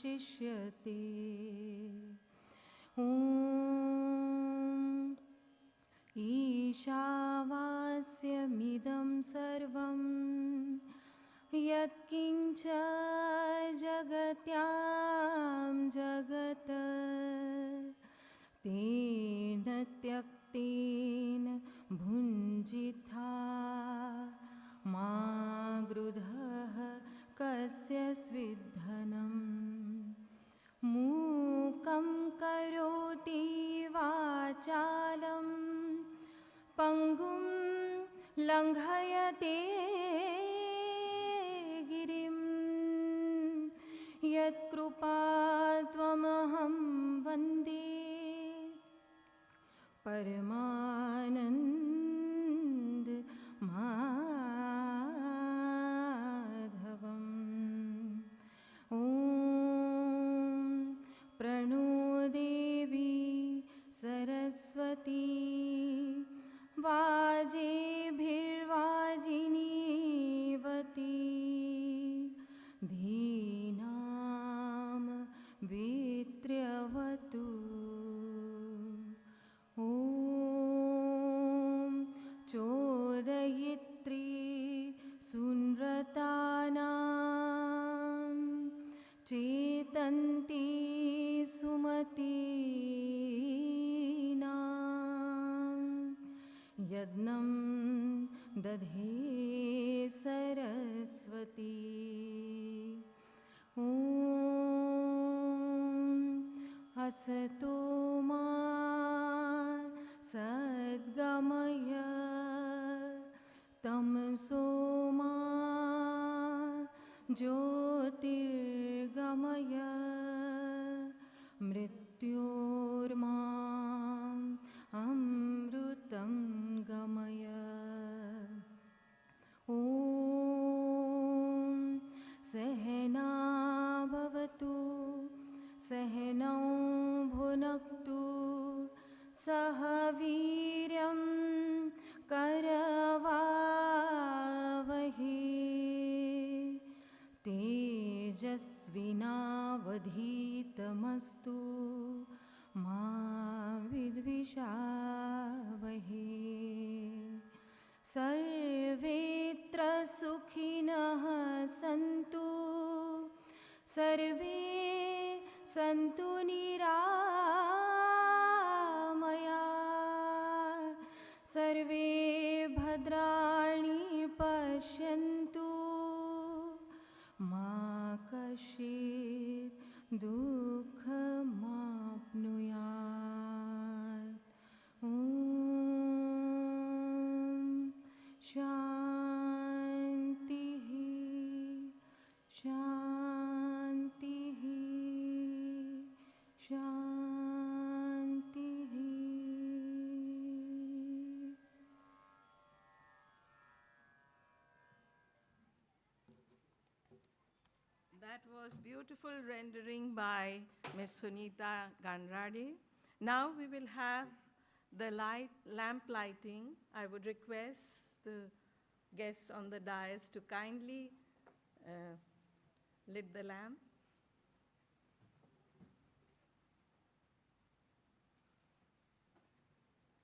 विशिष्यते। ॐ ईशावास्यमिदं सर्वं यत्किञ्च जगत्यां जगत् तेन त्यक्तेन भुञ्जिथा मा गृधः कस्य स्विद्धनम्। मूकं करोति वाचालं पङ्गुं लङ्घयते गिरिं यत्कृपात्वमहं वन्दे परमानन्द माधवम्। ॐ प्रणो देवी सरस्वती वाजेभिर्वाजिनीवती धीनां वित्र्यवतु। ॐ चोदयित्री सुनृतानां चेतन्ती सुमतीनां यज्ञं दधे सरस्वती। ॐ असतो मा सद्गमय तमसो मा ज्योतिर्गमय मृत्योर्माम् अमृतं गमय। ॐ सहना भवतु सहनौ भुनक्तु सह वीर्यं करवावहे तेजस्विनावधीतमस्तु मा विद्विषावहे। सर्वेत्र सुखिनः सन्तु सर्वे सन्तु निरामया सर्वे भद्राणि पश्यन्तु मा कश्चित् दुःखमाप्नुयात्। ॐ शान्तिः शान्तिः शान्तिः। That was beautiful rendering by Ms. Sunita Ganrade. Now we will have the lamp lighting. I would request the guests on the dais to kindly lit the lamp.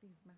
Please, ma'am.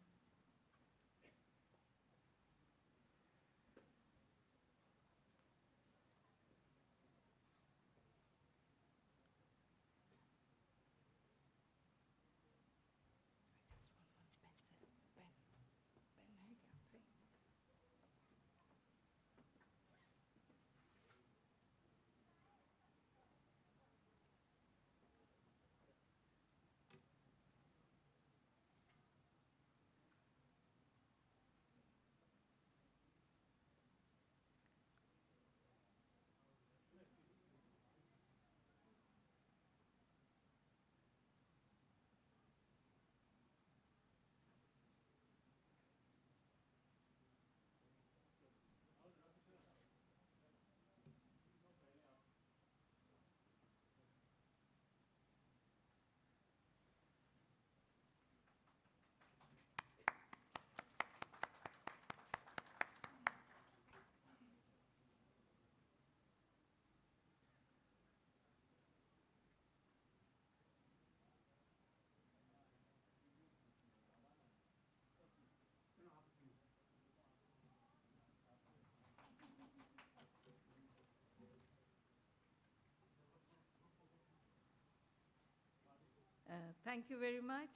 Thank you very much.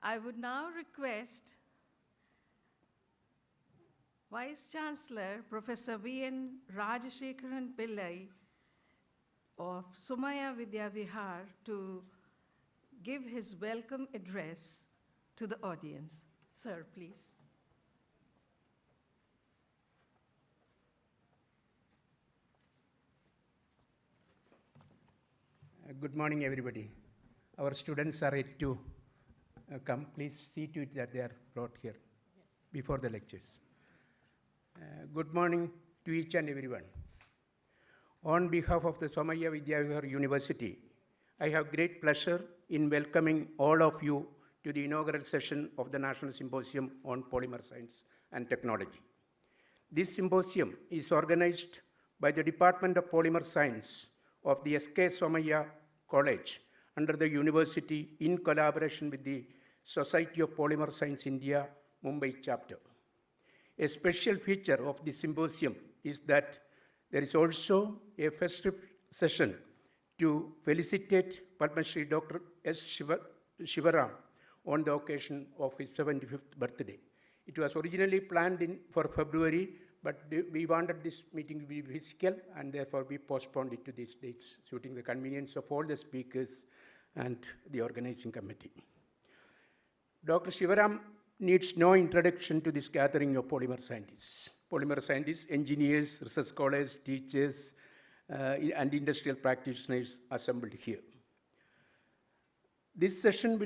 I would now request Vice Chancellor Professor V.N. Rajashekharan Pillai of Somaya Vidya Vihar to give his welcome address to the audience. Sir, please. Good morning, everybody. Our students are ready to come. Please see to it that they are brought here before the lectures. Good morning to each and everyone. On behalf of the Somaya Vidya Vihar University, I have great pleasure in welcoming all of you to the inaugural session of the National Symposium on Polymer Science and Technology. This symposium is organized by the Department of Polymer Science of the S.K. Somaya College under the university in collaboration with the Society of Polymer Science India, Mumbai chapter. A special feature of the symposium is that there is also a festive session to felicitate Padma Shri Dr. S. Shivaram on the occasion of his 75th birthday. It was originally planned for February, but we wanted this meeting to be physical, and therefore we postponed it to these dates, suiting the convenience of all the speakers and the organizing committee. Dr. Shivaram needs no introduction to this gathering of polymer scientists, engineers, research scholars, teachers, and industrial practitioners assembled here. This session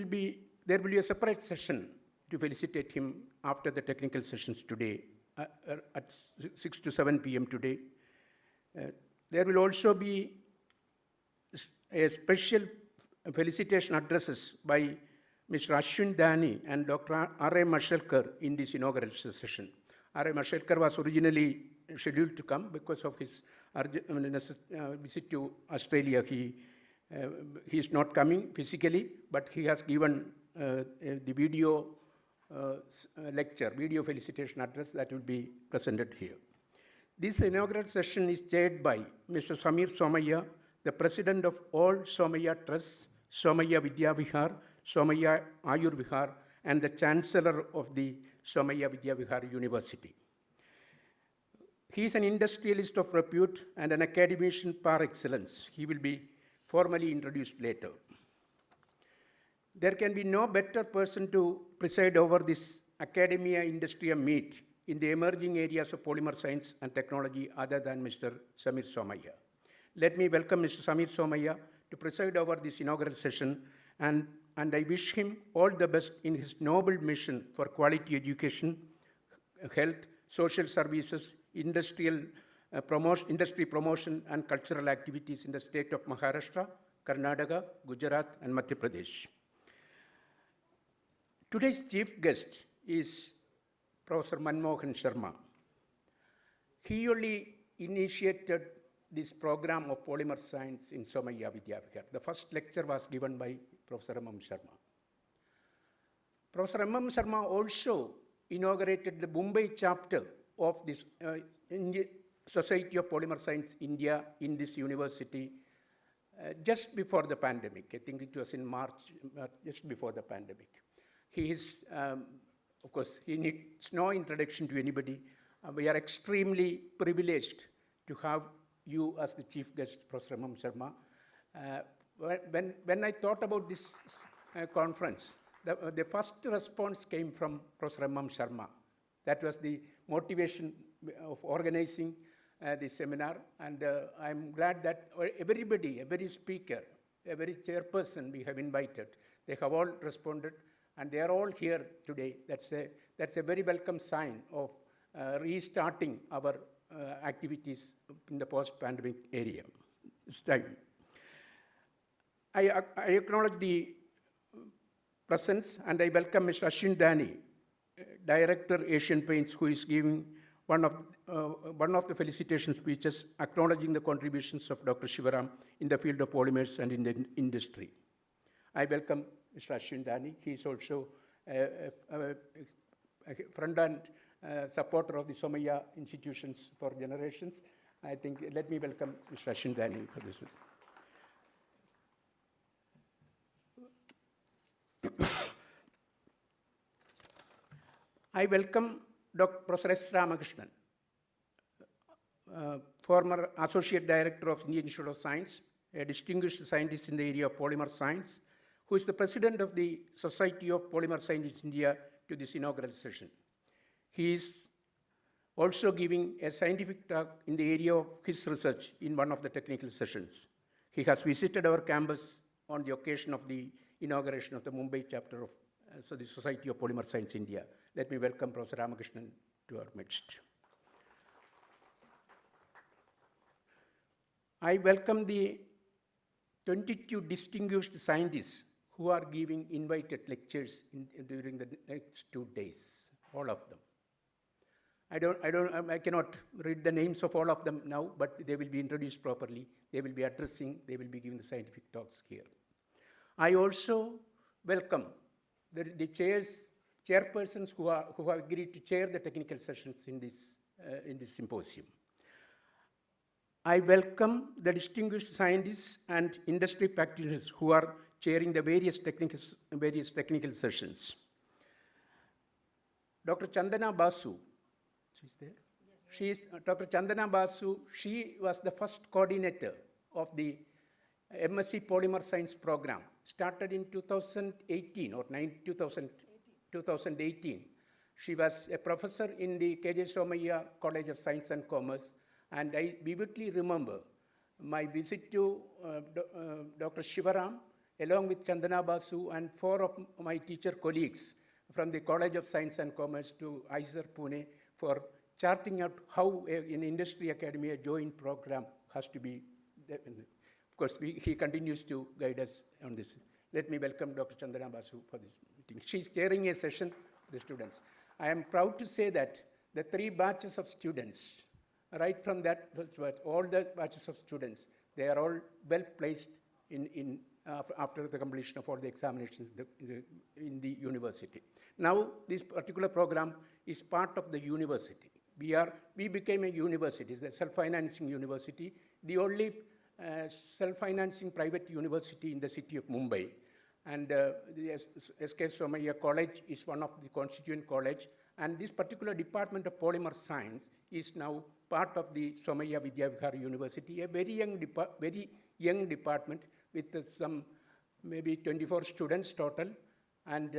there will be a separate session to felicitate him after the technical sessions today at 6 to 7 p.m. today. There will also be a special felicitation addresses by Mr. Ashwin Dani and Dr. R.A. Mashelkar in this inaugural session. R.A. Mashelkar was originally scheduled to come because of his visit to Australia. He is not coming physically, but he has given the video lecture, video felicitation address that will be presented here. This inaugural session is chaired by Mr. Samir Somaya, the president of all Somaya Trusts, Somaya Vidya Vihar, Somaya Ayur Vihar, and the chancellor of the Somaya Vidya Vihar University. He is an industrialist of repute and an academician par excellence. He will be formally introduced later. There can be no better person to preside over this academia industria meet in the emerging areas of polymer science and technology other than Mr. Samir Somaya. Let me welcome Mr. Samir Somaya to preside over this inaugural session, and I wish him all the best in his noble mission for quality education, health, social services, industry promotion, and cultural activities in the state of Maharashtra, Karnataka, Gujarat, and Madhya Pradesh. Today's chief guest is Professor Manmohan Sharma. He only initiated this program of polymer science in Somaya Vidya Vihar. The first lecture was given by Professor M.M. Sharma. Professor M.M. Sharma also inaugurated the Mumbai chapter of this Society of Polymer Science India in this university just before the pandemic. I think it was in March, just before the pandemic. He is, of course, he needs no introduction to anybody. We are extremely privileged to have you as the chief guest, Professor M.M. Sharma. When I thought about this conference, the first response came from Professor M.M. Sharma. That was the motivation of organizing this seminar, and I'm glad that everybody, every speaker, every chairperson we have invited, they have all responded, and they are all here today. That's a very welcome sign of restarting our activities in the post-pandemic area. I acknowledge the presence, and I welcome Mr. Ashwin Dani, Director, Asian Paints, who is giving one of the felicitation speeches acknowledging the contributions of Dr. Shivaram in the field of polymers and in the industry. I welcome Mr. Ashwin Dani. He is also a friend and supporter of the Somaya institutions for generations, I think, let me welcome Mr. Ashindani for this one. I welcome Professor S. Ramakrishnan, former Associate Director of Indian Institute of Science, a distinguished scientist in the area of polymer science, who is the President of the Society of Polymer Scientists in India, to this inaugural session. He is also giving a scientific talk in the area of his research in one of the technical sessions. He has visited our campus on the occasion of the inauguration of the Mumbai chapter of the Society of Polymer Science India. Let me welcome Professor Ramakrishnan to our midst. I welcome the 22 distinguished scientists who are giving invited lectures during the next 2 days, all of them. I cannot read the names of all of them now, but they will be introduced properly. They will be they will be giving the scientific talks here. I also welcome the chairpersons who have agreed to chair the technical sessions in this symposium. I welcome the distinguished scientists and industry practitioners who are chairing the various technical sessions. Dr. Chandnambasu, she's there? Yes. She is Dr. Chandnambasu. She was the first coordinator of the MSc Polymer Science program, started in 2018 or 2018. She was a professor in the K.J. Somaya College of Science and Commerce, and I vividly remember my visit to Dr. Shivaram, along with Chandnambasu and 4 of my teacher colleagues from the College of Science and Commerce to ISER Pune for charting out how in industry academy a joint program has to be. Of course, he continues to guide us on this. Let me welcome Dr. Chandnambasu for this meeting. She's chairing a session with the students. I am proud to say that the 3 batches of students, right from that, all the batches of students, they are all well placed after the completion of all the examinations in the university. Now, this particular program is part of the university. We became a university, it's a self-financing university, the only self-financing private university in the city of Mumbai. And the SK Somaya College is one of the constituent college, and this particular department of polymer science is now part of the Somaya Vidyavihar University, a very young department with some maybe 24 students total, and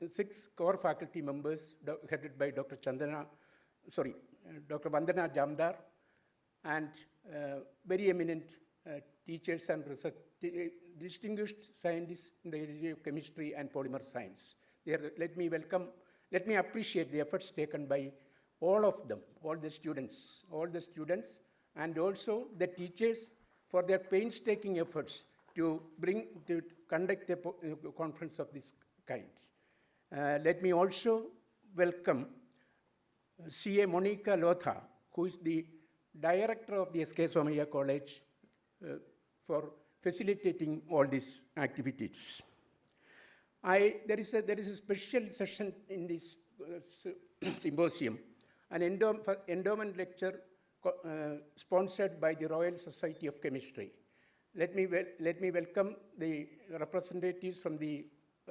6 core faculty members headed by Dr. Dr. Vandana Jamdar, and very eminent teachers and research, distinguished scientists in the area of chemistry and polymer science. Let me appreciate the efforts taken by all of them, all the students, and also the teachers for their painstaking efforts to conduct a conference of this kind. Let me also welcome CA Monica Lotha, who is the director of the SK Somaya College, for facilitating all these activities. There is a special session in this symposium, an endowment lecture sponsored by the Royal Society of Chemistry. Let me welcome the representatives from the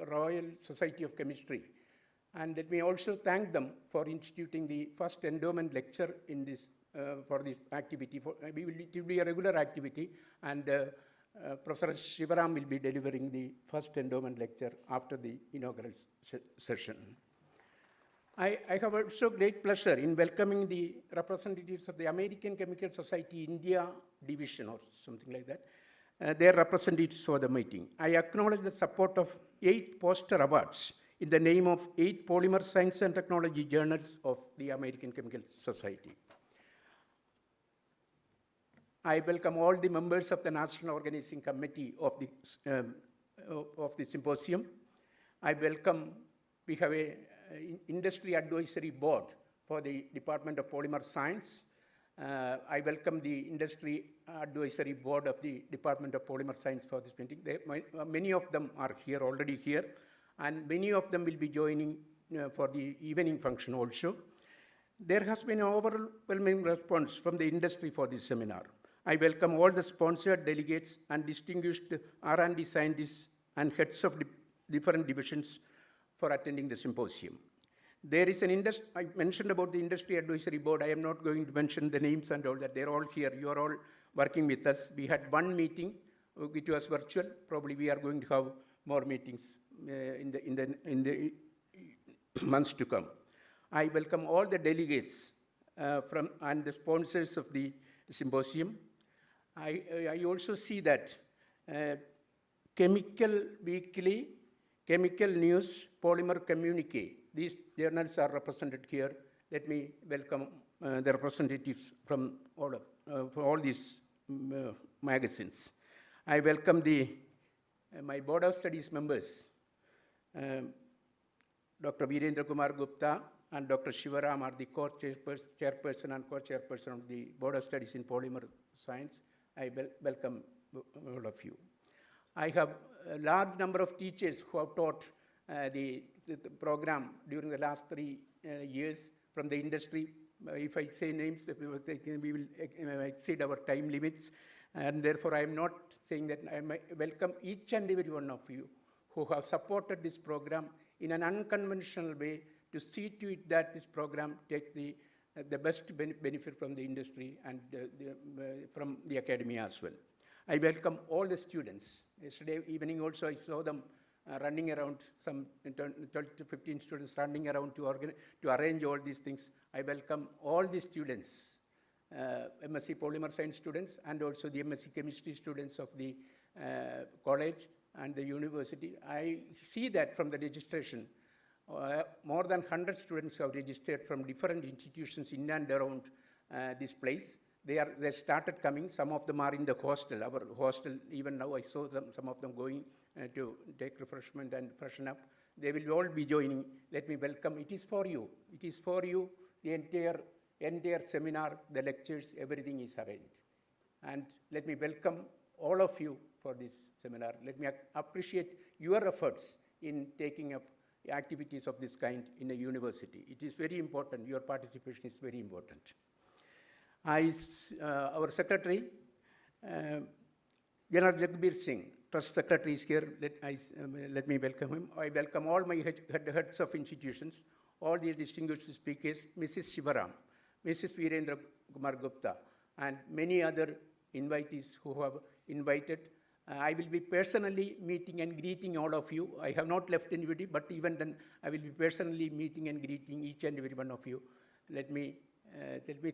Royal Society of Chemistry, and let me also thank them for instituting the first endowment lecture in this for this activity. It will be a regular activity, and Professor Shivaram will be delivering the first endowment lecture after the inaugural session. I have also great pleasure in welcoming the representatives of the American Chemical Society India division or something like that, their representatives for the meeting. I acknowledge the support of 8 poster awards in the name of 8 polymer science and technology journals of the American Chemical Society. I welcome all the members of the National Organizing Committee of the Symposium. We have an industry advisory board for the Department of Polymer Science. I welcome the industry advisory board of the Department of Polymer Science for this meeting. Many of them are already here, and many of them will be joining for the evening function also. There has been an overwhelming response from the industry for this seminar. I welcome all the sponsored delegates and distinguished R&D scientists and heads of different divisions for attending the symposium. There is an industry, I mentioned about the Industry Advisory Board. I am not going to mention the names and all that. They're all here. You are all working with us. We had one meeting. It was virtual. Probably we are going to have more meetings in the months to come. I welcome all the delegates and the sponsors of the symposium. I also see that Chemical Weekly, Chemical News, Polymer Communique, these journals are represented here. Let me welcome the representatives from all these magazines. I welcome my Board of Studies members, Dr. Virendra Kumar Gupta and Dr. Shivaram are the co-chairperson and co-chairperson of the Board of Studies in Polymer Science. I welcome all of you. I have a large number of teachers who have taught the program during the last 3 years from the industry. If I say names, we will exceed our time limits. And therefore, I am not saying that. I welcome each and every one of you who have supported this program in an unconventional way to see to it that this program takes the best benefit from the industry and from the academia as well. I welcome all the students. Yesterday evening also I saw them running around, some 12 to 15 students running around to arrange all these things. I welcome all the students, MSc Polymer Science students and also the MSc Chemistry students of the college and the university. I see that from the registration, more than 100 students have registered from different institutions in and around this place. They started coming. Some of them are in the hostel. Our hostel, even now I saw some of them going to take refreshment and freshen up. They will all be joining. Let me welcome. It is for you. It is for you. The entire seminar, the lectures, everything is arranged. And let me welcome all of you for this seminar. Let me appreciate your efforts in taking up activities of this kind in a university. It is very important. Your participation is very important. Our secretary, General Jagbir Singh, Trust Secretary is here. Let me welcome him. I welcome all my heads of institutions, all the distinguished speakers, Mrs. Shivaram, Mrs. Virendra Kumar Gupta, and many other invitees who have invited. I will be personally meeting and greeting all of you. I have not left anybody, but even then, I will be personally meeting and greeting each and every one of you. Let me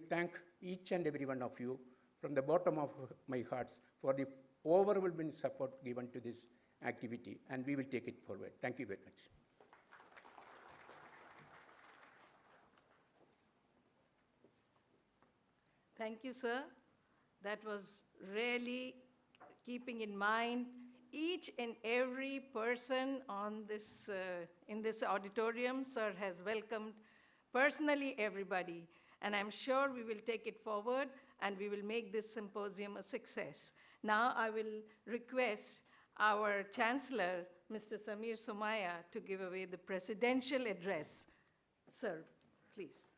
thank each and every one of you from the bottom of my heart for the overwhelming support given to this activity, and we will take it forward. Thank you very much. Thank you, sir. That was really keeping in mind each and every person on this, in this auditorium. Sir has welcomed personally everybody. And I'm sure we will take it forward and we will make this symposium a success. Now I will request our Chancellor, Mr. Samir Somaya, to give away the presidential address. Sir, please.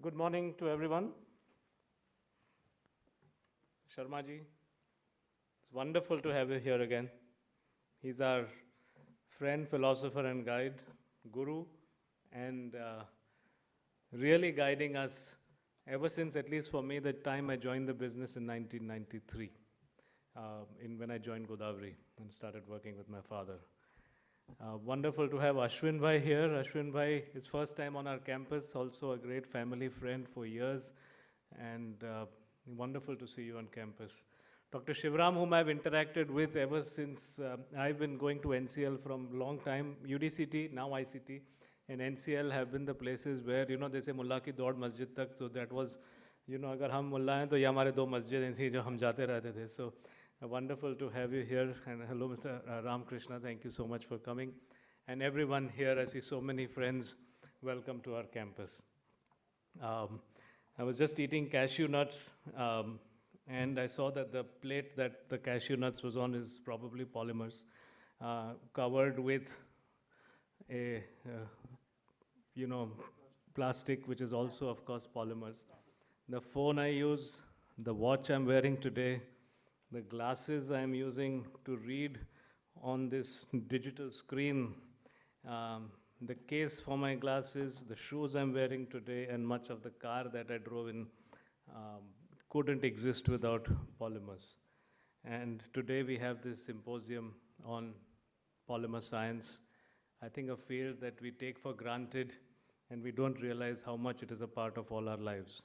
Good morning to everyone. Sharma ji, it's wonderful to have you here again. He's our friend, philosopher, and guide, guru, and really guiding us ever since, at least for me, the time I joined the business in 1993, when I joined Godavari and started working with my father. Wonderful to have Ashwin Bhai here. Ashwin Bhai, his first time on our campus, also a great family friend for years, and wonderful to see you on campus. Dr. Shivaram, whom I've interacted with ever since I've been going to NCL from a long time, UDCT, now ICT, and NCL have been the places where, you know, they say Mullah ki daud masjid tak, so that was, you know, agar hum mullah hain, to ye hamare do masjid hain, jo hum jate rehte the. So wonderful to have you here, and hello, Mr. Ramakrishnan, thank you so much for coming. And everyone here, I see so many friends, welcome to our campus. I was just eating cashew nuts And I saw that the plate that the cashew nuts was on is probably polymers, covered with a, plastic, which is also, of course, polymers. The phone I use, the watch I'm wearing today, the glasses I'm using to read on this digital screen, the case for my glasses, the shoes I'm wearing today, and much of the car that I drove in couldn't exist without polymers. And today we have this symposium on polymer science. I think a field that we take for granted and we don't realize how much it is a part of all our lives.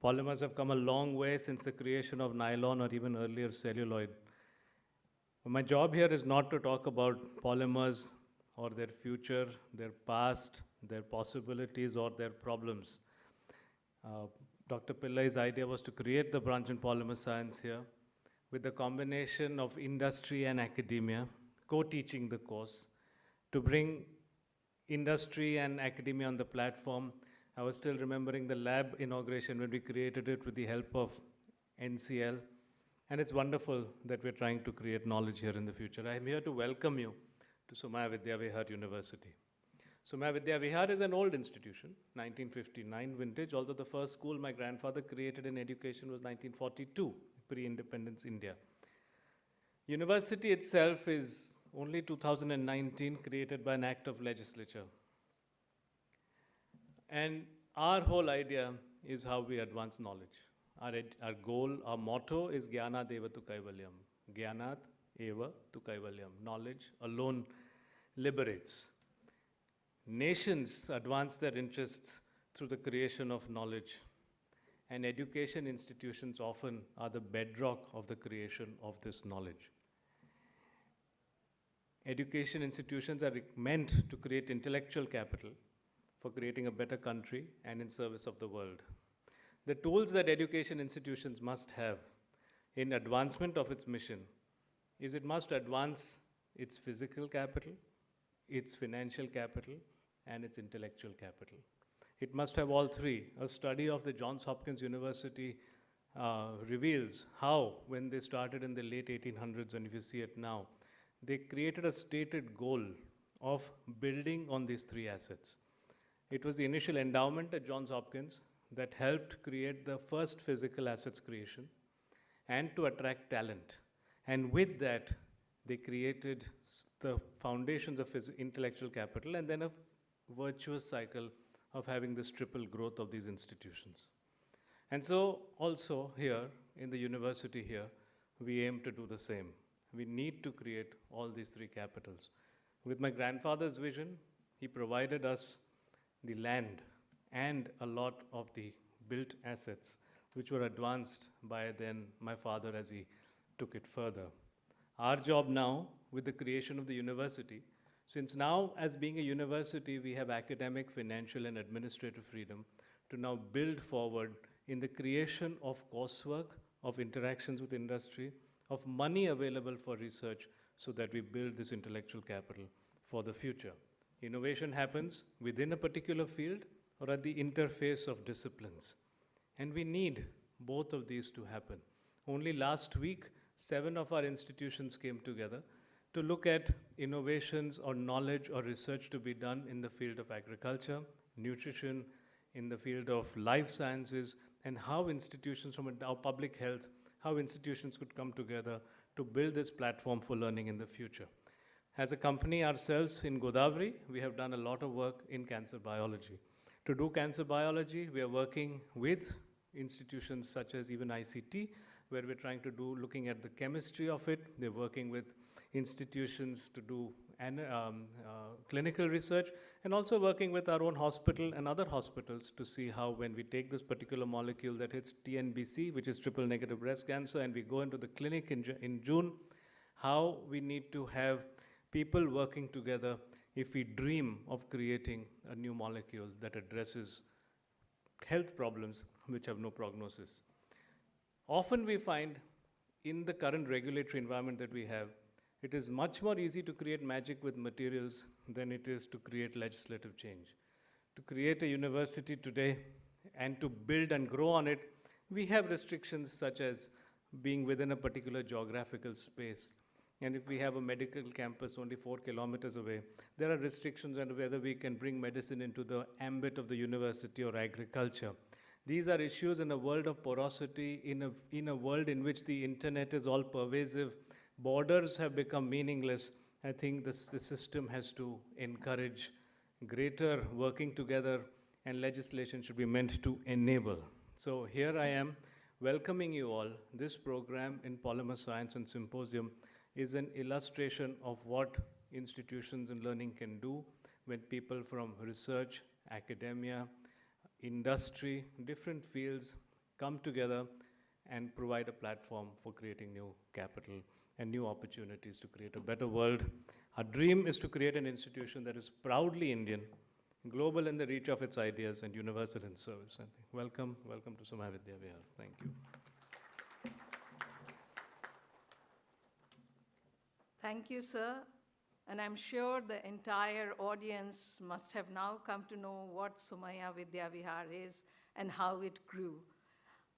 Polymers have come a long way since the creation of nylon or even earlier celluloid. My job here is not to talk about polymers or their future, their past, their possibilities, or their problems. Dr. Pillai's idea was to create the branch in polymer science here with the combination of industry and academia, co-teaching the course, to bring industry and academia on the platform. I was still remembering the lab inauguration when we created it with the help of NCL. And it's wonderful that we're trying to create knowledge here in the future. I'm here to welcome you to Somaya Vidya Vihar University. Somaya Vidya Vihar is an old institution, 1959 vintage, although the first school my grandfather created in education was 1942, pre-independence India. University itself is only 2019 created by an act of legislature. And our whole idea is how we advance knowledge. Our goal, our motto is Jnanat eva tu kaivalyam. Jnanat eva tu kaivalyam. Knowledge alone liberates. Nations advance their interests through the creation of knowledge. And education institutions often are the bedrock of the creation of this knowledge. Education institutions are meant to create intellectual capital for creating a better country and in service of the world. The tools that education institutions must have in advancement of its mission is it must advance its physical capital, its financial capital, and its intellectual capital. It must have all three. A study of the Johns Hopkins University reveals how, when they started in the late 1800s, and if you see it now, they created a stated goal of building on these three assets. It was the initial endowment at Johns Hopkins that helped create the first physical assets creation and to attract talent. And with that, they created the foundations of intellectual capital and then a virtuous cycle of having this triple growth of these institutions. And so also here in the university here, we aim to do the same. We need to create all these three capitals. With my grandfather's vision, he provided us the land and a lot of the built assets, which were advanced by then my father as he took it further. Our job now, with the creation of the university, since now as being a university, we have academic, financial, and administrative freedom to now build forward in the creation of coursework, of interactions with industry, of money available for research so that we build this intellectual capital for the future. Innovation happens within a particular field or at the interface of disciplines. And we need both of these to happen. Only last week, 7 of our institutions came together to look at innovations or knowledge or research to be done in the field of agriculture, nutrition, in the field of life sciences, and how institutions from our public health, how institutions could come together to build this platform for learning in the future. As a company ourselves in Godavari, we have done a lot of work in cancer biology. To do cancer biology, we are working with institutions such as even ICT, where we're trying to do, looking at the chemistry of it. They're working with institutions to do clinical research, and also working with our own hospital and other hospitals to see how when we take this particular molecule that hits TNBC, which is triple negative breast cancer, and we go into the clinic in June, how we need to have people working together if we dream of creating a new molecule that addresses health problems which have no prognosis. Often we find in the current regulatory environment that we have, it is much more easy to create magic with materials than it is to create legislative change. To create a university today and to build and grow on it, We have restrictions such as being within a particular geographical space. And if we have a medical campus only 4 kilometers away, there are restrictions on whether we can bring medicine into the ambit of the university or agriculture. These are issues in a world of porosity, in a world in which the internet is all pervasive. Borders have become meaningless. I think the system has to encourage greater working together, and legislation should be meant to enable. So here I am welcoming you all. This program in Polymer Science and Symposium is an illustration of what institutions and learning can do when people from research, academia, industry, different fields come together and provide a platform for creating new capital and new opportunities to create a better world. Our dream is to create an institution that is proudly Indian, global in the reach of its ideas, and universal in service. Welcome to Somaya Vidya Vihar. Thank you. Thank you, sir. And I'm sure the entire audience must have now come to know what Somaya Vidya Vihar is and how it grew.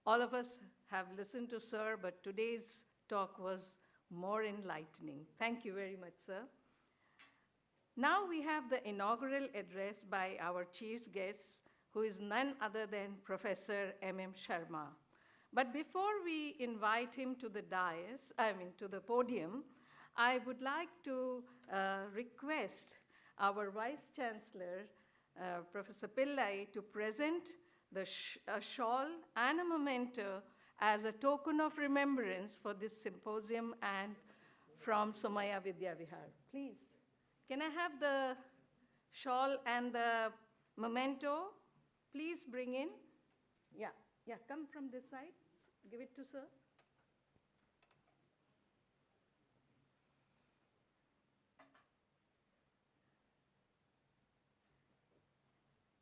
All of us have listened to sir, but today's talk was more enlightening. Thank you very much, sir. Now we have the inaugural address by our chief guest, who is none other than Professor M.M. Sharma. But before we invite him to the to the podium, I would like to request our Vice Chancellor, Professor Pillai, to present a shawl and a memento as a token of remembrance for this symposium and from Somaya Vidya Vihar. Please, can I have the shawl and the memento? Please bring in. Yeah, come from this side. Give it to sir.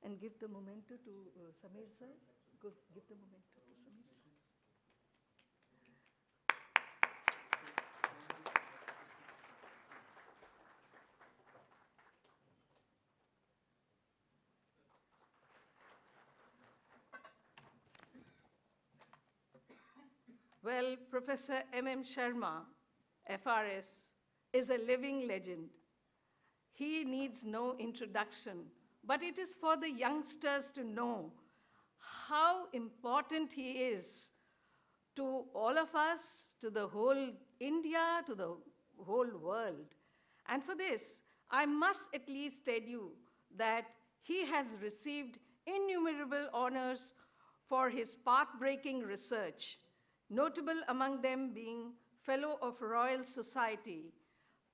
And give the memento to Samir sir. Go, give the memento to Samir sir. Well, Professor M.M. Sharma, FRS, is a living legend. He needs no introduction, but it is for the youngsters to know how important he is to all of us, to the whole India, to the whole world. And for this, I must at least tell you that he has received innumerable honors for his path-breaking research, notable among them being Fellow of Royal Society,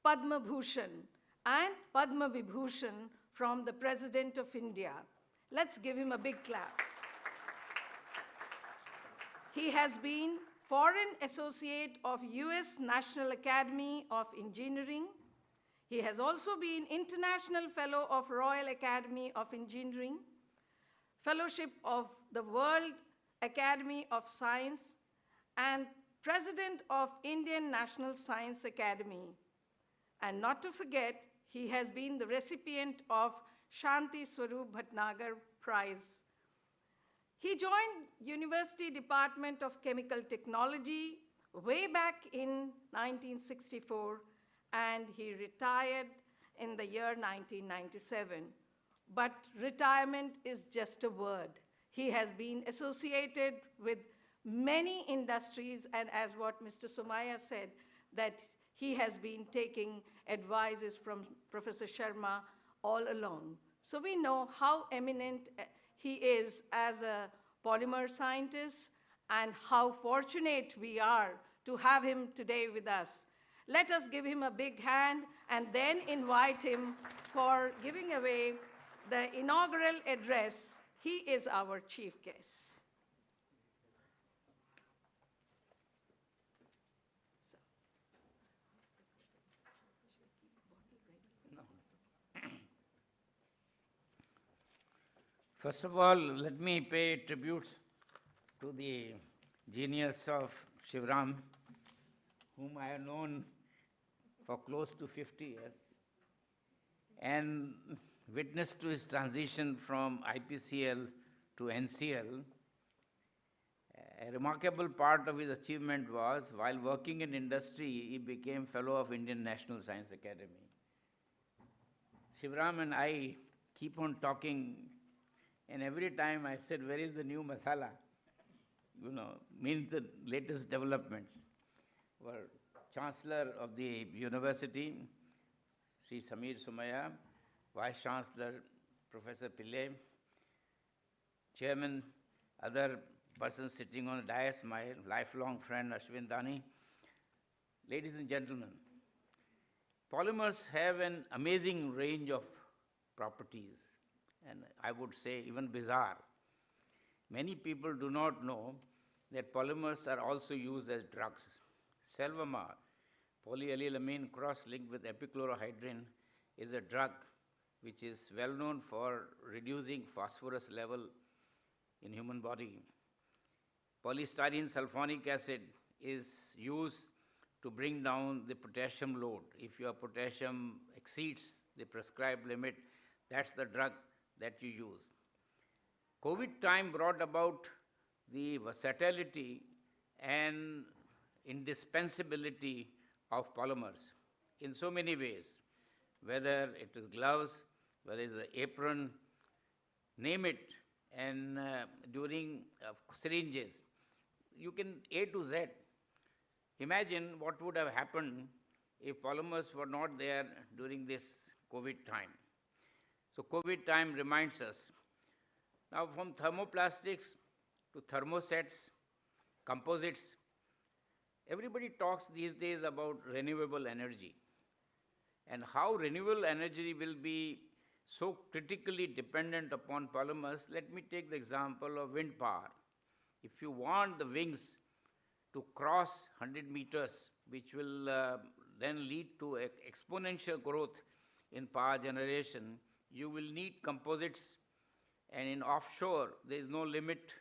Padma Bhushan, and Padma Vibhushan from the President of India. Let's give him a big clap. He has been Foreign Associate of US National Academy of Engineering. He has also been International Fellow of Royal Academy of Engineering, Fellowship of the World Academy of Science, and President of Indian National Science Academy. And not to forget, he has been the recipient of Shanti Swarup Bhatnagar Prize. He joined University Department of Chemical Technology way back in 1964, and he retired in the year 1997. But retirement is just a word. He has been associated with many industries, and as what Mr. Somaya said, that he has been taking advices from Professor Sharma all along. So we know how eminent he is as a polymer scientist and how fortunate we are to have him today with us. Let us give him a big hand and then invite him for giving away the inaugural address. He is our chief guest. First of all, let me pay tribute to the genius of Shivram, whom I have known for close to 50 years, and witnessed to his transition from IPCL to NCL. A remarkable part of his achievement was, while working in industry, he became Fellow of Indian National Science Academy. Shivram and I keep on talking, and every time I said, where is the new masala? Means the latest developments. Our Chancellor of the university, Sri Samir Somaya, Vice Chancellor Professor Pillai, Chairman, other persons sitting on the dais, my lifelong friend Ashwin Dani. Ladies and gentlemen, polymers have an amazing range of properties, and I would say even bizarre. Many people do not know that polymers are also used as drugs. Selvamar, polyalylamine cross-linked with epichlorohydrin, is a drug which is well known for reducing phosphorus level in human body. Polystyrene sulfonic acid is used to bring down the potassium load. If your potassium exceeds the prescribed limit, that's the drug that you use. COVID time brought about the versatility and indispensability of polymers in so many ways, whether it is gloves, whether it is the apron, name it, and during syringes, you can A to Z. Imagine what would have happened if polymers were not there during this COVID time. So COVID time reminds us. Now from thermoplastics to thermosets, composites, everybody talks these days about renewable energy and how renewable energy will be so critically dependent upon polymers. Let me take the example of wind power. If you want the wings to cross 100 meters, which will then lead to exponential growth in power generation, you will need composites, and in offshore, there is no limit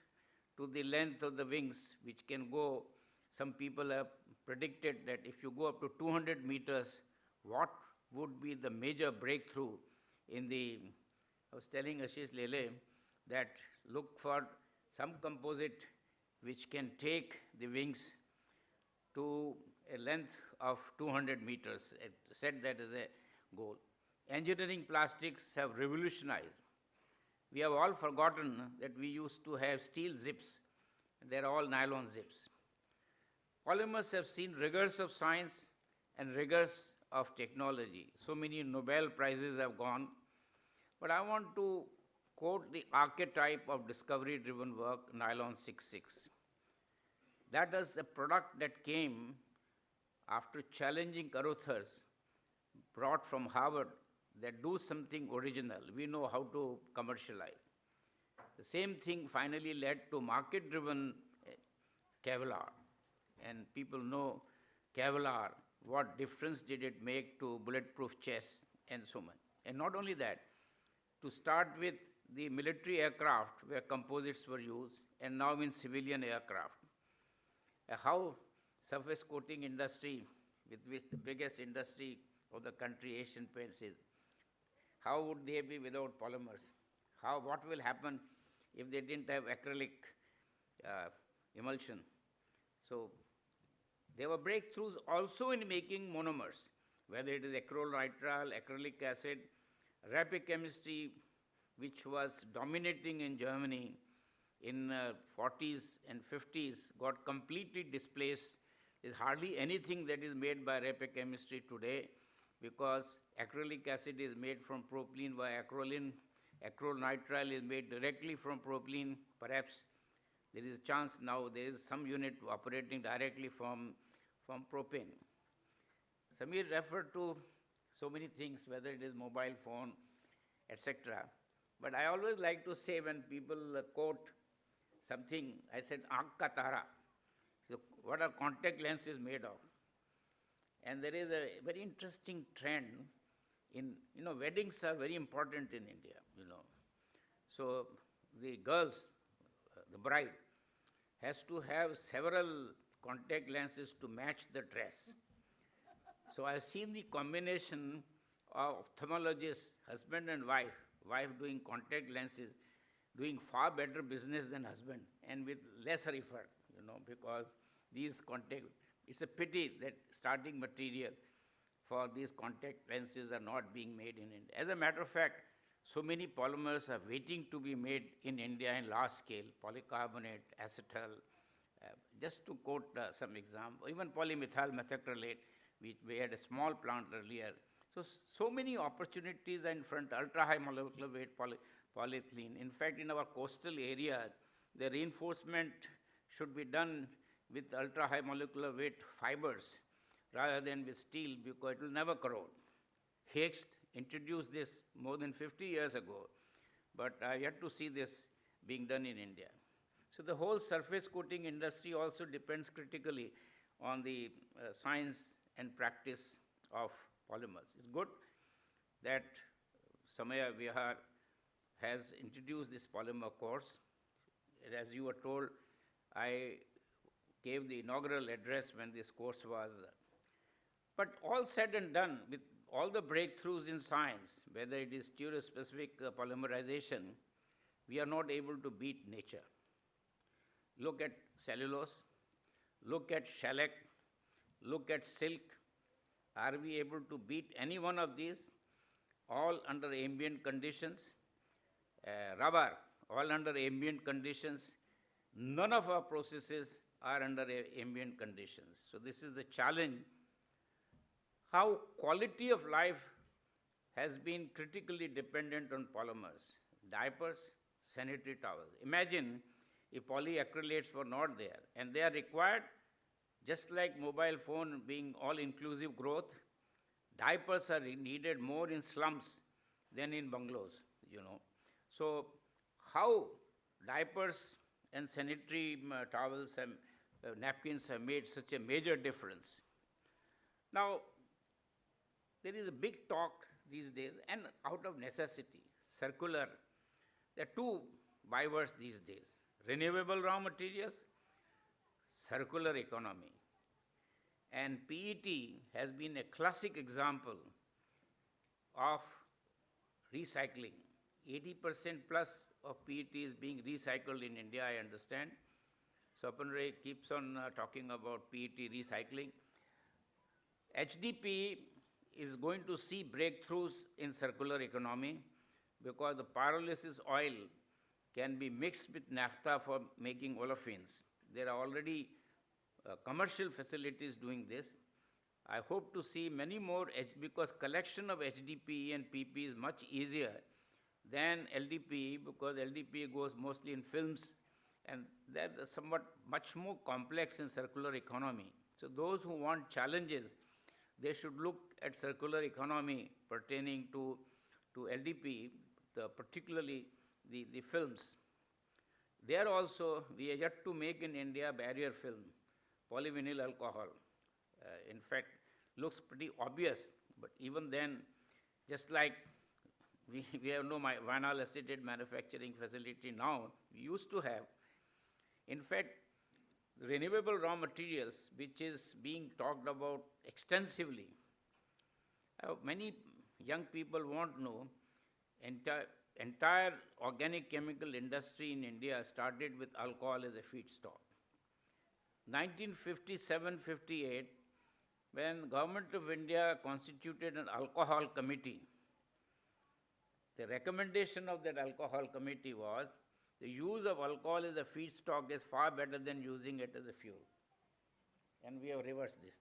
to the length of the wings, which can go. Some people have predicted that if you go up to 200 meters, what would be the major breakthrough in the, I was telling Ashish Lele that look for some composite which can take the wings to a length of 200 meters. It said that as a goal. Engineering plastics have revolutionized. We have all forgotten that we used to have steel zips. They're all nylon zips. Polymers have seen rigors of science and rigors of technology. So many Nobel Prizes have gone. But I want to quote the archetype of discovery-driven work, Nylon 66. That is the product that came after challenging authors brought from Harvard that do something original. We know how to commercialize. The same thing finally led to market-driven Kevlar. And people know Kevlar, what difference did it make to bulletproof chests and so much. And not only that, to start with the military aircraft where composites were used, and now in civilian aircraft. How surface coating industry, with which the biggest industry of the country, Asian Paints, is, how would they be without polymers? What will happen if they didn't have acrylic emulsion? So there were breakthroughs also in making monomers, whether it is acrylonitrile, acrylic acid, rapid chemistry, which was dominating in Germany in 40s and 50s, got completely displaced. There's hardly anything that is made by rapid chemistry today because acrylic acid is made from propylene by acrolein. Acrylonitrile is made directly from propylene. Perhaps there is a chance now there is some unit operating directly from propane. Samir referred to so many things, whether it is mobile phone, etc. But I always like to say when people quote something, I said, Aankh ka tara. So what are contact lenses made of? And there is a very interesting trend in, weddings are very important in India, So the girls, the bride, has to have several contact lenses to match the dress. So I've seen the combination of ophthalmologists, husband and wife doing contact lenses, doing far better business than husband, and with lesser effort, because these contact, it's a pity that starting material for these contact lenses are not being made in India. As a matter of fact, so many polymers are waiting to be made in India in large scale, polycarbonate, acetal, just to quote some example, even polymethyl methacrylate, we had a small plant earlier. So many opportunities are in front, ultra-high molecular weight polyethylene. In fact, in our coastal area, the reinforcement should be done with ultra-high molecular weight fibers rather than with steel, because it will never corrode. Higgs introduced this more than 50 years ago, but I have yet to see this being done in India. So the whole surface coating industry also depends critically on the science and practice of polymers. It's good that Somaya Vihar has introduced this polymer course. As you were told, I gave the inaugural address when this course was. But all said and done, with all the breakthroughs in science, whether it is stereospecific polymerization, we are not able to beat nature. Look at cellulose, look at shellac, look at silk. Are we able to beat any one of these? All under ambient conditions. Rubber, all under ambient conditions. None of our processes are under ambient conditions. So this is the challenge. How quality of life has been critically dependent on polymers. Diapers, sanitary towels. Imagine if polyacrylates were not there, and they are required, just like mobile phone being all-inclusive growth, diapers are needed more in slums than in bungalows, So how diapers and sanitary towels and napkins have made such a major difference. Now, there is a big talk these days, and out of necessity, circular. There are two bywords these days: renewable raw materials, circular economy. And PET has been a classic example of recycling. 80% plus of PET is being recycled in India, I understand. Swapan Ray keeps on talking about PET recycling. HDPE is going to see breakthroughs in circular economy because the pyrolysis oil can be mixed with naphtha for making olefins. There are already commercial facilities doing this. I hope to see many more, because collection of HDPE and PP is much easier than LDPE, because LDPE goes mostly in films, and they're somewhat much more complex in circular economy. So those who want challenges, they should look at circular economy pertaining to LDPE, particularly the films. There also, we are yet to make in India barrier film, polyvinyl alcohol. In fact, looks pretty obvious, but even then, just like we have no vinyl acetate manufacturing facility now, we used to have. In fact, renewable raw materials, which is being talked about extensively, many young people won't know, entire organic chemical industry in India started with alcohol as a feedstock. 1957-58, when Government of India constituted an alcohol committee, the recommendation of that alcohol committee was the use of alcohol as a feedstock is far better than using it as a fuel. And we have reversed this.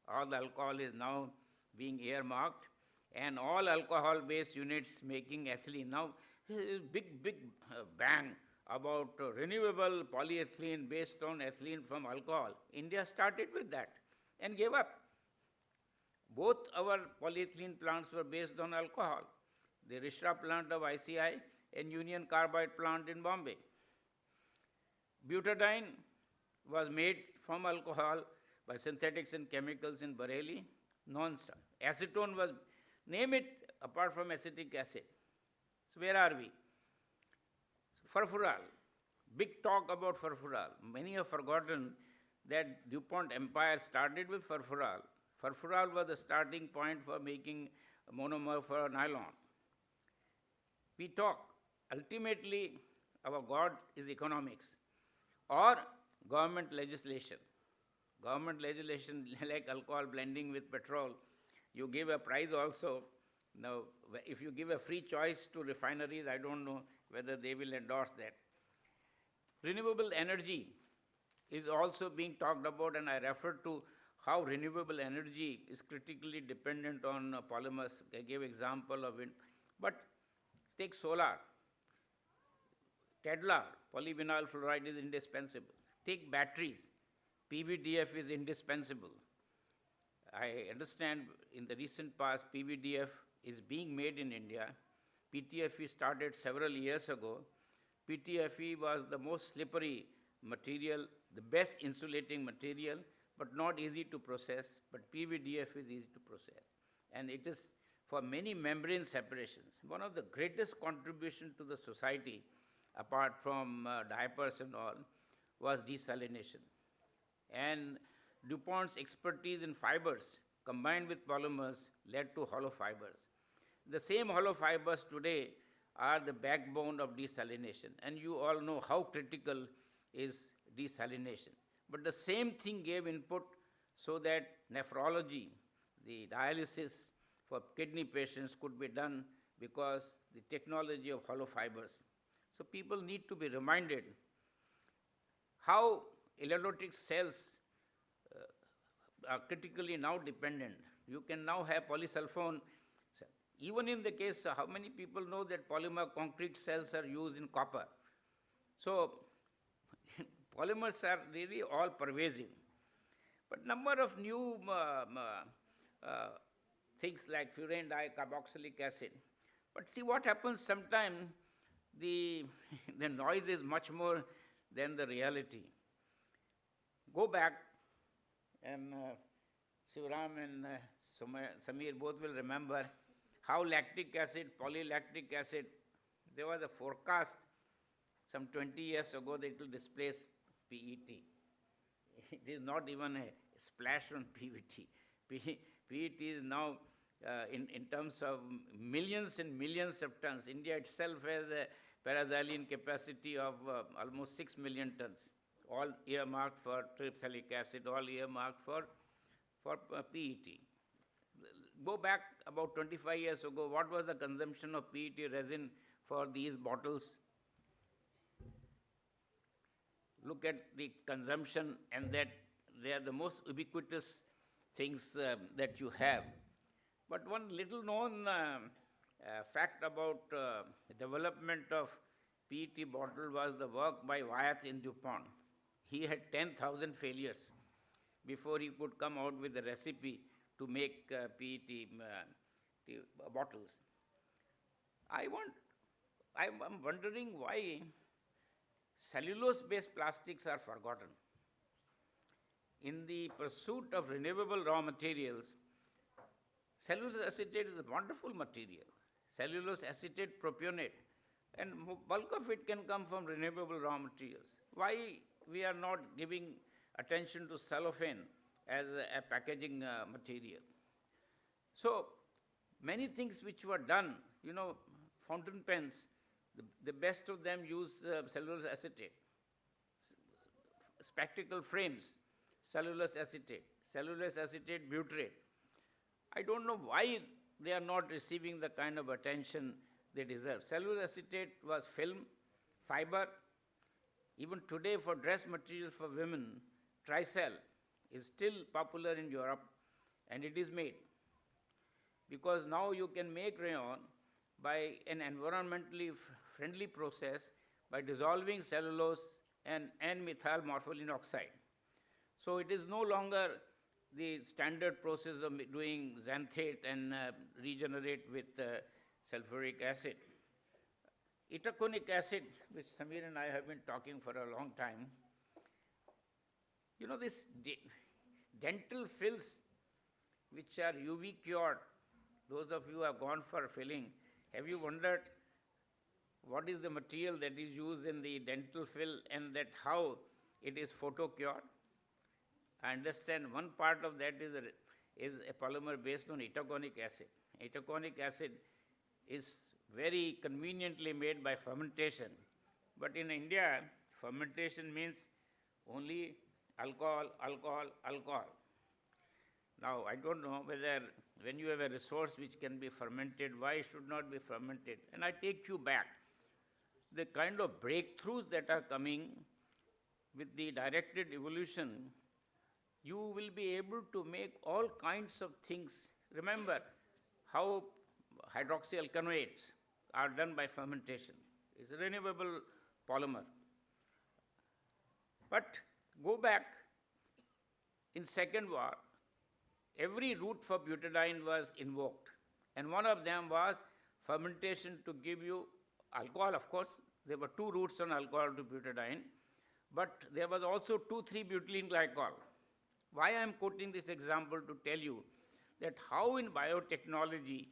All the alcohol is now being earmarked, and all alcohol-based units making ethylene. Now, big bang about renewable polyethylene based on ethylene from alcohol. India started with that and gave up. Both our polyethylene plants were based on alcohol. The Rishra plant of ICI and Union Carbide plant in Bombay. Butadiene was made from alcohol by synthetics and chemicals in Bareilly, non-stop. Acetone was, name it, apart from acetic acid. So where are we? Furfural, big talk about furfural. Many have forgotten that DuPont empire started with furfural. Furfural was the starting point for making monomer for nylon. We talk, ultimately our God is economics. Or government legislation. Government legislation like alcohol blending with petrol, you give a price also. Now, if you give a free choice to refineries, I don't know whether they will endorse that. Renewable energy is also being talked about, and I refer to how renewable energy is critically dependent on polymers. I gave example of wind. But take solar. Tedlar, polyvinyl fluoride is indispensable. Take batteries. PVDF is indispensable. I understand in the recent past, PVDF is being made in India. PTFE started several years ago. PTFE was the most slippery material, the best insulating material, but not easy to process. But PVDF is easy to process. And it is for many membrane separations. One of the greatest contributions to the society, apart from diapers and all, was desalination. And DuPont's expertise in fibers combined with polymers led to hollow fibers. The same hollow fibers today are the backbone of desalination, and you all know how critical is desalination. But the same thing gave input so that nephrology, the dialysis for kidney patients could be done because the technology of hollow fibers. So people need to be reminded how electrolytic cells are critically now dependent. You can now have polysulfone. Even in the case, how many people know that polymer concrete cells are used in copper? So polymers are really all pervasive. But number of new things like furan dicarboxylic acid. But see what happens sometimes, the noise is much more than the reality. Go back, and Shivram and Samir both will remember how lactic acid, polylactic acid, there was a forecast some 20 years ago that it will displace PET. It is not even a splash on PET. PET is now, in terms of millions and millions of tons. India itself has a paraxylene capacity of almost 6 million tons, all earmarked for terephthalic acid, all earmarked for PET. Go back about 25 years ago, what was the consumption of PET resin for these bottles? Look at the consumption, and that they are the most ubiquitous things that you have. But one little known fact about the development of PET bottle was the work by Wyeth in DuPont. He had 10,000 failures before he could come out with a recipe to make PET bottles. I'm wondering why cellulose-based plastics are forgotten. In the pursuit of renewable raw materials, cellulose acetate is a wonderful material. Cellulose acetate propionate, and bulk of it can come from renewable raw materials. Why we are not giving attention to cellophane as a packaging material? So many things which were done, fountain pens, the best of them use cellulose acetate. Spectacle frames, cellulose acetate butyrate. I don't know why they are not receiving the kind of attention they deserve. Cellulose acetate was film, fiber. Even today for dress materials for women, Tricell is still popular in Europe, and it is made. Because now you can make rayon by an environmentally friendly process by dissolving cellulose and N-methyl morpholine oxide. So it is no longer the standard process of doing xanthate and regenerate with sulfuric acid. Itaconic acid, which Samir and I have been talking for a long time, this dental fills which are UV cured, those of you who have gone for filling, have you wondered what is the material that is used in the dental fill and that how it is photo cured? I understand one part of that is a polymer based on itaconic acid. Itaconic acid is very conveniently made by fermentation. But in India, fermentation means only alcohol, alcohol, alcohol. Now, I don't know whether when you have a resource which can be fermented, why it should not be fermented. And I take you back. The kind of breakthroughs that are coming with the directed evolution, you will be able to make all kinds of things. Remember how hydroxyalkanoates are done by fermentation. It's a renewable polymer. But go back, in Second War, every route for butadiene was invoked. And one of them was fermentation to give you alcohol, of course. There were two routes on alcohol to butadiene. But there was also 2,3-butylene glycol. Why I am quoting this example to tell you that how in biotechnology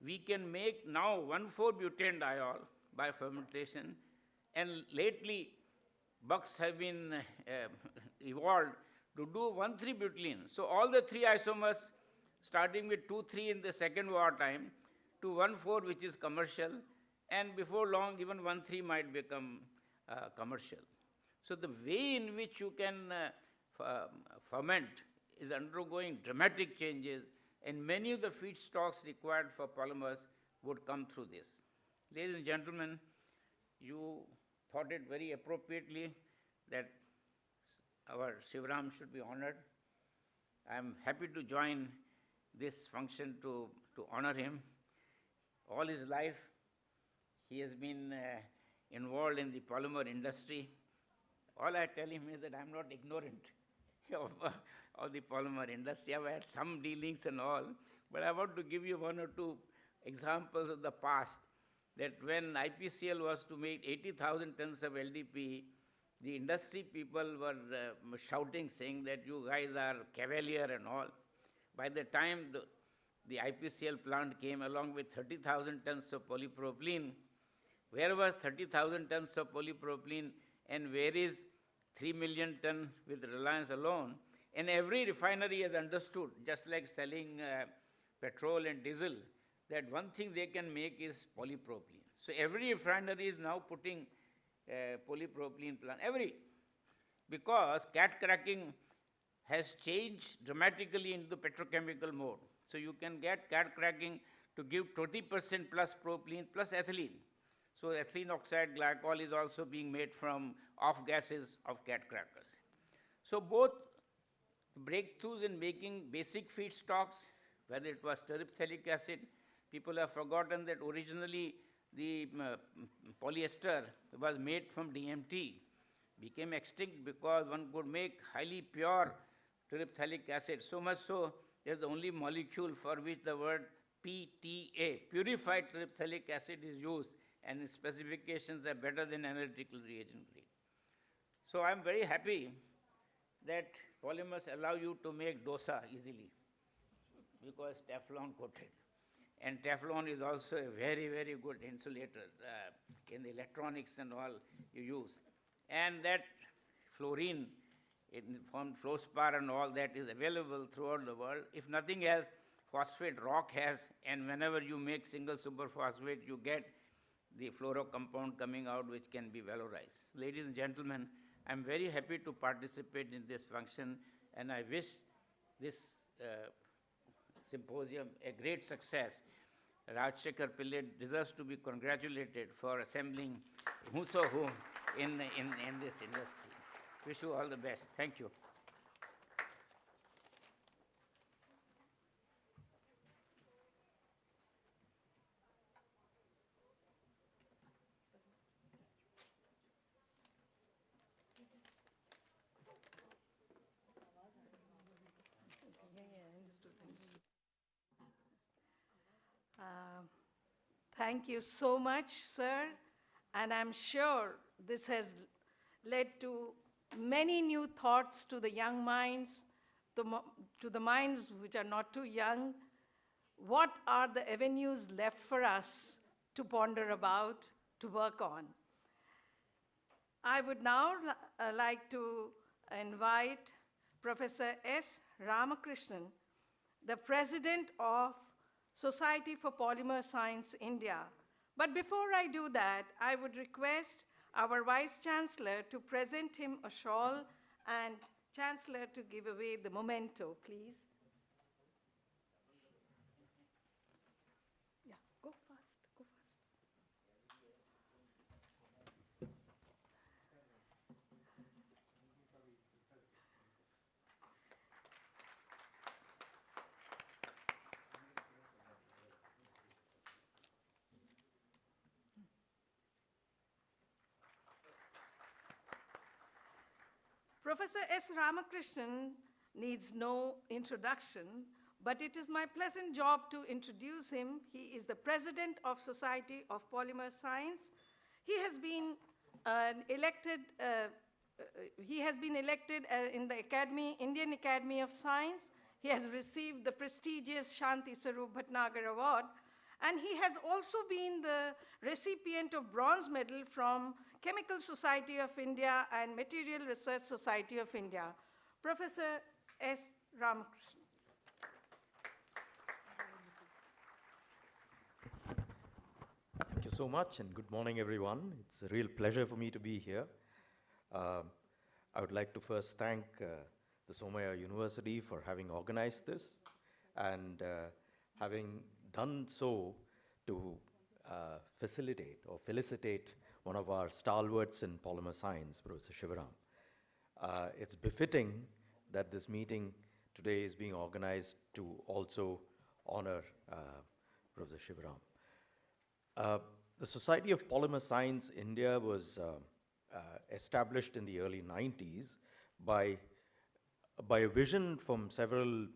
we can make now 1,4-butanediol by fermentation, and lately bucks have been evolved to do 1,3-butylene. So all the three isomers, starting with 2,3 in the Second War time, to 1,4 which is commercial, and before long even 1,3 might become commercial. So the way in which you can ferment is undergoing dramatic changes, and many of the feedstocks required for polymers would come through this. Ladies and gentlemen, you thought it very appropriately that our Shivram should be honored. I am happy to join this function to honor him. All his life, he has been involved in the polymer industry. All I tell him is that I'm not ignorant of the polymer industry. I've had some dealings and all, but I want to give you one or two examples of the past, that when IPCL was to make 80,000 tons of LDPE, the industry people were shouting, saying that you guys are cavalier and all. By the time the IPCL plant came along with 30,000 tons of polypropylene, where was 30,000 tons of polypropylene and where is 3 million ton with Reliance alone? And every refinery has understood, just like selling petrol and diesel, that one thing they can make is polypropylene. So every refinery is now putting polypropylene plant, because cat cracking has changed dramatically into the petrochemical mode. So you can get cat cracking to give 20% plus propylene plus ethylene. So ethylene oxide glycol is also being made from off gases of cat crackers. So both breakthroughs in making basic feedstocks, whether it was terephthalic acid, people have forgotten that originally the polyester was made from DMT, became extinct because one could make highly pure terephthalic acid, so much so there's the only molecule for which the word PTA, purified terephthalic acid, is used, and its specifications are better than analytical reagent grade. So I'm very happy that polymers allow you to make dosa easily, because Teflon coated. And Teflon is also a very, very good insulator in the electronics and all you use. And that fluorine from fluorspar and all that is available throughout the world. If nothing else, phosphate rock has, and whenever you make single superphosphate, you get the fluoro compound coming out which can be valorized. Ladies and gentlemen, I'm very happy to participate in this function, and I wish this symposium a great success. Rajshekhar Pillai deserves to be congratulated for assembling who's so who in this industry. Wish you all the best. Thank you. Thank you so much, sir. And I'm sure this has led to many new thoughts to the young minds, to the minds which are not too young. What are the avenues left for us to ponder about, to work on? I would now like to invite Professor S. Ramakrishnan, the President of Society for Polymer Science, India. But before I do that, I would request our Vice Chancellor to present him a shawl and Chancellor to give away the memento, please. Yeah, go fast, go fast. Professor S. Ramakrishnan needs no introduction, but it is my pleasant job to introduce him. He is the president of Society of Polymer Science. He has been elected in the Indian Academy of Science. He has received the prestigious Shanti Sarup Bhatnagar Award, and he has also been the recipient of bronze medal from Chemical Society of India and Material Research Society of India. Professor S. Ramakrishnan. Thank you so much, and good morning, everyone. It's a real pleasure for me to be here. I would like to first thank the Somaya University for having organized this, and having done so to facilitate or felicitate one of our stalwarts in polymer science, Professor Shivaram. It's befitting that this meeting today is being organized to also honor Professor Shivaram. The Society of Polymer Science India was established in the early 90s by a vision from several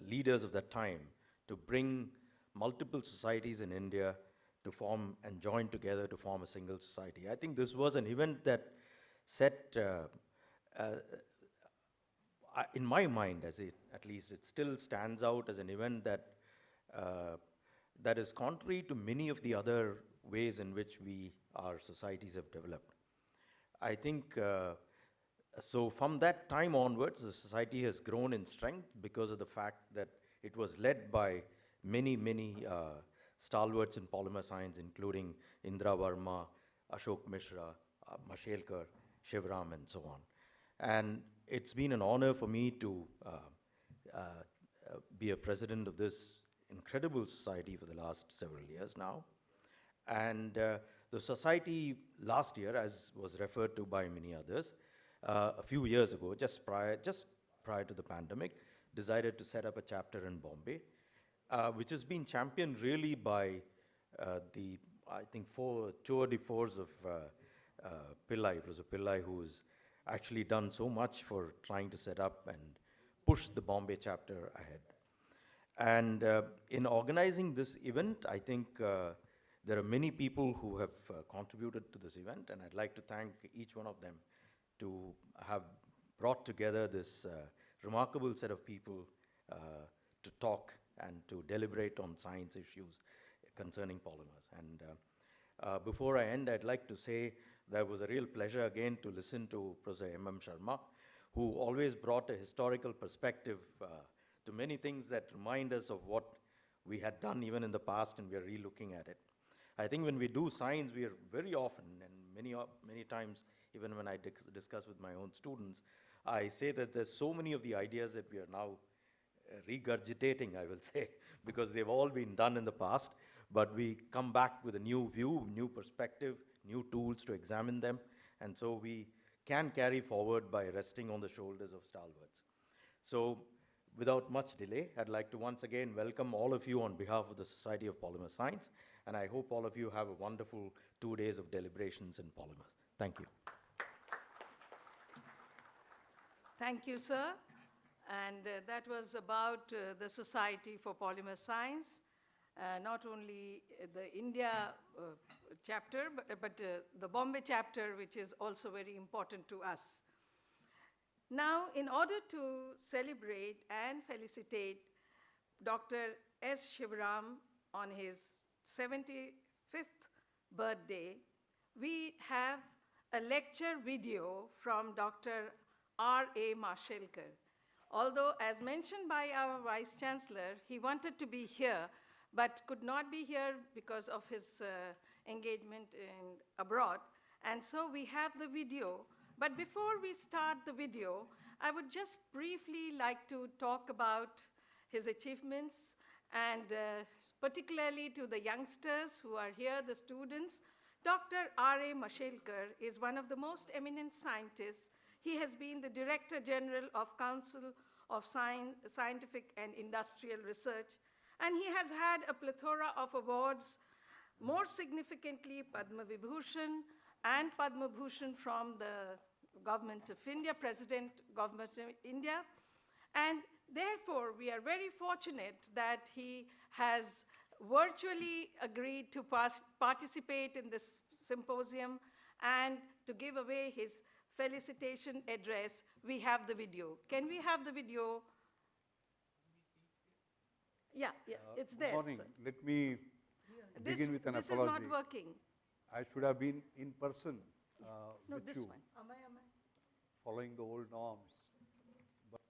leaders of that time to bring multiple societies in India to form and join together to form a single society. I think this was an event that set, in my mind, at least it still stands out as an event that that is contrary to many of the other ways in which our societies have developed. I think, so from that time onwards, the society has grown in strength because of the fact that it was led by many stalwarts in polymer science, including Indra Verma, Ashok Mishra, Mashelkar, Shivaram, and so on. And it's been an honor for me to be a president of this incredible society for the last several years now. And the society last year, as was referred to by many others, a few years ago, just prior to the pandemic, decided to set up a chapter in Bombay, which has been championed really by I think, tour de force of Pillai, Professor Pillai, who's actually done so much for trying to set up and push the Bombay chapter ahead. And in organizing this event, I think there are many people who have contributed to this event, and I'd like to thank each one of them to have brought together this remarkable set of people to talk and to deliberate on science issues concerning polymers. And before I end, I'd like to say that it was a real pleasure again to listen to Professor M.M. Sharma, who always brought a historical perspective to many things that remind us of what we had done even in the past, and we are re-looking at it. I think when we do science, we are very often, and many times, even when I discuss with my own students, I say that there's so many of the ideas that we are now regurgitating, I will say, because they've all been done in the past, but we come back with a new view, new perspective, new tools to examine them, and so we can carry forward by resting on the shoulders of stalwarts. So without much delay, I'd like to once again welcome all of you on behalf of the Society of Polymer Science, and I hope all of you have a wonderful 2 days of deliberations in polymers. Thank you. Thank you, sir. And that was about the Society for Polymer Science, not only the India chapter, but the Bombay chapter, which is also very important to us. Now, in order to celebrate and felicitate Dr. S. Shivaram on his 75th birthday, we have a lecture video from Dr. R.A. Mashelkar. Although, as mentioned by our Vice Chancellor, he wanted to be here, but could not be here because of his engagement abroad. And so we have the video But before we start the video, I would just briefly like to talk about his achievements and particularly to the youngsters who are here, the students. Dr. R.A. Mashelkar is one of the most eminent scientists. He has been the Director General of Council of Scientific and Industrial Research, and he has had a plethora of awards, more significantly Padma Vibhushan and Padma Bhushan from the Government of India, President Government of India. And therefore, we are very fortunate that he has virtually agreed to participate in this symposium and to give away his felicitation address. We have the video. Can we have the video? Yeah, it's there. Good morning. Sir. Let me begin with an this apology. is not working. I should have been in person No, with this you, one. Am I? following the old norms. But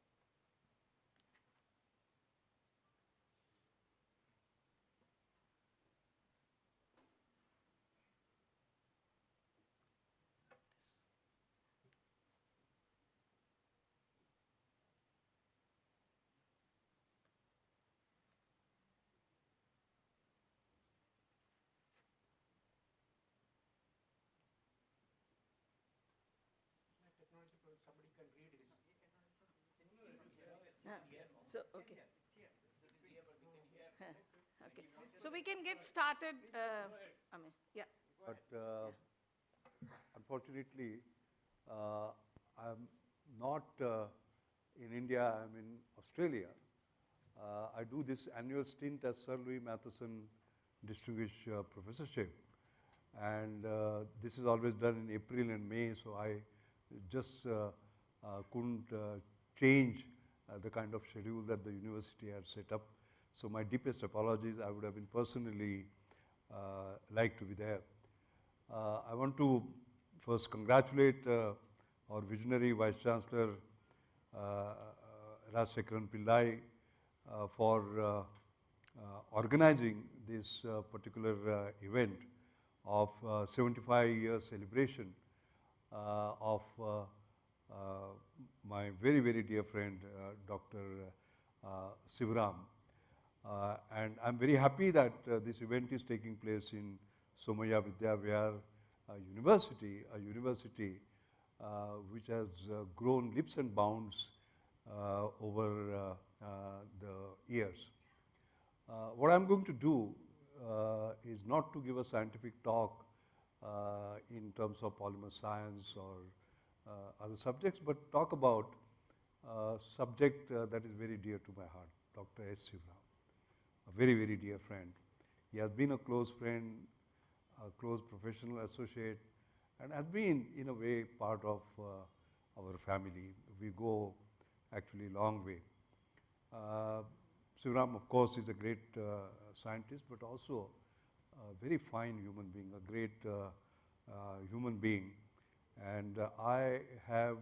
So, okay. Okay. So we can get started. Amit. Yeah. But unfortunately, I'm not in India, I'm in Australia. I do this annual stint as Sir Louis Matheson Distinguished Professorship. And this is always done in April and May, so I just couldn't change the kind of schedule that the university had set up. So my deepest apologies. I would have been personally like to be there. I want to first congratulate our visionary Vice Chancellor Rajshekaran Pillai for organizing this particular event of 75-year celebration of my very, very dear friend, Dr. Sivaram. And I'm very happy that this event is taking place in Somaya Vidyavihar University, a university which has grown leaps and bounds over the years. What I'm going to do is not to give a scientific talk in terms of polymer science or other subjects, but talk about a subject that is very dear to my heart, Dr. S. Sivaram, a very, very dear friend. He has been a close friend, a close professional associate, and has been, in a way, part of our family. We go actually a long way. Sivaram, of course, is a great scientist, but also a very fine human being, a great human being. And I have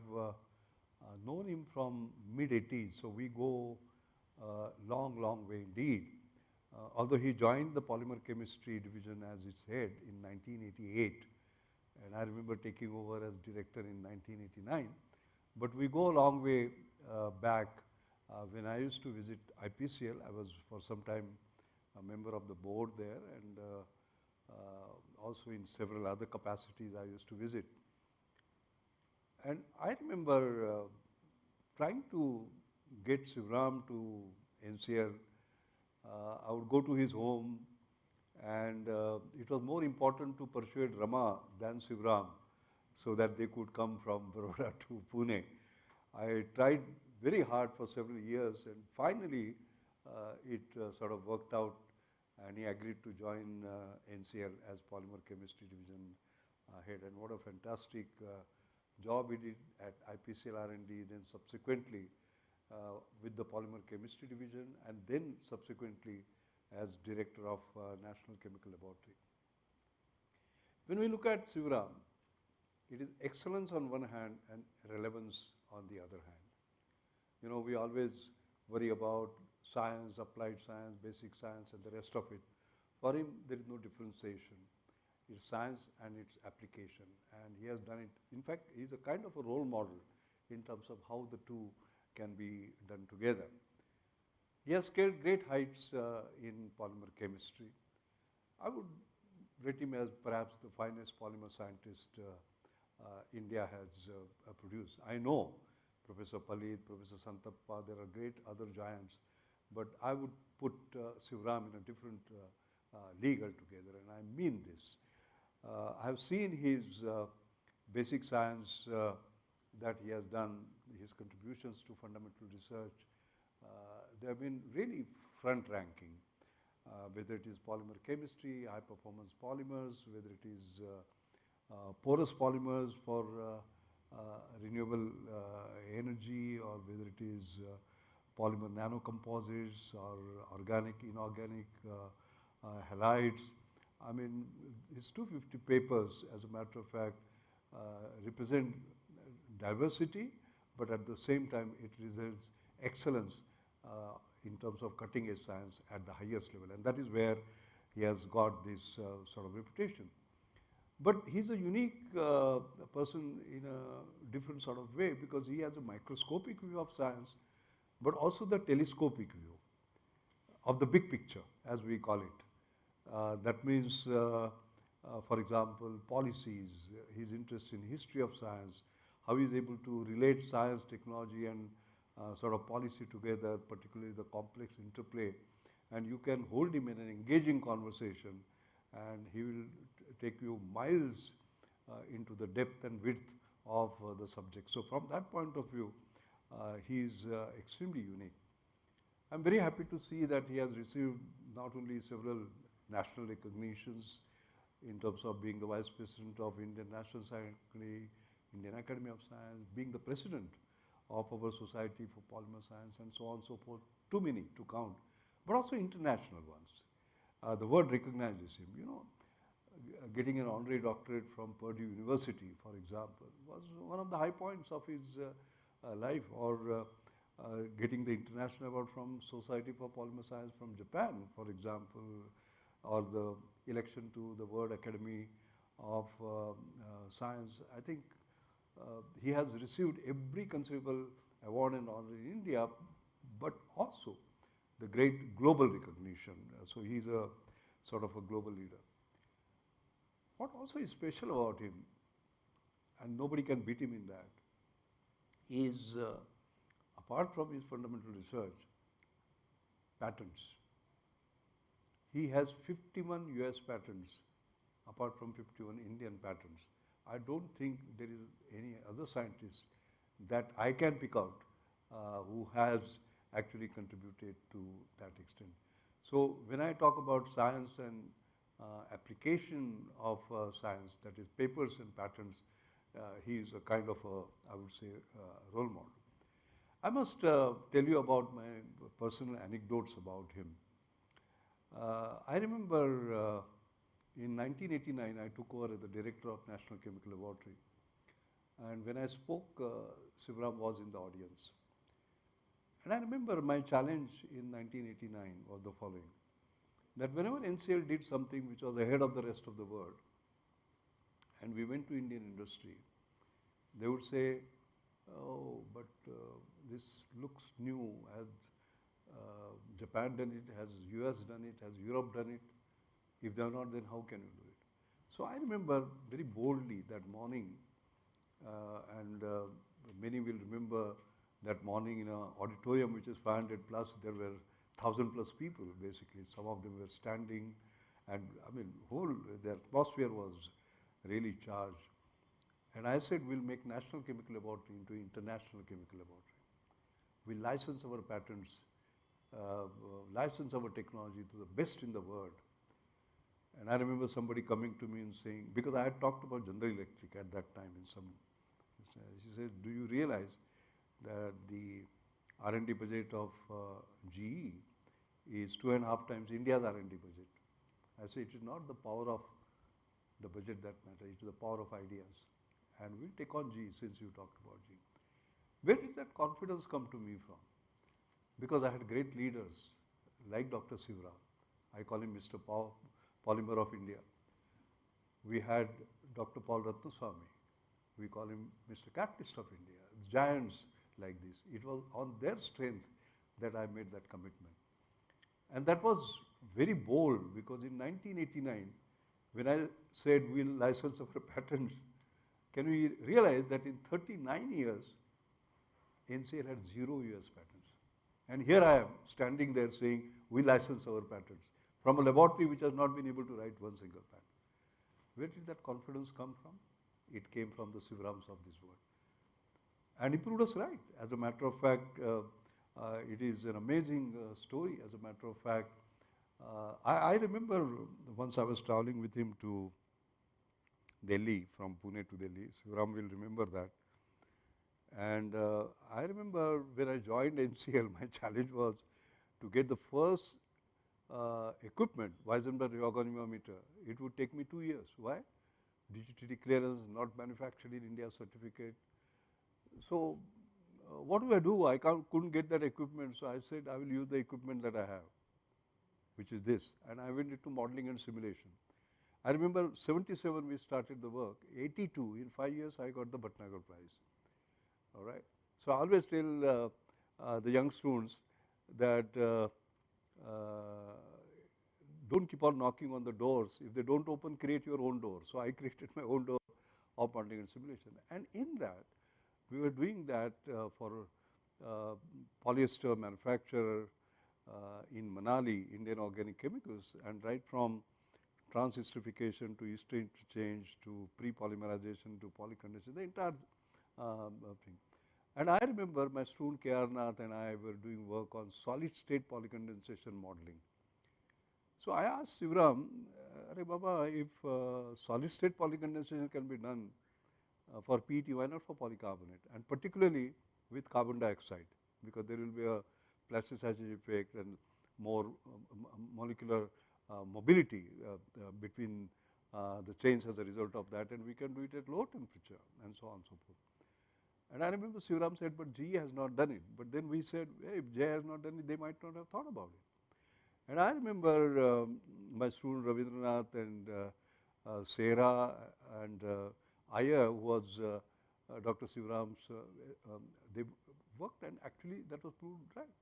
known him from mid-80s, so we go long, long way indeed. Although he joined the Polymer Chemistry Division as its head in 1988, and I remember taking over as director in 1989. But we go a long way back. When I used to visit IPCL, I was for some time a member of the board there, and also in several other capacities I used to visit. And I remember trying to get Sivaram to NCL. I would go to his home, and it was more important to persuade Rama than Sivaram so that they could come from Baroda to Pune. I tried very hard for several years, and finally it sort of worked out, and he agreed to join NCL as Polymer Chemistry Division head. And what a fantastic job he did at IPCL R&D, then subsequently with the Polymer Chemistry Division, and then subsequently as Director of National Chemical Laboratory. When we look at Sivaram, it is excellence on one hand and relevance on the other hand. You know, we always worry about science, applied science, basic science, and the rest of it. For him, there is no differentiation. its science and its application. And he has done it. In fact, he's a kind of a role model in terms of how the two can be done together. He has scaled great heights in polymer chemistry. I would rate him as perhaps the finest polymer scientist India has produced. I know Professor Palit, Professor Santappa, there are great other giants, but I would put Shivram in a different league altogether, and I mean this. I have seen his basic science that he has done, his contributions to fundamental research. They have been really front-ranking, whether it is polymer chemistry, high-performance polymers, whether it is porous polymers for renewable energy, or whether it is polymer nanocomposites or organic, inorganic halides. I mean, his 250 papers, as a matter of fact, represent diversity, but at the same time it results excellence in terms of cutting-edge science at the highest level, and that is where he has got this sort of reputation. But he's a unique person in a different sort of way, because he has a microscopic view of science, but also the telescopic view of the big picture, as we call it. That means, for example, policies, his interest in history of science, how he is able to relate science, technology, and sort of policy together, particularly the complex interplay. And you can hold him in an engaging conversation, and he will take you miles into the depth and width of the subject. So from that point of view, he is extremely unique. I'm very happy to see that he has received not only several national recognitions in terms of being the Vice President of Indian National Science, Indian Academy of Science, being the President of our Society for Polymer Science, and so on and so forth, too many to count, but also international ones. The world recognizes him. You know, getting an honorary doctorate from Purdue University, for example, was one of the high points of his life, or getting the international award from Society for Polymer Science from Japan, for example, or the election to the World Academy of Science. I think he has received every conceivable award and honor in India, but also the great global recognition. So he's a sort of a global leader. What also is special about him, and nobody can beat him in that, is apart from his fundamental research, patents. He has 51 US patents, apart from 51 Indian patents. I don't think there is any other scientist that I can pick out who has actually contributed to that extent. So when I talk about science and application of science, that is papers and patents, he is a kind of a, I would say, role model. I must tell you about my personal anecdotes about him. I remember in 1989, I took over as the director of National Chemical Laboratory. And when I spoke, Shivram was in the audience. And I remember my challenge in 1989 was the following, that whenever NCL did something which was ahead of the rest of the world, and we went to Indian industry, they would say, oh, but this looks new. Has Japan done it? Has US done it? Has Europe done it? If they are not, then how can you do it? So I remember very boldly that morning, and many will remember that morning in an auditorium which is 500 plus, there were 1,000 plus people basically. Some of them were standing, and I mean, the atmosphere was really charged. And I said, we'll make National Chemical Laboratory into International Chemical Laboratory. We'll license our patents, license our technology to the best in the world. And I remember somebody coming to me and saying, because I had talked about General Electric at that time in some, she said, do you realize that the R&D budget of GE is 2.5 times India's R&D budget? I said, it is not the power of the budget that matters, it is the power of ideas. And we'll take on GE since you talked about GE. Where did that confidence come to me from? Because I had great leaders like Dr. Shivram. I call him Mr. Polymer of India. we had Dr. Paul Ratnaswamy. We call him Mr. Catalyst of India, giants like this. It was on their strength that I made that commitment. And that was very bold because in 1989, when I said we'll license our patents, can we realize that in 39 years, NCL had 0 US patents. And here I am standing there saying we license our patents from a laboratory which has not been able to write one single patent. Where did that confidence come from? It came from the Sivrams of this world. And he proved us right. As a matter of fact, it is an amazing story. As a matter of fact, I remember once I was traveling with him to Delhi, from Pune to Delhi. Sivram will remember that. And I remember when I joined NCL, my challenge was to get the first equipment, Weisenberg reorganometer. It would take me 2 years. Why? DGTT clearance, not manufactured in India certificate. So what do? I couldn't get that equipment, so I said I will use the equipment that I have, which is this. And I went into modeling and simulation. I remember 77 we started the work. 82, in 5 years I got the Bhatnagar Prize. All right. So I always tell the young students that don't keep on knocking on the doors. If they don't open, create your own door. So I created my own door of modeling and simulation. And in that, we were doing that for polyester manufacturer in Manali, Indian Organic Chemicals, and right from transesterification to ester interchange to pre-polymerization to polycondensation, the entire thing. And I remember my student K.R. Nath and I were doing work on solid state polycondensation modeling. So I asked Sivram, Arey Baba, if solid state polycondensation can be done for PET, why not for polycarbonate? And particularly with carbon dioxide, because there will be a plasticization effect and more molecular mobility between the chains as a result of that, and we can do it at low temperature and so on and so forth. And I remember Sivram said, but GE has not done it. But then we said, hey, if GE has not done it, they might not have thought about it. And I remember my student Ravindranath and Sera and Iyer, who was Dr. Sivram's, they worked, and actually that was proved right.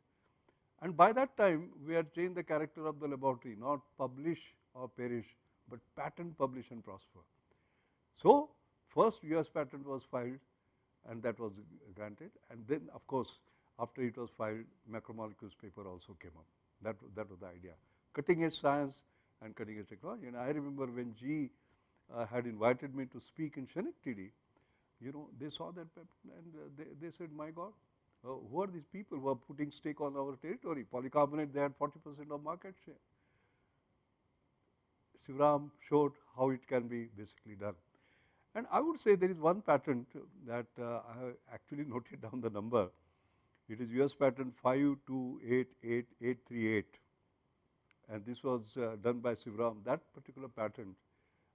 And by that time, we had changed the character of the laboratory, not publish or perish, but patent, publish and prosper. So first US patent was filed, and that was granted. And then, of course, after it was filed, macromolecules paper also came up. That was the idea. Cutting edge science and cutting edge technology. And I remember when GE had invited me to speak in Schenectady, you know, they saw that patent and they said, my God, who are these people who are putting stake on our territory? Polycarbonate, they had 40% of market share. Sivram showed how it can be basically done. And I would say there is one patent that I have actually noted down the number. It is US patent 5288838. And this was done by Sivram. That particular patent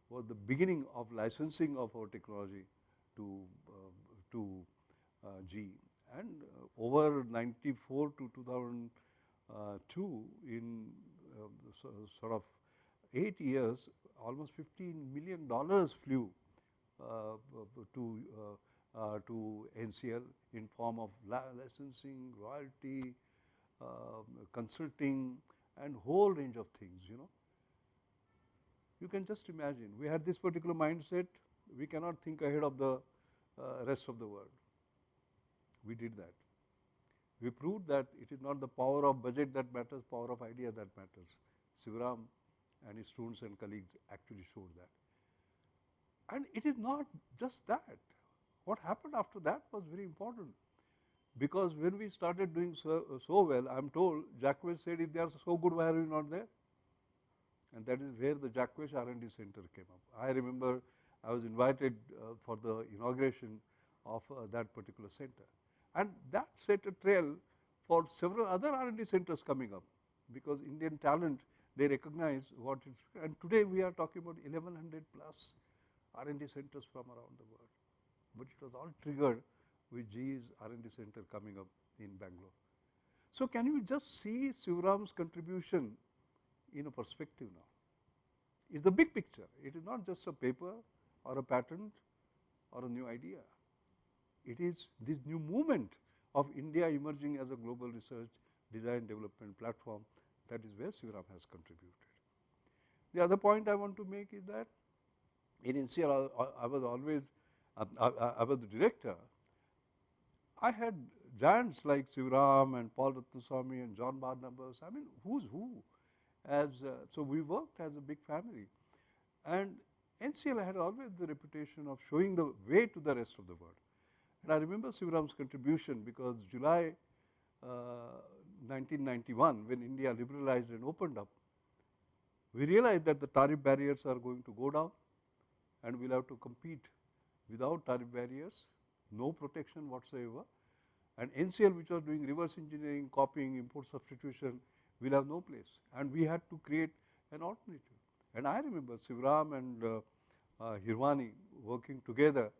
was the beginning of licensing of our technology to GE. And over 94 to 2002, in sort of 8 years, almost $15 million flew to NCL in form of licensing, royalty, consulting, and whole range of things, you know. You can just imagine, we had this particular mindset, we cannot think ahead of the rest of the world. We did that. We proved that it is not the power of budget that matters, power of idea that matters. Sivram and his students and colleagues actually showed that. And it is not just that. What happened after that was very important. Because when we started doing so well, I am told, Jacques said, if they are so good, why are we not there? And that is where the Jacques R&D Center came up. I remember I was invited for the inauguration of that particular center. And that set a trail for several other R&D centers coming up, because Indian talent, they recognize what it is. And today we are talking about 1100 plus R&D centers from around the world. But it was all triggered with GE's R&D center coming up in Bangalore. So can you just see Sivram's contribution in a perspective now? is the big picture. It is not just a paper or a patent or a new idea. It is this new movement of India emerging as a global research, design, development platform. That is where Shivram has contributed. The other point I want to make is that in NCL, I was always, I was the director. I had giants like Shivram and Paul Ratnaswamy and John Barnabas. I mean, who's who? So we worked as a big family. And NCL had always the reputation of showing the way to the rest of the world. And I remember Shivram's contribution because July 1991, when India liberalized and opened up, we realized that the tariff barriers are going to go down and we'll have to compete without tariff barriers, no protection whatsoever. And NCL, which was doing reverse engineering, copying, import substitution, will have no place. And we had to create an alternative. And I remember Shivram and Hirwani working together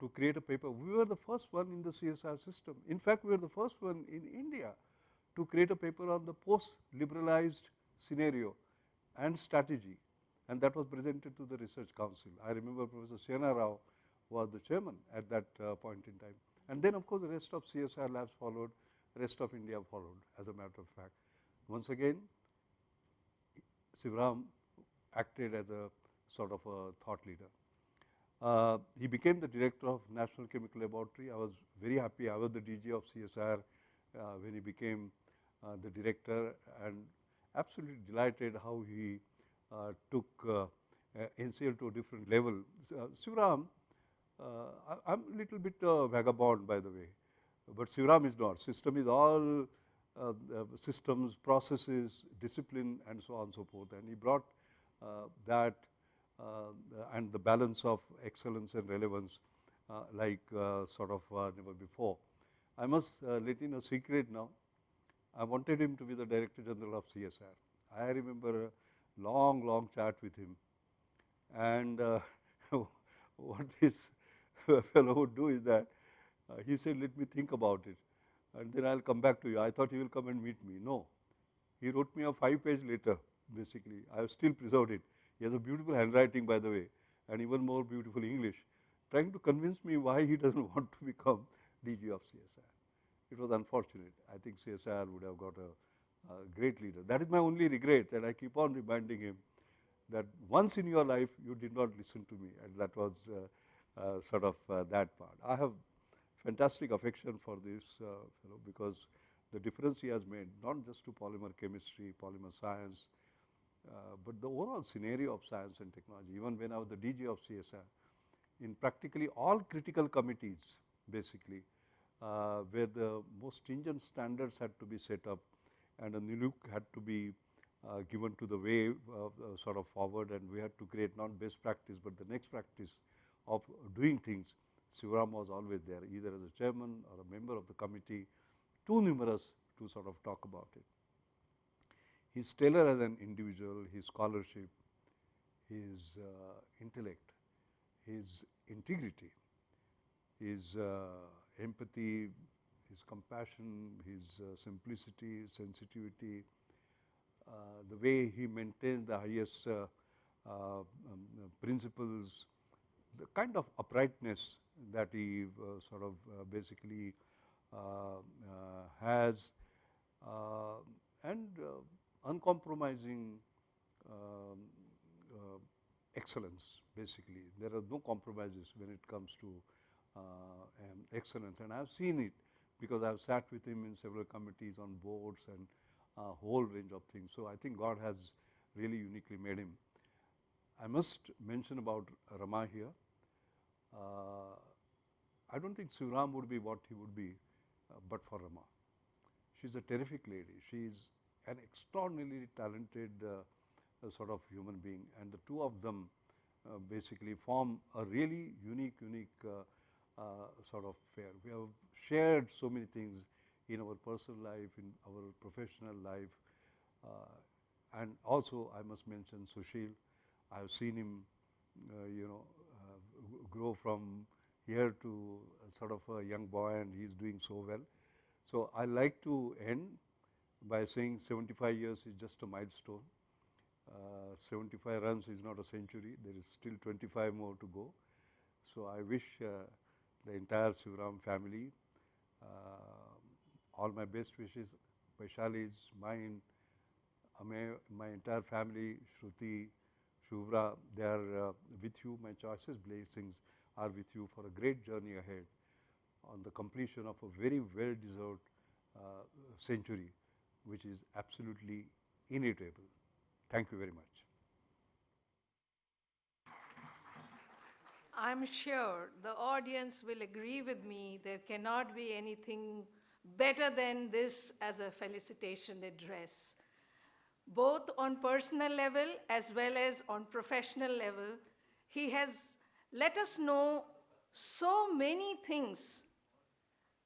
to create a paper. We were the first one in the CSR system. In fact, we were the first one in India to create a paper on the post-liberalized scenario and strategy, and that was presented to the Research Council. I remember Professor Siena Rao was the chairman at that point in time. And then, of course, the rest of CSR labs followed, the rest of India followed, as a matter of fact. Once again, Shivram acted as a sort of a thought leader. He became the director of National Chemical Laboratory. I was very happy. I was the DG of CSR when he became the director, and absolutely delighted how he took NCL to a different level. Shivram, I'm a little bit vagabond, by the way, but Shivram is not. System is all systems, processes, discipline, and so on and so forth. And he brought that and the balance of excellence and relevance like sort of never before. I must let in a secret now. I wanted him to be the Director General of CSR. I remember a long, long chat with him. And what this fellow would do is that he said, let me think about it, and then I'll come back to you. I thought he will come and meet me. No. He wrote me a 5-page letter, basically. I have still preserved it. He has a beautiful handwriting, by the way, and even more beautiful English, trying to convince me why he doesn't want to become DG of CSR. It was unfortunate. I think CSR would have got a great leader. That is my only regret, and I keep on reminding him that once in your life you did not listen to me, and that was sort of that part. I have fantastic affection for this fellow because the difference he has made, not just to polymer chemistry, polymer science, but the overall scenario of science and technology. Even when I was the DG of CSR, in practically all critical committees, basically, where the most stringent standards had to be set up and a new look had to be given to the way sort of forward, and we had to create not best practice but the next practice of doing things. Shivram was always there, either as a chairman or a member of the committee, too numerous to sort of talk about it. He's stellar as an individual, his scholarship, his intellect, his integrity, his empathy, his compassion, his simplicity, sensitivity, the way he maintains the highest principles, the kind of uprightness that he sort of basically has, and uncompromising excellence, basically. There are no compromises when it comes to excellence, and I have seen it because I have sat with him in several committees on boards and a whole range of things. So I think God has really uniquely made him. I must mention about Rama here. I don't think Shivram would be what he would be but for Rama. She's a terrific lady. She is an extraordinarily talented sort of human being, and the two of them basically form a really unique sort of pair. We have shared so many things in our personal life, in our professional life, and also I must mention Sushil. I have seen him, grow from here to sort of a young boy, and he is doing so well. So I like to end by saying 75 years is just a milestone, 75 runs is not a century. There is still 25 more to go. So I wish the entire Shivram family all my best wishes. Vaishali's, mine, my entire family, Shruti, Shubhra, they are with you. My choicest blessings are with you for a great journey ahead on the completion of a very well-deserved century, which is absolutely inevitable. Thank you very much. I'm sure the audience will agree with me. There cannot be anything better than this as a felicitation address. Both on personal level as well as on professional level, he has let us know so many things.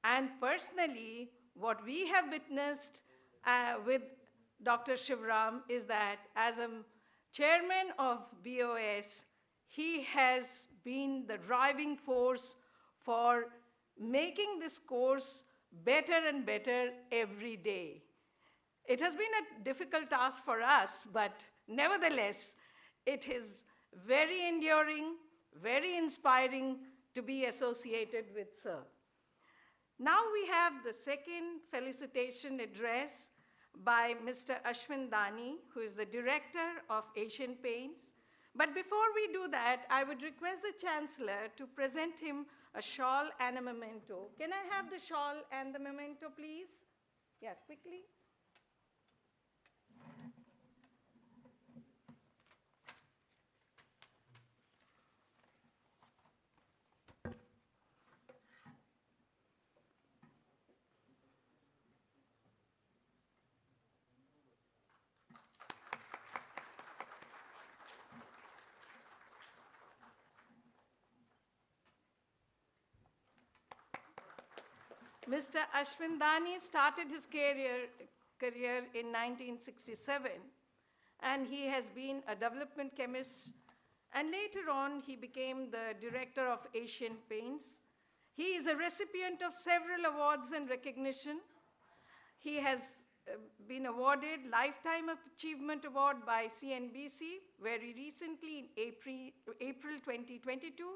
And personally, what we have witnessed with Dr. Shivram is that as a chairman of BOS, he has been the driving force for making this course better and better every day. It has been a difficult task for us, but nevertheless, it is very enduring, very inspiring to be associated with Sir. Now we have the second felicitation address by Mr. Ashwin Dani, who is the director of Asian Paints. But before we do that, I would request the Chancellor to present him a shawl and a memento. Can I have the shawl and the memento, please? Yeah, quickly. Mr. Ashwin Dani started his career in 1967, and he has been a development chemist, and later on he became the director of Asian Paints. He is a recipient of several awards and recognition. He has been awarded Lifetime Achievement Award by CNBC very recently in April 2022.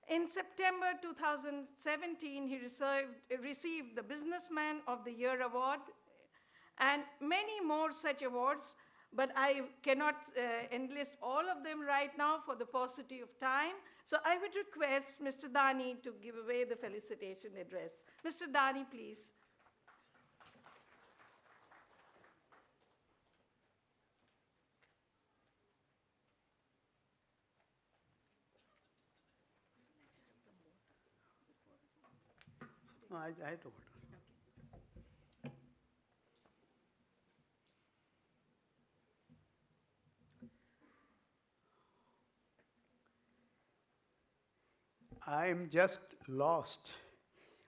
In September 2017, he received the Businessman of the Year award and many more such awards, but I cannot enlist all of them right now for the paucity of time. So I would request Mr. Dani to give away the felicitation address. Mr. Dani, please. No, I had to order. I am just lost.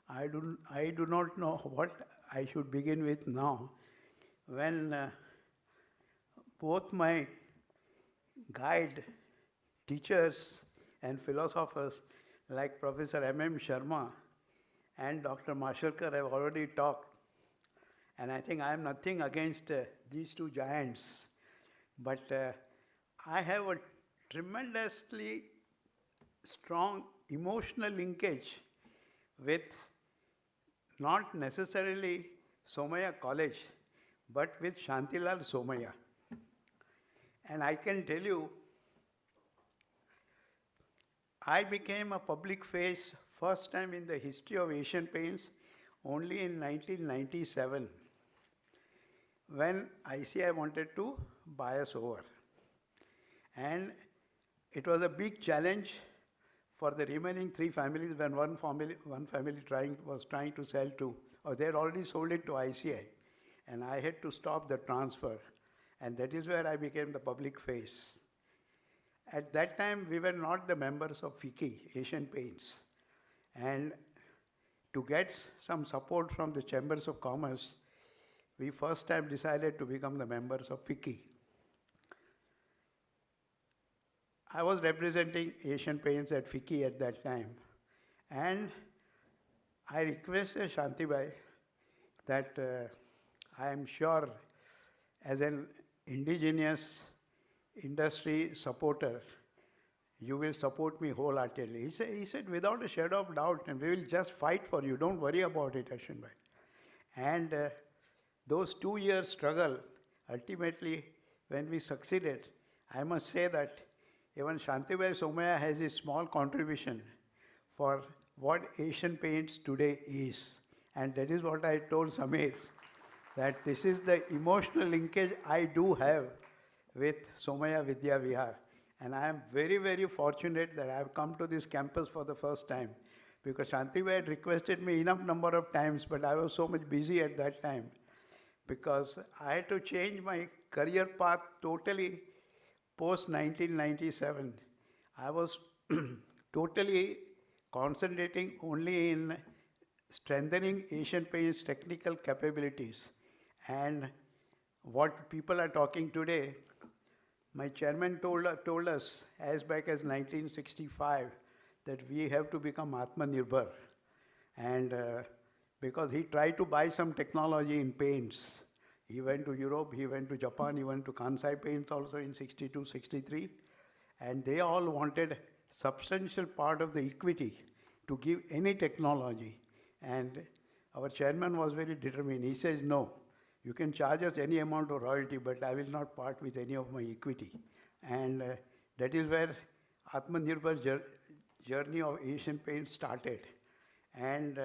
I do not know what I should begin with now. When both my guide, teachers and philosophers like Professor M.M. Sharma and Dr. Mashalkar have already talked. And I think I am nothing against these two giants. But I have a tremendously strong emotional linkage with not necessarily Somaya College, but with Shantilal Somaya. And I can tell you, I became a public face first time in the history of Asian Paints only in 1997, when ICI wanted to buy us over. And it was a big challenge for the remaining three families when one family was trying to sell to, or they had already sold it to ICI. And I had to stop the transfer. And that is where I became the public face. At that time, we were not the members of FICCI, Asian Paints. And to get some support from the Chambers of Commerce, we first time decided to become the members of FICCI. I was representing Asian Paints at FICCI at that time. And I requested Shantibai that I am sure as an indigenous industry supporter, you will support me wholeheartedly. He said, without a shadow of doubt, and we will just fight for you. Don't worry about it, Ashwin bhai. And those 2 years struggle, ultimately, when we succeeded, I must say that even Shantibai Somaya has a small contribution for what Asian Paints today is. And that is what I told Samir, that this is the emotional linkage I do have with Somaya Vidya Vihar. And I am very, very fortunate that I have come to this campus for the first time, because Shantibai had requested me enough number of times, but I was so much busy at that time, because I had to change my career path totally post 1997. I was totally concentrating only in strengthening Asian Paints technical capabilities. And what people are talking today, my chairman told us as back as 1965 that we have to become Atmanirbhar. And because he tried to buy some technology in paints. He went to Europe, he went to Japan, he went to Kansai Paints also in 62, 63. And they all wanted substantial part of the equity to give any technology. And our chairman was very determined. He says, no, you can charge us any amount of royalty, but I will not part with any of my equity. And that is where Atmanirbhar journey of Asian Paints started. And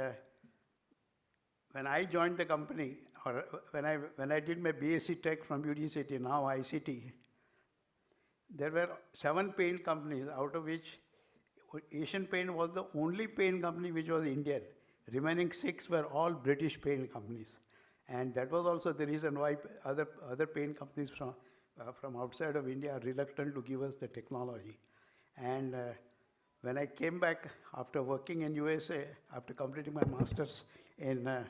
when I joined the company, or when I did my BSc Tech from UDCT, now ICT, there were 7 paint companies, out of which Asian Paint was the only paint company which was Indian. Remaining 6 were all British paint companies. And that was also the reason why other paint companies from outside of India are reluctant to give us the technology. And when I came back after working in USA, after completing my master's in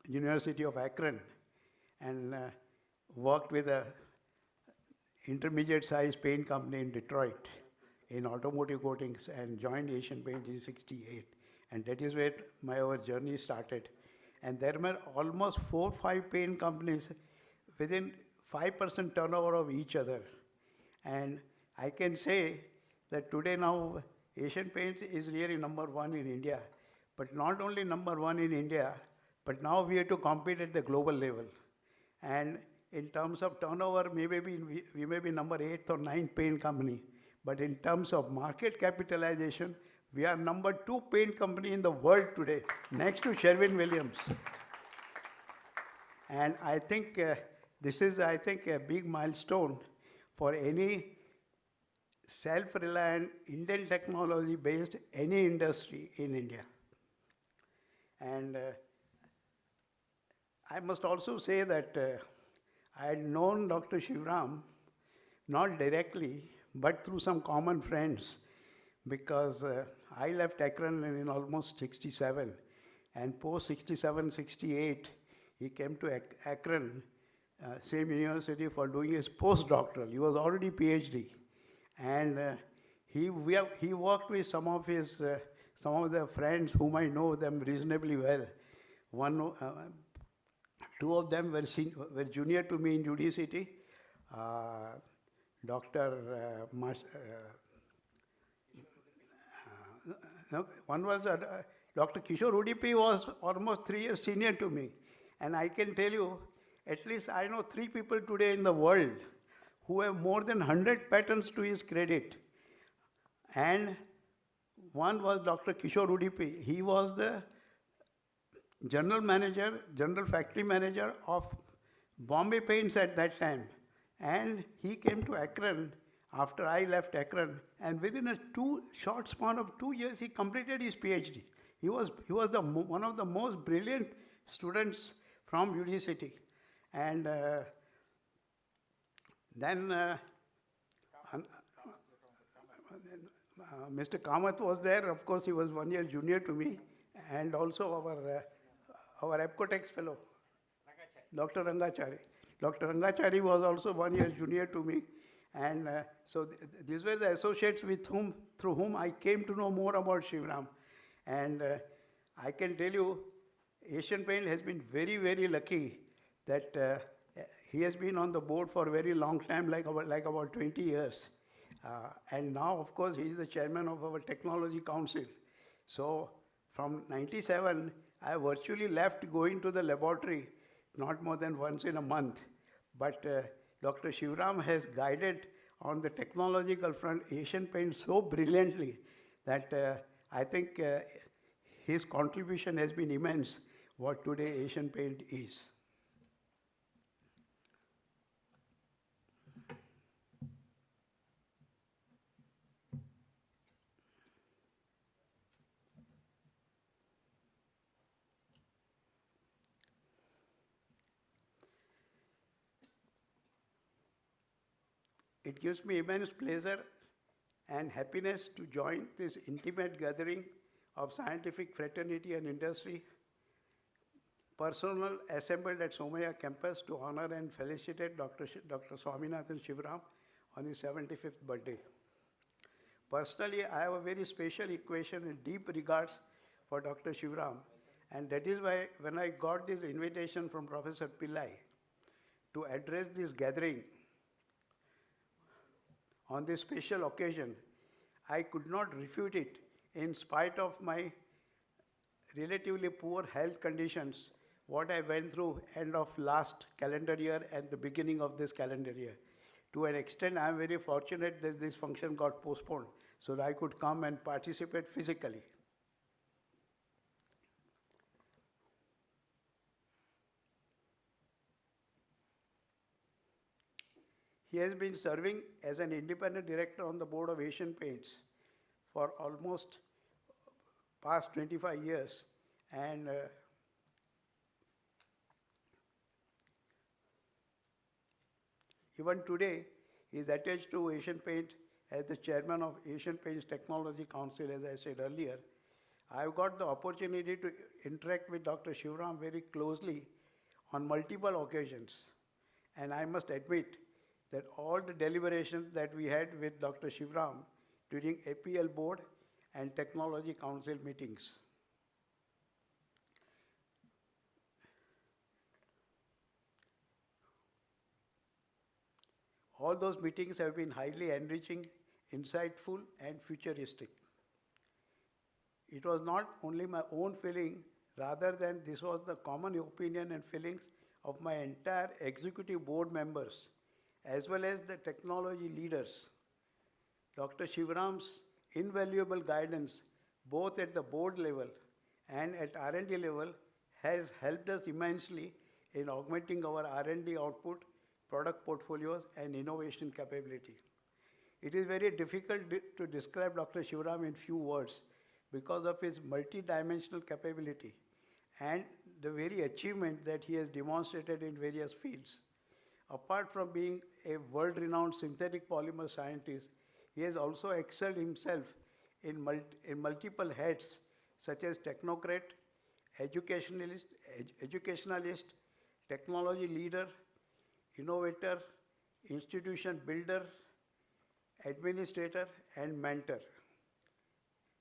University of Akron, and worked with a intermediate-sized paint company in Detroit in automotive coatings, and joined Asian Paint in 68. And that is where our journey started. And there were almost 4 or 5 paint companies within 5% turnover of each other. And I can say that today now Asian Paints is really #1 in India. But not only #1 in India, but now we have to compete at the global level. And in terms of turnover, we may be number 8th or 9th paint company. But in terms of market capitalization, we are #2 paint company in the world today, next to Sherwin-Williams. And I think this is, a big milestone for any self-reliant Indian technology-based any industry in India. And I must also say that I had known Dr. Shivram, not directly, but through some common friends, because I left Akron in almost 67, and post 67, 68, he came to Akron, same university, for doing his postdoctoral. He was already PhD, and he worked with some of the friends whom I know them reasonably well. Two of them were junior to me in UDCT. One was Dr. Kishore Udupi was almost 3 years senior to me. And I can tell you, at least I know 3 people today in the world who have more than 100 patents to his credit. And one was Dr. Kishore Udupi. He was the general factory manager of Bombay Paints at that time. And he came to Akron after I left Akron, and within a short span of 2 years, he completed his PhD. He was one of the most brilliant students from UDCT. And then Mr. Kamath was there. Of course, he was 1 year junior to me, and also our Epcotex fellow, Dr. Rangachari. Dr. Rangachari was also 1 year junior to me. And so these were the associates through whom I came to know more about Shivram. And I can tell you, Asian Paint has been very, very lucky that he has been on the board for a very long time, like about 20 years. And now, of course, he is the chairman of our technology council. So from 97, I virtually left going to the laboratory not more than once in a month. But Dr. Shivram has guided on the technological front Asian Paint so brilliantly that I think his contribution has been immense, what today Asian Paint is. It gives me immense pleasure and happiness to join this intimate gathering of scientific fraternity and industry, personnel assembled at Somaya campus to honor and felicitate Dr. Swaminathan Shivram on his 75th birthday. Personally, I have a very special equation and deep regards for Dr. Shivram, and that is why when I got this invitation from Professor Pillai to address this gathering on this special occasion, I could not refute it in spite of my relatively poor health conditions, what I went through end of last calendar year and the beginning of this calendar year. To an extent, I am very fortunate that this function got postponed so that I could come and participate physically. He has been serving as an independent director on the board of Asian Paints for almost past 25 years, and even today he is attached to Asian Paint as the chairman of Asian Paints Technology Council, as I said earlier. I've got the opportunity to interact with Dr. Shivram very closely on multiple occasions, and I must admit that all the deliberations that we had with Dr. Shivram during APL board and technology council meetings, all those meetings have been highly enriching, insightful, and futuristic. It was not only my own feeling, rather than this was the common opinion and feelings of my entire executive board members, as well as the technology leaders. Dr. Shivram's invaluable guidance, both at the board level and at R&D level, has helped us immensely in augmenting our R&D output, product portfolios, and innovation capability. It is very difficult to describe Dr. Shivram in few words because of his multi-dimensional capability and the very achievement that he has demonstrated in various fields. Apart from being a world-renowned synthetic polymer scientist, he has also excelled himself in multiple heads such as technocrat, educationalist, technology leader, innovator, institution builder, administrator, and mentor.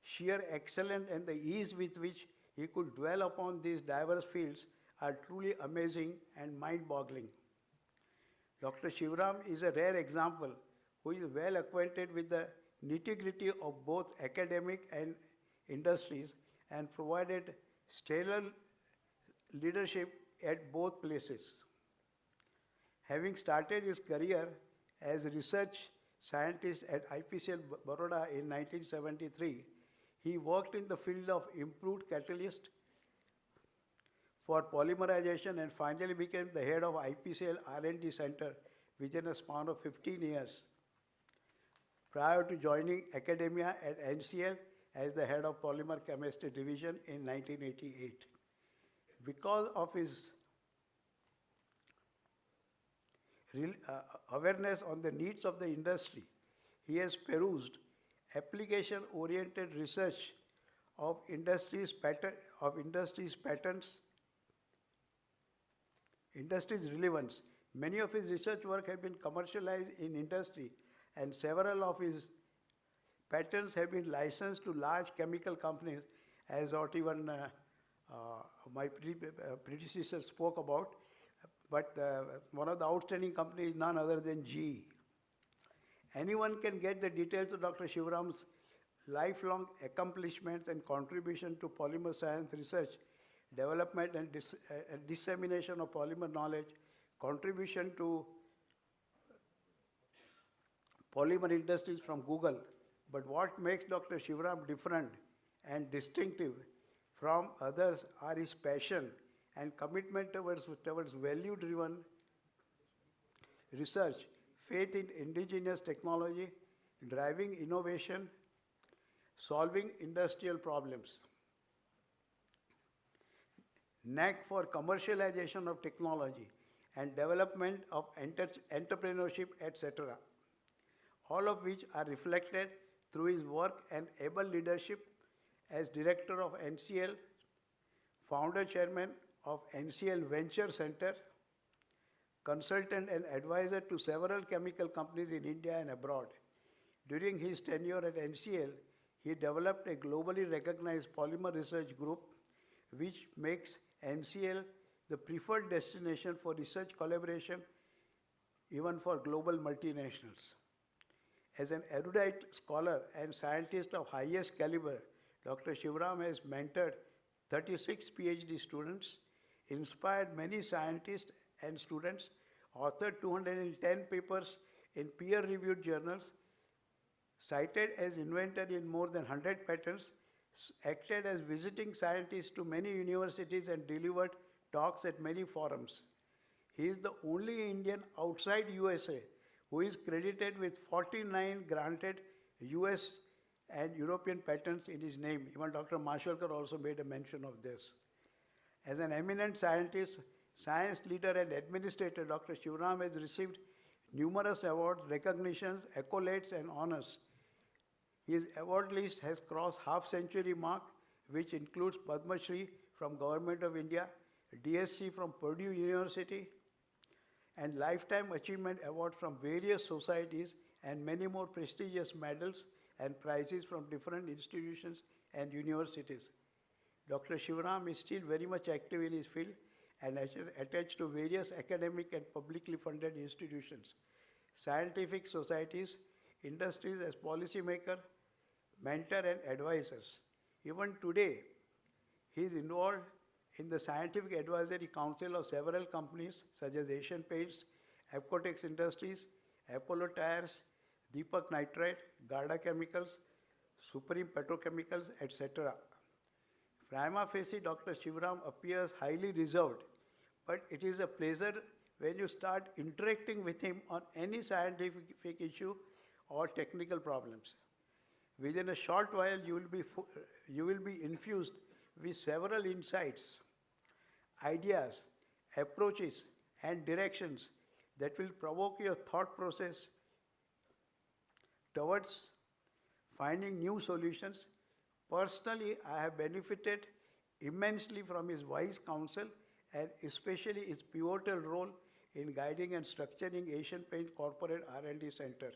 Sheer excellence and the ease with which he could dwell upon these diverse fields are truly amazing and mind-boggling. Dr. Shivram is a rare example who is well acquainted with the nitty-gritty of both academic and industries and provided stellar leadership at both places. Having started his career as a research scientist at IPCL Baroda in 1973, he worked in the field of improved catalyst for polymerization and finally became the head of IPCL R&D Center within a span of 15 years, prior to joining academia at NCL as the head of Polymer Chemistry Division in 1988. Because of his awareness on the needs of the industry, he has perused application-oriented research of industry's patterns, industry's relevance. Many of his research work have been commercialized in industry, and several of his patents have been licensed to large chemical companies, as what even my predecessor spoke about. but one of the outstanding companies is none other than GE. Anyone can get the details of Dr. Shivram's lifelong accomplishments and contribution to polymer science research, development and dissemination of polymer knowledge, contribution to polymer industries from Google. But what makes Dr. Shivram different and distinctive from others are his passion and commitment towards value-driven research, faith in indigenous technology, driving innovation, solving industrial problems, knack for commercialization of technology and development of entrepreneurship, etc. All of which are reflected through his work and able leadership as director of NCL, founder chairman of NCL Venture Center, consultant and advisor to several chemical companies in India and abroad. During his tenure at NCL, he developed a globally recognized polymer research group which makes NCL the preferred destination for research collaboration even for global multinationals. As an erudite scholar and scientist of highest caliber, Dr. Shivram has mentored 36 PhD students, inspired many scientists and students, authored 210 papers in peer-reviewed journals, cited as inventor in more than 100 patents, acted as visiting scientist to many universities and delivered talks at many forums. He is the only Indian outside USA who is credited with 49 granted US and European patents in his name. Even Dr. Mashalkar also made a mention of this. As an eminent scientist, science leader and administrator, Dr. Shivram has received numerous awards, recognitions, accolades and honors. His award list has crossed half-century mark, which includes Padma Shri from Government of India, DSc from Purdue University, and Lifetime Achievement Award from various societies and many more prestigious medals and prizes from different institutions and universities. Dr. Shivram is still very much active in his field and attached to various academic and publicly funded institutions, scientific societies, industries as policymaker, mentor and advisors. Even today, he is involved in the Scientific Advisory Council of several companies such as Asian Paints, Apcotex Industries, Apollo Tires, Deepak Nitrite, Garda Chemicals, Supreme Petrochemicals, etc. Prima facie, Dr. Shivram appears highly reserved, but it is a pleasure when you start interacting with him on any scientific issue or technical problems. Within a short while, you will be infused with several insights, ideas, approaches, and directions that will provoke your thought process towards finding new solutions. Personally, I have benefited immensely from his wise counsel and especially his pivotal role in guiding and structuring Asian Paint Corporate R&D Center.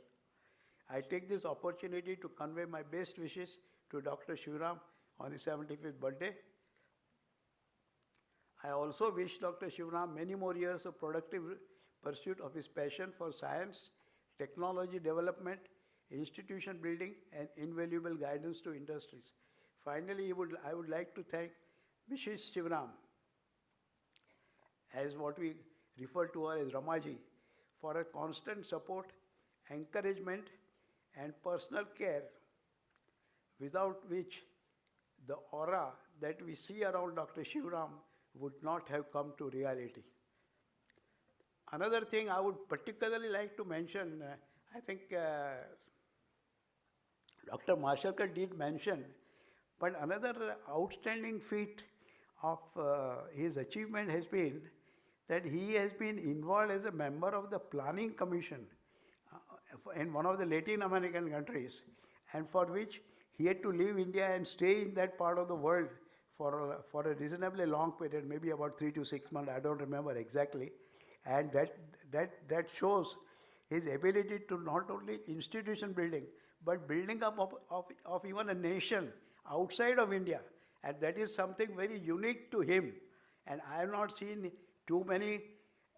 I take this opportunity to convey my best wishes to Dr. Shivram on his 75th birthday. I also wish Dr. Shivram many more years of productive pursuit of his passion for science, technology development, institution building, and invaluable guidance to industries. Finally, I would like to thank Mrs. Shivram, as what we refer to her as Ramaji, for her constant support, encouragement, and personal care, without which the aura that we see around Dr. Shivram would not have come to reality. Another thing I would particularly like to mention, I think Dr. Mashalkar did mention, but another outstanding feat of his achievement has been that he has been involved as a member of the planning commission in one of the Latin American countries, and for which he had to leave India and stay in that part of the world for a reasonably long period, maybe about 3 to 6 months, I don't remember exactly. And that shows his ability to not only institution building, but building up of even a nation outside of India. And that is something very unique to him. And I have not seen too many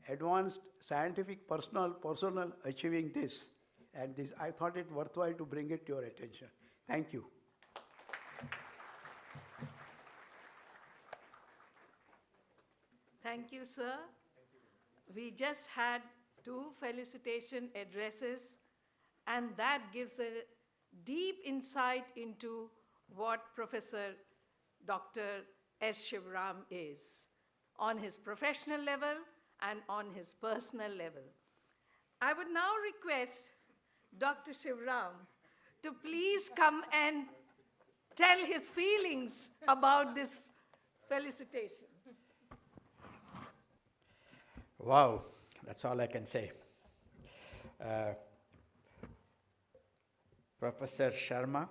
advanced scientific personnel achieving this. And this, I thought it worthwhile to bring it to your attention. Thank you. Thank you, sir. We just had 2 felicitation addresses, and that gives a deep insight into what Professor Dr. S. Shivram is on his professional level and on his personal level. I would now request Dr. Shivram to please come and tell his feelings about this felicitation. Wow, that's all I can say. Professor Sharma,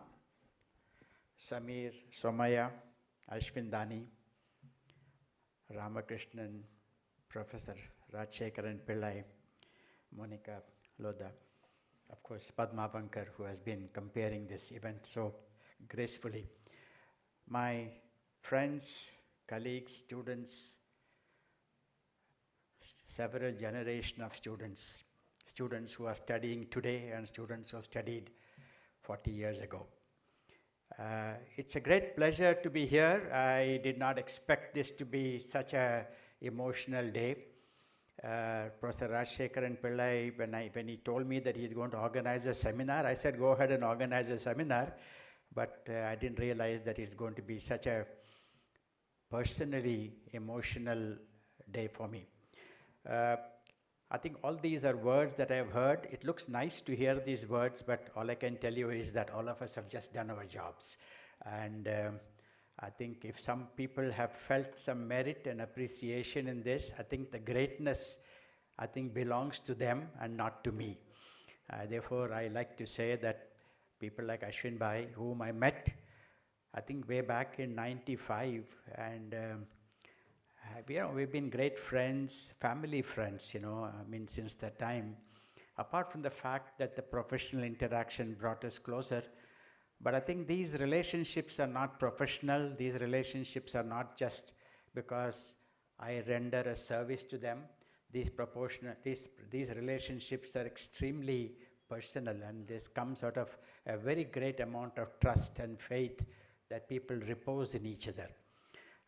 Samir, Somaya, Ashwin Dani, Ramakrishnan, Professor Rajshekaran Pillai, Monica Lodha, of course Padma Vankar, who has been comparing this event so gracefully. My friends, colleagues, students, several generations of students, students who are studying today and students who have studied 40 years ago. It's a great pleasure to be here. I did not expect this to be such an emotional day. Professor Rajshekaran Pillai, when he told me that he's going to organize a seminar, I said, go ahead and organize a seminar, but I didn't realize that it's going to be such a personally emotional day for me. I think all these are words that I have heard. It looks nice to hear these words, but all I can tell you is that all of us have just done our jobs. And I think if some people have felt some merit and appreciation in this, I think the greatness, I think, belongs to them and not to me. Therefore, I like to say that people like Ashwin Bhai, whom I met, I think way back in '95, and we've been great friends, family friends, I mean, since that time. Apart from the fact that the professional interaction brought us closer, but I think these relationships are not professional. These relationships are not just because I render a service to them. These relationships are extremely personal, and this comes out of a very great amount of trust and faith that people repose in each other.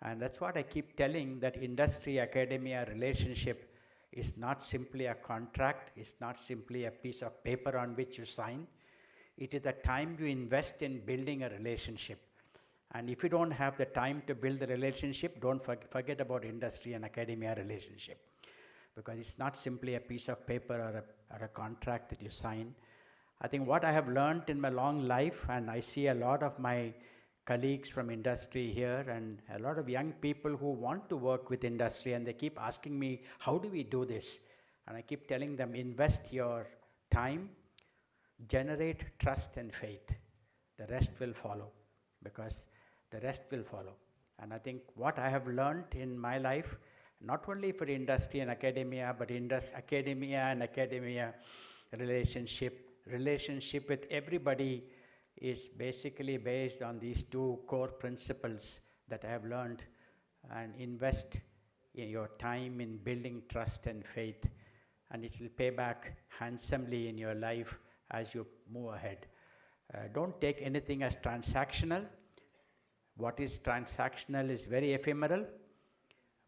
And that's what I keep telling, that industry-academia relationship is not simply a contract, it's not simply a piece of paper on which you sign. It is the time you invest in building a relationship. And if you don't have the time to build the relationship, don't forget about industry and academia relationship. Because it's not simply a piece of paper or a contract that you sign. I think what I have learned in my long life, and I see a lot of my colleagues from industry here and a lot of young people who want to work with industry, and they keep asking me, how do we do this? And I keep telling them, invest your time, generate trust and faith. The rest will follow, because the rest will follow. And I think what I have learned in my life, not only for industry and academia, but academia and academia relationship with everybody, is basically based on these 2 core principles that I have learned. And invest in your time in building trust and faith, and it will pay back handsomely in your life as you move ahead. Don't take anything as transactional. What is transactional is very ephemeral,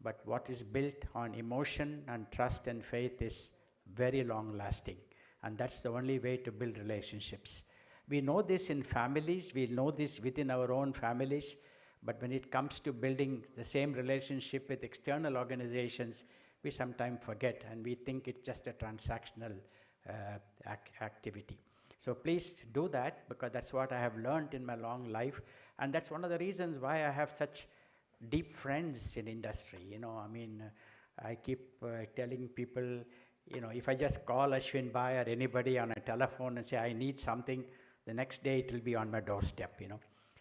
but what is built on emotion and trust and faith is very long lasting. And that's the only way to build relationships. We know this in families, we know this within our own families, but when it comes to building the same relationship with external organizations, we sometimes forget, and we think it's just a transactional activity. So please do that, because that's what I have learned in my long life, and that's one of the reasons why I have such deep friends in industry. I mean, I keep telling people, if I just call Ashwin Bhai or anybody on a telephone and say, I need something, the next day it will be on my doorstep,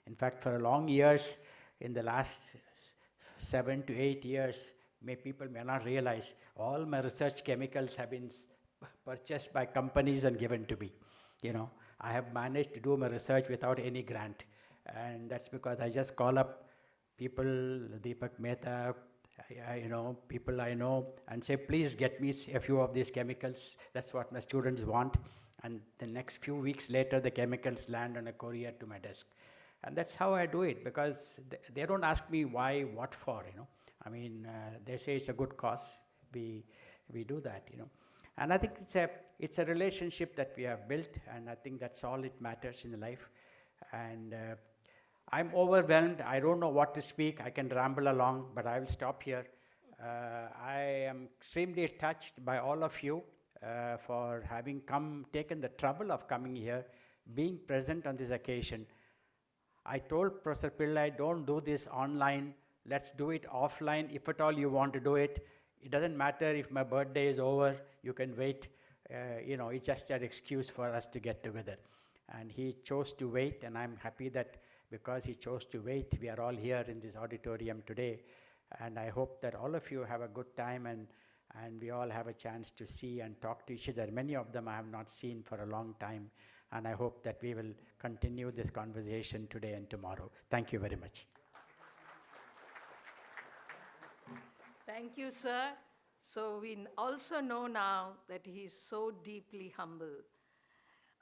In fact, for long years, in the last 7 to 8 years, people may not realize, all my research chemicals have been purchased by companies and given to me. I have managed to do my research without any grant. And that's because I just call up people, Deepak Mehta, people I know and say, please get me a few of these chemicals. That's what my students want. And the next few weeks later, the chemicals land on a courier to my desk. And that's how I do it, because they don't ask me why, what for, I mean, they say it's a good cause. We do that, And I think it's a relationship that we have built, and I think that's all it matters in life. And I'm overwhelmed. I don't know what to speak. I can ramble along, but I will stop here. I am extremely touched by all of you for having taken the trouble of coming here, being present on this occasion. I told Professor Pillai, don't do this online. Let's do it offline if at all you want to do it. It doesn't matter if my birthday is over. You can wait. It's just an excuse for us to get together. And he chose to wait, and I'm happy that because he chose to wait, we are all here in this auditorium today. And I hope that all of you have a good time, and we all have a chance to see and talk to each other. Many of them I have not seen for a long time, and I hope that we will continue this conversation today and tomorrow. Thank you very much. Thank you, sir. So we also know now that he is so deeply humble.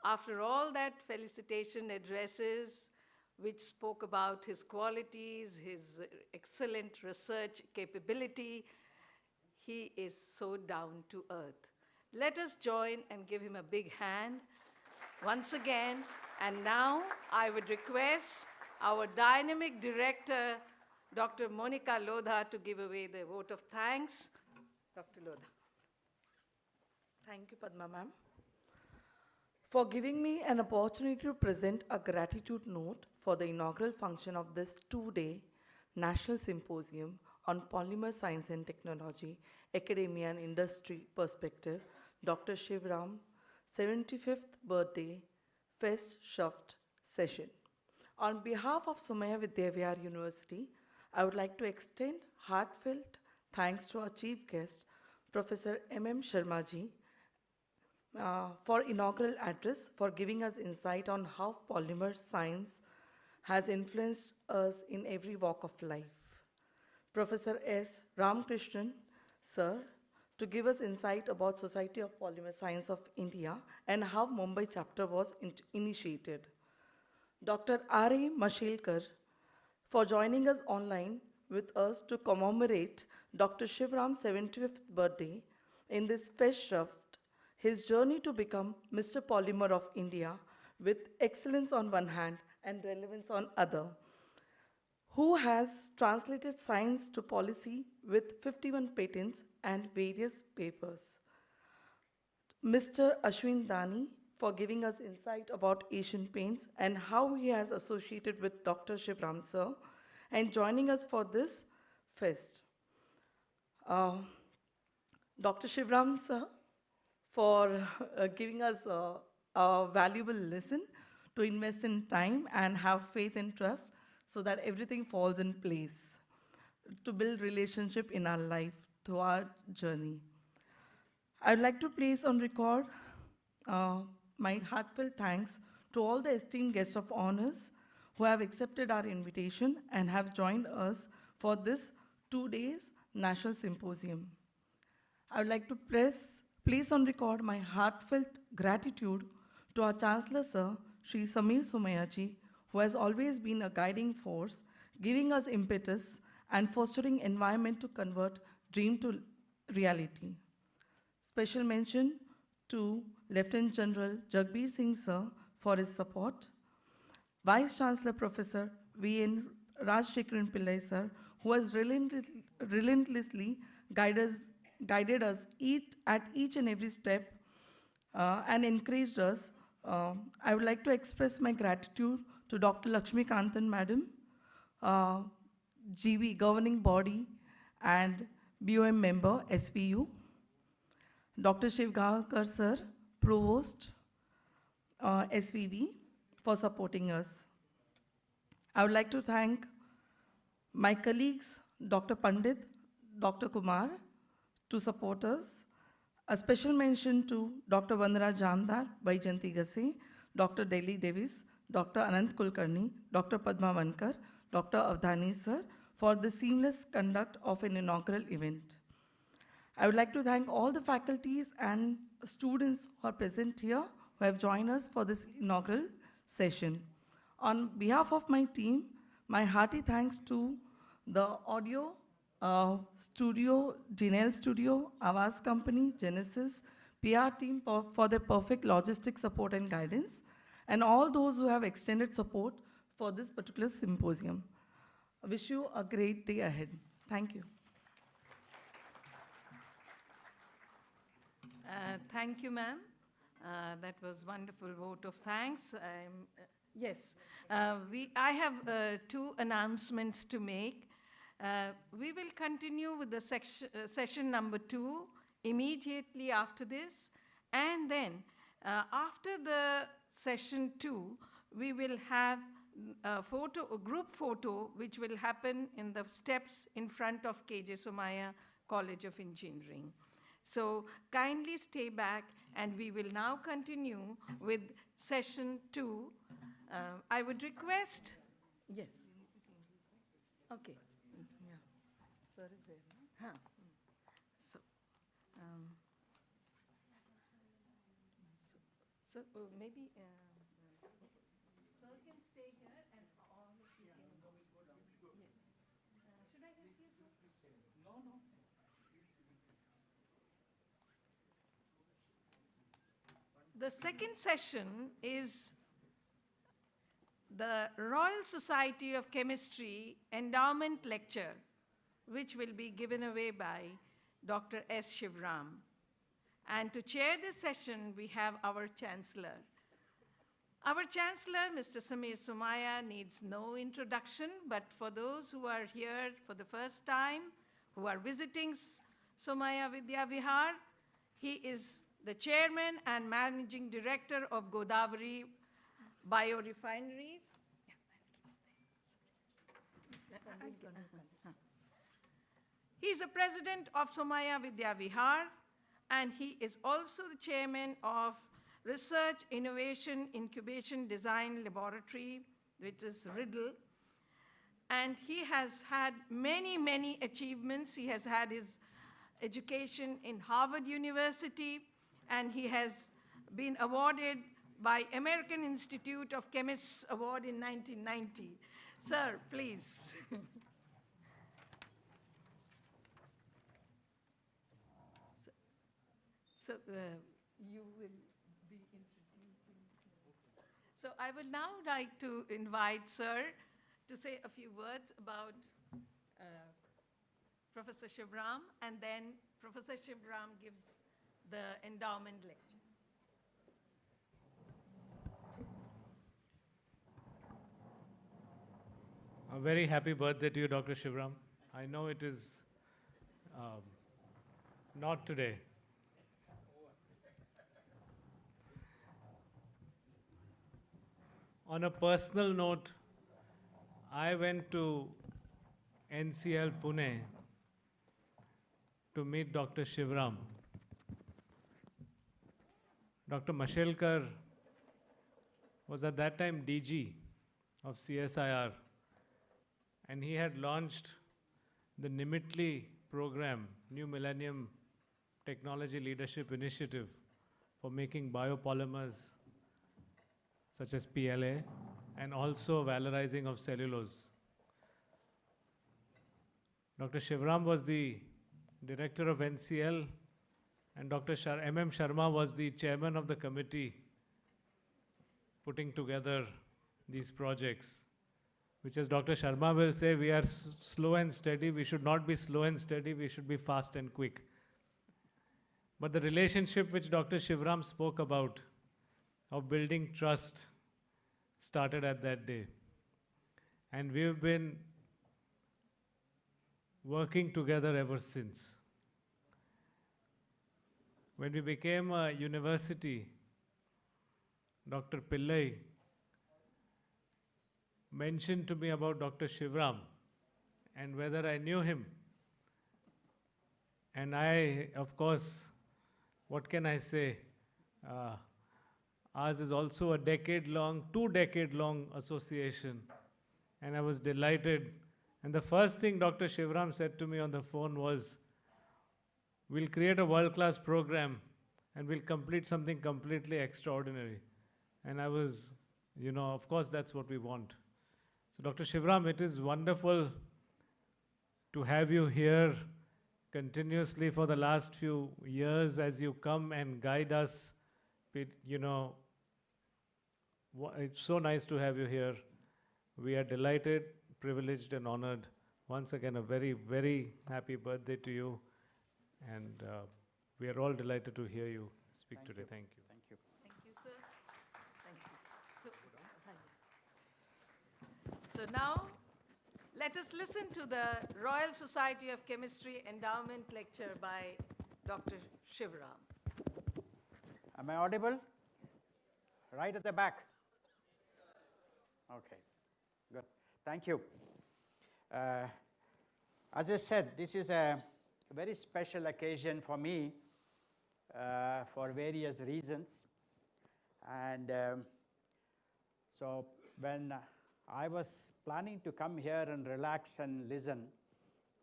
After all that felicitation addresses, which spoke about his qualities, his excellent research capability, he is so down to earth. Let us join and give him a big hand once again. And now I would request our dynamic director, Dr. Monica Lodha, to give away the vote of thanks. Dr. Lodha. Thank you, Padma ma'am, for giving me an opportunity to present a gratitude note for the inaugural function of this 2-day National Symposium on Polymer Science and Technology, Academia and Industry Perspective, Dr. Shivram 75th Birthday Fest Shaft Session. On behalf of Somaya Vidyavihar University, I would like to extend heartfelt thanks to our chief guest, Professor M.M. Sharmaji, for inaugural address, for giving us insight on how polymer science has influenced us in every walk of life. Professor S. Ramakrishnan, sir, to give us insight about Society of Polymer Science of India and how Mumbai chapter was initiated. Dr. R.A. Mashelkar, for joining us online with us to commemorate Dr. Shivram's 75th birthday in this fest shaft, his journey to become Mr. Polymer of India with excellence on one hand and relevance on other, who has translated science to policy with 51 patents and various papers. Mr. Ashwin Dani, for giving us insight about Asian Paints and how he has associated with Dr. Shivram sir and joining us for this fest. Dr. Shivram sir, for giving us a valuable lesson to invest in time and have faith and trust so that everything falls in place, to build relationship in our life through our journey. I'd like to place on record my heartfelt thanks to all the esteemed guests of honors who have accepted our invitation and have joined us for this 2 days National Symposium. I would like to place on record my heartfelt gratitude to our Chancellor Sir, Shri Samir Somayaji, who has always been a guiding force, giving us impetus and fostering environment to convert dream to reality. Special mention to Lieutenant General Jagbir Singh Sir for his support, Vice Chancellor Professor V.N. Rajshekharan Pillai Sir, who has relentlessly guided us at each and every step and encouraged us. I would like to express my gratitude to Dr. Lakshmi Kantan Madam, GV Governing Body and BOM member, SVU, Dr. Shivgavkar Sir, Provost, SVV, for supporting us. I would like to thank my colleagues, Dr. Pandit, Dr. Kumar, to support us. A special mention to Dr. Vandana Jamdar, Baijanti Gase, Dr. Delhi Davis, Dr. Anant Kulkarni, Dr. Padma Vankar, Dr. Avdhani Sir, for the seamless conduct of an inaugural event. I would like to thank all the faculties and students who are present here who have joined us for this inaugural session. On behalf of my team, my hearty thanks to the audio studio, Janelle Studio, Avaz Company, Genesis, PR team for their perfect logistic support and guidance, and all those who have extended support for this particular symposium. I wish you a great day ahead. Thank you. Thank you, ma'am. That was wonderful vote of thanks. Yes, I have two announcements to make. We will continue with the session number 2 immediately after this, and then after the session 2, we will have a group photo, which will happen in the steps in front of KJ Somaya College of Engineering. So kindly stay back, and we will now continue with session 2. I would request, yes. Okay. Yeah. Sir is there. No? Huh. So, maybe sir can stay here, and all of you can go. Yes. Should I help you, sir? No. The second session is the Royal Society of Chemistry Endowment Lecture, which will be given away by Dr. S. Shivram. And to chair this session, we have our Chancellor. Our Chancellor, Mr. Samir Somaya, needs no introduction, but for those who are here for the first time, who are visiting Somaya Vidya Vihar, he is the Chairman and Managing Director of Godavari Biorefineries. He is the President of Somaya Vidya Vihar, and he is also the Chairman of Research, Innovation, Incubation, Design Laboratory, which is RIDDLE. And he has had many achievements. He has had his education in Harvard University, and he has been awarded by American Institute of Chemists Award in 1990. Sir, please. So you will be introducing. So I would now like to invite Sir to say a few words about Professor Shivram, and then Professor Shivram gives the endowment lecture. A very happy birthday to you, Dr. Shivram. I know it is not today. On a personal note, I went to NCL Pune to meet Dr. Shivram. Dr. Mashelkar was at that time DG of CSIR, and he had launched the NIMITLI program, New Millennium Technology Leadership Initiative, for making biopolymers such as PLA, and also valorizing of cellulose. Dr. Shivram was the director of NCL, and Dr. M.M. Sharma was the chairman of the committee putting together these projects, which, as Dr. Sharma will say, we are slow and steady. We should not be slow and steady. We should be fast and quick. But the relationship which Dr. Shivram spoke about of building trust started at that day. And we've been working together ever since. When we became a university, Dr. Pillai mentioned to me about Dr. Shivram and whether I knew him. And I, of course, what can I say? Ours is also a 2-decade-long association. And I was delighted And the first thing Dr. Shivram said to me on the phone was, we'll create a world-class program and we'll complete something completely extraordinary. And I was, of course that's what we want. So Dr. Shivram, it is wonderful to have you here continuously for the last few years as you come and guide us. It's so nice to have you here. We are delighted, privileged, and honored. Once again, a very, very happy birthday to you. And we are all delighted to hear you speak today. Thank you. Thank you. Thank you, sir. Thank you. So now, let us listen to the Royal Society of Chemistry Endowment Lecture by Dr. Shivram. Am I audible? Right at the back. Okay, good. Thank you. As I said, this is a very special occasion for me for various reasons. And so when I was planning to come here and relax and listen,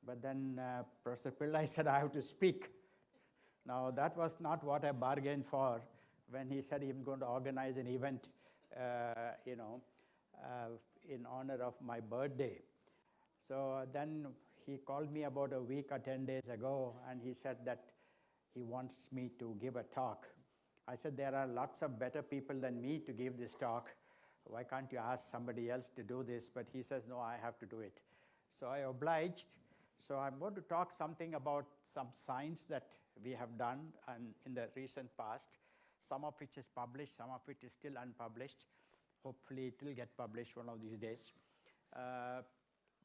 but then Professor Pillai said I have to speak. Now that was not what I bargained for when he said he was going to organize an event, in honor of my birthday. So then he called me about a week or 10 days ago, and he said that he wants me to give a talk. I said, there are lots of better people than me to give this talk. Why can't you ask somebody else to do this? But he says, no, I have to do it. So I obliged. So I'm going to talk something about some science that we have done in the recent past, some of which is published, some of it is still unpublished. Hopefully it will get published one of these days.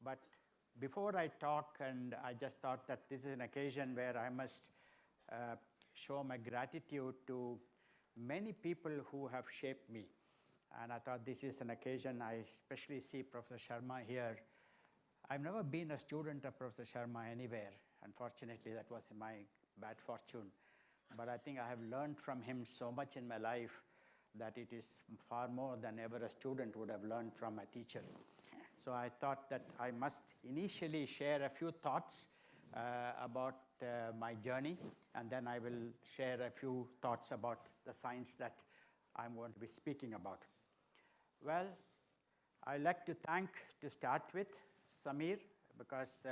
But before I talk, and I just thought that this is an occasion where I must show my gratitude to many people who have shaped me. And I thought this is an occasion. I especially see Professor Sharma here. I've never been a student of Professor Sharma anywhere. Unfortunately, that was my bad fortune. But I think I have learned from him so much in my life that it is far more than ever a student would have learned from a teacher. So I thought that I must initially share a few thoughts about my journey, and then I will share a few thoughts about the science that I'm going to be speaking about. Well, I'd like to thank, to start with, Samir, because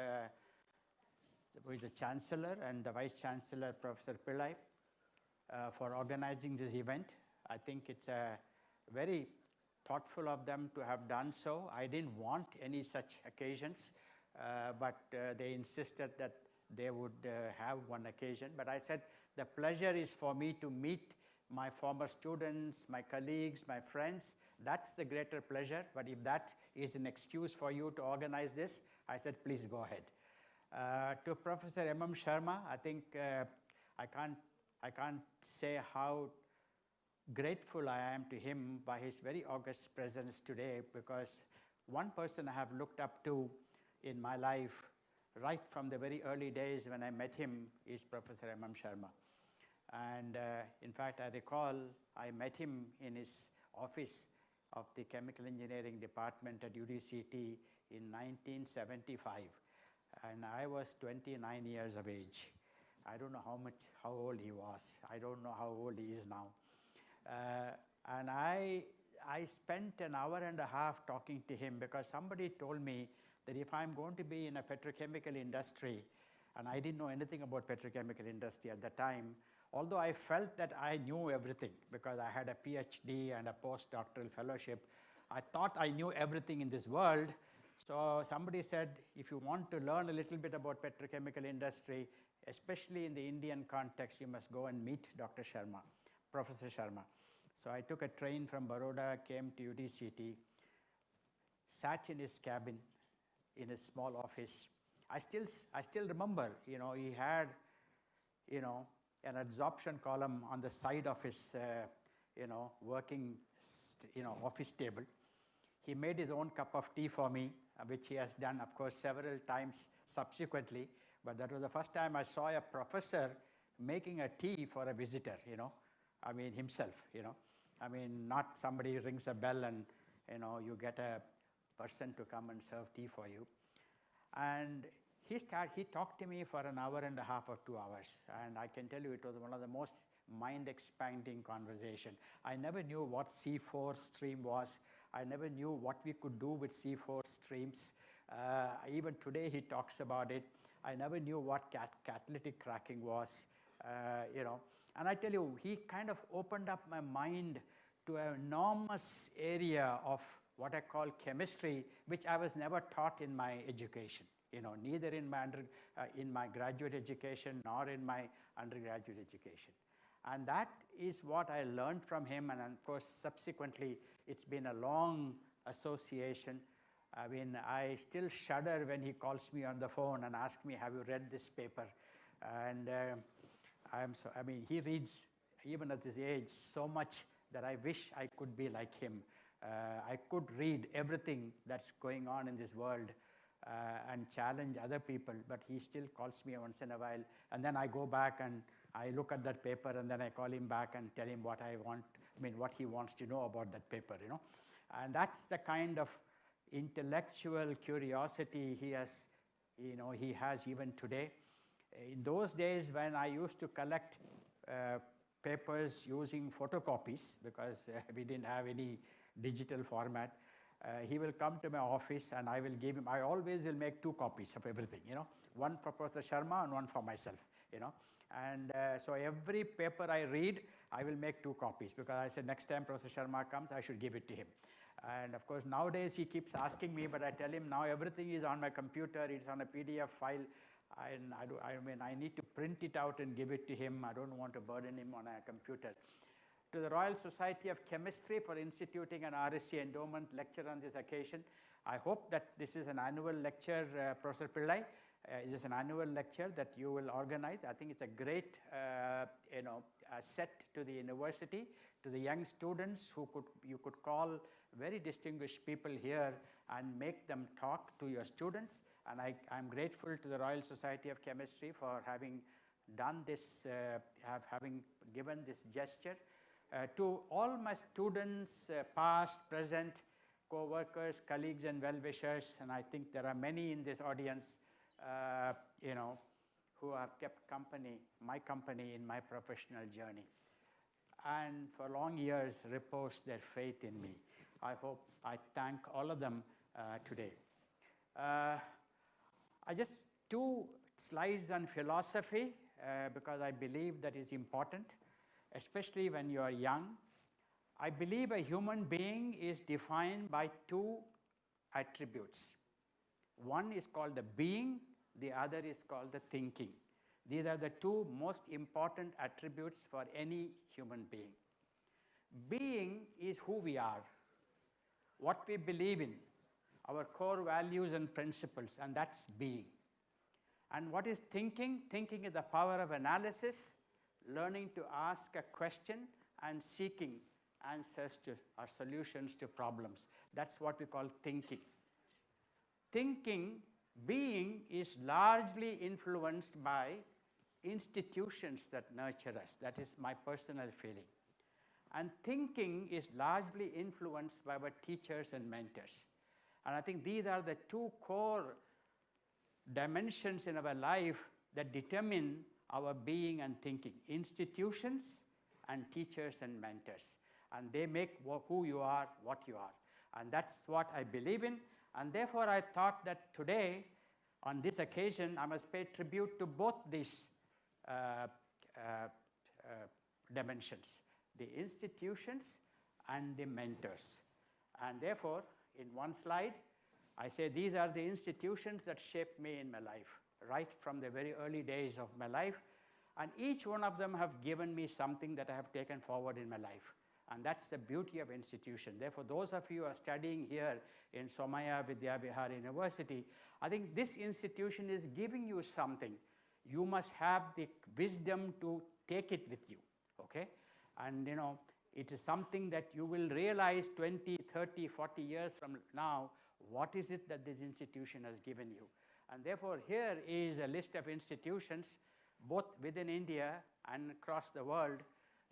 who is the Chancellor, and the Vice Chancellor, Professor Pillai, for organizing this event. I think it's very thoughtful of them to have done so. I didn't want any such occasions, but they insisted that they would have one occasion. But I said, the pleasure is for me to meet my former students, my colleagues, my friends. That's the greater pleasure. But if that is an excuse for you to organize this, I said, please go ahead. To Professor M.M. Sharma, I think I can't say how grateful I am to him by his very august presence today, because one person I have looked up to in my life right from the very early days when I met him is Professor M.M. Sharma. And in fact, I recall I met him in his office of the Chemical Engineering Department at UDCT in 1975. And I was 29 years of age. I don't know how old he was. I don't know how old he is now. And I spent an hour and a half talking to him because somebody told me that if I'm going to be in a petrochemical industry, and I didn't know anything about petrochemical industry at the time, although I felt that I knew everything because I had a PhD and a postdoctoral fellowship, I thought I knew everything in this world. So somebody said, if you want to learn a little bit about petrochemical industry, especially in the Indian context, you must go and meet Dr. Sharma, Professor Sharma. So I took a train from Baroda, came to UDCT, sat in his cabin in his small office. I still remember, he had, an absorption column on the side of his, working, office table. He made his own cup of tea for me, which he has done, of course, several times subsequently. But that was the first time I saw a professor making a tea for a visitor, himself, not somebody rings a bell and, you get a person to come and serve tea for you. And he talked to me for an hour and a half or 2 hours, and I can tell you it was one of the most mind-expanding conversation. I never knew what C4 stream was. I never knew what we could do with C4 streams. Even today he talks about it. I never knew what catalytic cracking was, And I tell you, he kind of opened up my mind to an enormous area of what I call chemistry, which I was never taught in my education. Neither in my graduate education nor in my undergraduate education. And that is what I learned from him, and of course, subsequently, it's been a long association. I mean, I still shudder when he calls me on the phone and asks me, have you read this paper? And he reads, even at this age, so much that I wish I could be like him. I could read everything that's going on in this world and challenge other people, but he still calls me once in a while. And then I go back and I look at that paper, and then I call him back and tell him what he wants to know about that paper, And that's the kind of intellectual curiosity he has even today. In those days when I used to collect papers using photocopies, because we didn't have any digital format, he will come to my office and I will give him, I always will make 2 copies of everything, one for Professor Sharma and one for myself, And so every paper I read, I will make 2 copies, because I said next time Professor Sharma comes, I should give it to him. And of course, nowadays he keeps asking me, but I tell him now everything is on my computer, it's on a PDF file, and I need to print it out and give it to him. I don't want to burden him on a computer. To the Royal Society of Chemistry for instituting an RSc endowment lecture on this occasion. I hope that this is an annual lecture, Professor Pillai. It is an annual lecture that you will organize. I think it's a great set to the university, to the young students who you could call very distinguished people here and make them talk to your students. And I'm grateful to the Royal Society of Chemistry for having done this, having given this gesture. To all my students, past, present, co-workers, colleagues, and well-wishers, and I think there are many in this audience, who have kept my company in my professional journey, and for long years reposed their faith in me. I thank all of them today. I just 2 slides on philosophy, because I believe that is important, especially when you are young. I believe a human being is defined by 2 attributes. One is called the being, the other is called the thinking. These are the 2 most important attributes for any human being. Being is who we are, what we believe in, our core values and principles, and that's being. And what is thinking? Thinking is the power of analysis, learning to ask a question and seeking answers to or solutions to problems. That's what we call thinking. Being is largely influenced by institutions that nurture us. That is my personal feeling. And thinking is largely influenced by our teachers and mentors. And I think these are the 2 core dimensions in our life that determine our being and thinking: institutions and teachers and mentors. And they make who you are, what you are. And that's what I believe in. And therefore, I thought that today, on this occasion, I must pay tribute to both these dimensions, the institutions and the mentors. And therefore, in one slide, I say these are the institutions that shaped me in my life, right from the very early days of my life. And each one of them have given me something that I have taken forward in my life. And that's the beauty of institution. Therefore, those of you who are studying here in Somaya Vidyavihar University, I think this institution is giving you something. You must have the wisdom to take it with you, okay? And it is something that you will realize 20, 30, 40 years from now, what is it that this institution has given you? And therefore, here is a list of institutions, both within India and across the world,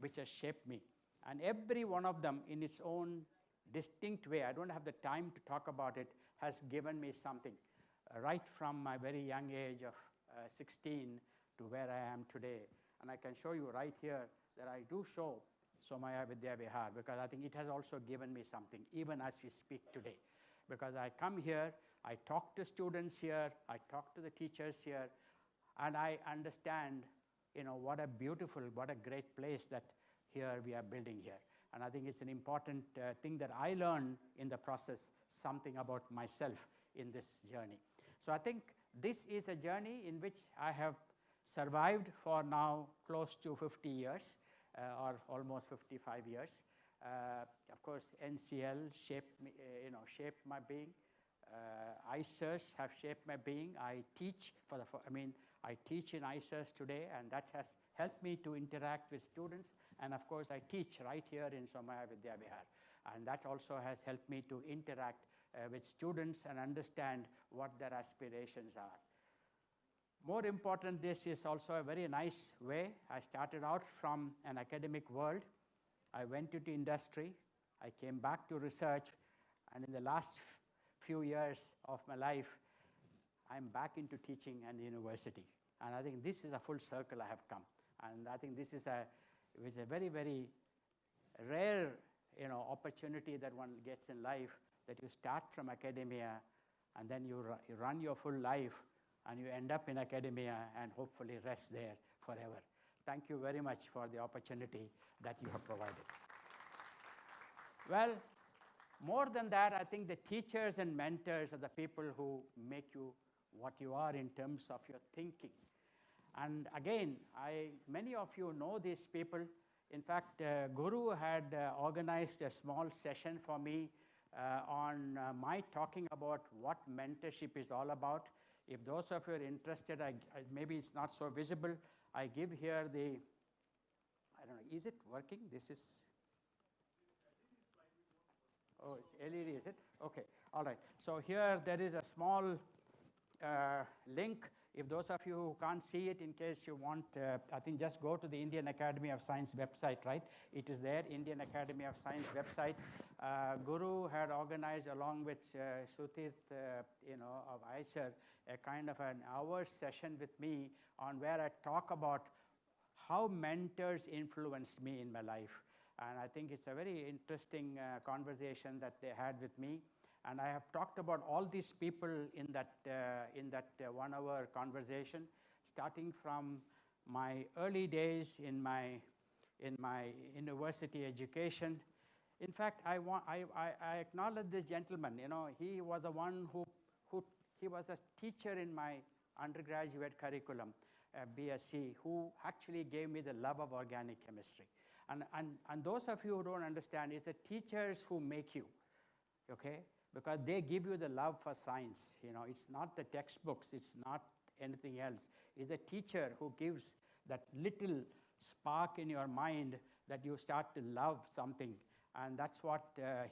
which has shaped me. And every one of them in its own distinct way, I don't have the time to talk about it, has given me something. right from my very young age of 16 to where I am today. And I can show you right here that I do show Somaya Vidya Vihar, because I think it has also given me something, even as we speak today. Because I come here, I talk to students here, I talk to the teachers here, and I understand, what a beautiful, what a great place that here we are building here. And I think it's an important thing that I learned in the process, something about myself in this journey. So I think this is a journey in which I have survived for now close to 50 years, or almost 55 years. Of course, NCL shaped me, shaped my being. ICERs have shaped my being. I teach I teach in ICERs today, and that has helped me to interact with students. And of course, I teach right here in Somaya Vidya Vihar. And that also has helped me to interact with students and understand what their aspirations are. More important, this is also a very nice way. I started out from an academic world. I went into industry. I came back to research. And in the last few years of my life, I'm back into teaching and university. And I think this is a full circle I have come. And I think this is a very, very rare opportunity that one gets in life, that you start from academia and then you run your full life and you end up in academia and hopefully rest there forever. Thank you very much for the opportunity that you have provided. Well, more than that, I think the teachers and mentors are the people who make you what you are in terms of your thinking. And again, many of you know these people. In fact, Guru had organized a small session for me on my talking about what mentorship is all about. If those of you are interested, maybe it's not so visible. I give here the, I don't know, is it working? This is, oh, it's LED, is it? Okay, all right. So here there is a small link. If those of you who can't see it, in case you want, I think just go to the Indian Academy of Science website, right? It is there, Indian Academy of Science website. Guru had organized along with Sutirth, of ICER, a kind of an hour session with me on where I talk about how mentors influenced me in my life. And I think it's a very interesting conversation that they had with me. And I have talked about all these people in that 1 hour conversation, starting from my early days in my university education. In fact, I acknowledge this gentleman. He was the one who he was a teacher in my undergraduate curriculum, BSc, who actually gave me the love of organic chemistry. And those of you who don't understand, it's the teachers who make you, okay? Because they give you the love for science. It's not the textbooks, it's not anything else. It's the teacher who gives that little spark in your mind that you start to love something. And that's what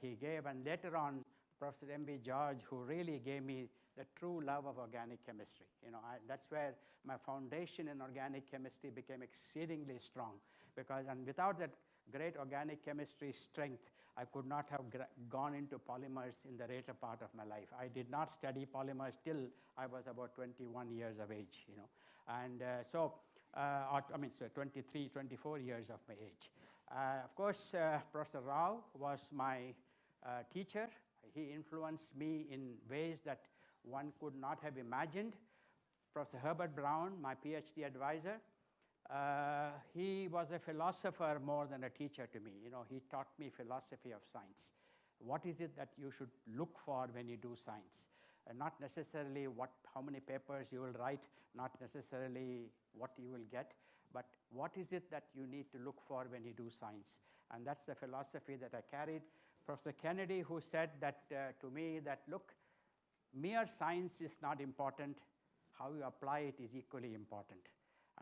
he gave. And later on, Professor M.V. George, who really gave me the true love of organic chemistry. That's where my foundation in organic chemistry became exceedingly strong. And without that great organic chemistry strength, I could not have gone into polymers in the later part of my life. I did not study polymers till I was about 21 years of age, And so 23, 24 years of my age. Of course, Professor Rao was my teacher. He influenced me in ways that one could not have imagined. Professor Herbert Brown, my PhD advisor, he was a philosopher more than a teacher to me. He taught me philosophy of science. What is it that you should look for when you do science? Not necessarily how many papers you will write, not necessarily what you will get, but what is it that you need to look for when you do science? And that's the philosophy that I carried. Professor Kennedy, who said that to me that, look, mere science is not important. How you apply it is equally important.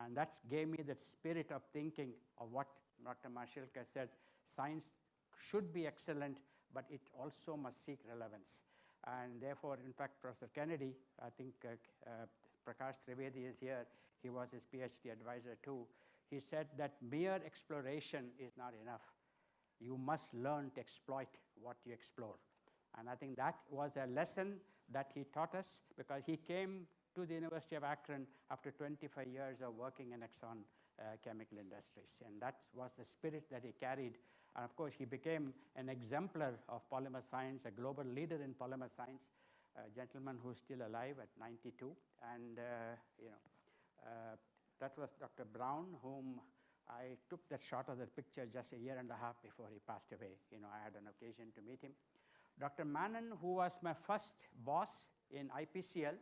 And that gave me that spirit of thinking of what Dr. Marshallka said. Science should be excellent, but it also must seek relevance. And therefore, in fact, Professor Kennedy, I think Prakash Trivedi is here. He was his PhD advisor too. He said that mere exploration is not enough. You must learn to exploit what you explore. And I think that was a lesson that he taught us, because he came to the University of Akron after 25 years of working in Exxon chemical industries. And that was the spirit that he carried. And of course, he became an exemplar of polymer science, a global leader in polymer science, a gentleman who's still alive at 92. And that was Dr. Brown, whom I took that shot of the picture just a year and a half before he passed away. I had an occasion to meet him. Dr. Manon, who was my first boss in IPCL,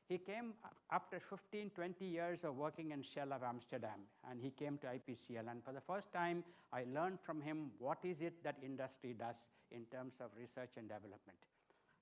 he came after 15, 20 years of working in Shell of Amsterdam, and he came to IPCL. And for the first time, I learned from him what is it that industry does in terms of research and development.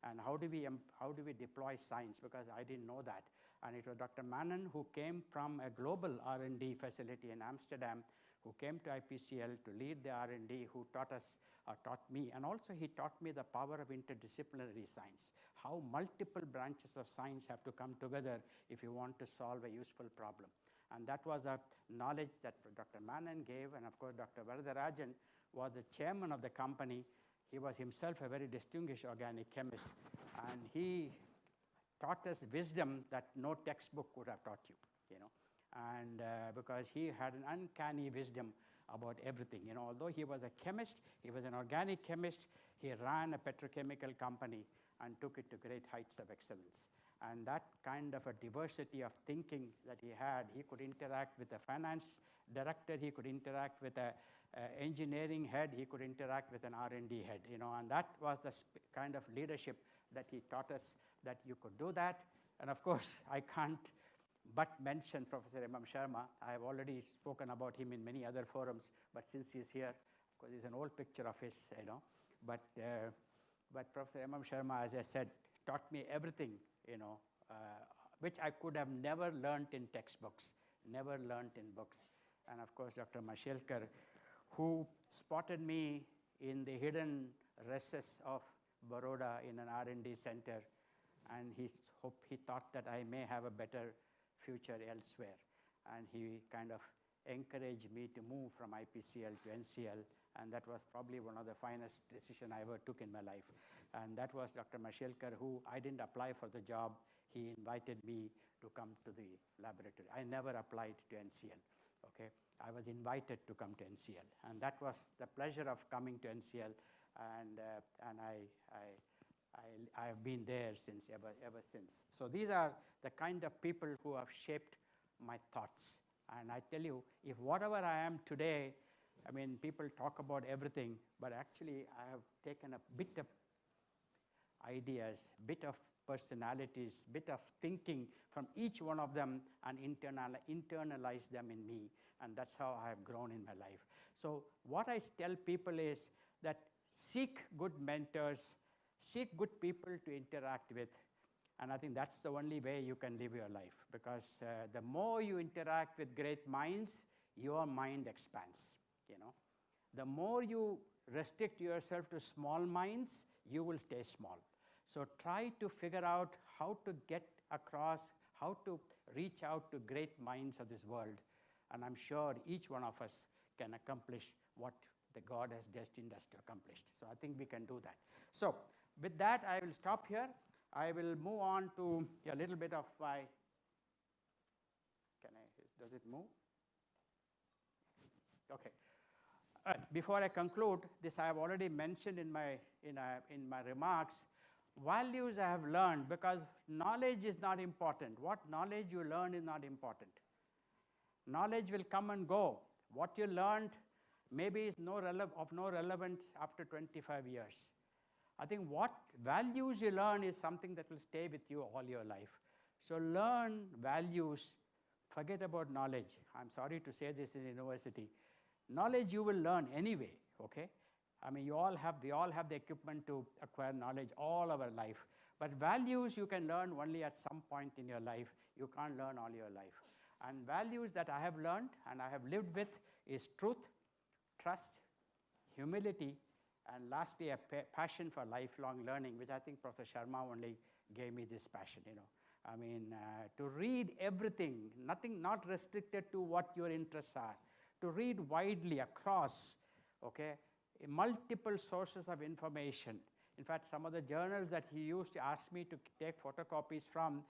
And how do we deploy science, because I didn't know that. And it was Dr. Manon, who came from a global R&D facility in Amsterdam, who came to IPCL to lead the R&D, who taught me, and also he taught me the power of interdisciplinary science, how multiple branches of science have to come together if you want to solve a useful problem. And that was a knowledge that Dr. Manon gave, and of course Dr. Varadarajan was the chairman of the company. He was himself a very distinguished organic chemist, and he taught us wisdom that no textbook could have taught you, and because he had an uncanny wisdom about everything. Although he was a chemist, he was an organic chemist, he ran a petrochemical company and took it to great heights of excellence. And that kind of a diversity of thinking that he had, he could interact with a finance director, he could interact with an engineering head, he could interact with an R&D head, and that was the kind of leadership that he taught us, that you could do that. And of course, I can't but mention Professor M.M. Sharma. I have already spoken about him in many other forums, but since he's here, of course, it's an old picture of his, But Professor M.M. Sharma, as I said, taught me everything, which I could have never learned in textbooks, never learned in books. And of course, Dr. Mashelkar, who spotted me in the hidden recess of Baroda in an R&D center, and he thought that I may have a better future elsewhere. And he kind of encouraged me to move from IPCL to NCL, and that was probably one of the finest decisions I ever took in my life. And that was Dr. Mashelkar, who I didn't apply for the job. He invited me to come to the laboratory. I never applied to NCL, okay? I was invited to come to NCL, and that was the pleasure of coming to NCL, and I have been there since, ever since. So these are the kind of people who have shaped my thoughts. And I tell you, if whatever I am today, people talk about everything, but actually I have taken a bit of ideas, bit of personalities, bit of thinking from each one of them and internalize them in me. And that's how I have grown in my life. So what I tell people is that seek good mentors, seek good people to interact with. And I think that's the only way you can live your life, because the more you interact with great minds, your mind expands. The more you restrict yourself to small minds, you will stay small. So try to figure out how to get across, how to reach out to great minds of this world. And I'm sure each one of us can accomplish what the God has destined us to accomplish. So I think we can do that. So with that, I will stop here. I will move on to a little bit of my, does it move? Okay. Before I conclude, this I have already mentioned in my remarks. Values I have learned, because knowledge is not important. What knowledge you learn is not important. Knowledge will come and go. What you learned maybe is of no relevance after 25 years. I think what values you learn is something that will stay with you all your life. So learn values, forget about knowledge. I'm sorry to say this in university. Knowledge you will learn anyway, okay? We all have the equipment to acquire knowledge all our life. But values you can learn only at some point in your life. You can't learn all your life. And values that I have learned and I have lived with is truth, trust, humility, and lastly, a passion for lifelong learning, which I think Professor Sharma only gave me this passion, to read everything, not restricted to what your interests are, to read widely across, okay, multiple sources of information, In fact, some of the journals that he used to ask me to take photocopies from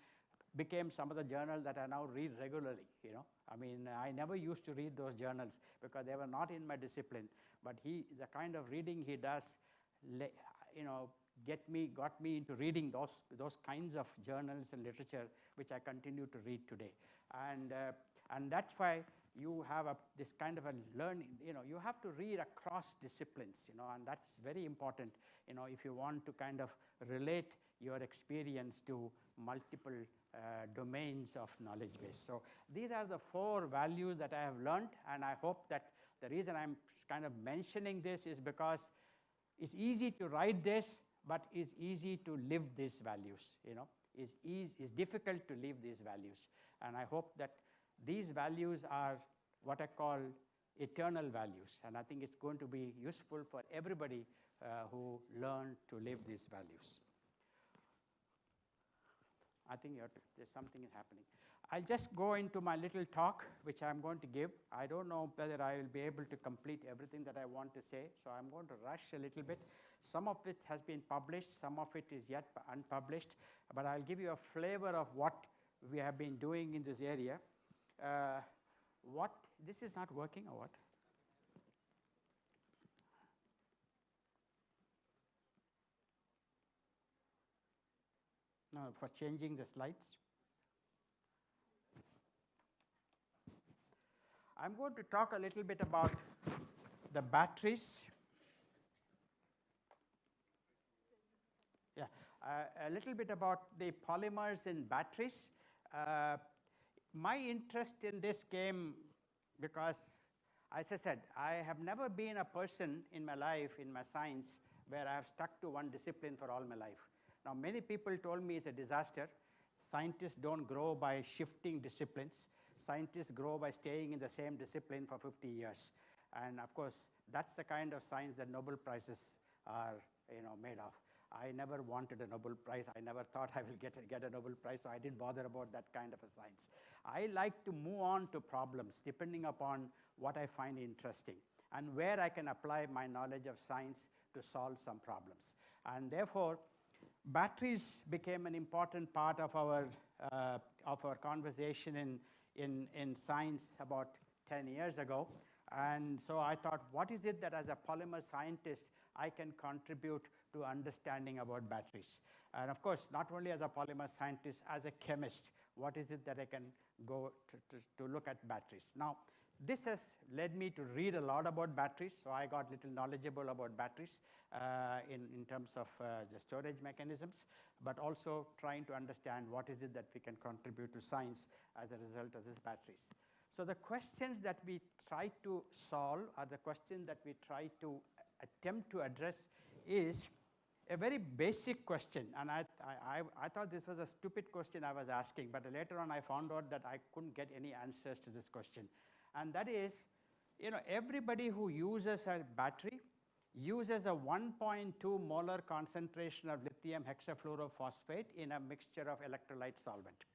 became some of the journals that I now read regularly, you know. I mean, I never used to read those journals because they were not in my discipline, but the kind of reading he does, you know, got me into reading those kinds of journals and literature, which I continue to read today. And that's why you have this kind of a learning, you know, you have to read across disciplines, you know, and that's very important, you know, if you want to kind of relate your experience to multiple domains of knowledge base. So these are the 4 values that I have learned, and I hope that the reason I'm kind of mentioning this is because it's easy to write this, but it's easy to live these values, you know. It's difficult to live these values, and I hope that these values are what I call eternal values, and I think it's going to be useful for everybody who learn to live these values. I think there's something happening. I'll just go into my little talk, which I'm going to give. I don't know whether I will be able to complete everything that I want to say, so I'm going to rush a little bit. Some of it has been published, some of it is yet unpublished, but I'll give you a flavor of what we have been doing in this area. This is not working or what? No, for changing the slides. I'm going to talk a little bit about the batteries. Yeah, a little bit about the polymers in batteries. My interest in this came because, as I said, I have never been a person in my life, in my science, where I have stuck to one discipline for all my life. Now, many people told me it's a disaster. Scientists don't grow by shifting disciplines. Scientists grow by staying in the same discipline for 50 years. And of course, that's the kind of science that Nobel Prizes are, you know, made of. I never wanted a Nobel Prize. I never thought I will get a Nobel Prize, so I didn't bother about that kind of a science. I like to move on to problems depending upon what I find interesting and where I can apply my knowledge of science to solve some problems. And therefore, batteries became an important part of our conversation in science about 10 years ago. And so I thought, what is it that as a polymer scientist I can contribute to understanding about batteries? And of course, not only as a polymer scientist, as a chemist, what is it that I can go to look at batteries? Now, this has led me to read a lot about batteries, so I got little knowledgeable about batteries in terms of the storage mechanisms, but also trying to understand what is it that we can contribute to science as a result of these batteries. So the questions that we try to solve, or the question that we try to attempt to address, is a very basic question, and I thought this was a stupid question I was asking, but later on I found out that I couldn't get any answers to this question. And that is, you know, everybody who uses a battery uses a 1.2 molar concentration of lithium hexafluorophosphate in a mixture of electrolyte solvent.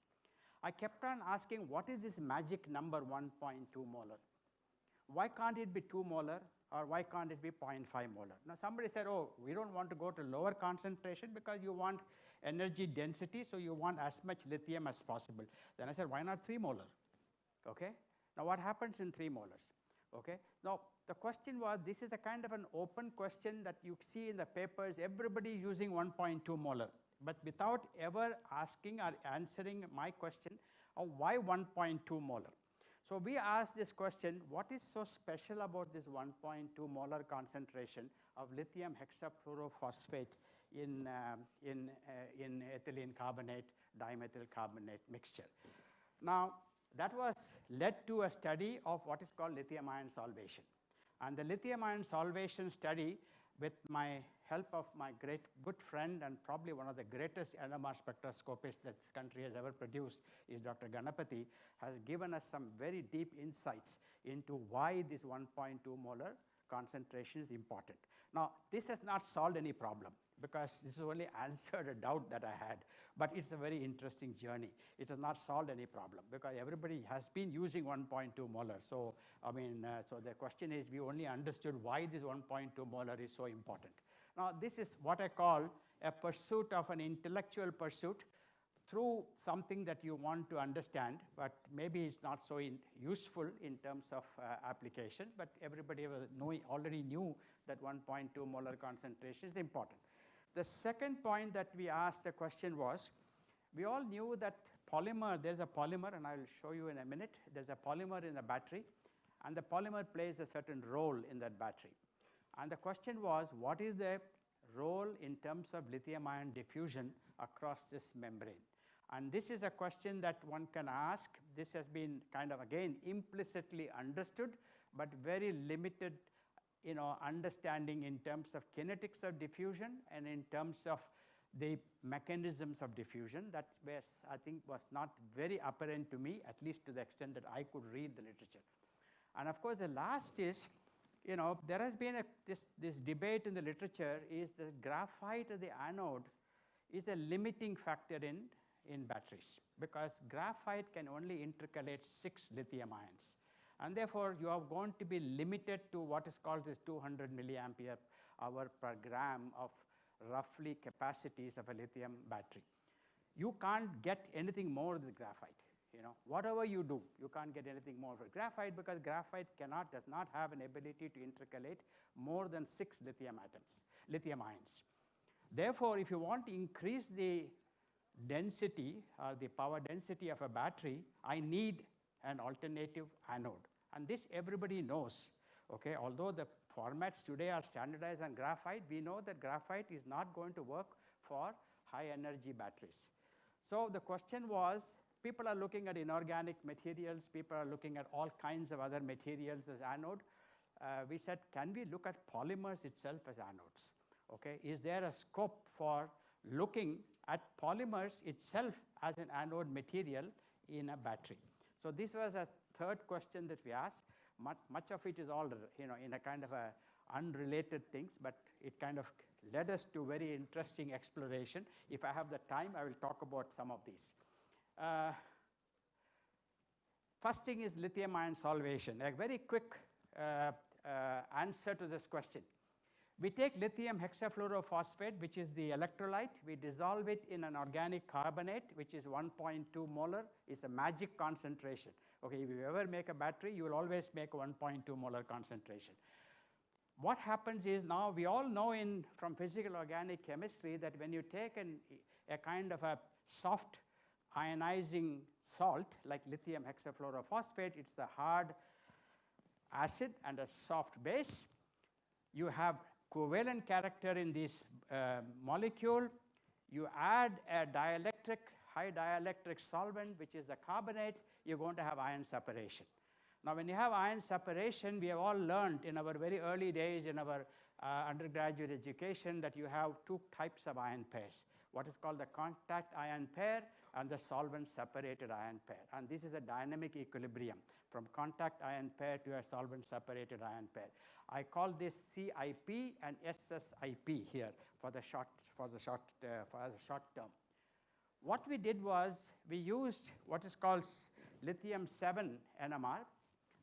I kept on asking, what is this magic number 1.2 molar? Why can't it be 2 molar, or why can't it be 0.5 molar? Now somebody said, oh, we don't want to go to lower concentration because you want energy density, so you want as much lithium as possible. Then I said, why not 3 molar? Okay. Now what happens in 3 molars? Okay. Now the question was, this is a kind of an open question that you see in the papers, everybody using 1.2 molar, but without ever asking or answering my question of why 1.2 molar. So we asked this question, what is so special about this 1.2 molar concentration of lithium hexafluorophosphate in ethylene carbonate, dimethyl carbonate mixture? Now, that was led to a study of what is called lithium ion solvation. And the lithium ion solvation study, with my help of my good friend and probably one of the greatest NMR spectroscopists that this country has ever produced, is Dr. Ganapathy, has given us some very deep insights into why this 1.2 molar concentration is important. Now, this has not solved any problem, because this has only answered a doubt that I had, but it's a very interesting journey. It has not solved any problem, because everybody has been using 1.2 molar. So, I mean, so the question is, we only understood why this 1.2 molar is so important. Now, this is what I call a pursuit of an intellectual pursuit through something that you want to understand, but maybe it's not so useful in terms of application, but everybody already knew that 1.2 molar concentration is important. The second point that we asked the question was, we all knew that polymer, there's a polymer, and I'll show you in a minute, there's a polymer in the battery, and the polymer plays a certain role in that battery. And the question was, what is the role in terms of lithium-ion diffusion across this membrane? And this is a question that one can ask. This has been kind of, again, implicitly understood, but very limited understanding in terms of kinetics of diffusion and in terms of the mechanisms of diffusion. That I think was not very apparent to me, at least to the extent that I could read the literature. And of course, the last is, there has been this debate in the literature, is the graphite as the anode is a limiting factor in batteries, because graphite can only intercalate 6 lithium ions. And therefore, you are going to be limited to what is called this 200 milliampere hour per gram of roughly capacities of a lithium battery. You can't get anything more with graphite. Whatever you do, you can't get anything more with graphite, because graphite does not have an ability to intercalate more than 6 lithium ions. Therefore, if you want to increase the density or the power density of a battery, I need an alternative anode. And this everybody knows. Okay? Although the formats today are standardized on graphite, we know that graphite is not going to work for high energy batteries. So the question was, people are looking at inorganic materials, people are looking at all kinds of other materials as anode. We said, can we look at polymers itself as anodes? Okay? Is there a scope for looking at polymers itself as an anode material in a battery? So this was a third question that we asked. Much of it is all in a kind of a unrelated things, but it kind of led us to very interesting exploration. If I have the time, I will talk about some of these. First thing is lithium ion solvation. A very quick answer to this question. We take lithium hexafluorophosphate, which is the electrolyte. We dissolve it in an organic carbonate, which is 1.2 molar. It's a magic concentration. Okay, if you ever make a battery, you will always make 1.2 molar concentration. What happens is, now we all know from physical organic chemistry that when you take a kind of a soft ionizing salt like lithium hexafluorophosphate, it's a hard acid and a soft base. You have covalent character in this molecule. You add a high dielectric solvent, which is the carbonate, you're going to have ion separation. Now, when you have ion separation, we have all learned in our very early days in our undergraduate education that you have 2 types of ion pairs, what is called the contact ion pair and the solvent separated ion pair. And this is a dynamic equilibrium from contact ion pair to a solvent separated ion pair. I call this CIP and SSIP here as a short term. What we did was we used what is called Lithium-7 Nmr,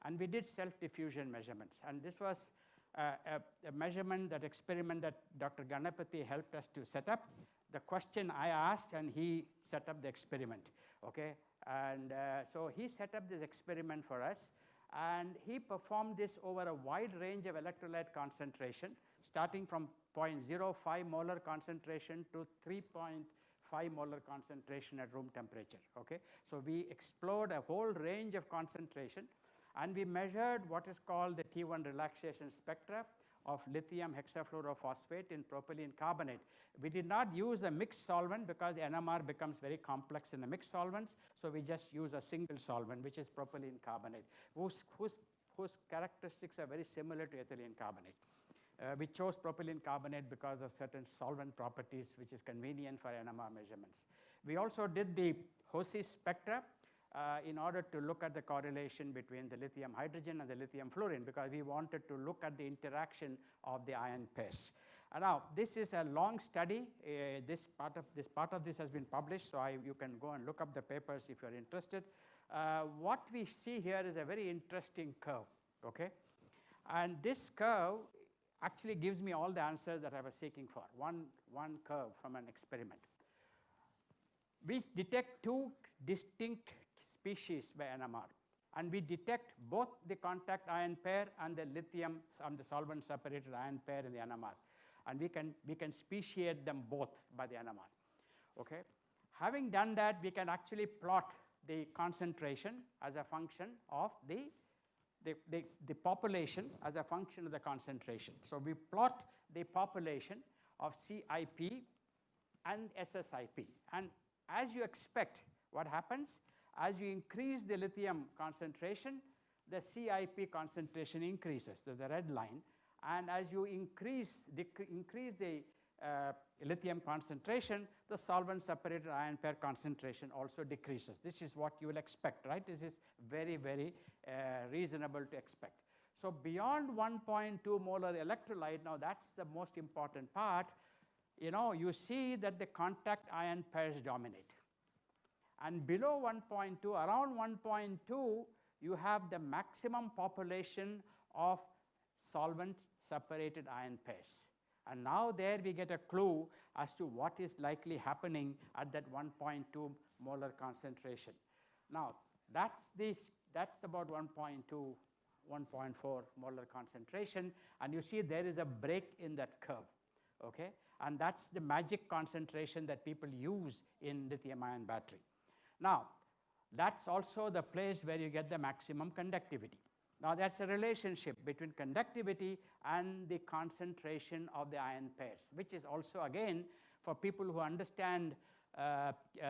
and we did self-diffusion measurements. And this was a measurement, that experiment that Dr. Ganapathy helped us to set up. The question I asked, and he set up the experiment. Okay? And so he set up this experiment for us, and he performed this over a wide range of electrolyte concentration, starting from 0.05 molar concentration to 3.5 molar concentration at room temperature. Okay? So we explored a whole range of concentration, and we measured what is called the T1 relaxation spectra of lithium hexafluorophosphate in propylene carbonate. We did not use a mixed solvent because the NMR becomes very complex in the mixed solvents, so we just use a single solvent, which is propylene carbonate, whose characteristics are very similar to ethylene carbonate. We chose propylene carbonate because of certain solvent properties, which is convenient for NMR measurements. We also did the HOSI spectra in order to look at the correlation between the lithium hydrogen and the lithium fluorine, because we wanted to look at the interaction of the ion pairs. Now, this is a long study. This part of this has been published, so you can go and look up the papers if you're interested. What we see here is a very interesting curve. Okay? And this curve actually gives me all the answers that I was seeking for, one curve from an experiment. We detect two distinct species by NMR, and we detect both the contact ion pair and the lithium and the solvent separated ion pair in the NMR, and we can speciate them both by the NMR. Okay? Having done that, we can actually plot the concentration as a function of the population as a function of the concentration. So we plot the population of CIP and SSIP, and as you expect, what happens? As you increase the lithium concentration, the CIP concentration increases, the red line, and as you increase the lithium concentration, the solvent separated ion pair concentration also decreases. This is what you will expect, right? This is very, very reasonable to expect. So beyond 1.2 molar electrolyte, now that's the most important part, you see that the contact ion pairs dominate. And below 1.2, around 1.2, you have the maximum population of solvent separated ion pairs. And now there we get a clue as to what is likely happening at that 1.2 molar concentration. Now that's about 1.2, 1.4 molar concentration, and you see there is a break in that curve, okay? And that's the magic concentration that people use in lithium-ion battery. Now, that's also the place where you get the maximum conductivity. Now, that's a relationship between conductivity and the concentration of the ion pairs, which is also, again, for people who understand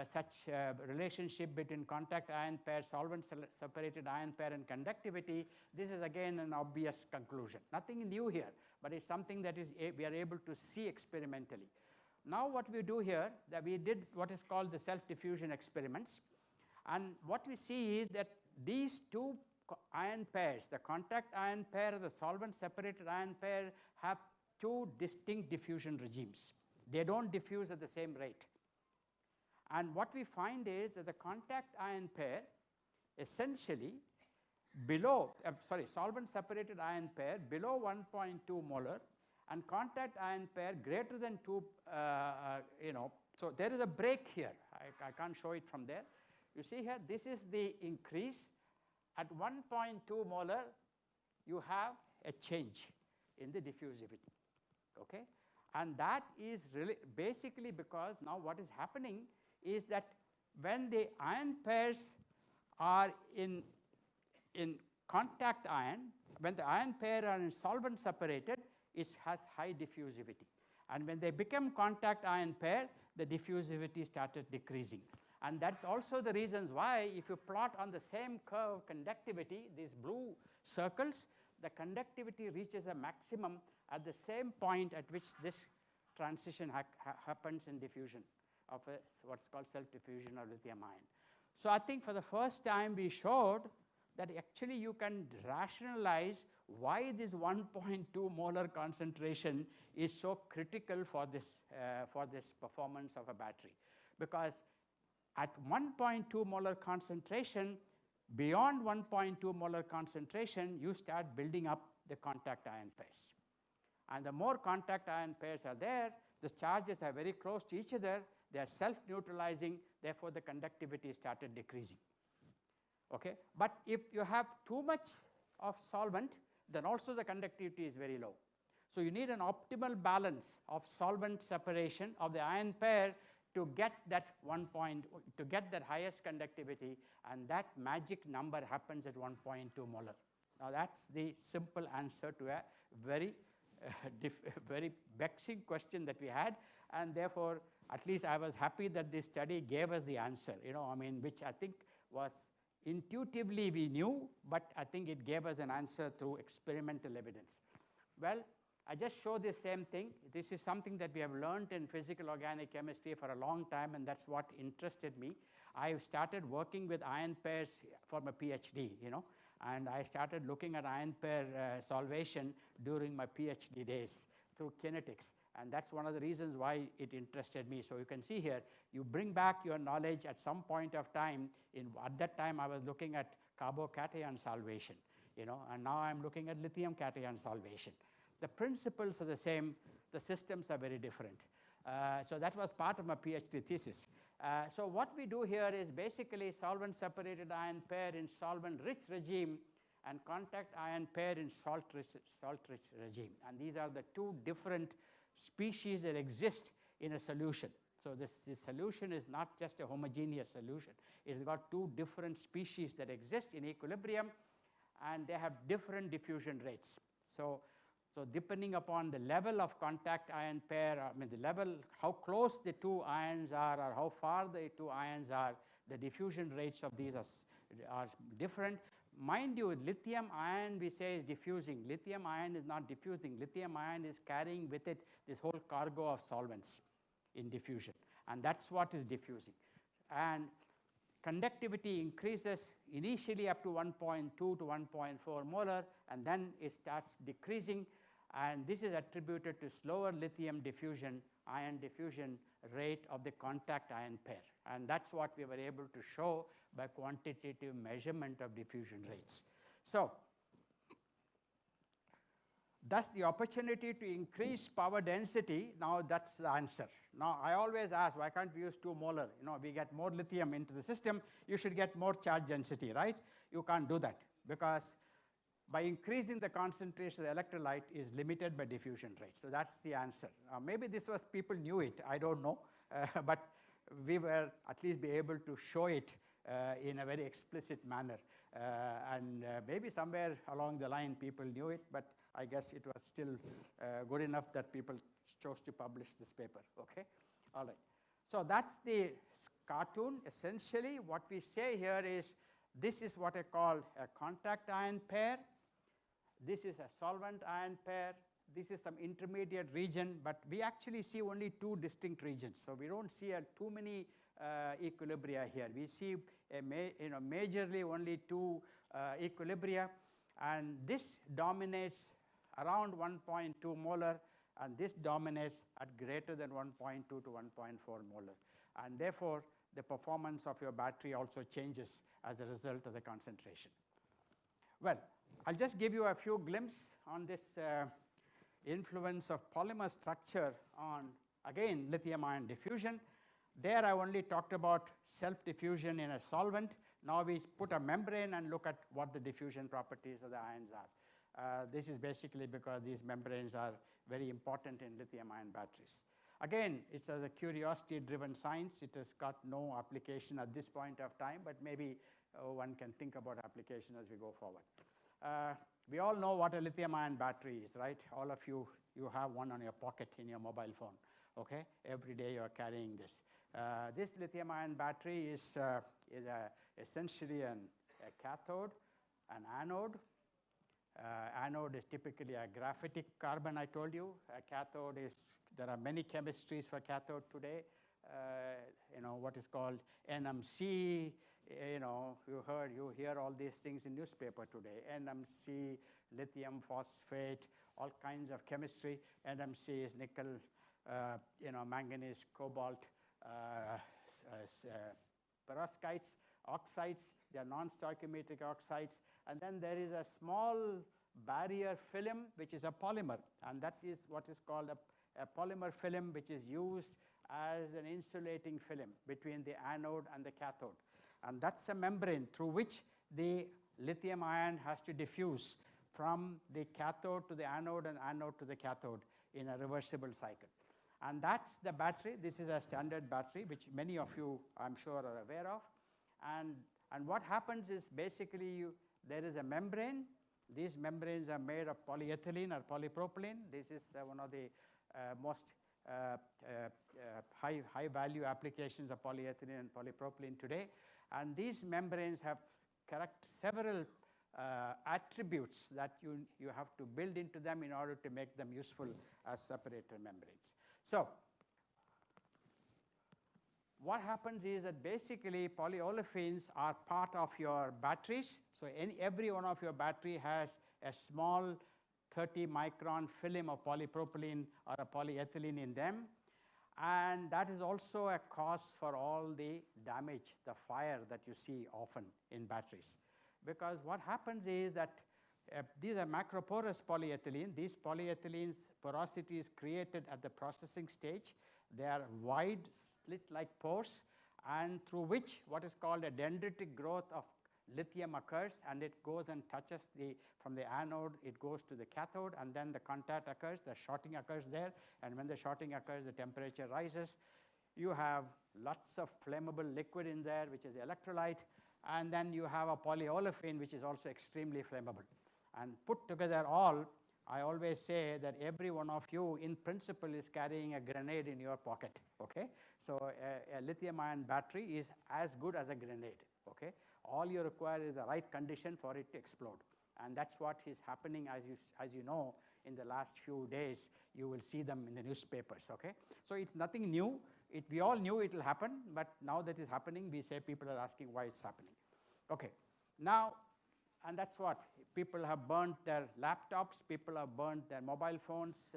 such relationship between contact ion pair, solvent separated ion pair, and conductivity, this is again an obvious conclusion. Nothing new here, but it's something that we are able to see experimentally. Now what we do here, that we did what is called the self-diffusion experiments, and what we see is that these two ion pairs, the contact ion pair and the solvent separated ion pair, have two distinct diffusion regimes. They don't diffuse at the same rate. And what we find is that the contact ion pair essentially solvent separated ion pair below 1.2 molar and contact ion pair greater than 2, so there is a break here. I can't show it from there. You see here, this is the increase. At 1.2 molar, you have a change in the diffusivity, okay? And that is really basically because now what is happening is that when the ion pairs are in contact ion, when the ion pair are in solvent separated, it has high diffusivity. And when they become contact ion pair, the diffusivity started decreasing. And that's also the reasons why if you plot on the same curve conductivity, these blue circles, the conductivity reaches a maximum at the same point at which this transition happens in diffusion of what's called self-diffusion of lithium ion. So I think for the first time we showed that actually you can rationalize why this 1.2 molar concentration is so critical for this performance of a battery. Because at 1.2 molar concentration, beyond 1.2 molar concentration, you start building up the contact ion pairs. And the more contact ion pairs are there, the charges are very close to each other, they are self-neutralizing, therefore the conductivity started decreasing. Okay? But if you have too much of solvent, then also the conductivity is very low. So you need an optimal balance of solvent separation of the ion pair to get that highest conductivity, and that magic number happens at 1.2 molar. Now that's the simple answer to a very very vexing question that we had, and therefore at least I was happy that this study gave us the answer, which I think was intuitively we knew, but I think it gave us an answer through experimental evidence. Well, I just show the same thing. This is something that we have learned in physical organic chemistry for a long time, and that's what interested me. I started working with ion pairs for my PhD, and I started looking at ion pair solvation during my PhD days through kinetics, and that's one of the reasons why it interested me. So you can see here, you bring back your knowledge at some point of time. At that time, I was looking at carbocation solvation, and now I'm looking at lithium cation solvation. The principles are the same, the systems are very different. So that was part of my PhD thesis. So what we do here is basically solvent-separated ion pair in solvent-rich regime and contact ion pair in salt-rich regime. And these are the two different species that exist in a solution. So this solution is not just a homogeneous solution. It's got two different species that exist in equilibrium, and they have different diffusion rates. So depending upon the level of contact ion pair, the level, how close the two ions are or how far the two ions are, the diffusion rates of these are different. Mind you, lithium ion we say is diffusing. Lithium ion is not diffusing. Lithium ion is carrying with it this whole cargo of solvents in diffusion, and that's what is diffusing. And conductivity increases initially up to 1.2 to 1.4 molar, and then it starts decreasing, and this is attributed to slower lithium diffusion, ion diffusion rate of the contact ion pair. And that's what we were able to show by quantitative measurement of diffusion rates. So thus the opportunity to increase power density, now that's the answer. Now I always ask, why can't we use 2 molar? We get more lithium into the system, you should get more charge density, right? You can't do that, because by increasing the concentration of the electrolyte is limited by diffusion rate. So that's the answer. Maybe this was, people knew it, I don't know, but we were at least be able to show it in a very explicit manner. And maybe somewhere along the line people knew it, but I guess it was still good enough that people chose to publish this paper, okay? All right. So that's the cartoon. Essentially what we say here is, this is what I call a contact ion pair. This is a solvent ion pair. This is some intermediate region, but we actually see only 2 distinct regions. So we don't see too many equilibria here. We see majorly only 2 equilibria, and this dominates around 1.2 molar, and this dominates at greater than 1.2 to 1.4 molar. And therefore, the performance of your battery also changes as a result of the concentration. Well, I'll just give you a few glimpses on this influence of polymer structure on, again, lithium-ion diffusion. There I only talked about self-diffusion in a solvent. Now we put a membrane and look at what the diffusion properties of the ions are. This is basically because these membranes are very important in lithium-ion batteries. Again, it's a curiosity-driven science. It has got no application at this point of time, but maybe one can think about application as we go forward. We all know what a lithium-ion battery is, right? All of you have one on your pocket in your mobile phone, okay? Every day you're carrying this. This lithium-ion battery is essentially a cathode, an anode. Anode is typically a graphitic carbon, I told you. A cathode is, there are many chemistries for cathode today. What is called NMC, you hear all these things in newspaper today. NMC, lithium phosphate, all kinds of chemistry. NMC is nickel, manganese, cobalt, perovskites, oxides. They are non-stoichiometric oxides. And then there is a small barrier film, which is a polymer. And that is what is called a polymer film, which is used as an insulating film between the anode and the cathode. And that's a membrane through which the lithium ion has to diffuse from the cathode to the anode and anode to the cathode in a reversible cycle. And that's the battery. This is a standard battery, which many of you, I'm sure, are aware of. And what happens is basically there is a membrane. These membranes are made of polyethylene or polypropylene. This is one of the most high value applications of polyethylene and polypropylene today. And these membranes have several attributes that you have to build into them in order to make them useful as separator membranes. So what happens is that basically polyolefins are part of your batteries. So every one of your battery has a small 30 micron film of polypropylene or a polyethylene in them. And that is also a cause for all the damage, the fire that you see often in batteries. Because what happens is that These are macroporous polyethylene. These polyethylenes porosity is created at the processing stage. They are wide slit-like pores, and through which what is called a dendritic growth of lithium occurs, and it goes and touches from the anode, it goes to the cathode, and then the contact occurs, the shorting occurs there, and when the shorting occurs, the temperature rises. You have lots of flammable liquid in there, which is the electrolyte, and then you have a polyolefin, which is also extremely flammable. And put together all, I always say that every one of you, in principle, is carrying a grenade in your pocket, okay? So a lithium-ion battery is as good as a grenade, okay? All you require is the right condition for it to explode. And that's what is happening, as you know, in the last few days. You will see them in the newspapers, okay? So it's nothing new. We all knew it will happen, but now that it's happening, we say people are asking why it's happening. Okay, now, and that's what people have burnt their laptops, people have burnt their mobile phones,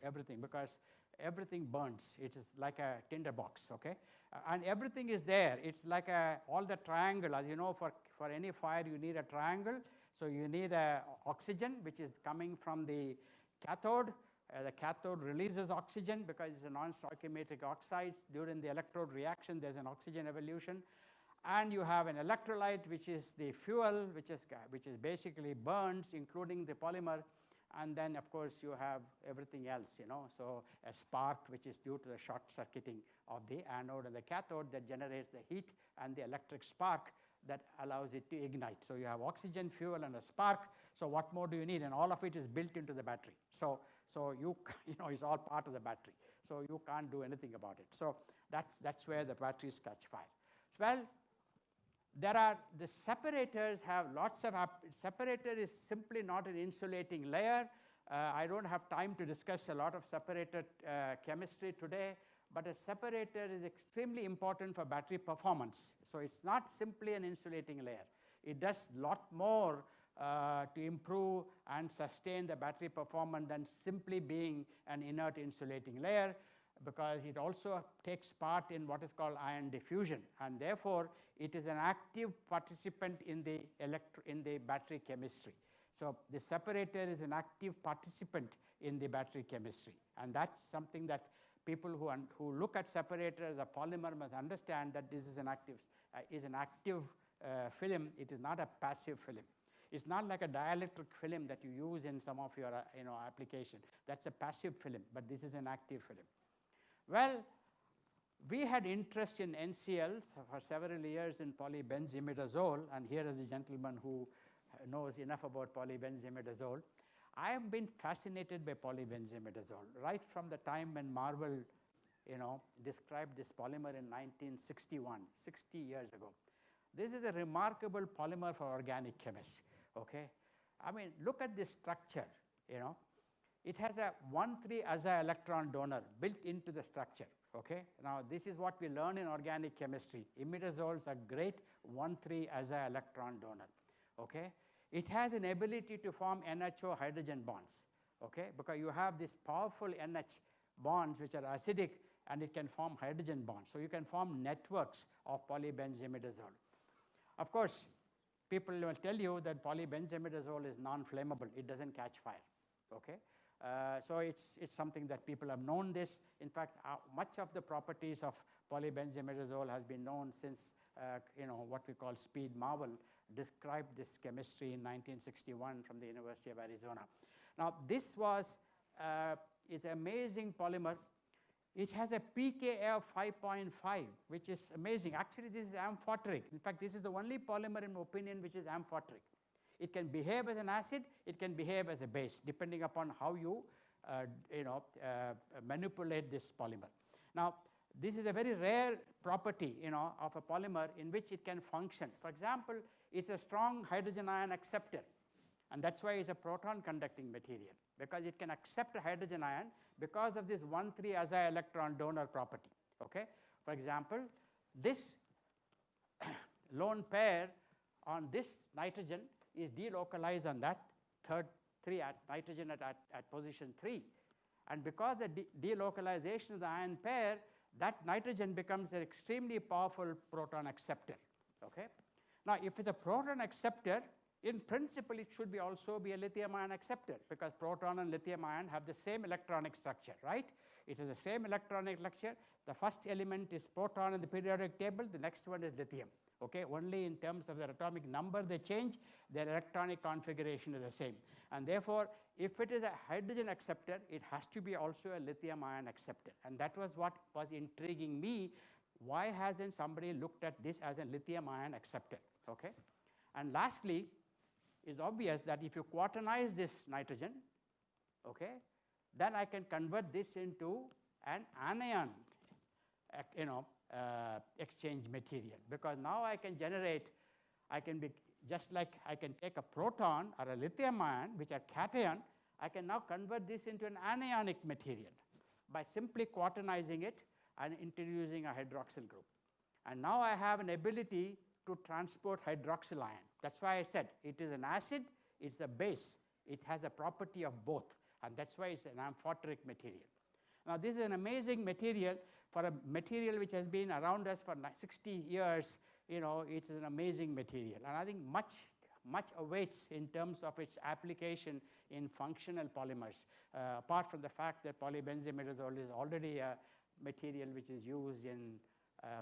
everything, because everything burns. It is like a tinderbox, okay? And everything is there. It's like all the triangle. As you know, for any fire, you need a triangle. So you need oxygen, which is coming from the cathode. The cathode releases oxygen because it's a non-stoichiometric oxide. During the electrode reaction, there's an oxygen evolution. And you have an electrolyte, which is the fuel, which is basically burns, including the polymer. And then, of course, you have everything else, so a spark, which is due to the short circuiting of the anode and the cathode, that generates the heat and the electric spark that allows it to ignite. So you have oxygen, fuel, and a spark. So what more do you need? And all of it is built into the battery. So it's all part of the battery. So you can't do anything about it. So that's where the batteries catch fire. Well, the separators have lots of, separator is simply not an insulating layer. I don't have time to discuss a lot of separator chemistry today, but a separator is extremely important for battery performance. So it's not simply an insulating layer. It does a lot more to improve and sustain the battery performance than simply being an inert insulating layer, because it also takes part in what is called ion diffusion, and therefore it is an active participant in the battery chemistry. So the separator is an active participant in the battery chemistry, and that's something that people who look at separator as a polymer must understand, that this is an active film. It is not a passive film. It's not like a dielectric film that you use in some of your application. That's a passive film, but this is an active film. Well, we had interest in NCLs for several years in polybenzimidazole, and here is a gentleman who knows enough about polybenzimidazole. I have been fascinated by polybenzimidazole right from the time when Marvell described this polymer in 1961, 60 years ago. This is a remarkable polymer for organic chemists, okay? I mean, look at this structure, It has a 1,3 aza electron donor built into the structure, okay? Now, this is what we learn in organic chemistry. Imidazoles are great 1,3 aza electron donor, okay? It has an ability to form NHO hydrogen bonds, okay? Because you have these powerful NH bonds which are acidic, and it can form hydrogen bonds. So you can form networks of polybenzimidazole. Of course, people will tell you that polybenzimidazole is non-flammable. It doesn't catch fire, okay? So it's something that people have known this. In fact, much of the properties of polybenzimidazole has been known since, what we call Speed Marvell described this chemistry in 1961 from the University of Arizona. Now, this is an amazing polymer. It has a pKa of 5.5, which is amazing. Actually, this is amphoteric. In fact, this is the only polymer, in my opinion, which is amphoteric. It can behave as an acid, it can behave as a base, depending upon how you manipulate this polymer. Now, this is a very rare property of a polymer in which it can function. For example, it's a strong hydrogen ion acceptor, and that's why it's a proton conducting material, because it can accept a hydrogen ion because of this 1,3 aza electron donor property, okay? For example, this lone pair on this nitrogen is delocalized on that nitrogen at position 3. And because the delocalization of the ion pair, that nitrogen becomes an extremely powerful proton acceptor, okay? Now, if it's a proton acceptor, in principle, it should be also be a lithium ion acceptor, because proton and lithium ion have the same electronic structure, right? It is the same electronic structure. The first element is proton in the periodic table, the next one is lithium. Okay, only in terms of their atomic number they change, their electronic configuration is the same. And therefore, if it is a hydrogen acceptor, it has to be also a lithium ion acceptor. And that was what was intriguing me. Why hasn't somebody looked at this as a lithium ion acceptor? Okay. And lastly, it's obvious that if you quaternize this nitrogen, okay, then I can convert this into an anion, exchange material, because now I can generate, I can be just like I can take a proton or a lithium ion, which are cation, I can now convert this into an anionic material by simply quaternizing it and introducing a hydroxyl group. And now I have an ability to transport hydroxyl ion. That's why I said it is an acid, it's a base, it has a property of both, and that's why it's an amphoteric material. Now this is an amazing material. For a material which has been around us for 60 years, it's an amazing material. And I think much awaits in terms of its application in functional polymers, apart from the fact that polybenzimidazole is already a material which is used in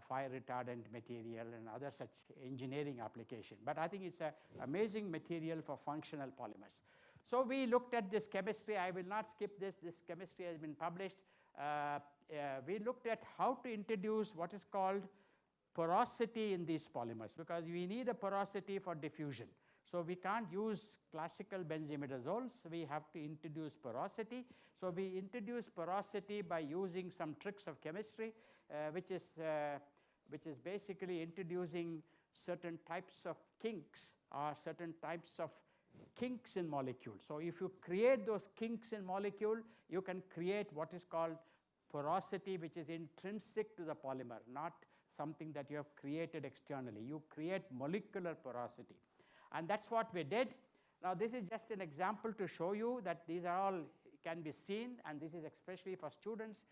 fire retardant material and other such engineering application. But I think it's an amazing material for functional polymers. So we looked at this chemistry. I will not skip this. This chemistry has been published. We looked at how to introduce what is called porosity in these polymers, because we need a porosity for diffusion. So we can't use classical benzimidazoles. We have to introduce porosity. So we introduce porosity by using some tricks of chemistry, which is basically introducing certain types of kinks or certain types of kinks in molecules. So if you create those kinks in molecule, you can create what is called porosity, which is intrinsic to the polymer, not something that you have created externally. You create molecular porosity. And that's what we did. Now this is just an example to show you that these are all can be seen, and this is especially for students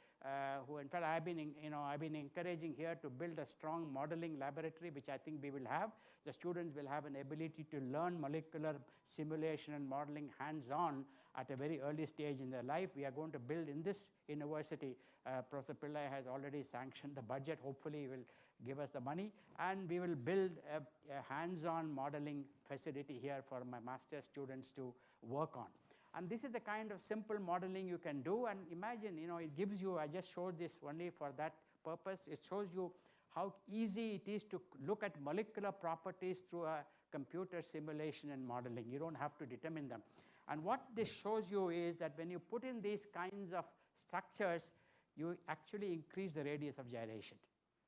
who, in fact, I've been encouraging here to build a strong modeling laboratory, which I think we will have. The students will have an ability to learn molecular simulation and modeling hands-on at a very early stage in their life. We are going to build in this university. Professor Pillai has already sanctioned the budget. Hopefully he will give us the money, and we will build a hands-on modeling facility here for my master's students to work on. And this is the kind of simple modeling you can do. And imagine, it gives you, I just showed this only for that purpose. It shows you how easy it is to look at molecular properties through a computer simulation and modeling. You don't have to determine them. And what this shows you is that when you put in these kinds of structures, you actually increase the radius of gyration,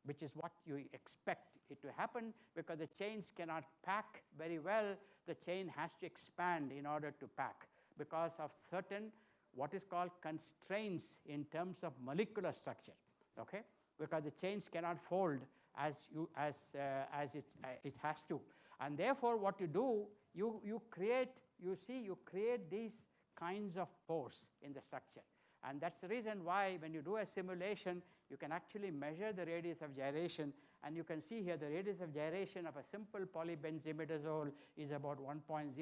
which is what you expect it to happen, because the chains cannot pack very well. The chain has to expand in order to pack, because of certain what is called constraints in terms of molecular structure, okay? Because the chains cannot fold as it has to. And therefore what you do, you create these kinds of pores in the structure. And that's the reason why when you do a simulation, you can actually measure the radius of gyration, and you can see here the radius of gyration of a simple polybenzimidazole is about 1.07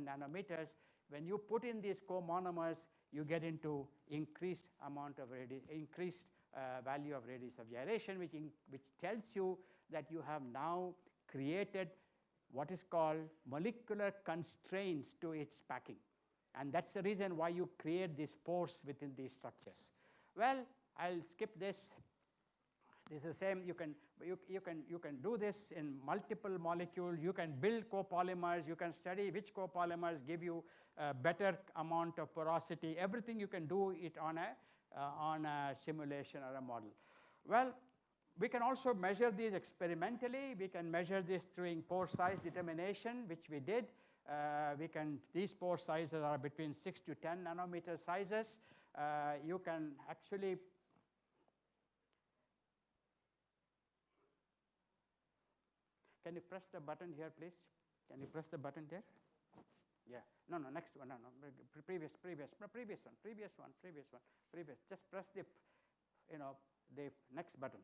nanometers. When you put in these co-monomers, you get into increased amount of increased value of radius of gyration, which tells you that you have now created what is called molecular constraints to its packing. And that's the reason why you create these pores within these structures. Well, I'll skip this. This is the same. You can do this in multiple molecules. You can build copolymers. You can study which copolymers give you a better amount of porosity. Everything you can do it on a simulation or a model. Well, we can also measure these experimentally. We can measure this through pore size determination, which we did. These pore sizes are between 6 to 10 nanometer sizes. You can actually Can you press the button here, please? Can you press the button there? Yeah. No, next one. No. Previous one. Just press the next button.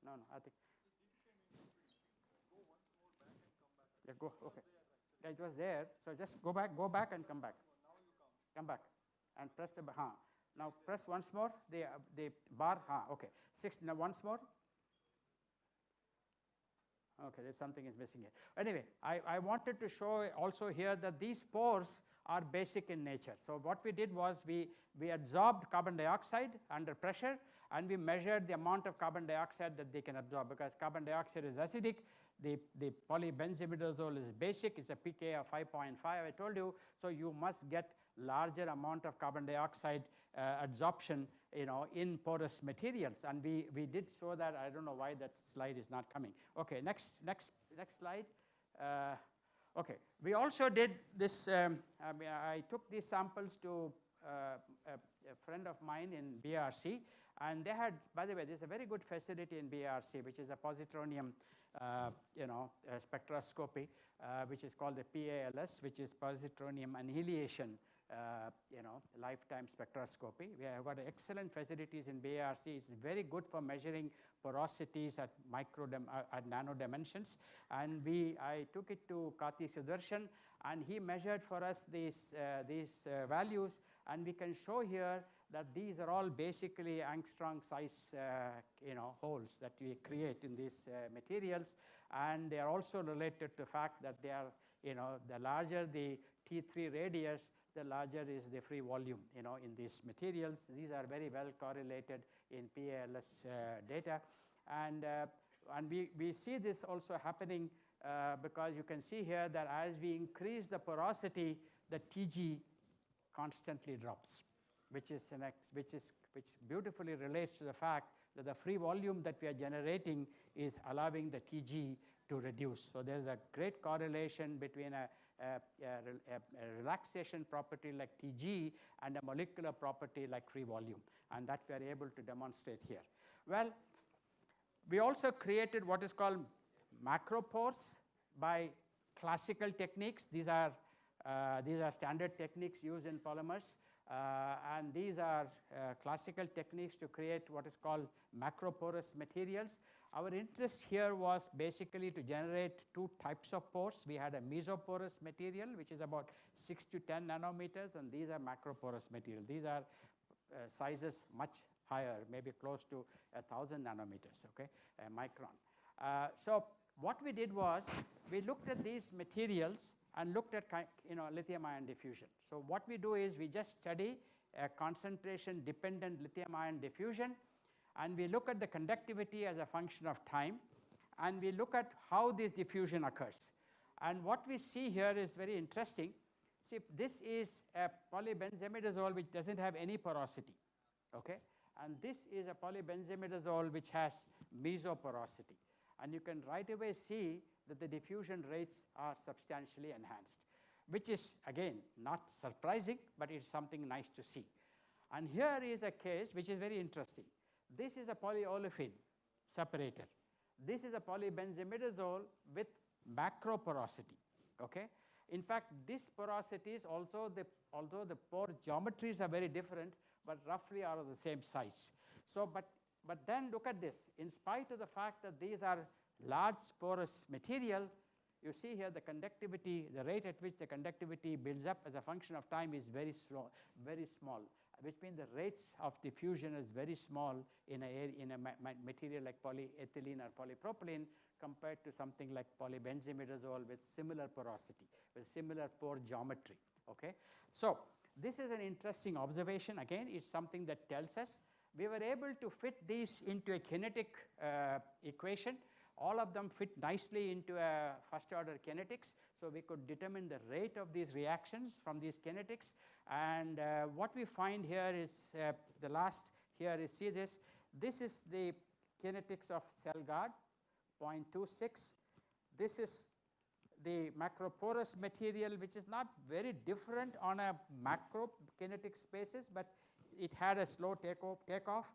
No, I think. Yeah, go, okay. Yeah, it was there, so just go back and come back. Come back and press the, now press once more, the bar, okay. 6, now once more. Okay, there's something is missing here. Anyway, I wanted to show also here that these pores are basic in nature. So what we did was we absorbed carbon dioxide under pressure, and we measured the amount of carbon dioxide that they can absorb, because carbon dioxide is acidic. The polybenzimidazole is basic, it's a pK of 5.5, I told you. So you must get larger amount of carbon dioxide adsorption, in porous materials, and we did show that. I don't know why that slide is not coming. Okay, next slide. Okay, we also did this. I took these samples to a friend of mine in BRC, and they had, by the way, there's a very good facility in BRC, which is a positronium spectroscopy, which is called the PALS, which is positronium annihilation lifetime spectroscopy. We have got excellent facilities in BRC. It's very good for measuring porosities at nano dimensions. And I took it to Kati Sudarshan, and he measured for us these values, and we can show here that these are all basically angstrom size holes that we create in these materials, and they are also related to the fact that they are the larger the T3 radius, the larger is the free volume in these materials. These are very well correlated in PALS data, and we see this also happening because you can see here that as we increase the porosity, the TG constantly drops, which beautifully relates to the fact that the free volume that we are generating is allowing the TG to reduce. So there is a great correlation between a relaxation property like TG and a molecular property like free volume, and that we are able to demonstrate here. Well, we also created what is called macropores by classical techniques. These are standard techniques used in polymers, and these are classical techniques to create what is called macroporous materials. Our interest here was basically to generate two types of pores. We had a mesoporous material, which is about 6 to 10 nanometers, and these are macroporous material. These are sizes much higher, maybe close to 1,000 nanometers, okay, a micron. So what we did was we looked at these materials and looked at lithium ion diffusion. So what we do is we just study a concentration dependent lithium ion diffusion, and we look at the conductivity as a function of time, and we look at how this diffusion occurs. And what we see here is very interesting. See, this is a polybenzimidazole which doesn't have any porosity, okay? And this is a polybenzimidazole which has mesoporosity. And you can right away see that the diffusion rates are substantially enhanced, which is, again, not surprising, but it's something nice to see. And here is a case which is very interesting. This is a polyolefin separator. This is a polybenzimidazole with macroporosity, okay? In fact, this porosity is also, although the pore geometries are very different, but roughly are of the same size. So, but then look at this. In spite of the fact that these are large porous material, you see here the conductivity, the rate at which the conductivity builds up as a function of time is very slow, very small, which means the rates of diffusion is very small in a material like polyethylene or polypropylene compared to something like polybenzimidazole with similar porosity, with similar pore geometry, okay? So this is an interesting observation. Again, it's something that tells us we were able to fit these into a kinetic equation. All of them fit nicely into a first order kinetics, so we could determine the rate of these reactions from these kinetics. And what we find here is, the last here is, see this, this is the kinetics of cell guard, 0.26. This is the macroporous material, which is not very different on a macro kinetic basis, but it had a slow takeoff.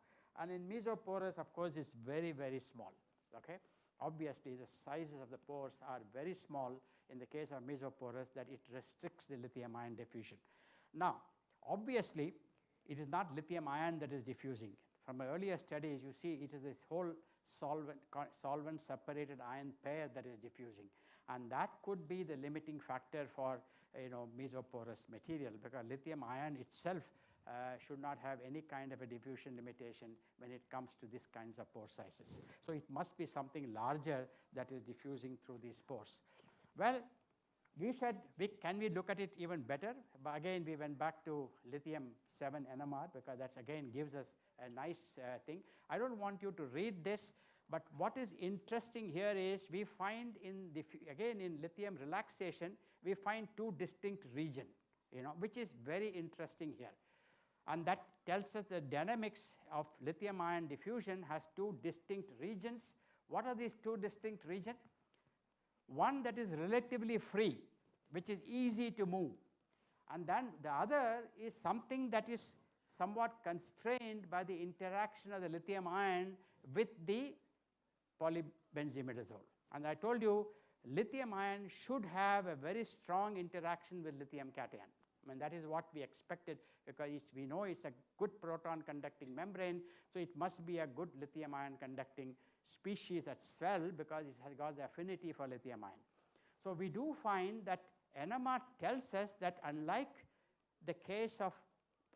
And in mesoporous, of course, it's very, very small, okay? Obviously, the sizes of the pores are very small in the case of mesoporous, that it restricts the lithium ion diffusion. Now, obviously, it is not lithium ion that is diffusing. From my earlier studies, you see it is this whole solvent separated ion pair that is diffusing, and that could be the limiting factor for mesoporous material, because lithium ion itself should not have any kind of a diffusion limitation when it comes to these kinds of pore sizes. So it must be something larger that is diffusing through these pores. Well, we said, can we look at it even better? But again, we went back to Lithium-7 Nmr, because that again gives us a nice thing. I don't want you to read this, but what is interesting here is we find again in lithium relaxation, we find two distinct regions, which is very interesting here. And that tells us the dynamics of lithium ion diffusion has two distinct regions. What are these two distinct regions? One that is relatively free, which is easy to move. And then the other is something that is somewhat constrained by the interaction of the lithium ion with the polybenzimidazole. And I told you, lithium ion should have a very strong interaction with lithium cation. I mean, that is what we expected, because we know it's a good proton conducting membrane, so it must be a good lithium ion conducting species as well, because it has got the affinity for lithium ion. So we do find that NMR tells us that unlike the case of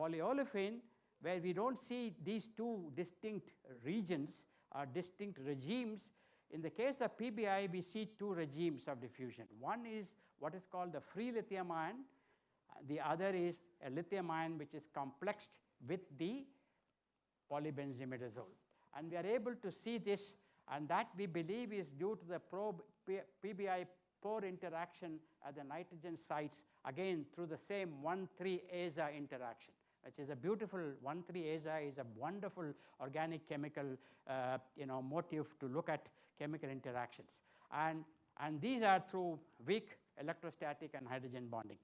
polyolefin, where we don't see these two distinct regions or distinct regimes, in the case of PBI, we see two regimes of diffusion. One is what is called the free lithium ion. The other is a lithium ion which is complexed with the polybenzimidazole. And we are able to see this, and that we believe is due to the PBI pore interaction at the nitrogen sites, again through the same 1,3-aza interaction, which is a beautiful 1,3-aza is a wonderful organic chemical motif to look at chemical interactions. And these are through weak electrostatic and hydrogen bonding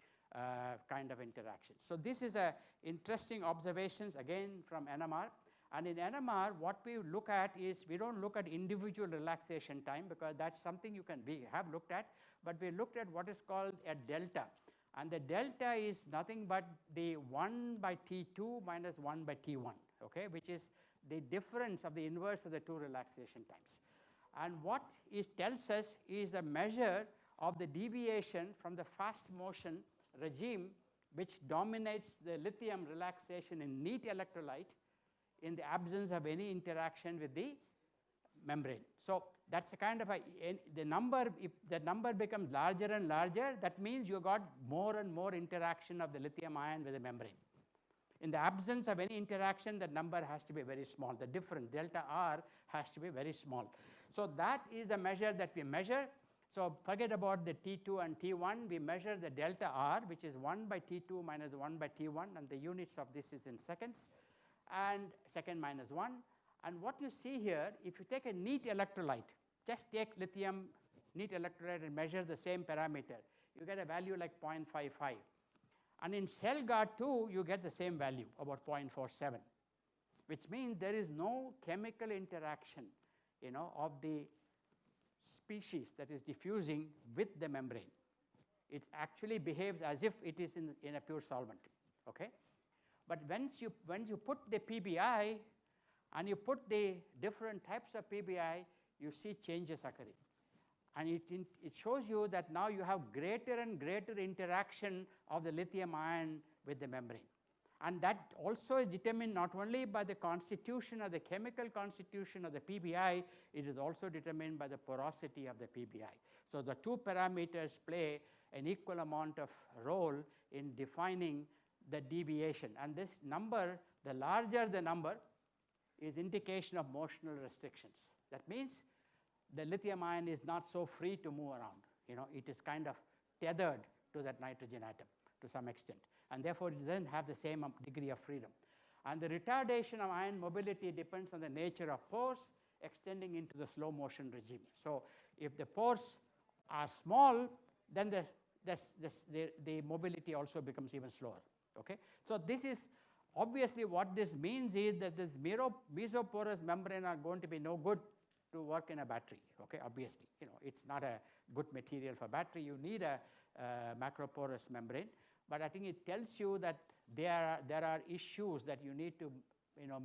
kind of interactions. So this is a interesting observations again from NMR. And in NMR, what we look at is, we don't look at individual relaxation time, because that's something we have looked at, but we looked at what is called a delta. And the delta is nothing but the 1 by T2 minus 1 by T1, okay, which is the difference of the inverse of the two relaxation times. And what it tells us is a measure of the deviation from the fast motion regime, which dominates the lithium relaxation in neat electrolyte in the absence of any interaction with the membrane. So that's a kind of the number, if the number becomes larger and larger, that means you got more and more interaction of the lithium ion with the membrane. In the absence of any interaction, the number has to be very small. The difference, delta R, has to be very small. So that is the measure that we measure. So forget about the T2 and T1, we measure the delta R, which is 1 by T2 minus 1 by T1, and the units of this is in seconds, and second minus 1. And what you see here, if you take a neat electrolyte, just take lithium neat electrolyte and measure the same parameter, you get a value like 0.55. And in cell guard 2, you get the same value, about 0.47, which means there is no chemical interaction, of the species that is diffusing with the membrane. It actually behaves as if it is in a pure solvent, okay? But once you put the PBI and you put the different types of PBI, you see changes occurring. And it shows you that now you have greater and greater interaction of the lithium ion with the membrane. And that also is determined not only by the constitution or the chemical constitution of the PBI, it is also determined by the porosity of the PBI. So the two parameters play an equal amount of role in defining the deviation. And this number, the larger the number, is indication of motional restrictions. That means the lithium ion is not so free to move around. It is kind of tethered to that nitrogen atom to some extent. And therefore, it doesn't have the same degree of freedom. And the retardation of ion mobility depends on the nature of pores extending into the slow motion regime. So if the pores are small, then the mobility also becomes even slower, okay? So this is, obviously what this means is that this mesoporous membrane are going to be no good to work in a battery, okay? Obviously, it's not a good material for battery. You need a macroporous membrane. But I think it tells you that there are issues that you need to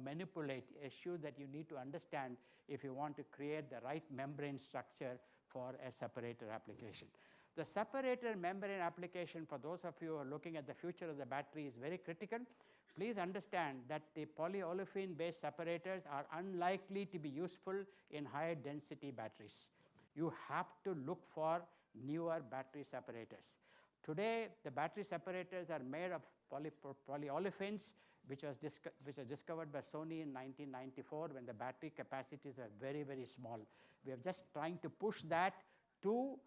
manipulate, issues that you need to understand if you want to create the right membrane structure for a separator application. The separator membrane application, for those of you who are looking at the future of the battery, is very critical. Please understand that the polyolefin-based separators are unlikely to be useful in higher density batteries. You have to look for newer battery separators. Today, the battery separators are made of polyolefins, which was discovered by Sony in 1994 when the battery capacities are very, very small. We are just trying to push that to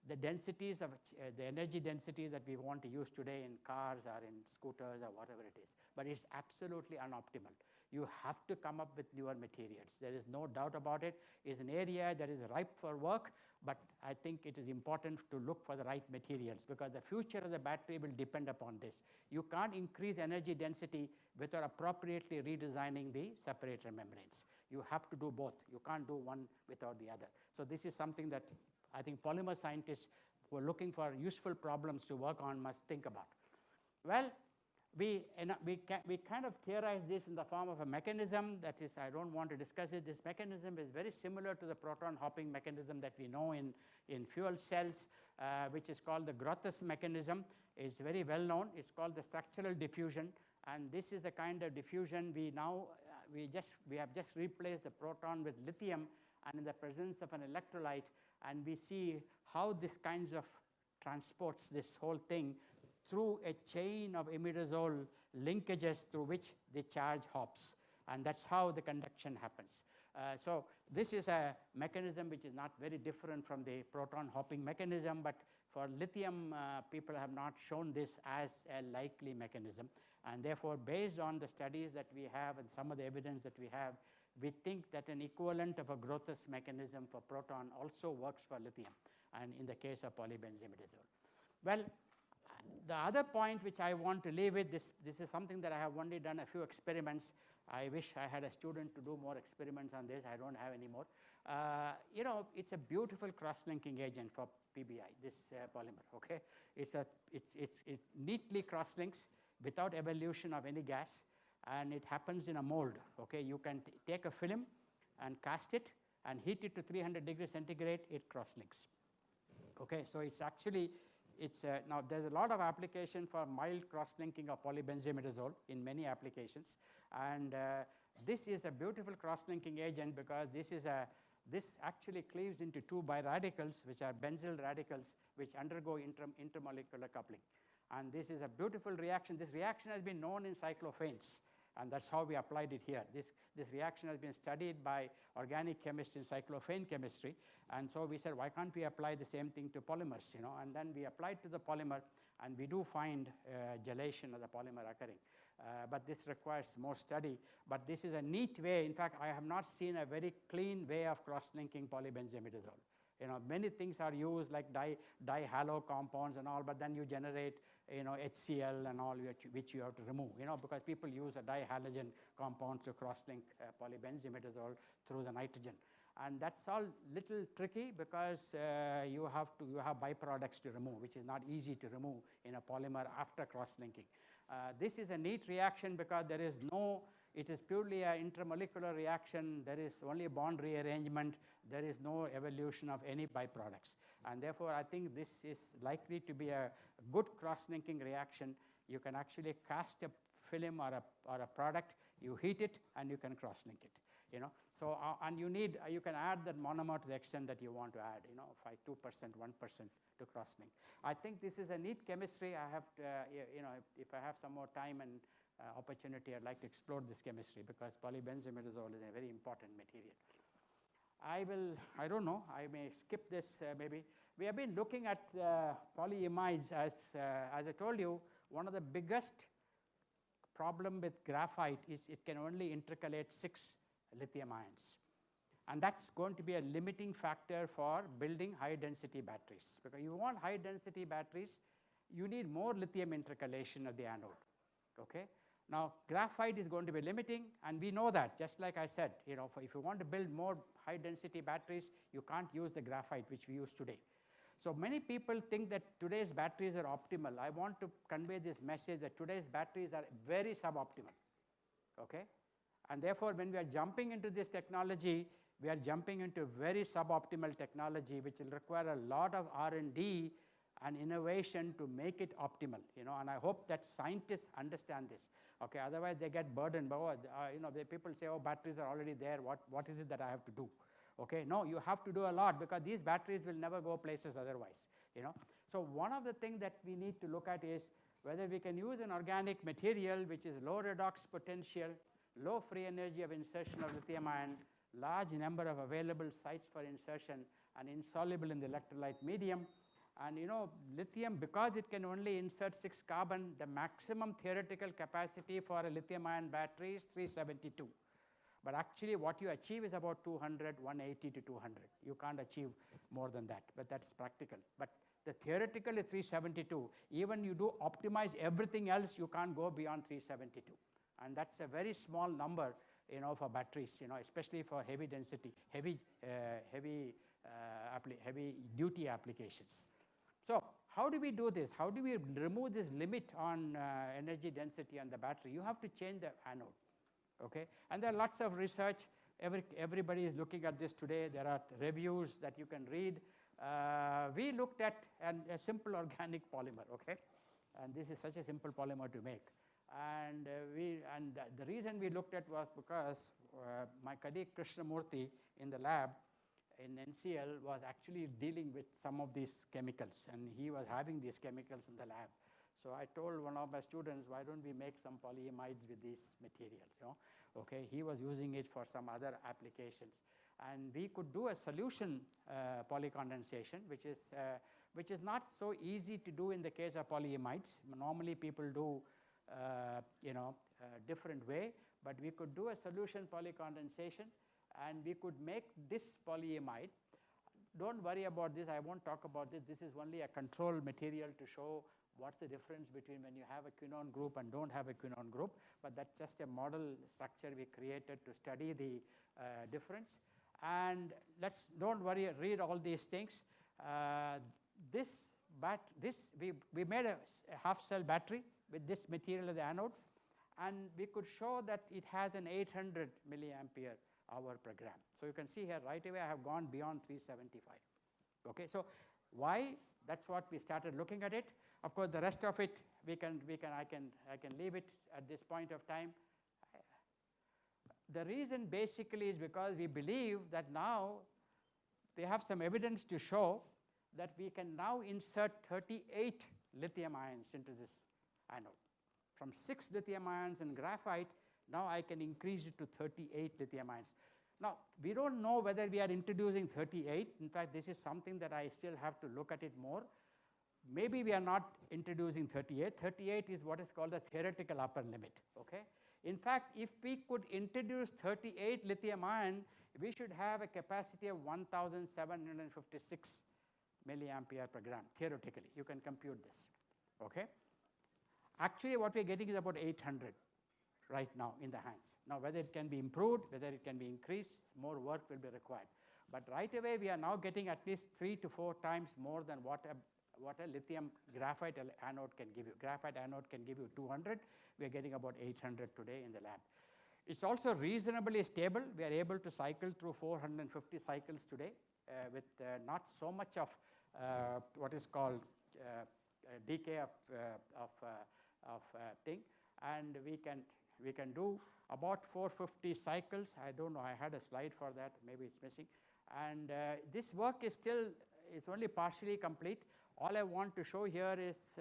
the densities of the energy densities that we want to use today in cars or in scooters or whatever it is. But it's absolutely unoptimal. You have to come up with newer materials. There is no doubt about it. It's an area that is ripe for work, but I think it is important to look for the right materials because the future of the battery will depend upon this. You can't increase energy density without appropriately redesigning the separator membranes. You have to do both. You can't do one without the other. So this is something that I think polymer scientists who are looking for useful problems to work on must think about. Well, we kind of theorize this in the form of a mechanism that is, I don't want to discuss it. This mechanism is very similar to the proton hopping mechanism that we know in fuel cells, which is called the Grothus mechanism. It's very well known. It's called the structural diffusion, and this is the kind of diffusion we have just replaced the proton with lithium, and in the presence of an electrolyte, and we see how this kinds of transports this whole thing through a chain of imidazole linkages through which the charge hops, and that's how the conduction happens. So this is a mechanism which is not very different from the proton hopping mechanism, but for lithium, people have not shown this as a likely mechanism, and therefore based on the studies that we have and some of the evidence that we have, we think that an equivalent of a Grothus mechanism for proton also works for lithium, and in the case of polybenzimidazole. Well, the other point which I want to leave with, this is something that I have only done a few experiments. I wish I had a student to do more experiments on this. I don't have any more. It's a beautiful cross-linking agent for PBI, this polymer, okay? It neatly cross-links without evolution of any gas, and it happens in a mold, okay? You can take a film and cast it and heat it to 300 degrees centigrade, it cross-links. Okay, so it's actually, now there's a lot of application for mild cross-linking of polybenzimidazole in many applications, and this is a beautiful cross-linking agent because this actually cleaves into two biradicals, which are benzyl radicals, which undergo intermolecular coupling. And this is a beautiful reaction. This reaction has been known in cyclophanes, and that's how we applied it here. This reaction has been studied by organic chemists in cyclophane chemistry, and so we said, why can't we apply the same thing to polymers, and then we applied to the polymer, and we do find gelation of the polymer occurring. But this requires more study, but this is a neat way. In fact, I have not seen a very clean way of cross-linking polybenzimidazole. Many things are used like dihalo compounds and all, but then you generate HCl and all, which you have to remove, because people use a dihalogen compound to cross-link polybenzimidazole through the nitrogen. And that's all little tricky because you have byproducts to remove, which is not easy to remove in a polymer after cross-linking. This is a neat reaction because it is purely an intermolecular reaction. There is only bond rearrangement. There is no evolution of any byproducts. And therefore, I think this is likely to be a good cross-linking reaction. You can actually cast a film or a product, you heat it, and you can cross-link it. So, and you can add that monomer to the extent that you want to add, 2%, 1% to cross-link. I think this is a neat chemistry. I have to, if I have some more time and opportunity, I'd like to explore this chemistry because polybenzimidazole is a very important material. I don't know, I may skip this maybe. We have been looking at polyimides as I told you, one of the biggest problem with graphite is it can only intercalate 6 lithium ions. And that's going to be a limiting factor for building high density batteries. Because you want high density batteries, you need more lithium intercalation of the anode, okay? Now, graphite is going to be limiting, and we know that, just like I said, if you want to build more high density batteries, you can't use the graphite which we use today. So many people think that today's batteries are optimal. I want to convey this message that today's batteries are very suboptimal, okay? And therefore, when we are jumping into this technology, we are jumping into very suboptimal technology, which will require a lot of R&D and innovation to make it optimal, and I hope that scientists understand this. Okay, otherwise they get burdened by, the people say, oh, batteries are already there, what is it that I have to do? Okay, no, you have to do a lot, because these batteries will never go places otherwise, So one of the things that we need to look at is whether we can use an organic material which is low redox potential, low free energy of insertion of lithium ion, large number of available sites for insertion, and insoluble in the electrolyte medium. And lithium, because it can only insert 6 carbon, the maximum theoretical capacity for a lithium ion battery is 372. But actually what you achieve is about 200, 180 to 200. You can't achieve more than that, but that's practical. But the theoretical is 372. Even you do optimize everything else, you can't go beyond 372. And that's a very small number, for batteries, especially for heavy density, heavy duty applications. So how do we do this? How do we remove this limit on energy density on the battery? You have to change the anode. Okay, and there are lots of research. Everybody is looking at this today. There are reviews that you can read. We looked at a simple organic polymer. Okay, and this is such a simple polymer to make. And the reason we looked at was because my colleague Krishnamurthy in the lab in NCL was actually dealing with some of these chemicals, and he was having these chemicals in the lab. So I told one of my students, why don't we make some polyamides with these materials? Okay, he was using it for some other applications, and we could do a solution polycondensation, which is not so easy to do in the case of polyamides. Normally, people do different way, but we could do a solution polycondensation, and we could make this polyamide. Don't worry about this, I won't talk about this. This is only a control material to show what's the difference between when you have a quinone group and don't have a quinone group, but that's just a model structure we created to study the difference. And don't worry, read all these things. We made a half cell battery with this material as the anode, and we could show that it has an 800 milliampere hour per gram. So you can see here right away I have gone beyond 375. Okay, so why? That's what we started looking at it. Of course, the rest of it I can leave it at this point of time. The reason basically is because we believe that now we have some evidence to show that we can now insert 38 lithium ions into this anode. From 6 lithium ions in graphite, now I can increase it to 38 lithium ions. Now, we don't know whether we are introducing 38. In fact, this is something that I still have to look at it more. Maybe we are not introducing 38. 38 is what is called the theoretical upper limit. Okay? In fact, if we could introduce 38 lithium ion, we should have a capacity of 1,756 milliampere per gram, theoretically. You can compute this. Okay? Actually, what we're getting is about 800 right now in the hands. Now, whether it can be improved, whether it can be increased, more work will be required. But right away, we are now getting at least 3 to 4 times more than what a lithium graphite anode can give you. Graphite anode can give you 200. We are getting about 800 today in the lab. It's also reasonably stable. We are able to cycle through 450 cycles today with not so much of what is called decay of thing. And we can do about 450 cycles. I don't know, I had a slide for that, maybe it's missing. And this work is still, it's only partially complete. All I want to show here is,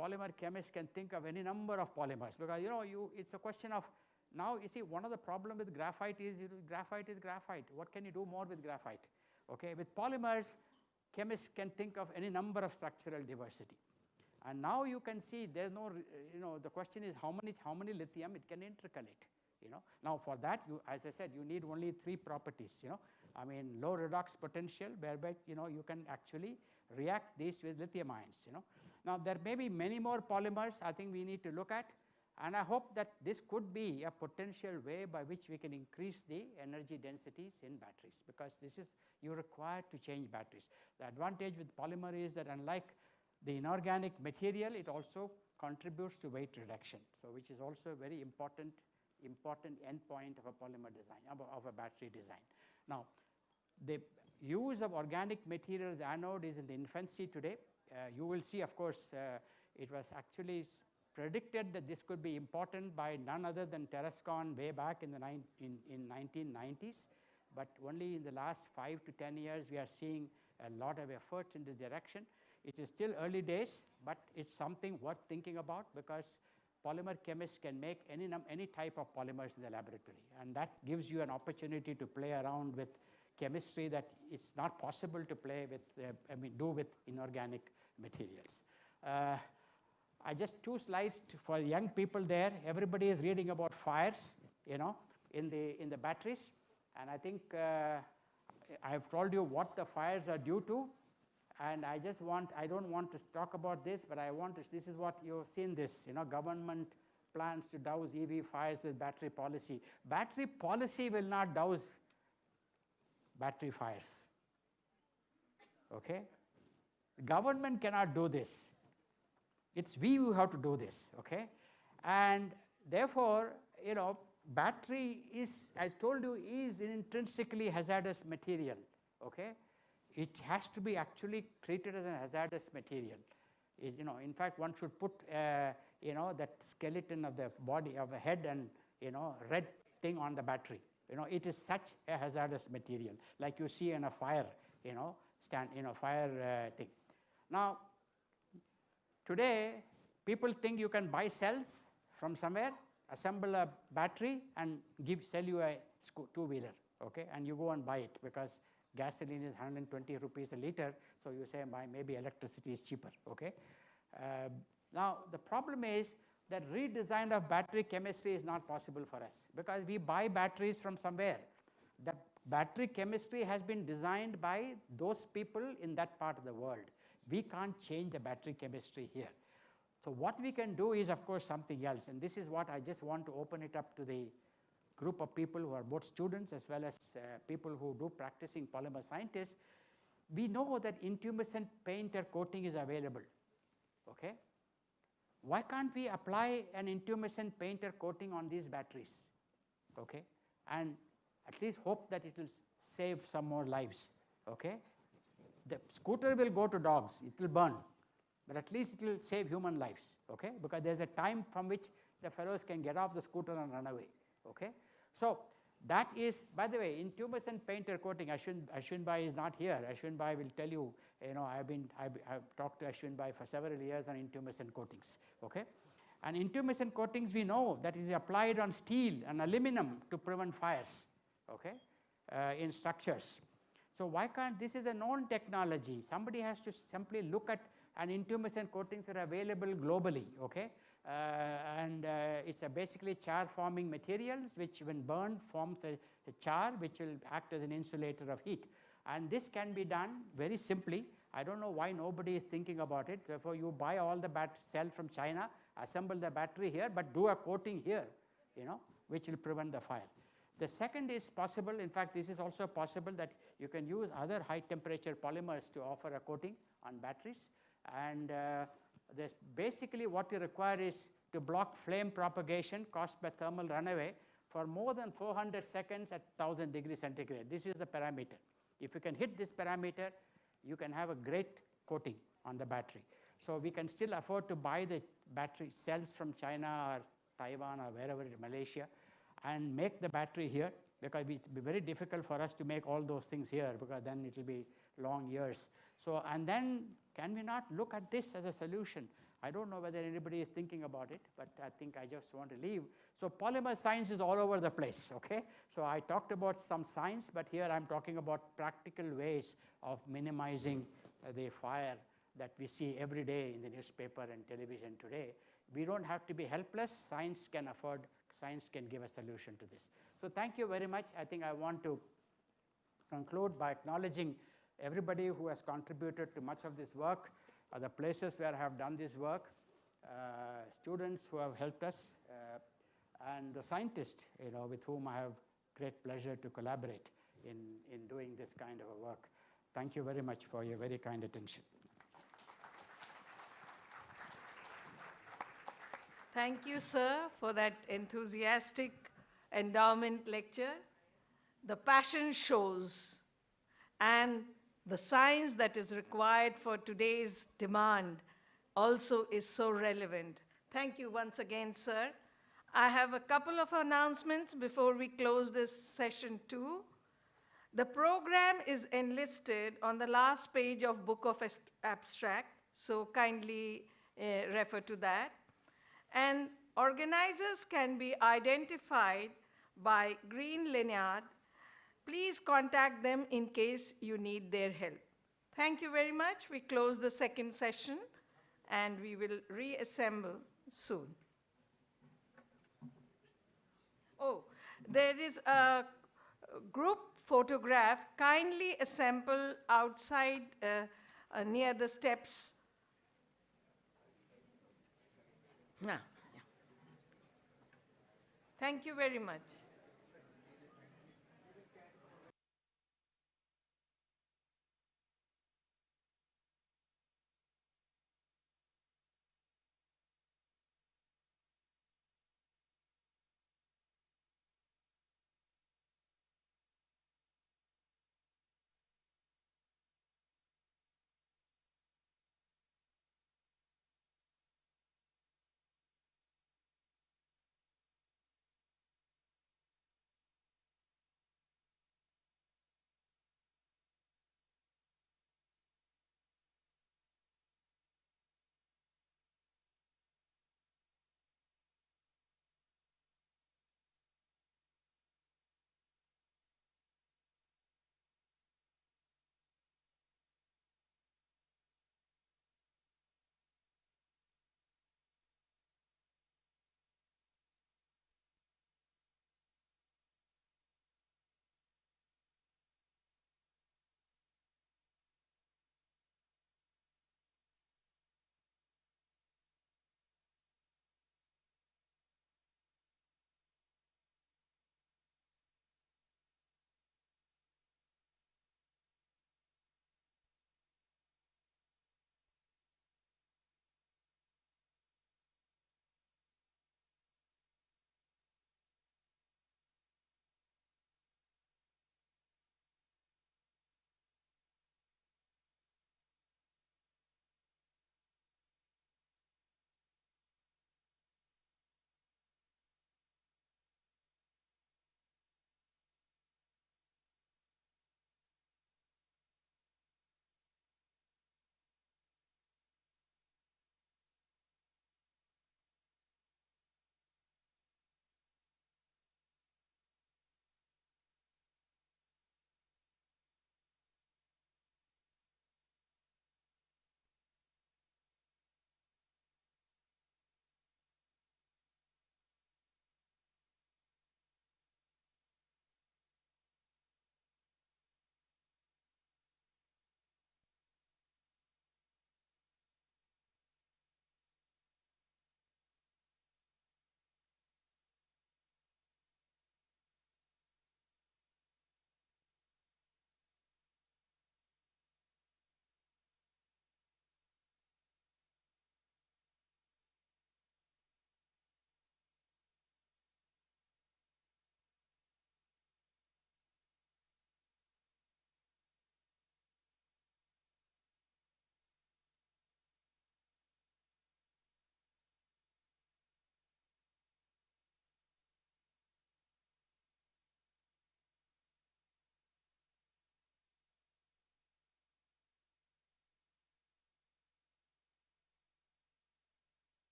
polymer chemists can think of any number of polymers, because it's a question of, now you see, one of the problem with graphite is graphite is graphite. What can you do more with graphite? Okay, with polymers, chemists can think of any number of structural diversity. And now you can see there's no, the question is how many lithium it can intercalate. Now for that, as I said, you need only 3 properties. I mean, low redox potential, whereby you can actually react these with lithium ions. Now there may be many more polymers I think we need to look at, and I hope that this could be a potential way by which we can increase the energy densities in batteries, because this is you require to change batteries. The advantage with polymer is that unlike the inorganic material, it also contributes to weight reduction, so which is also very important important endpoint of a polymer design, of a battery design. Now, the use of organic materials anode is in the infancy today. You will see, of course, it was actually predicted that this could be important by none other than Terrascon way back in the 1990s. But only in the last 5 to 10 years, we are seeing a lot of efforts in this direction. It is still early days, but it's something worth thinking about, because polymer chemists can make any type of polymers in the laboratory. And that gives you an opportunity to play around with chemistry that it's not possible to play with, do with inorganic materials. I just 2 slides for young people there. Everybody is reading about fires, in the batteries. And I think I have told you what the fires are due to. And I don't want to talk about this, but this is what you've seen this, government plans to douse EV fires with battery policy. Battery policy will not douse battery fires, okay? The government cannot do this. It's we who have to do this, okay? And therefore, battery is, as told you, is an intrinsically hazardous material, okay? It has to be actually treated as a hazardous material. In fact, one should put, that skeleton of the body, of a head and, red thing on the battery. It is such a hazardous material, like you see in a fire, fire thing. Now, today, people think you can buy cells from somewhere, assemble a battery, and sell you a two-wheeler, okay? And you go and buy it because gasoline is 120 rupees a liter, so you say maybe electricity is cheaper, okay? Now, the problem is that redesign of battery chemistry is not possible for us, because we buy batteries from somewhere. The battery chemistry has been designed by those people in that part of the world. We can't change the battery chemistry here. So what we can do is, of course, something else, and this is what I just want to open it up to the group of people who are both students as well as people who do practicing polymer scientists. We know that intumescent painter coating is available, okay? Why can't we apply an intumescent painter coating on these batteries, okay? And at least hope that it will save some more lives, okay? The scooter will go to dogs, it will burn, but at least it will save human lives, okay? Because there's a time from which the fellows can get off the scooter and run away, okay? So that is, by the way, intumescent painter coating, Ashwin Bhai is not here. Ashwin Bhai will tell you, I've talked to Ashwin Bhai for several years on intumescent coatings, okay? And intumescent coatings, we know that is applied on steel and aluminum to prevent fires, okay, in structures. So why can't, this is a known technology. Somebody has to simply look at, and intumescent coatings are available globally, okay? It's basically char-forming materials which, when burned, forms a char which will act as an insulator of heat. And this can be done very simply. I don't know why nobody is thinking about it. Therefore, you buy all the cell from China, assemble the battery here, but do a coating here, which will prevent the fire. The second is possible, in fact, this is also possible, that you can use other high-temperature polymers to offer a coating on batteries. And basically what you require is to block flame propagation caused by thermal runaway for more than 400 seconds at 1000 degrees centigrade. This is the parameter. If you can hit this parameter, you can have a great coating on the battery. So we can still afford to buy the battery cells from China or Taiwan or wherever, Malaysia, and make the battery here, because it will be very difficult for us to make all those things here, because then it will be long years. So, and then can we not look at this as a solution? I don't know whether anybody is thinking about it, but I think I just want to leave. So polymer science is all over the place, okay? So I talked about some science, but here I'm talking about practical ways of minimizing the fire that we see every day in the newspaper and television today. We don't have to be helpless. Science can give a solution to this. So thank you very much. I think I want to conclude by acknowledging everybody who has contributed to much of this work, the places where I have done this work, students who have helped us, and the scientists, with whom I have great pleasure to collaborate in doing this kind of a work. Thank you very much for your very kind attention. Thank you, sir, for that enthusiastic endowment lecture, the passion shows, and the science that is required for today's demand also is so relevant. Thank you once again, sir. I have a couple of announcements before we close this session too. The program is enlisted on the last page of Book of Abstract, so kindly refer to that. And organizers can be identified by green lanyard. Please contact them in case you need their help. Thank you very much. We close the second session, and we will reassemble soon. Oh, there is a group photograph. Kindly assemble outside near the steps. Yeah. Thank you very much.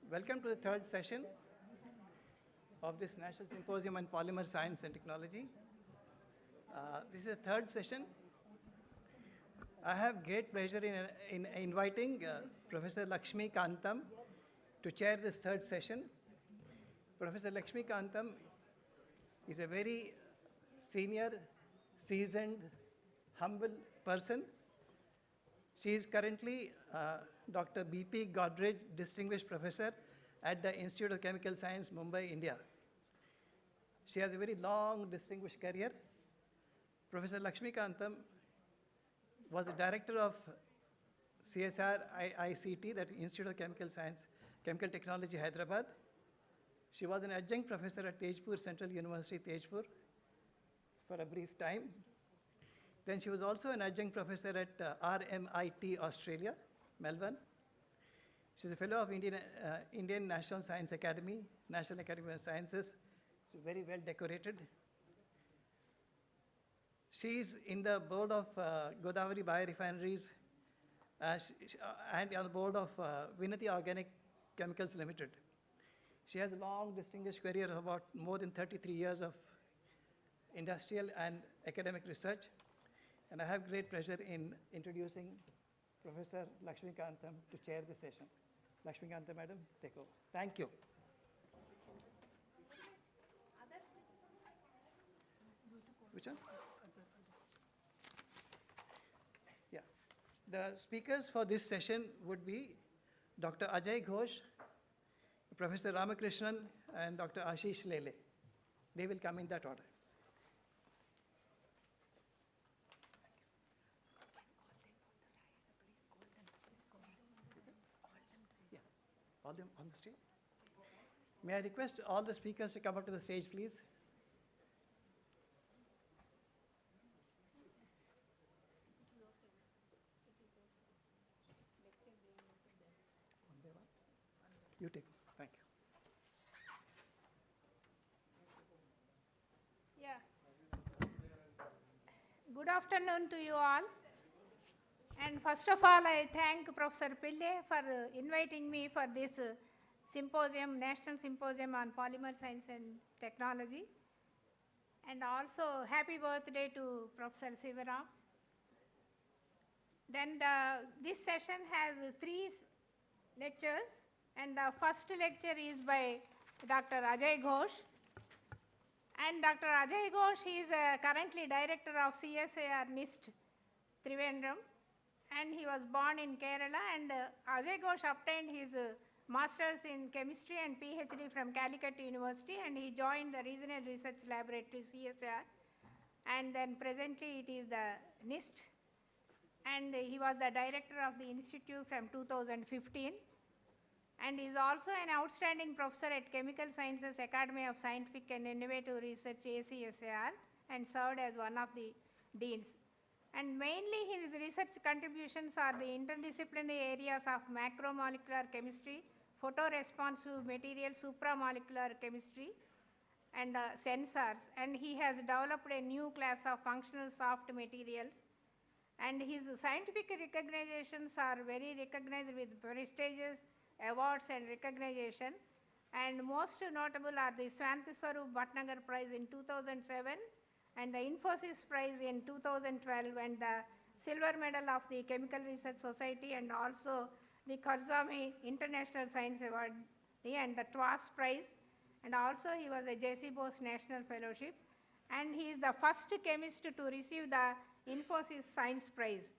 Welcome to the third session of this National Symposium on Polymer Science and Technology. This is the third session. I have great pleasure in inviting Professor Lakshmi Kantam to chair this third session. Professor Lakshmi Kantam is a very senior, seasoned, humble person. She is currently Dr. B.P. Godrej Distinguished Professor at the Institute of Chemical Science, Mumbai, India. She has a very long, distinguished career. Professor Lakshmi Kantam was the director of CSR IICT, that Institute of Chemical Science, Chemical Technology, Hyderabad. She was an adjunct professor at Tejpur Central University, Tejpur, for a brief time. Then she was also an adjunct professor at RMIT, Australia, Melbourne. She's a fellow of Indian National Science Academy, National Academy of Sciences. She's very well decorated. She's in the board of Godavari Biorefineries and on the board of Vinati Organic Chemicals Limited. She has a long, distinguished career of about more than 33 years of industrial and academic research. And I have great pleasure in introducing Professor Lakshmi Kantam to chair the session. Lakshmi Kantam, madam, take over. Thank you. Which one? Yeah. The speakers for this session would be Dr. Ajay Ghosh, Professor Ramakrishnan, and Dr. Ashish Lele. They will come in that order. All them on the stage? May I request all the speakers to come up to the stage, please? You take. Thank you. Yeah. Good afternoon to you all. And first of all, I thank Professor Pillai for inviting me for this symposium, National Symposium on Polymer Science and Technology. And also, happy birthday to Professor Sivaram. Then this session has 3 lectures, and the first lecture is by Dr. Ajay Ghosh. And Dr. Ajay Ghosh is currently director of CSIR NIST Trivandrum. And he was born in Kerala, and Ajay Ghosh obtained his master's in chemistry and PhD from Calicut University, and he joined the Regional Research Laboratory CSR, and then presently it is the NIST, and he was the director of the institute from 2015, and is also an outstanding professor at Chemical Sciences Academy of Scientific and Innovative Research ACSAR, and served as one of the deans. And mainly his research contributions are the interdisciplinary areas of macromolecular chemistry, photoresponsive material, supramolecular chemistry, and sensors. And he has developed a new class of functional soft materials. And his scientific recognitions are very recognized with prestigious awards and recognition. And most notable are the Swantiswarup Bhatnagar Prize in 2007, and the Infosys Prize in 2012, and the Silver Medal of the Chemical Research Society, and also the Kurzami International Science Award, and the TWAS Prize, and also he was a J.C. Bose National Fellowship, and he is the first chemist to receive the Infosys Science Prize.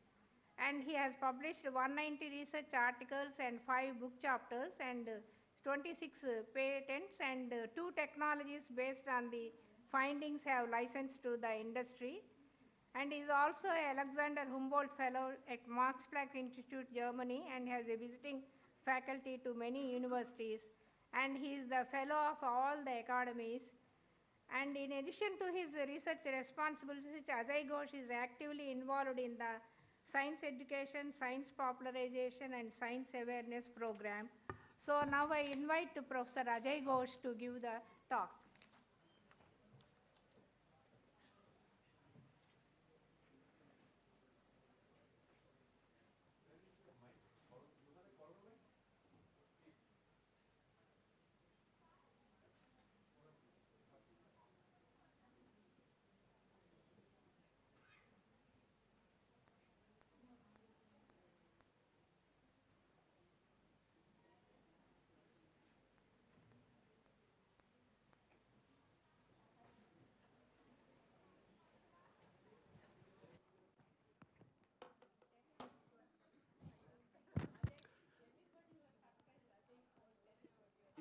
And he has published 190 research articles and 5 book chapters, and 26 patents, and 2 technologies based on the findings have licensed to the industry, and is also a Alexander Humboldt Fellow at Max Planck Institute, Germany, and has a visiting faculty to many universities, and he is the fellow of all the academies. And in addition to his research responsibilities, Ajay Ghosh is actively involved in the science education, science popularization, and science awareness program. So now I invite Professor Ajay Ghosh to give the talk.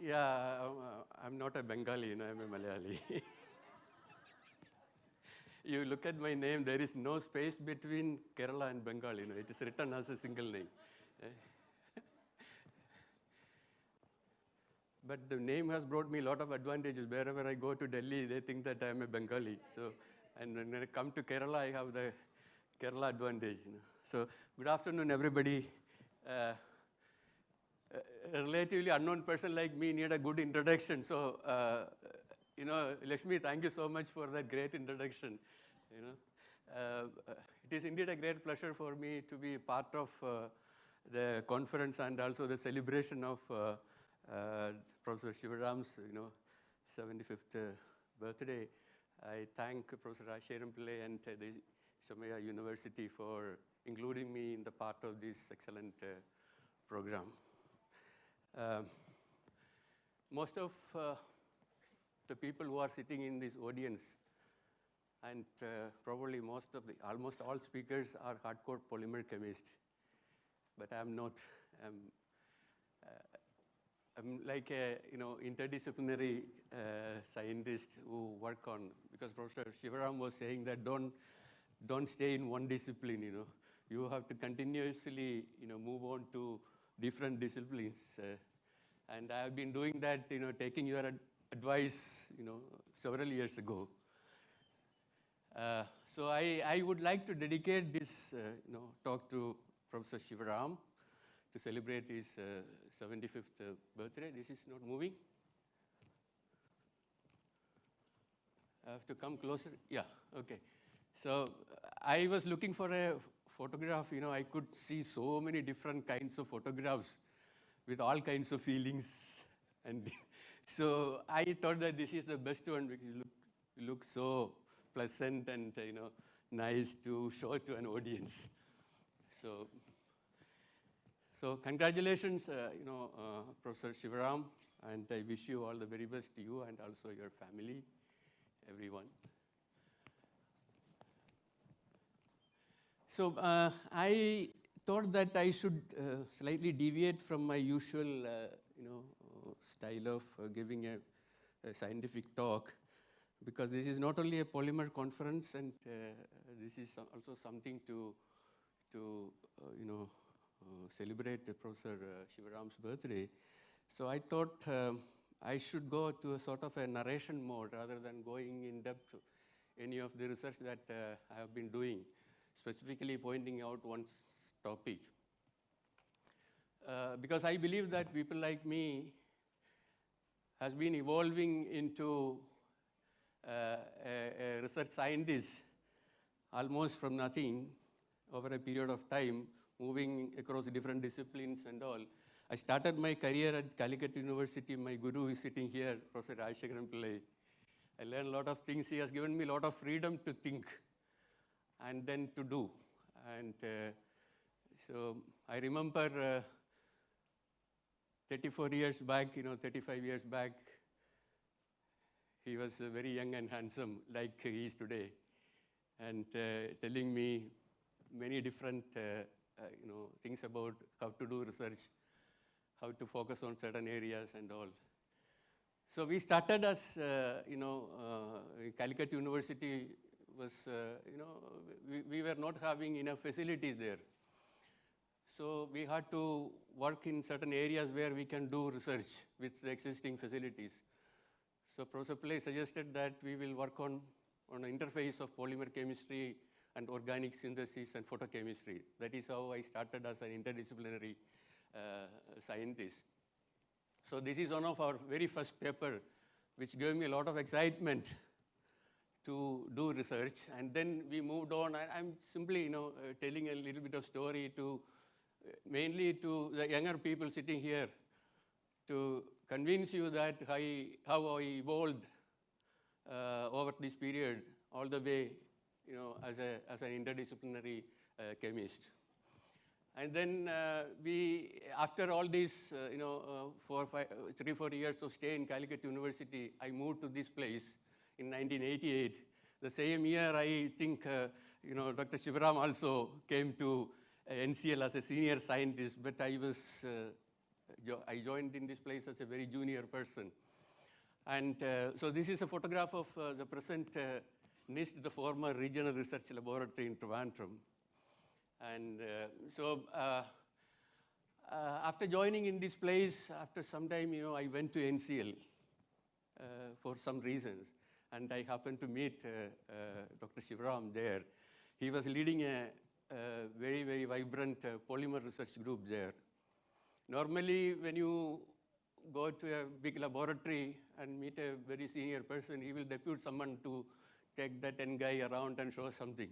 Yeah, I'm not a Bengali, I'm a Malayali. You look at my name, there is no space between Kerala and Bengal, it is written as a single name. But the name has brought me a lot of advantages. Wherever I go to Delhi, they think that I'm a Bengali. So, and when I come to Kerala, I have the Kerala advantage. So, good afternoon, everybody. A relatively unknown person like me need a good introduction. So, Lakshmi, thank you so much for that great introduction. It is indeed a great pleasure for me to be part of the conference and also the celebration of Professor Shivaram's 75th birthday. I thank Professor Rashairam Pillai and the Somaya University for including me in the part of this excellent program. Most of the people who are sitting in this audience and probably almost all speakers are hardcore polymer chemists, but I'm not. I'm like a interdisciplinary scientist who work on, because Professor Shivaram was saying that don't stay in one discipline. You have to continuously move on to different disciplines, and I have been doing that. Taking your advice several years ago. So I would like to dedicate this talk to Professor Shivaram to celebrate his 75th birthday. This is not moving. I have to come closer. Yeah, okay. So I was looking for a photograph. I could see so many different kinds of photographs with all kinds of feelings. And so I thought that this is the best one because it looks so pleasant and nice to show to an audience. So congratulations, Professor Shivaram, and I wish you all the very best to you and also your family, everyone. So I thought that I should slightly deviate from my usual, style of giving a scientific talk, because this is not only a polymer conference, and this is also something to celebrate Professor Shivaram's birthday. So I thought I should go to a sort of a narration mode rather than going in depth to any of the research that I have been doing, specifically pointing out one topic. Because I believe that people like me has been evolving into a research scientist almost from nothing over a period of time, moving across different disciplines and all. I started my career at Calicut University. My guru is sitting here, Professor Rashairam Pillai. I learned a lot of things. He has given me a lot of freedom to think and then to do. And so I remember 34 years back, 35 years back, he was very young and handsome like he is today, and telling me many different things about how to do research, how to focus on certain areas and all. So we started as, Calicut University was, we were not having enough facilities there. So we had to work in certain areas where we can do research with the existing facilities. So Professor Pillai suggested that we will work on an interface of polymer chemistry and organic synthesis and photochemistry. That is how I started as an interdisciplinary scientist. So this is one of our very first paper, which gave me a lot of excitement to do research. And then we moved on. I'm simply, telling a little bit of story to mainly to the younger people sitting here, to convince you that how I evolved over this period, all the way, as an interdisciplinary chemist. And then after all these, 3-4 years of stay in Calicut University, I moved to this place in 1988. The same year, I think, Dr. Shivaram also came to NCL as a senior scientist, but I was I joined in this place as a very junior person. And so this is a photograph of the present NIST, the former Regional Research Laboratory in Trivandrum. And after joining in this place, after some time, I went to NCL for some reasons. And I happened to meet Dr. Shivram there. He was leading a very, very vibrant polymer research group there. Normally, when you go to a big laboratory and meet a very senior person, he will depute someone to take that young guy around and show something.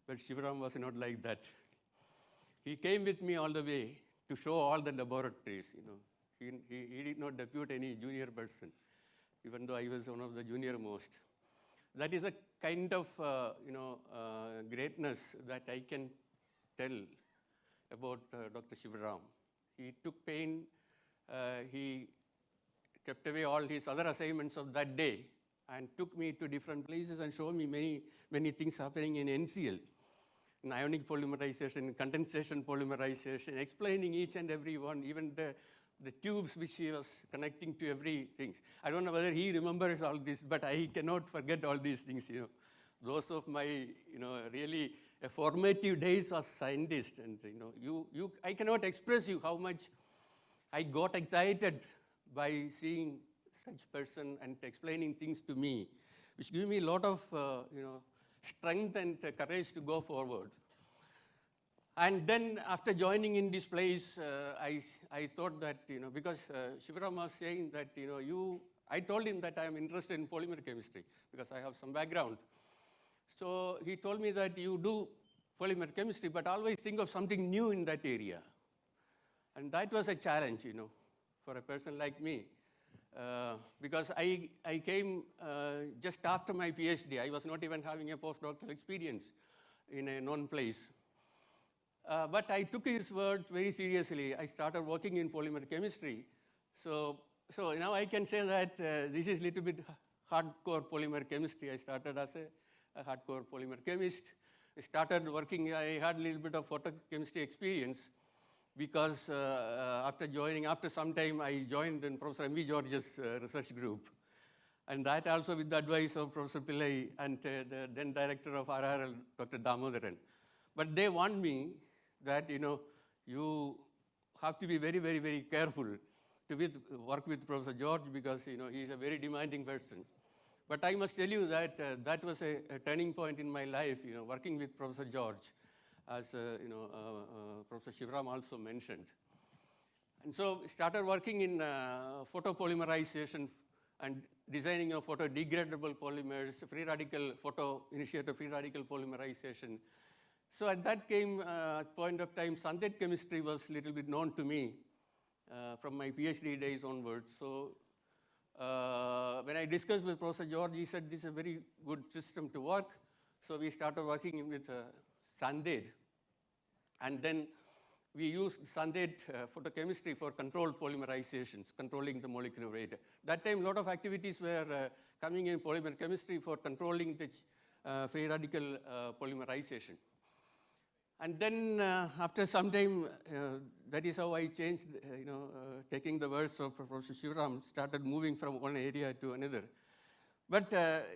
But Shivram was not like that. He came with me all the way to show all the laboratories. He did not depute any junior person, even though I was one of the junior most. That is a kind of greatness that I can tell about Dr. Shivram. He took pain. He kept away all his other assignments of that day and took me to different places and showed me many, many things happening in NCL, in ionic polymerization, condensation polymerization, explaining each and every one, even the tubes which he was connecting to everything. I don't know whether he remembers all this, but I cannot forget all these things. Those of my, really formative days as scientist, and I cannot express you how much I got excited by seeing such person and explaining things to me, which gave me a lot of, strength and courage to go forward. And then after joining in this place, I thought that, because Shivram was saying that, I told him that I am interested in polymer chemistry because I have some background. So he told me that you do polymer chemistry, but always think of something new in that area. And that was a challenge, for a person like me. Because I came just after my PhD. I was not even having a postdoctoral experience in a known place. But I took his word very seriously. I started working in polymer chemistry. So now I can say that this is a little bit hardcore polymer chemistry. I started as a hardcore polymer chemist. I started working, I had a little bit of photochemistry experience because after some time, I joined in Professor M.V. George's research group. And that also with the advice of Professor Pillai and the then director of RRL, Dr. Damodaran. But they warned me that, you have to be very, very, very careful to work with Professor George because, he's a very demanding person. But I must tell you that that was a turning point in my life, working with Professor George, as Professor Shivram also mentioned. And so started working in photopolymerization and designing of photo-degradable polymers, free radical photo-initiated free radical polymerization. So at that point of time, sunlight chemistry was a little bit known to me from my PhD days onwards. So when I discussed with Professor George, he said this is a very good system to work. So we started working with Sanded. And then we used Sanded photochemistry for controlled polymerizations, controlling the molecular weight. That time, a lot of activities were coming in polymer chemistry for controlling the free radical polymerization. And then after some time, that is how I changed, taking the words of Professor Shivram, started moving from one area to another. But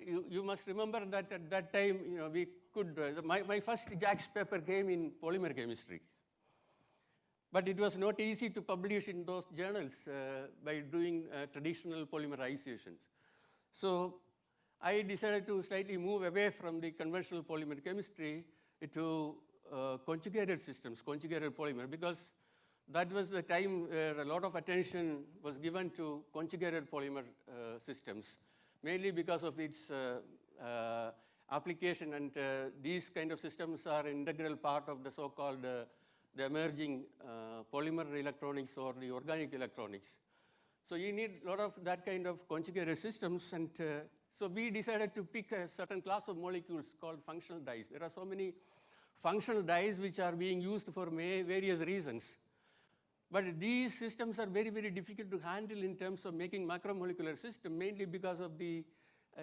you must remember that at that time, we could, my first JAX paper came in polymer chemistry. But it was not easy to publish in those journals by doing traditional polymerizations. So I decided to slightly move away from the conventional polymer chemistry to conjugated systems, conjugated polymer, because that was the time where a lot of attention was given to conjugated polymer systems, mainly because of its application, and these kind of systems are an integral part of the so-called the emerging polymer electronics or the organic electronics. So you need a lot of that kind of conjugated systems, and so we decided to pick a certain class of molecules called functional dyes. There are so many functional dyes which are being used for various reasons. But these systems are very, very difficult to handle in terms of making macromolecular system, mainly because of the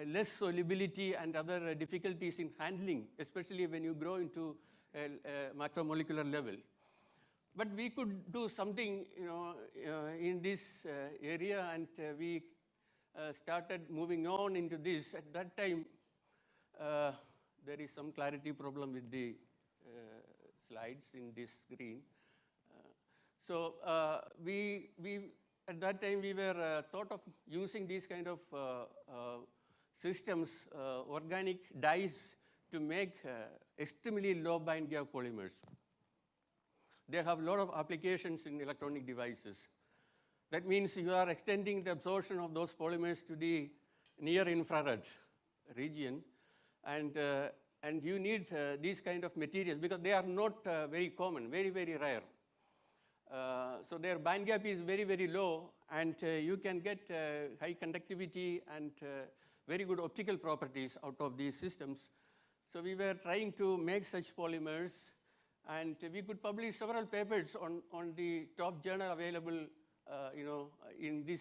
less solubility and other difficulties in handling, especially when you grow into a macromolecular level. But we could do something, in this area, and we started moving on into this. At that time, there is some clarity problem with the slides in this screen. So at that time, we were thought of using these kind of systems, organic dyes, to make extremely low band gap polymers. They have a lot of applications in electronic devices. That means you are extending the absorption of those polymers to the near infrared region, and you need these kind of materials because they are not very common, very, very rare. So their band gap is very, very low, and you can get high conductivity and very good optical properties out of these systems. So we were trying to make such polymers, and we could publish several papers on the top journal available, in this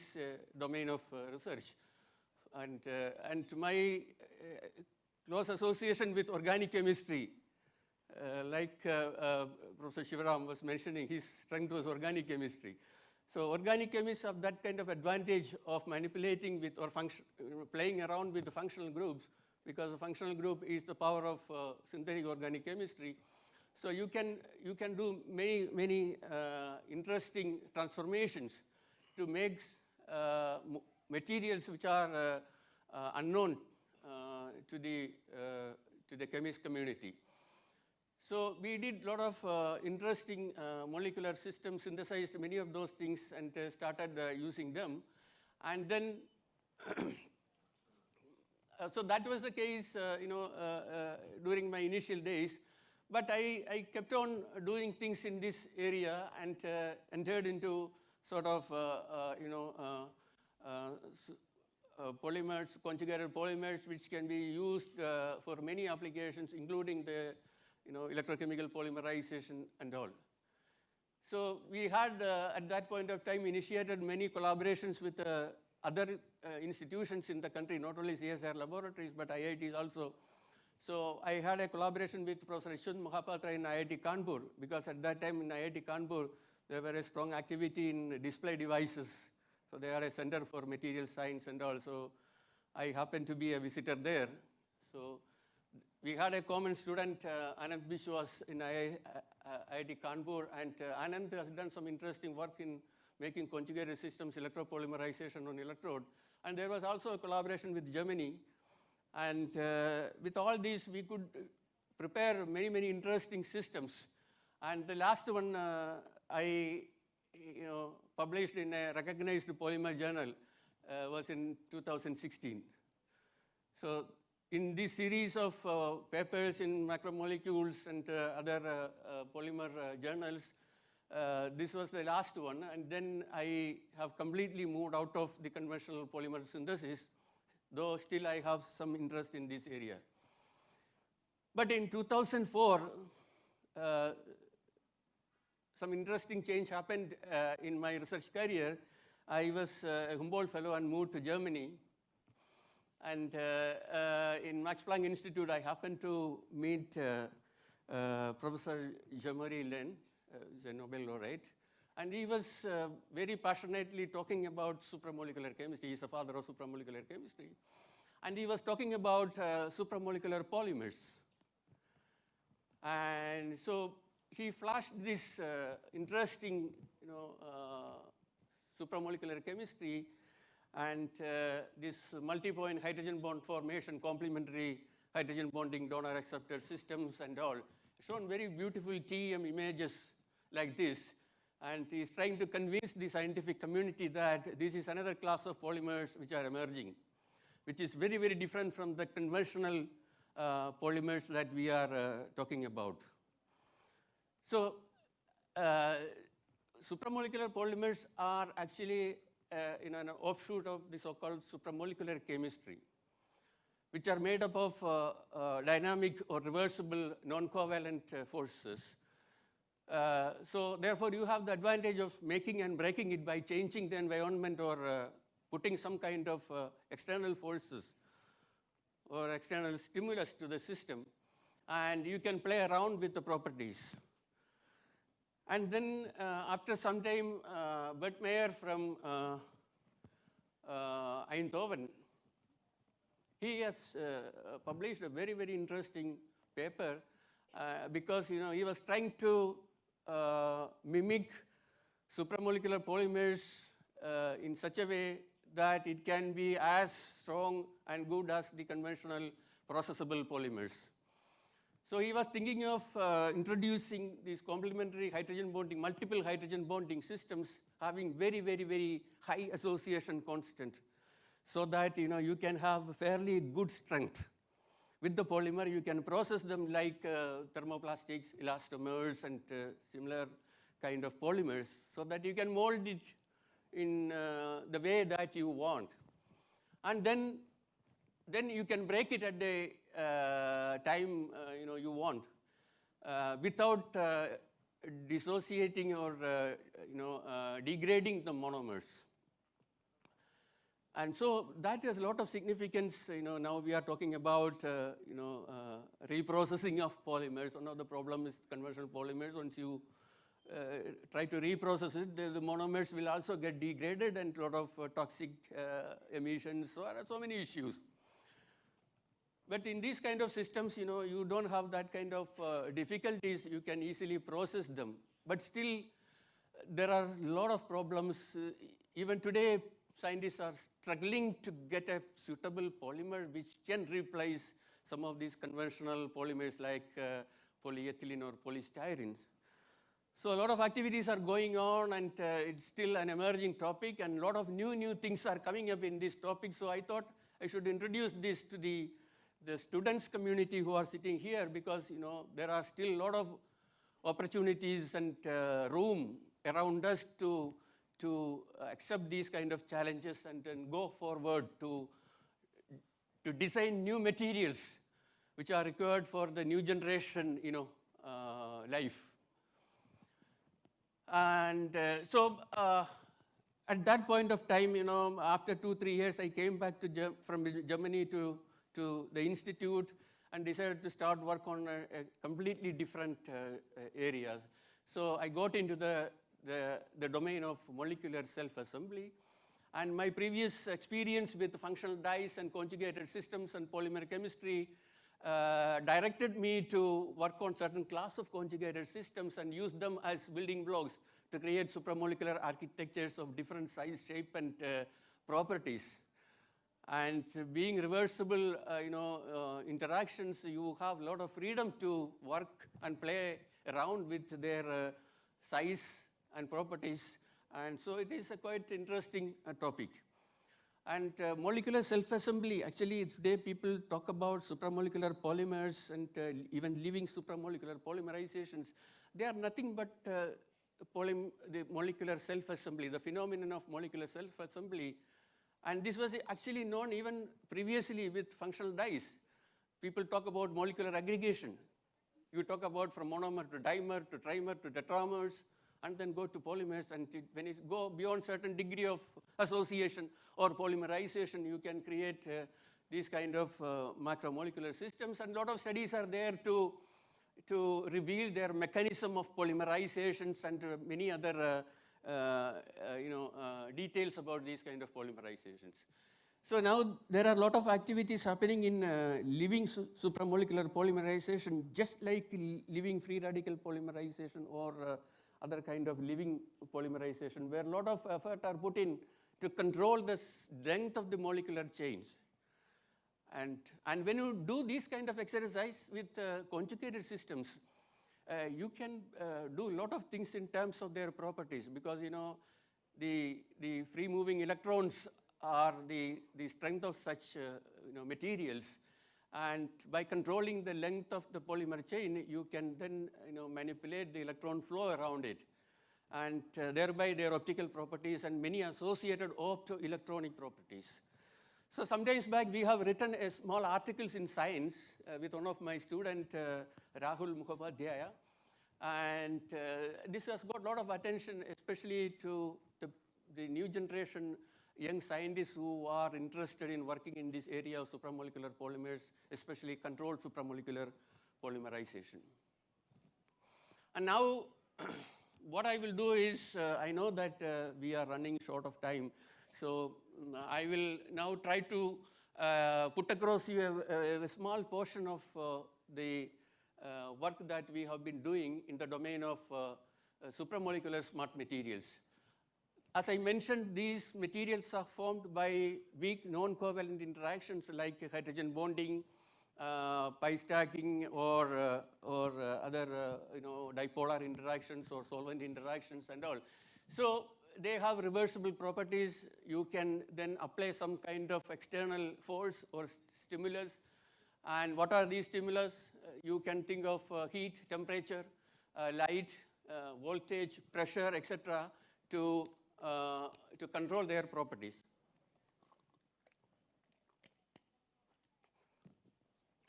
domain of research. And my close association with organic chemistry, like Professor Shivaram was mentioning, his strength was organic chemistry. So organic chemists have that kind of advantage of manipulating with or playing around with the functional groups, because the functional group is the power of synthetic organic chemistry. So you can do many interesting transformations to make materials which are unknown to the chemist community. So we did a lot of interesting molecular systems, synthesized many of those things, and started using them. And then, so that was the case, during my initial days. But I kept on doing things in this area and entered into sort of, polymers, conjugated polymers, which can be used for many applications, including the electrochemical polymerization and all. So we had, at that point of time, initiated many collaborations with other institutions in the country, not only CSR laboratories, but IITs also. So I had a collaboration with Professor Ishwant Mahapatra in IIT Kanpur, because at that time in IIT Kanpur, there were a strong activity in display devices. So they had a center for material science and all. So I happened to be a visitor there. So we had a common student, Anand Bishwas, in IIT Kanpur, and Anand has done some interesting work in making conjugated systems, electropolymerization on electrode. And there was also a collaboration with Germany. And with all these, we could prepare many interesting systems. And the last one I published in a recognized polymer journal was in 2016. So in this series of papers in macromolecules and other polymer journals, this was the last one. And then I have completely moved out of the conventional polymer synthesis, though still I have some interest in this area. But in 2004, some interesting change happened in my research career. I was a Humboldt Fellow and moved to Germany. And in Max Planck Institute, I happened to meet Professor Jean-Marie Len, the Nobel laureate. And he was very passionately talking about supramolecular chemistry. He's the father of supramolecular chemistry. And he was talking about supramolecular polymers. And so he flashed this interesting, supramolecular chemistry and this multi-point hydrogen bond formation, complementary hydrogen bonding donor acceptor systems and all, shown very beautiful TEM images like this. And he's trying to convince the scientific community that this is another class of polymers which are emerging, which is very different from the conventional polymers that we are talking about. So supramolecular polymers are actually an offshoot of the so-called supramolecular chemistry, which are made up of dynamic or reversible non-covalent forces. So therefore, you have the advantage of making and breaking it by changing the environment or putting some kind of external forces or external stimulus to the system, and you can play around with the properties. And then after some time, Bert Meyer from Eindhoven, he has published a very, very interesting paper because he was trying to mimic supramolecular polymers in such a way that it can be as strong and good as the conventional processable polymers. So he was thinking of introducing these complementary hydrogen bonding, multiple hydrogen bonding systems having very, very, very high association constant, so that you can have fairly good strength. With the polymer, you can process them like thermoplastics, elastomers, and similar kind of polymers, so that you can mold it in the way that you want. And then you can break it at the time you want without dissociating or degrading the monomers. And so that has a lot of significance. Now we are talking about reprocessing of polymers. One of the problems is conventional polymers. Once you try to reprocess it, the monomers will also get degraded and a lot of toxic emissions. So there are so many issues. But in these kind of systems, you don't have that kind of difficulties. You can easily process them. But still, there are a lot of problems. Even today, scientists are struggling to get a suitable polymer which can replace some of these conventional polymers like polyethylene or polystyrenes. So a lot of activities are going on, and it's still an emerging topic, and a lot of new things are coming up in this topic. So I thought I should introduce this to the students community who are sitting here, because there are still a lot of opportunities and room around us to accept these kind of challenges and then go forward to design new materials which are required for the new generation life. And so at that point of time, after 2-3 years, I came back from Germany to the institute and decided to start work on a completely different areas. So I got into the domain of molecular self-assembly. And my previous experience with functional dyes and conjugated systems and polymer chemistry directed me to work on certain class of conjugated systems and use them as building blocks to create supramolecular architectures of different size, shape, and properties. And being reversible, interactions, you have a lot of freedom to work and play around with their size and properties. And so it is a quite interesting topic. And molecular self-assembly, actually today people talk about supramolecular polymers and even living supramolecular polymerizations. They are nothing but the molecular self-assembly, the phenomenon of molecular self-assembly. And this was actually known even previously with functional dyes. People talk about molecular aggregation. You talk about from monomer to dimer to trimer to tetramers, and then go to polymers. And when it go beyond certain degree of association or polymerization, you can create these kind of macromolecular systems. And a lot of studies are there to reveal their mechanism of polymerizations and many other details about these kind of polymerizations. So now there are a lot of activities happening in living supramolecular polymerization, just like living free radical polymerization or other kind of living polymerization, where a lot of effort are put in to control the length of the molecular chains. And when you do this kind of exercise with conjugated systems, you can do a lot of things in terms of their properties, because the free moving electrons are the strength of such materials. And by controlling the length of the polymer chain, you can then manipulate the electron flow around it, and thereby their optical properties and many associated optoelectronic properties. So sometimes back we have written a small articles in Science with one of my students, Rahul Mukhopadhyaya, and this has got a lot of attention, especially to the new generation young scientists who are interested in working in this area of supramolecular polymers, especially controlled supramolecular polymerization. And now what I will do is, I know that we are running short of time, so I will now try to put across you a small portion of the work that we have been doing in the domain of supramolecular smart materials. As I mentioned, these materials are formed by weak non-covalent interactions like hydrogen bonding, pi stacking, or other dipolar interactions or solvent interactions and all. So they have reversible properties. You can then apply some kind of external force or stimulus. And what are these stimulus? You can think of heat, temperature, light, voltage, pressure, etc. to control their properties.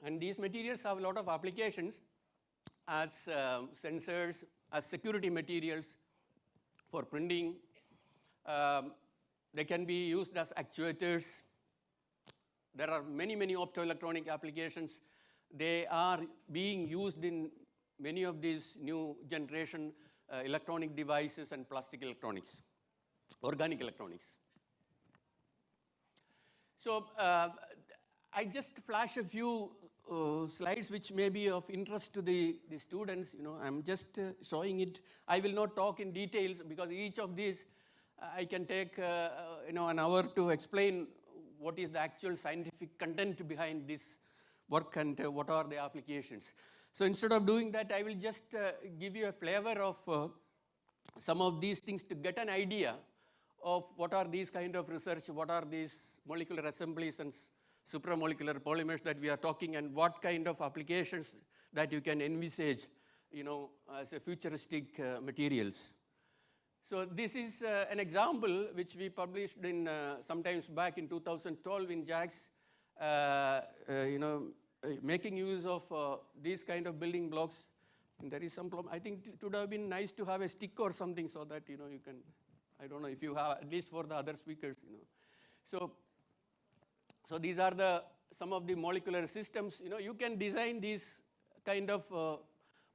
And these materials have a lot of applications as sensors, as security materials for printing. They can be used as actuators. There are many, many optoelectronic applications. They are being used in many of these new generation electronic devices and plastic electronics, organic electronics. So I just flash a few slides which may be of interest to the students. I'm just showing it. I will not talk in details because each of these I can take an hour to explain what is the actual scientific content behind this work and what are the applications. So instead of doing that, I will just give you a flavor of some of these things to get an idea of what are these kind of research, what are these molecular assemblies and supramolecular polymers that we are talking, and what kind of applications that you can envisage, as a futuristic materials. So this is an example which we published in sometimes back in 2012 in JAX, making use of these kind of building blocks. And there is some problem. I think it would have been nice to have a stick or something so that you can. I don't know if you have, at least for the other speakers. So these are some of the molecular systems. You can design these kind of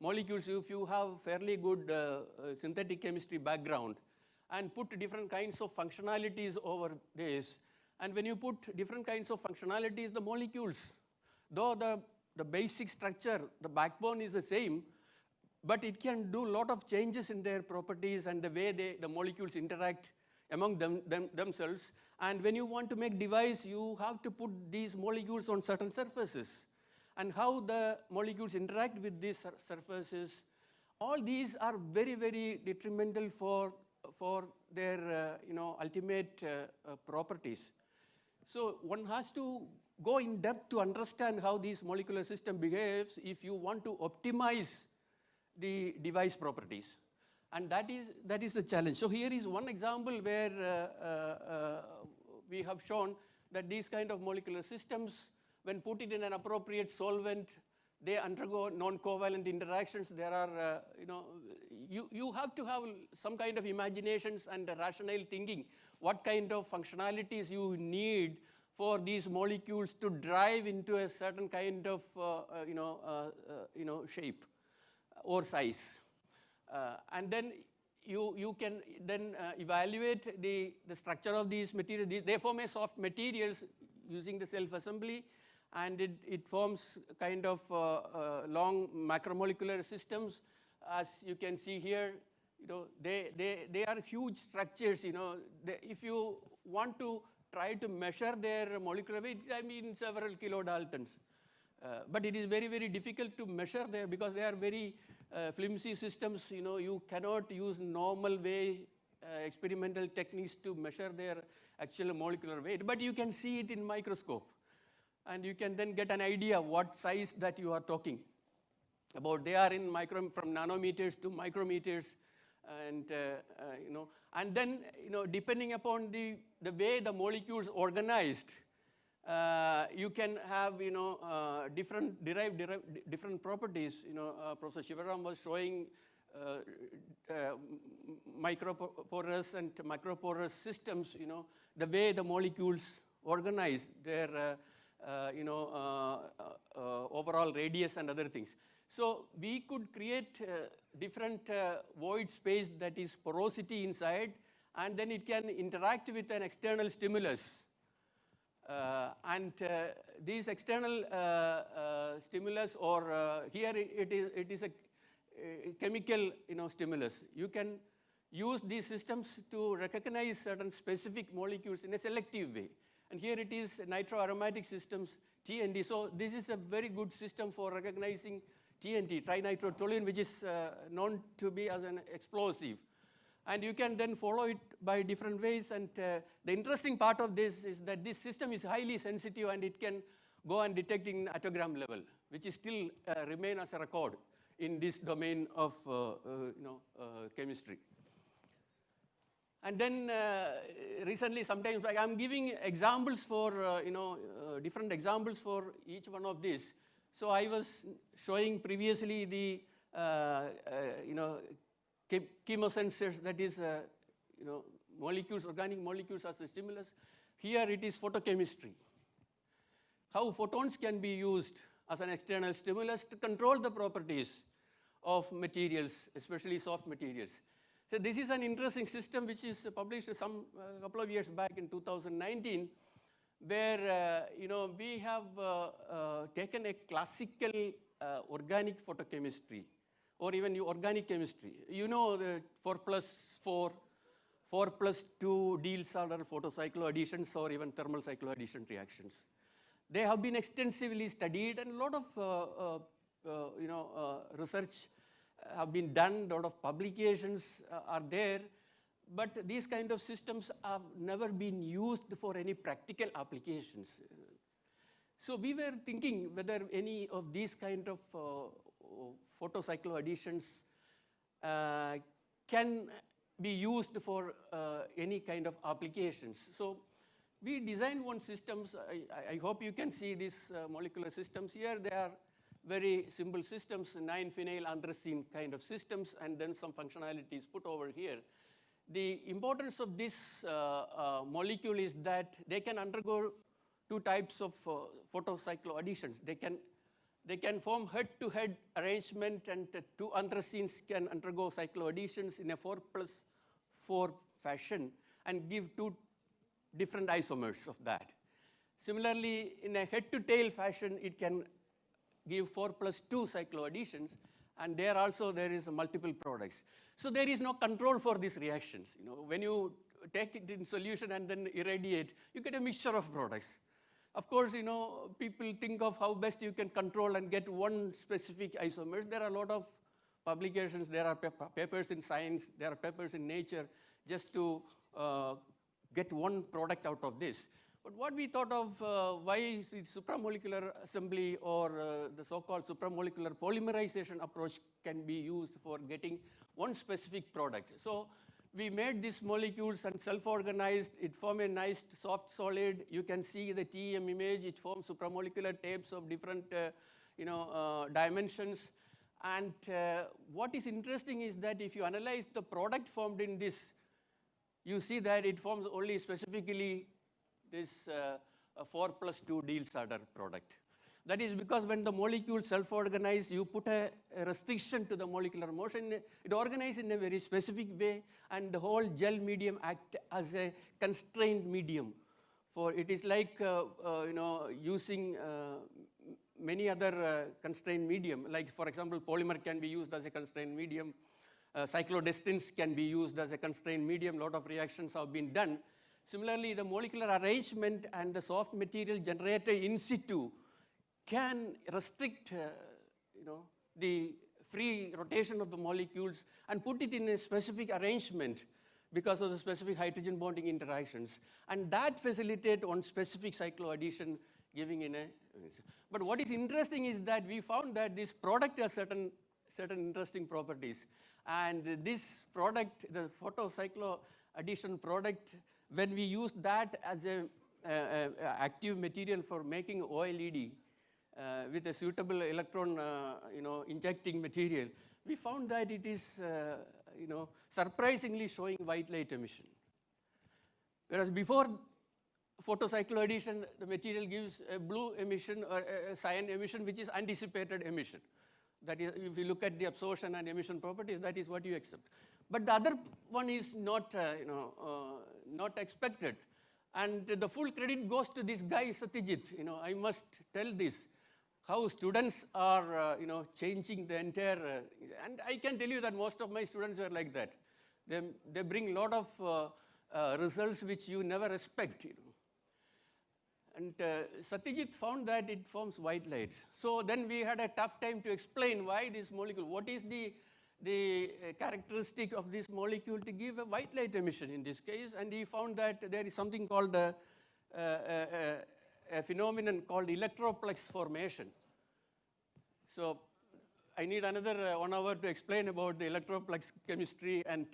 molecules if you have fairly good synthetic chemistry background and put different kinds of functionalities over this. And when you put different kinds of functionalities, the molecules, though the basic structure, the backbone is the same, but it can do a lot of changes in their properties and the way the molecules interact among themselves. And when you want to make device, you have to put these molecules on certain surfaces. And how the molecules interact with these surfaces, all these are very, very detrimental for their ultimate properties. So one has to go in depth to understand how this molecular system behaves if you want to optimize the device properties. And that is the challenge. So here is one example where we have shown that these kind of molecular systems, when put it in an appropriate solvent, they undergo non-covalent interactions. There are, you have to have some kind of imaginations and rational thinking. What kind of functionalities you need for these molecules to drive into a certain kind of, shape or size. And then you can then evaluate the structure of these materials. They form a soft materials using the self-assembly, and it forms kind of long macromolecular systems. As you can see here, they are huge structures. If you want to try to measure their molecular weight, I mean several kilodaltons. But it is very, very difficult to measure there because they are very flimsy systems. You cannot use normal way experimental techniques to measure their actual molecular weight, but you can see it in microscope. And you can then get an idea what size that you are talking about. They are in from nanometers to micrometers, and and then depending upon the way the molecules organized, you can have derived different properties. Professor Shivaram was showing microporous and macroporous systems. The way the molecules organize their overall radius and other things. So we could create different void space that is porosity inside, and then it can interact with an external stimulus. These external stimulus, or here it is a chemical stimulus. You can use these systems to recognize certain specific molecules in a selective way. And here it is nitroaromatic systems, TNT. So this is a very good system for recognizing TNT, trinitrotoluene, which is known to be as an explosive. And you can then follow it by different ways. And the interesting part of this is that this system is highly sensitive, and it can go and detect in attogram level, which is still remain as a record in this domain of chemistry. And then recently, sometimes like I'm giving examples for different examples for each one of these. So I was showing previously the chemosensors, that is molecules, organic molecules as a stimulus. Here it is photochemistry. How photons can be used as an external stimulus to control the properties of materials, especially soft materials. So this is an interesting system which is published some couple of years back in 2019, where we have taken a classical organic photochemistry, or even organic chemistry. You know the 4+4, 4+2 Diels-Alder photocycloadditions, or even thermal cycloaddition reactions. They have been extensively studied, and a lot of research have been done, a lot of publications are there, but these kind of systems have never been used for any practical applications. So we were thinking whether any of these kind of photocycloadditions can be used for any kind of applications. So we designed one system. I hope you can see these molecular systems here. They are very simple systems, 9-phenyl anthracene kind of systems, and then some functionalities put over here. The importance of this molecule is that they can undergo two types of photocycloadditions. They can form head-to-head arrangement, and two anthracenes can undergo cycloadditions in a 4+4 fashion and give two different isomers of that. Similarly, in a head-to-tail fashion, it can give 4+2 cycloadditions, and there also there is multiple products. So there is no control for these reactions. When you take it in solution and then irradiate, you get a mixture of products. Of course, people think of how best you can control and get one specific isomers. There are a lot of publications, there are papers in Science, there are papers in Nature, just to get one product out of this. But what we thought of, why is it supramolecular assembly, or the so-called supramolecular polymerization approach can be used for getting one specific product. So we made these molecules and self-organized. It formed a nice soft solid. You can see the TEM image. It forms supramolecular tapes of different dimensions. And what is interesting is that if you analyze the product formed in this, you see that it forms only specifically this 4+2 Diels-Alder product. That is because when the molecules self-organize, you put a restriction to the molecular motion. It organizes in a very specific way, and the whole gel medium acts as a constrained medium. For it is like using many other constrained medium. Like, for example, polymer can be used as a constrained medium. Cyclodestins can be used as a constrained medium. A lot of reactions have been done. Similarly, the molecular arrangement and the soft material generator in situ can restrict the free rotation of the molecules and put it in a specific arrangement because of the specific hydrogen bonding interactions. And that facilitates one specific cycloaddition giving in a... But what is interesting is that we found that this product has certain interesting properties. And this product, the photocycloaddition product, when we use that as an active material for making OLED with a suitable electron injecting material, we found that it is surprisingly showing white light emission. Whereas before photocycloaddition, the material gives a blue emission or a cyan emission, which is anticipated emission. That is, if you look at the absorption and emission properties, that is what you accept. But the other one is not, not expected. And the full credit goes to this guy, Satyajit. I must tell this, how students are, changing the entire, and I can tell you that most of my students are like that. They bring a lot of results which you never expect. And Satyajit found that it forms white light. So then we had a tough time to explain why this molecule, what is the characteristic of this molecule to give a white light emission in this case. And he found that there is something called a phenomenon called electroplex formation. So I need another 1 hour to explain about the electroplex chemistry and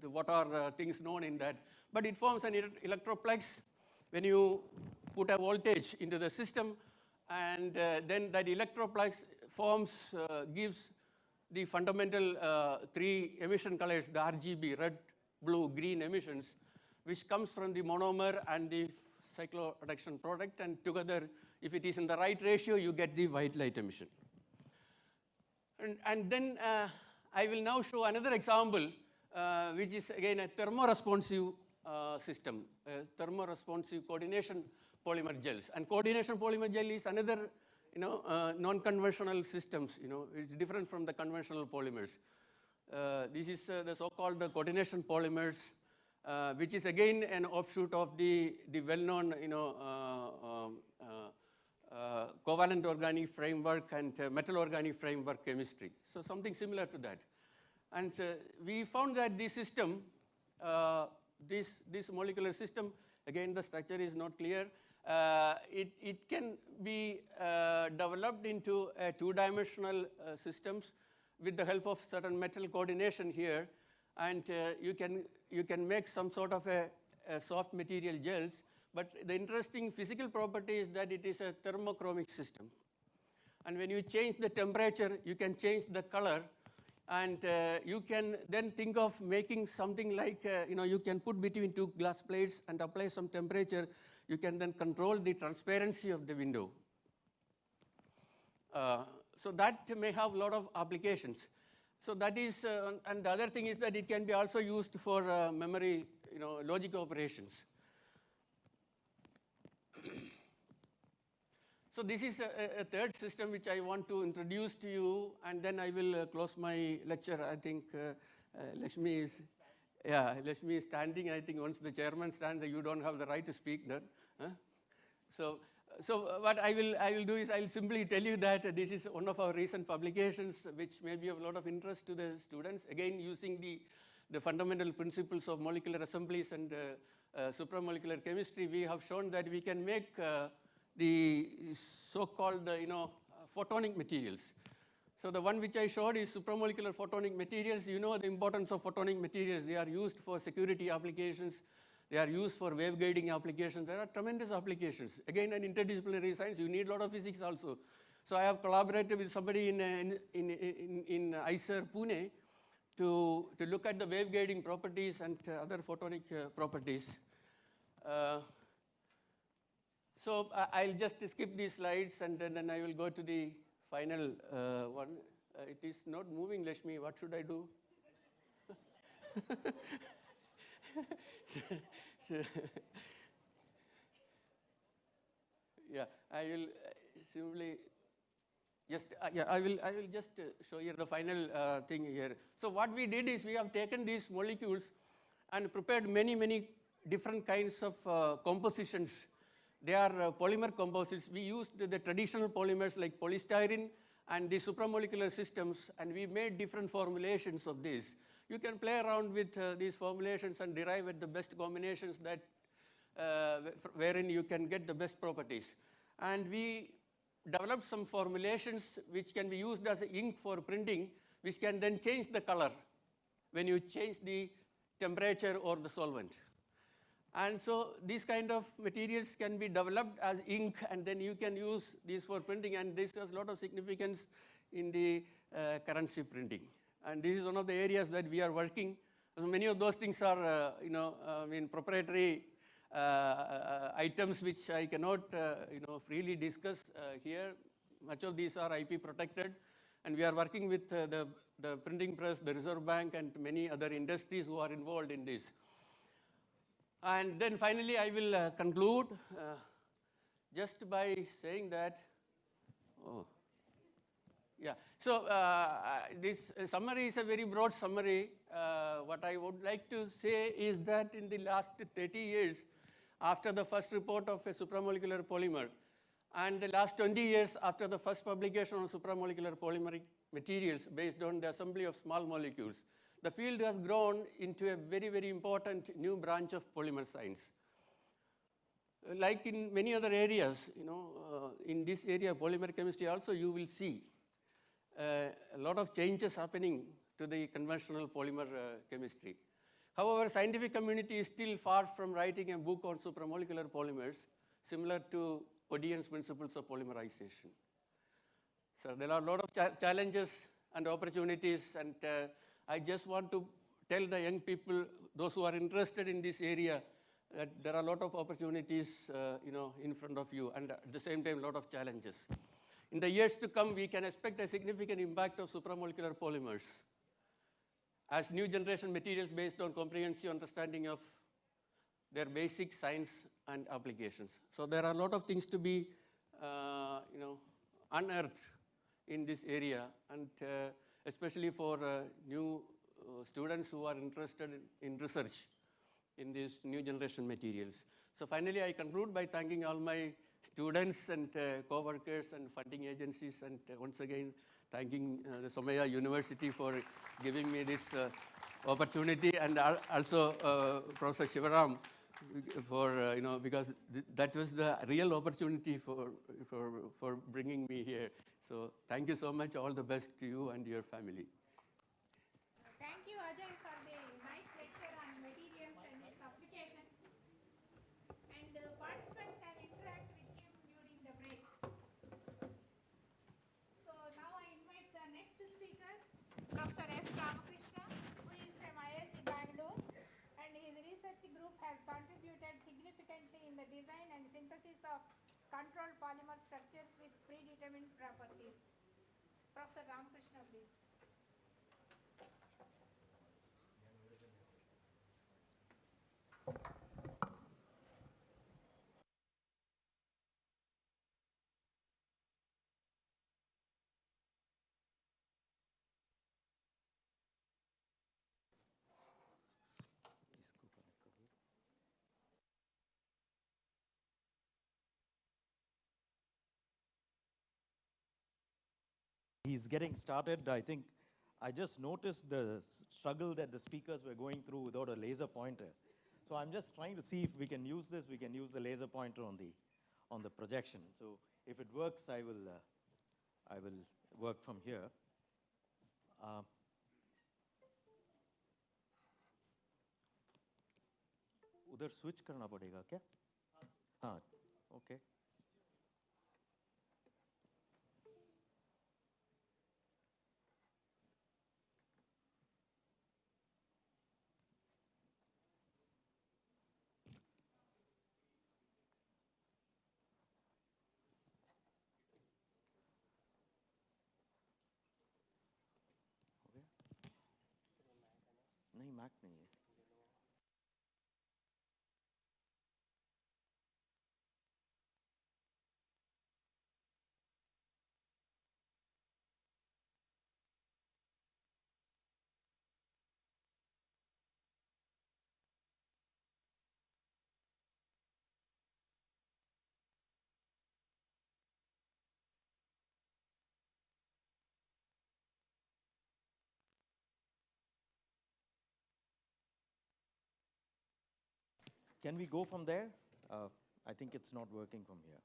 what are things known in that. But it forms an electroplex when you put a voltage into the system, and then that electroplex forms, gives the fundamental 3 emission colors, the RGB, red, blue, green emissions, which comes from the monomer and the cycloreduction product, and together, if it is in the right ratio, you get the white light emission. And then I will now show another example, which is again a thermoresponsive system, thermoresponsive coordination polymer gels. And coordination polymer gel is another, non-conventional systems. It's different from the conventional polymers. This is the so-called coordination polymers, which is again an offshoot of the well-known, covalent organic framework and metal organic framework chemistry. So something similar to that. And so we found that this system, this molecular system, again the structure is not clear, it can be developed into a 2-dimensional systems with the help of certain metal coordination here, and you can make some sort of a soft material gels. But the interesting physical property is that it is a thermochromic system. And when you change the temperature, you can change the color, and you can then think of making something like, you can put between 2 glass plates and apply some temperature. You can then control the transparency of the window. So that may have a lot of applications. So that is, and the other thing is that it can be also used for memory, logic operations. So this is a third system which I want to introduce to you, and then I will close my lecture. I think Lakshmi is standing. I think once the chairman stands, you don't have the right to speak there. Huh? So what I will do is I will simply tell you that this is one of our recent publications which may be of a lot of interest to the students. Again, using the fundamental principles of molecular assemblies and supramolecular chemistry, we have shown that we can make the so-called photonic materials. So the one which I showed is supramolecular photonic materials. You know the importance of photonic materials. They are used for security applications. They are used for waveguiding applications. There are tremendous applications. Again, an interdisciplinary science, you need a lot of physics also. So I have collaborated with somebody in ICER Pune to look at the waveguiding properties and other photonic properties. So I'll just skip these slides, and then I will go to the final one. It is not moving, Lakshmi. What should I do? Yeah, I will simply just I will just show you the final thing here. So what we did is we have taken these molecules and prepared many different kinds of compositions. They are polymer composites. We used the traditional polymers like polystyrene and the supramolecular systems, and we made different formulations of these. You can play around with these formulations and derive at the best combinations that wherein you can get the best properties. And we developed some formulations which can be used as ink for printing, which can then change the color when you change the temperature or the solvent. And so these kind of materials can be developed as ink, and then you can use these for printing, and this has a lot of significance in the currency printing. And this is one of the areas that we are working. So many of those things are, proprietary items which I cannot, freely discuss here. Much of these are IP protected. And we are working with the printing press, the Reserve Bank, and many other industries who are involved in this. And then finally, I will conclude just by saying that, so this summary is a very broad summary. What I would like to say is that in the last 30 years, after the first report of a supramolecular polymer, and the last 20 years after the first publication of supramolecular polymeric materials based on the assembly of small molecules, the field has grown into a very, very important new branch of polymer science. Like in many other areas, in this area of polymer chemistry also, you will see a lot of changes happening to the conventional polymer chemistry. However, scientific community is still far from writing a book on supramolecular polymers similar to Odien's principles of polymerization. So there are a lot of challenges and opportunities, and I just want to tell the young people, those who are interested in this area, that there are a lot of opportunities in front of you, and at the same time, a lot of challenges. In the years to come, we can expect a significant impact of supramolecular polymers as new generation materials based on comprehensive understanding of their basic science and applications. So there are a lot of things to be unearthed in this area, and especially for new students who are interested in research in these new generation materials. So finally, I conclude by thanking all my students and co-workers and funding agencies, and once again, thanking the Somaya University for giving me this opportunity, and also Professor Shivaram for, because that was the real opportunity for bringing me here. So thank you so much. All the best to you and your family. Thank you, Ajay, for the nice lecture on materials and its applications. And participants can interact with him during the breaks. So now I invite the next speaker, Professor S. Ramakrishnan, who is from IIC Bangalore, and his research group has contributed significantly in the design and synthesis of controlled polymer structures with predetermined properties. Professor Ramakrishnan, please. He's getting started. I think I just noticed the struggle that the speakers were going through without a laser pointer. So I'm just trying to see if we can use this. We can use the laser pointer on the projection. So if it works, I will work from here. उधर switch करना पड़ेगा क्या? हाँ, okay. नहीं Mac नहीं है Can we go from there? I think it's not working from here.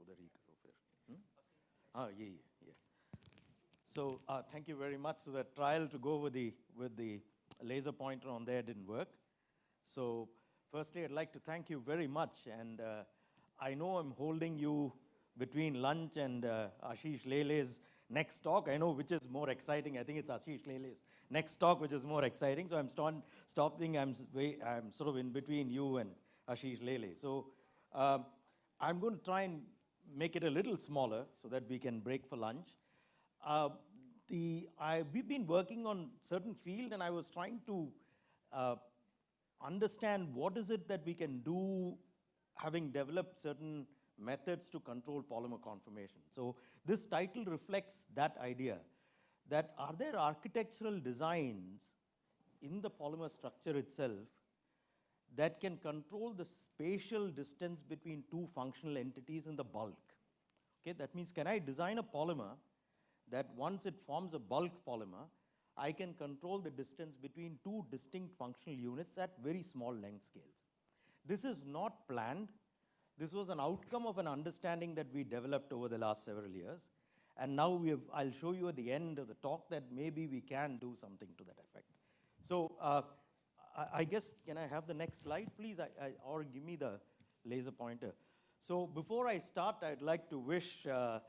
उधर ही करो फिर. Yeah. So thank you very much. So the trial to go with the laser pointer on there didn't work. So firstly, I'd like to thank you very much. And I know I'm holding you between lunch and Ashish Lele's next talk. I know which is more exciting. I think it's Ashish Lele's next talk, which is more exciting. So I'm stopping. I'm sort of in between you and Ashish Lele. So I'm going to try and make it a little smaller so that we can break for lunch. We've been working on certain field, and I was trying to understand what is it that we can do, having developed certain methods to control polymer conformation. So this title reflects that idea, that are there architectural designs in the polymer structure itself that can control the spatial distance between two functional entities in the bulk. Okay, that means can I design a polymer that once it forms a bulk polymer, I can control the distance between two distinct functional units at very small length scales. This is not planned. This was an outcome of an understanding that we developed over the last several years. And now I'll show you at the end of the talk that maybe we can do something to that effect. So I guess, can I have the next slide, please? Or give me the laser pointer. So before I start, I'd like to wish a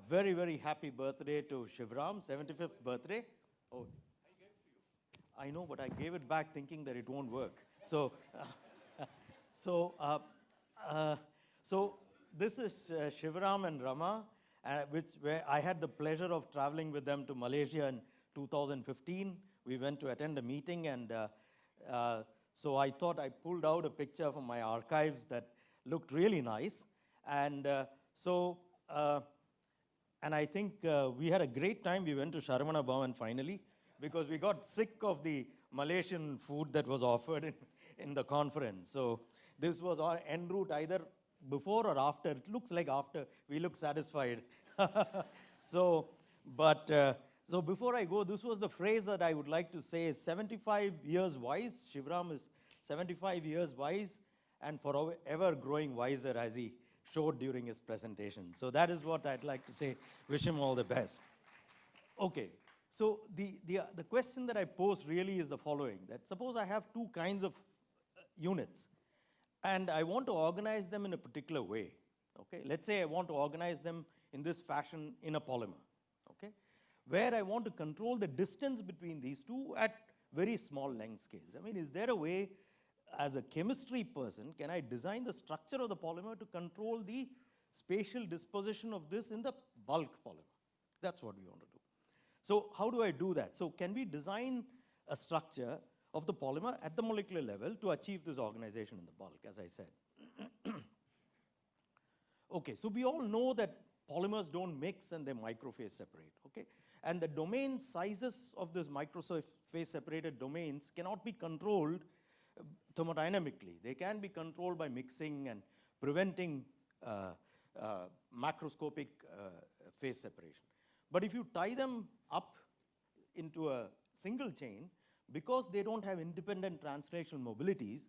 very, very happy birthday to Shivram, 75th birthday. Oh, I know, but I gave it back thinking that it won't work. So, so this is Shivram and Rama, where I had the pleasure of traveling with them to Malaysia in 2015. We went to attend a meeting, and so I thought I pulled out a picture from my archives that looked really nice. And and I think we had a great time. We went to Sharavana Bhavan finally, because we got sick of the Malaysian food that was offered in the conference. So this was our en route, either before or after. It looks like after. We look satisfied. So before I go, this was the phrase that I would like to say is 75 years wise. Shivram is 75 years wise and forever growing wiser, as he showed during his presentation. So that is what I'd like to say. Wish him all the best. Okay, so the question that I pose really is the following, that suppose I have two kinds of units, and I want to organize them in a particular way. Okay, let's say I want to organize them in this fashion in a polymer, okay, where I want to control the distance between these two at very small length scales. I mean, is there a way, as a chemistry person, can I design the structure of the polymer to control the spatial disposition of this in the bulk polymer? That's what we want to do. So how do I do that? So can we design a structure of the polymer at the molecular level to achieve this organization in the bulk, as I said? Okay, so we all know that polymers don't mix and they microphase separate, okay? And the domain sizes of this microphase separated domains cannot be controlled thermodynamically. They can be controlled by mixing and preventing macroscopic phase separation. But if you tie them up into a single chain, because they don't have independent translational mobilities,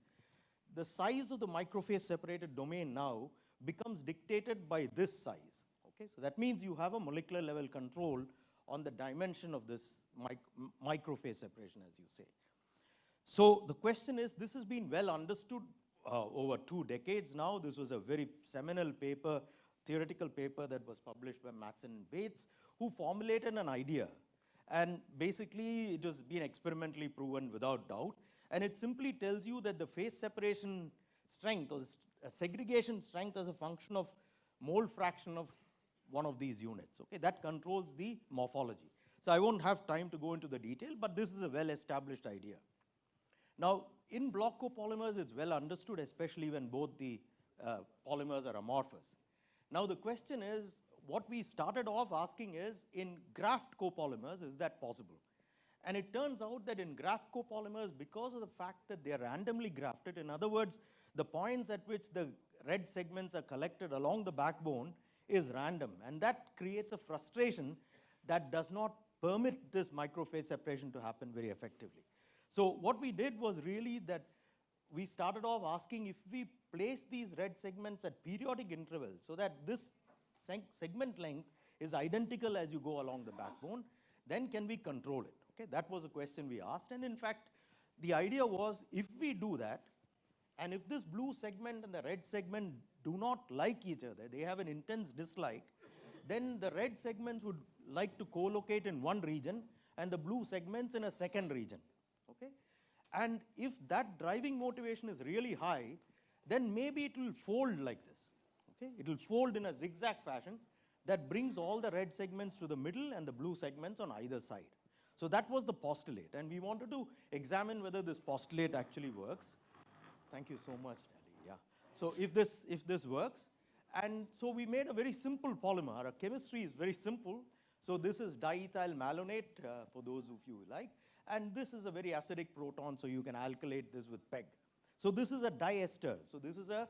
the size of the microphase separated domain now becomes dictated by this size. Okay? So that means you have a molecular level control on the dimension of this microphase separation, as you say. So the question is, this has been well understood over 2 decades now. This was a very seminal paper, theoretical paper that was published by Matson and Bates, who formulated an idea. And basically, it has been experimentally proven without doubt. And it simply tells you that the phase separation strength, or segregation strength, as a function of mole fraction of one of these units. Okay, that controls the morphology. So I won't have time to go into the detail, but this is a well-established idea. Now, in block copolymers, it's well understood, especially when both the polymers are amorphous. Now, the question is, what we started off asking is, in graft copolymers, is that possible? And it turns out that in graft copolymers, because of the fact that they are randomly grafted, in other words, the points at which the red segments are collected along the backbone is random. And that creates a frustration that does not permit this microphase separation to happen very effectively. So what we did was really that we started off asking, if we place these red segments at periodic intervals so that this segment length is identical as you go along the backbone, then can we control it? Okay, that was a question we asked. And in fact, the idea was, if we do that, and if this blue segment and the red segment do not like each other, they have an intense dislike, then the red segments would like to co-locate in one region and the blue segments in a second region. Okay? And if that driving motivation is really high, then maybe it will fold like this. Okay? It will fold in a zigzag fashion that brings all the red segments to the middle and the blue segments on either side. So that was the postulate, and we wanted to examine whether this postulate actually works. Thank you so much, Daddy. Yeah. So if this works, and so we made a very simple polymer. Our chemistry is very simple. So this is diethyl malonate, for those of you who like, and this is a very acidic proton, so you can alkylate this with PEG. So this is a diester. So this is a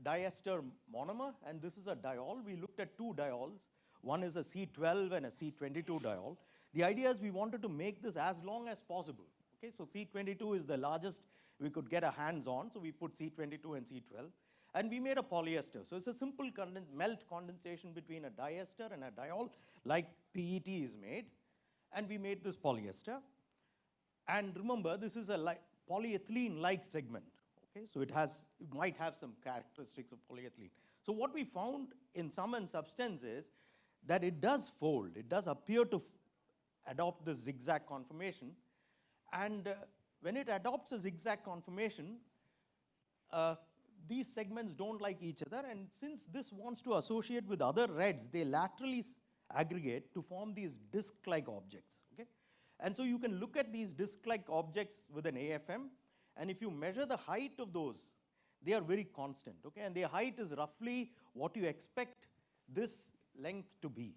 diester monomer, and this is a diol. We looked at two diols. One is a C12 and a C22 diol. The idea is we wanted to make this as long as possible. Okay, so C22 is the largest we could get our hands on, so we put C22 and C12. And we made a polyester. So it's a simple melt condensation between a diester and a diol, like PET is made. And we made this polyester. And remember, this is a polyethylene-like segment. Okay, so it might have some characteristics of polyethylene. So what we found in sum and substance is that it does fold. It does appear to adopt the zigzag conformation. And when it adopts a zigzag conformation, these segments don't like each other. And since this wants to associate with other reds, they laterally aggregate to form these disc-like objects. Okay? And so you can look at these disc-like objects with an AFM. And if you measure the height of those, they are very constant. Okay? And their height is roughly what you expect this length to be.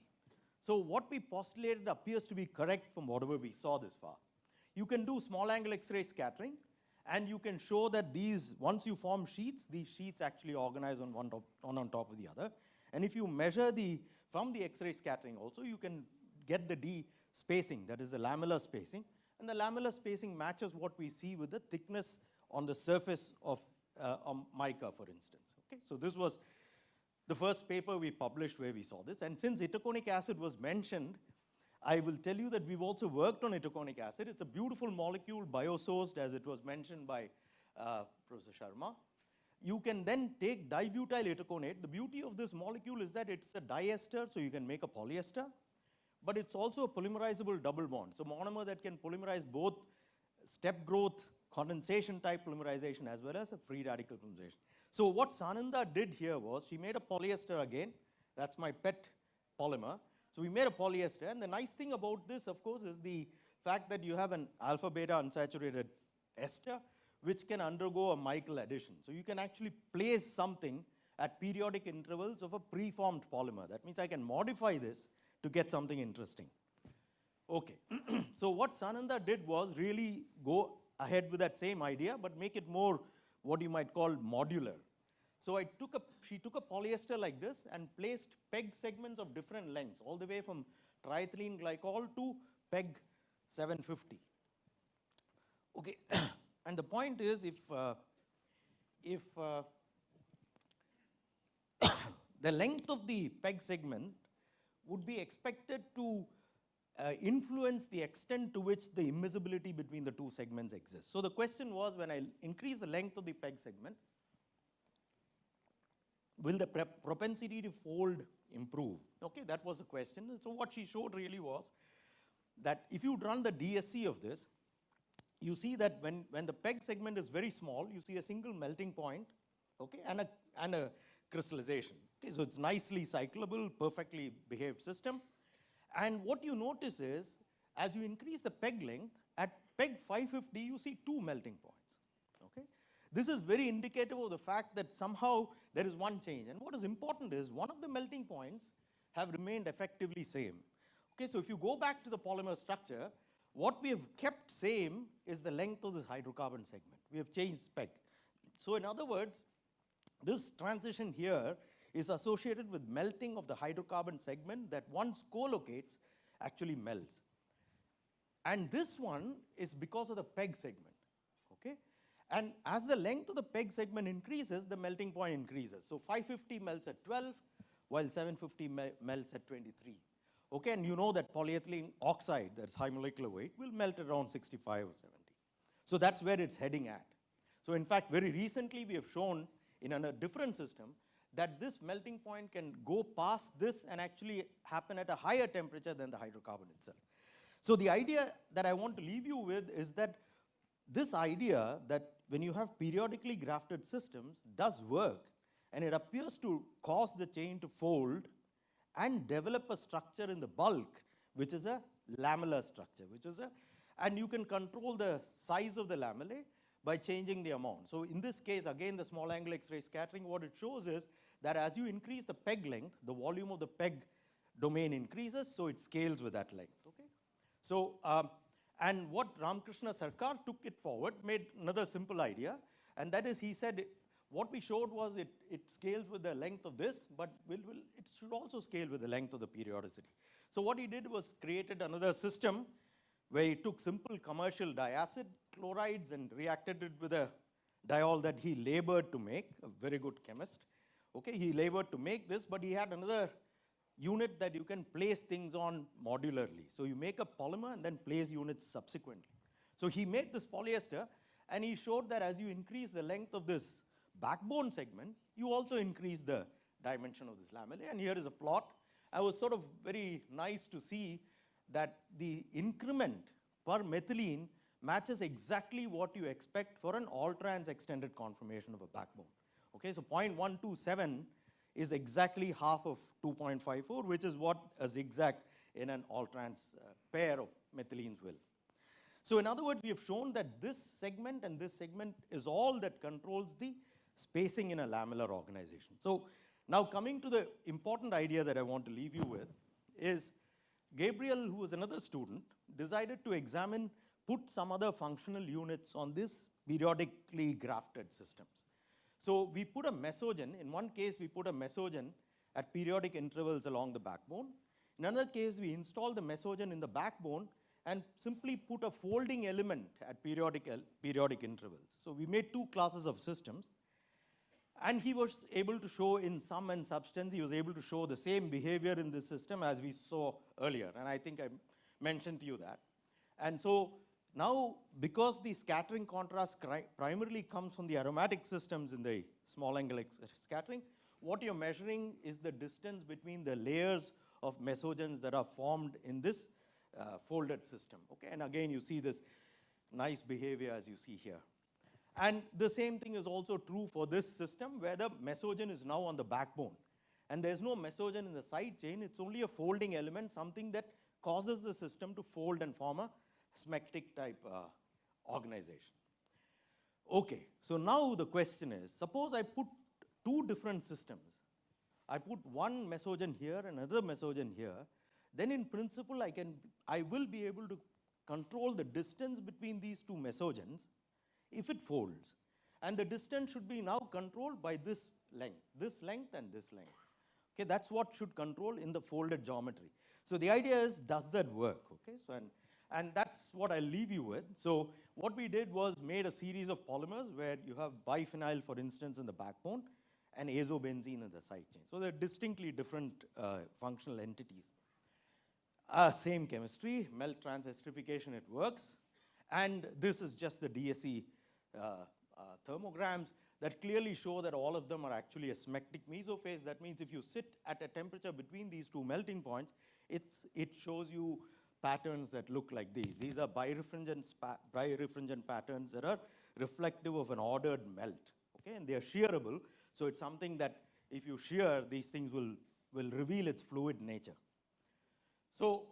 So what we postulated appears to be correct from whatever we saw this far. You can do small angle X-ray scattering, and you can show that these, once you form sheets, these sheets actually organize on one on top of the other. And if you measure from the X-ray scattering also, you can get the D spacing, that is the lamellar spacing. And the lamellar spacing matches what we see with the thickness on the surface of mica, for instance. Okay? So this was the first paper we published where we saw this. And since itaconic acid was mentioned, I will tell you that we've also worked on itaconic acid. It's a beautiful molecule, biosourced, as it was mentioned by Professor Sharma. You can then take dibutyl itaconate. The beauty of this molecule is that it's a diester, so you can make a polyester, but it's also a polymerizable double bond. So monomer that can polymerize both step growth, condensation type polymerization, as well as a free radical polymerization. So what Sananda did here was she made a polyester again. That's my pet polymer. So we made a polyester, and the nice thing about this, of course, is the fact that you have an alpha-beta unsaturated ester, which can undergo a Michael addition. So you can actually place something at periodic intervals of a preformed polymer. That means I can modify this to get something interesting. Okay, so what Sananda did was really go ahead with that same idea, but make it more what you might call modular. So she took a polyester like this and placed PEG segments of different lengths, all the way from triethylene glycol to PEG 750. Okay, and the point is, if the length of the PEG segment would be expected to influence the extent to which the immiscibility between the two segments exists. So the question was, when I increase the length of the PEG segment, will the propensity to fold improve? Okay, that was the question. And so what she showed really was that if you run the DSC of this, you see that when the PEG segment is very small, you see a single melting point, okay, and a crystallization. Okay, so it's nicely cyclable, perfectly behaved system. And what you notice is, as you increase the PEG length, at PEG 550, you see two melting points. Okay? This is very indicative of the fact that somehow there is one change. And what is important is, one of the melting points have remained effectively same. Okay, so if you go back to the polymer structure, what we have kept same is the length of the hydrocarbon segment. We have changed PEG. So in other words, this transition here is associated with melting of the hydrocarbon segment that once collocates actually melts. And this one is because of the PEG segment. Okay? And as the length of the PEG segment increases, the melting point increases. So 550 melts at 12, while 750 melts at 23. Okay, and you know that polyethylene oxide, that's high molecular weight, will melt around 65 or 70. So that's where it's heading at. So in fact, very recently we have shown in a different system that this melting point can go past this and actually happen at a higher temperature than the hydrocarbon itself. So the idea that I want to leave you with is that this idea that when you have periodically grafted systems does work, and it appears to cause the chain to fold and develop a structure in the bulk, which is a lamellar structure, and you can control the size of the lamellae by changing the amount. So in this case, again, the small angle X-ray scattering, what it shows is that as you increase the peg length, the volume of the peg domain increases, so it scales with that length. Okay? So, and what Ramakrishna Sarkar took it forward, made another simple idea, and that is he said, what we showed was it scales with the length of this, but it should also scale with the length of the periodicity. So what he did was created another system where he took simple commercial diacid chlorides and reacted it with a diol that he labored to make, a very good chemist. Okay, he labored to make this, but he had another unit that you can place things on modularly. So you make a polymer and then place units subsequently. So he made this polyester, and he showed that as you increase the length of this backbone segment, you also increase the dimension of this lamellae. And here is a plot. I was sort of very nice to see that the increment per methylene matches exactly what you expect for an all-trans extended conformation of a backbone. Okay, so 0.127 is exactly half of 2.54, which is what a zigzag in an all-trans pair of methylenes will. So in other words, we have shown that this segment and this segment is all that controls the spacing in a lamellar organization. So now coming to the important idea that I want to leave you with is Gabriel, who was another student, decided to put some other functional units on this periodically grafted systems. So we put a mesogen. In one case, we put a mesogen at periodic intervals along the backbone. In another case, we installed the mesogen in the backbone and simply put a folding element at periodic intervals. So we made two classes of systems. And he was able to show in sum and substance, he was able to show the same behavior in this system as we saw earlier. And I think I mentioned to you that. And so now, because the scattering contrast primarily comes from the aromatic systems in the small angle scattering, what you're measuring is the distance between the layers of mesogens that are formed in this folded system. Okay? And again, you see this nice behavior as you see here. And the same thing is also true for this system where the mesogen is now on the backbone. And there's no mesogen in the side chain, it's only a folding element, something that causes the system to fold and form a smectic type organization. Okay, so now the question is, suppose I put two different systems. I put one mesogen here and another mesogen here, then in principle I will be able to control the distance between these two mesogens if it folds. And the distance should be now controlled by this length and this length. Okay, that's what should control in the folded geometry. So the idea is, does that work? Okay, so and that's what I'll leave you with. So what we did was made a series of polymers where you have biphenyl, for instance, in the backbone and azobenzene in the side chain. So they're distinctly different functional entities. Same chemistry, melt transesterification, it works. And this is just the DSE thermograms that clearly show that all of them are actually a smectic mesophase. That means if you sit at a temperature between these two melting points, it shows you patterns that look like these. These are birefringent patterns that are reflective of an ordered melt. Okay, and they are shearable. So it's something that if you shear, these things will reveal its fluid nature. So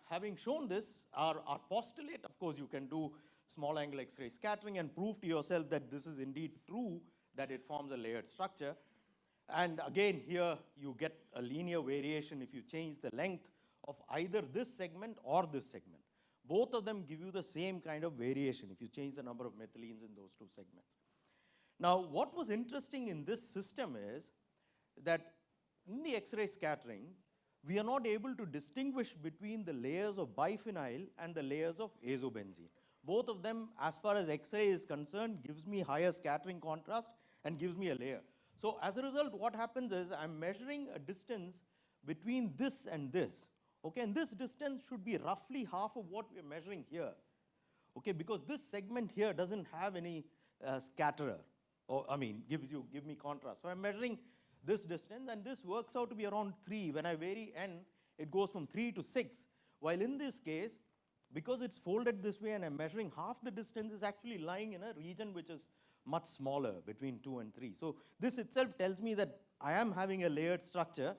having shown this, our postulate, of course, you can do small angle X-ray scattering and prove to yourself that this is indeed true, that it forms a layered structure. And again, here you get a linear variation if you change the length of either this segment or this segment. Both of them give you the same kind of variation if you change the number of methylenes in those two segments. Now, what was interesting in this system is that in the X-ray scattering, we are not able to distinguish between the layers of biphenyl and the layers of azobenzene. Both of them, as far as X-ray is concerned, gives me higher scattering contrast and gives me a layer. So as a result, what happens is I'm measuring a distance between this and this. Okay, and this distance should be roughly half of what we're measuring here. Okay, because this segment here doesn't have any scatterer, or give me contrast. So I'm measuring this distance, and this works out to be around 3. When I vary n, it goes from 3 to 6. While in this case, because it's folded this way and I'm measuring half the distance, is actually lying in a region which is much smaller, between 2 and 3. So this itself tells me that I am having a layered structure.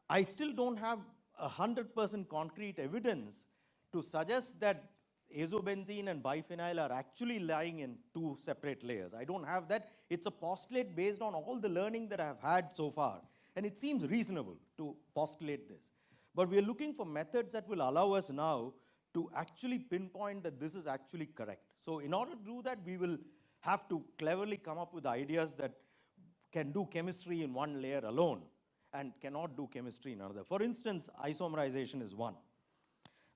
I still don't have 100% concrete evidence to suggest that azobenzene and biphenyl are actually lying in 2 separate layers. I don't have that. It's a postulate based on all the learning that I've had so far. And it seems reasonable to postulate this. But we are looking for methods that will allow us now to actually pinpoint that this is actually correct. So in order to do that, we will have to cleverly come up with ideas that can do chemistry in one layer alone and cannot do chemistry in another. For instance, isomerization is one.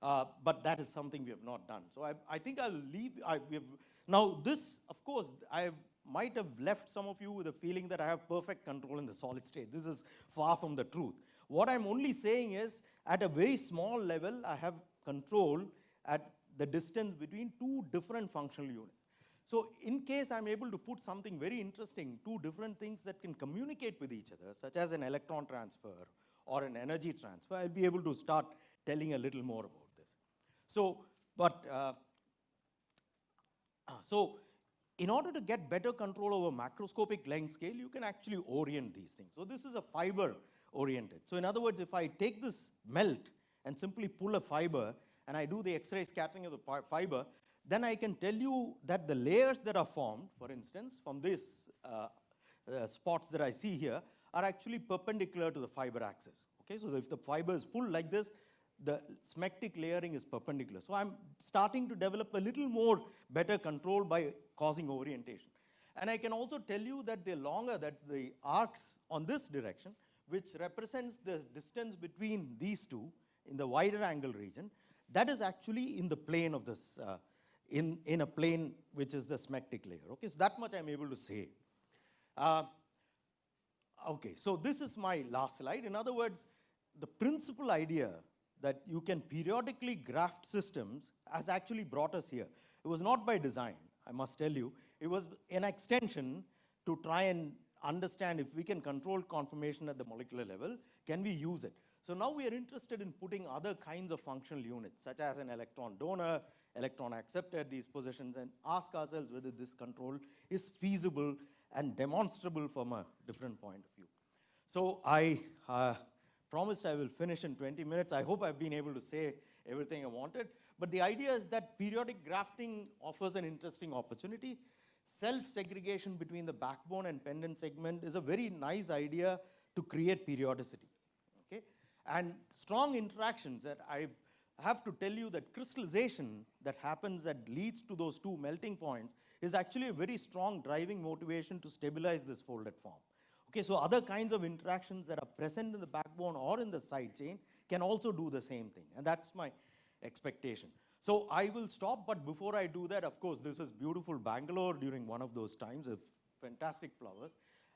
But that is something we have not done. So I think I'll leave. Now this, of course, might have left some of you with a feeling that I have perfect control in the solid state. This is far from the truth. What I'm only saying is, at a very small level, I have control at the distance between 2 different functional units. So in case I'm able to put something very interesting, 2 different things that can communicate with each other, such as an electron transfer or an energy transfer, I'll be able to start telling a little more about this. So in order to get better control over macroscopic length scale, you can actually orient these things. So this is a fiber oriented. So in other words, if I take this melt and simply pull a fiber and I do the X-ray scattering of the fiber, then I can tell you that the layers that are formed, for instance, from these spots that I see here, are actually perpendicular to the fiber axis. Okay, so if the fiber is pulled like this, the smectic layering is perpendicular. So I'm starting to develop a little more better control by causing orientation. And I can also tell you that the longer that the arcs on this direction, which represents the distance between these two in the wider angle region, that is actually in the plane of this, in a plane which is the smectic layer. Okay, so that much I'm able to say. Okay, so this is my last slide. In other words, the principal idea that you can periodically graft systems has actually brought us here. It was not by design, I must tell you. It was an extension to try and understand if we can control conformation at the molecular level, can we use it? So now we are interested in putting other kinds of functional units, such as an electron donor, electron acceptor at these positions, and ask ourselves whether this control is feasible and demonstrable from a different point of view. So I promised I will finish in 20 minutes. I hope I've been able to say everything I wanted. But the idea is that periodic grafting offers an interesting opportunity. Self-segregation between the backbone and pendant segment is a very nice idea to create periodicity. Okay? And strong interactions that I have to tell you that crystallization that happens that leads to those 2 melting points is actually a very strong driving motivation to stabilize this folded form. Okay, so other kinds of interactions that are present in the backbone or in the side chain can also do the same thing, and that's my expectation. So I will stop, but before I do that, of course, this is beautiful Bangalore during one of those times, fantastic flowers,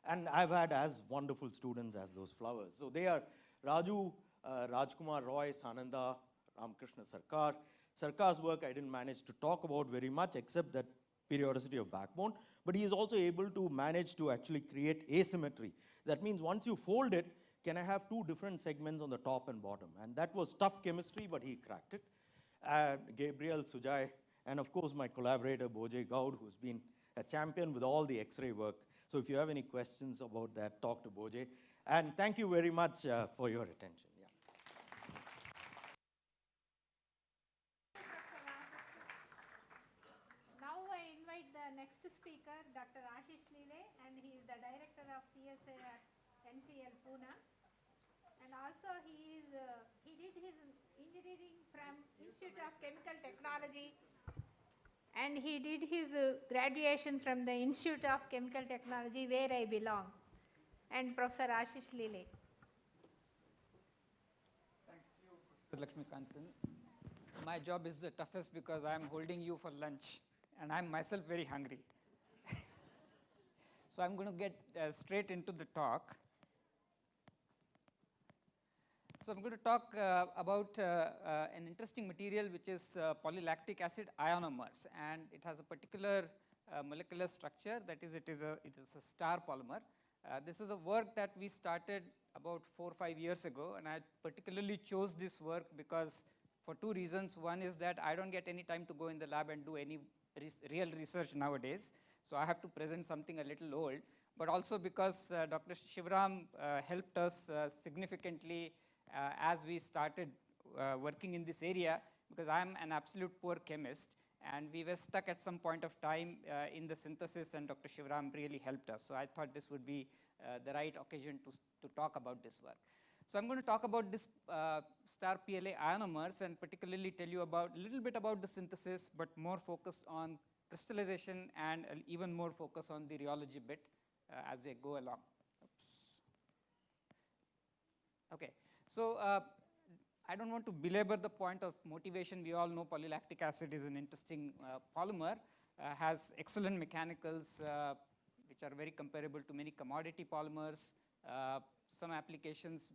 and I've had as wonderful students as those flowers. So they are Raju, Rajkumar Roy, Sananda, Ramakrishnan Sarkar. Sarkar's work I didn't manage to talk about very much, except that periodicity of backbone, but he is also able to manage to actually create asymmetry. That means once you fold it, can I have 2 different segments on the top and bottom? And that was tough chemistry, but he cracked it. Gabriel, Sujay, and of course my collaborator, Bojay Gaud, who's been a champion with all the X-ray work. So if you have any questions about that, talk to Bojay. And thank you very much for your attention. Next speaker, Dr. Ashish Lile, and he is the director of CSA at NCL Pune. And also he did his engineering from Institute of Chemical Technology, and he did his graduation from the Institute of Chemical Technology, where I belong, and Professor Ashish Lile. Thank you, Lakshmikantan. My job is the toughest because I am holding you for lunch. And I'm myself very hungry. So I'm going to get straight into the talk. So I'm going to talk about an interesting material which is polylactic acid ionomers, and it has a particular molecular structure. That is, it is a star polymer. This is a work that we started about 4 or 5 years ago, and I particularly chose this work because for two reasons. One is that I don't get any time to go in the lab and do any real research nowadays, so I have to present something a little old, but also because Dr. Shivram helped us significantly as we started working in this area, because I'm an absolute poor chemist, and we were stuck at some point of time in the synthesis, and Dr. Shivram really helped us. So I thought this would be the right occasion to talk about this work. So I'm going to talk about this star PLA ionomers, and particularly tell you about a little bit about the synthesis, but more focused on crystallization and even more focus on the rheology bit as they go along. Oops. Okay, so I don't want to belabor the point of motivation. We all know polylactic acid is an interesting polymer, has excellent mechanicals which are very comparable to many commodity polymers, some applications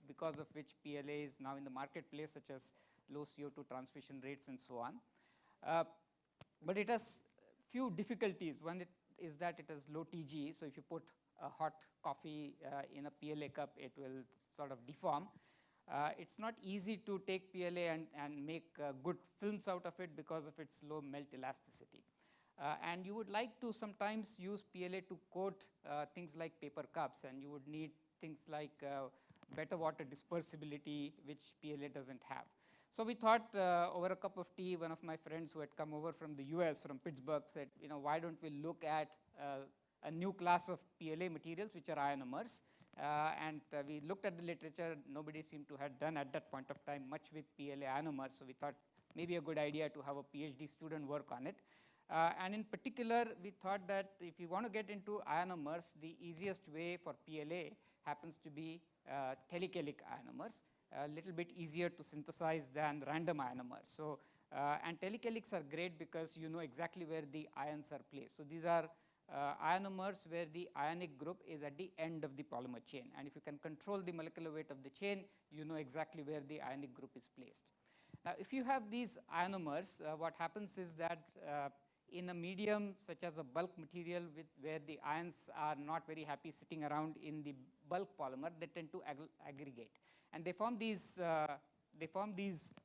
because of which PLA is now in the marketplace, such as low CO2 transmission rates and so on. But it has few difficulties. One is that it has low TG, so if you put a hot coffee in a PLA cup, it will sort of deform. It's not easy to take PLA and make good films out of it because of its low melt elasticity. And you would like to sometimes use PLA to coat things like paper cups, and you would need things like better water dispersibility, which PLA doesn't have. So we thought over a cup of tea, one of my friends who had come over from the US, from Pittsburgh, said, why don't we look at a new class of PLA materials, which are ionomers. And we looked at the literature. Nobody seemed to have done at that point of time much with PLA ionomers, so we thought maybe a good idea to have a PhD student work on it. And in particular, we thought that if you want to get into ionomers, the easiest way for PLA happens to be telecalic ionomers, a little bit easier to synthesize than random ionomers. So, and telecalics are great because you know exactly where the ions are placed. So these are ionomers where the ionic group is at the end of the polymer chain, and if you can control the molecular weight of the chain, you know exactly where the ionic group is placed. Now, if you have these ionomers, what happens is that in a medium such as a bulk material where the ions are not very happy sitting around in the bulk polymer, they tend to aggregate, and they form these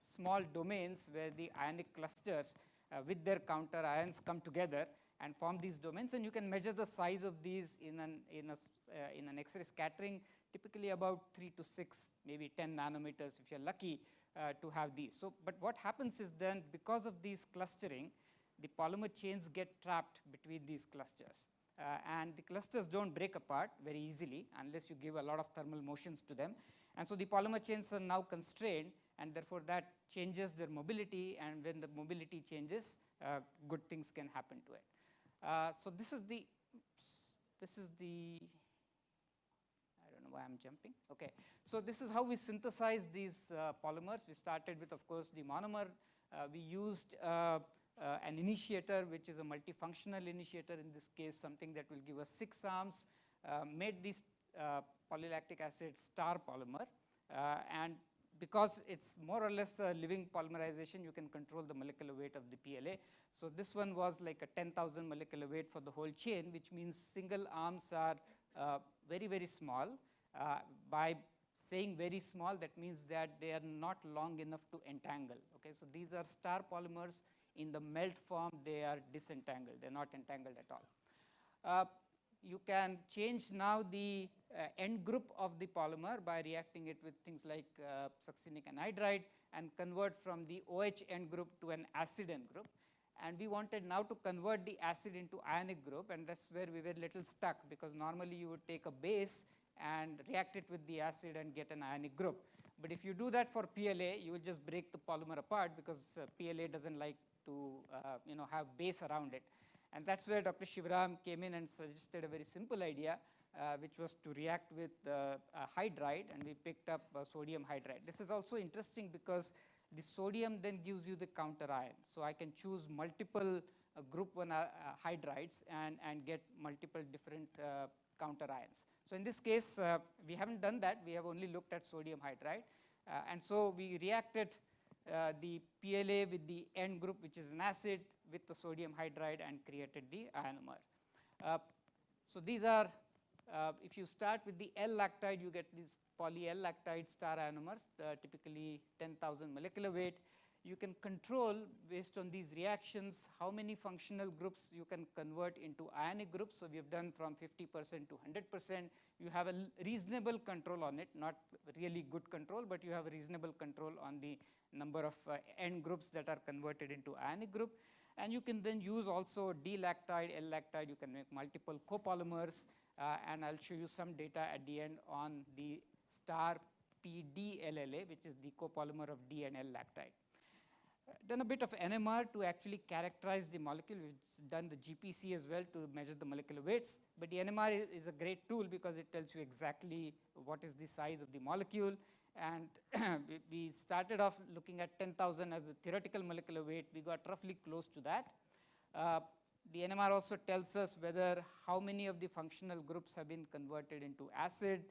small domains where the ionic clusters with their counter ions come together and form these domains, and you can measure the size of these in an X-ray scattering, typically about 3 to 6, maybe 10 nanometers if you're lucky to have these. So, but what happens is then, because of these clustering, the polymer chains get trapped between these clusters, and the clusters don't break apart very easily unless you give a lot of thermal motions to them, and so the polymer chains are now constrained, and therefore that changes their mobility, and when the mobility changes, good things can happen to it. So this is the, I don't know why I'm jumping. Okay, so this is how we synthesize these polymers. We started with, of course, the monomer. We used an initiator, which is a multifunctional initiator, in this case something that will give us 6 arms, made this polylactic acid star polymer, and because it's more or less a living polymerization, you can control the molecular weight of the PLA. So this one was like a 10,000 molecular weight for the whole chain, which means single arms are very, very small. By saying very small, that means that they are not long enough to entangle. Okay, so these are star polymers. In the melt form, they are disentangled. They're not entangled at all. You can change now the end group of the polymer by reacting it with things like succinic anhydride and convert from the OH end group to an acid end group. And we wanted now to convert the acid into ionic group, and that's where we were a little stuck, because normally you would take a base and react it with the acid and get an ionic group. But if you do that for PLA, you will just break the polymer apart, because PLA doesn't like to have base around it. And that's where Dr. Shivram came in and suggested a very simple idea, which was to react with hydride, and we picked up sodium hydride. This is also interesting because the sodium then gives you the counter ion. So I can choose multiple group 1 hydrides and get multiple different counter ions. So in this case, we haven't done that. We have only looked at sodium hydride. And so we reacted the PLA with the end group, which is an acid, with the sodium hydride, and created the ionomer. So these are If you start with the L-lactide, you get these poly-L-lactide star ionomers, typically 10,000 molecular weight. You can control, based on these reactions, how many functional groups you can convert into ionic groups. So we have done from 50% to 100%. You have a reasonable control on it, not really good control, but you have a reasonable control on the number of end groups that are converted into ionic group. And you can then use also D-lactide, L-lactide, you can make multiple copolymers, and I'll show you some data at the end on the star PDLLA, which is the copolymer of D and L-lactide. Done a bit of NMR to actually characterize the molecule. We've done the GPC as well to measure the molecular weights, but the NMR is a great tool because it tells you exactly what is the size of the molecule. And we started off looking at 10,000 as a theoretical molecular weight. We got roughly close to that. The NMR also tells us whether how many of the functional groups have been converted into acid,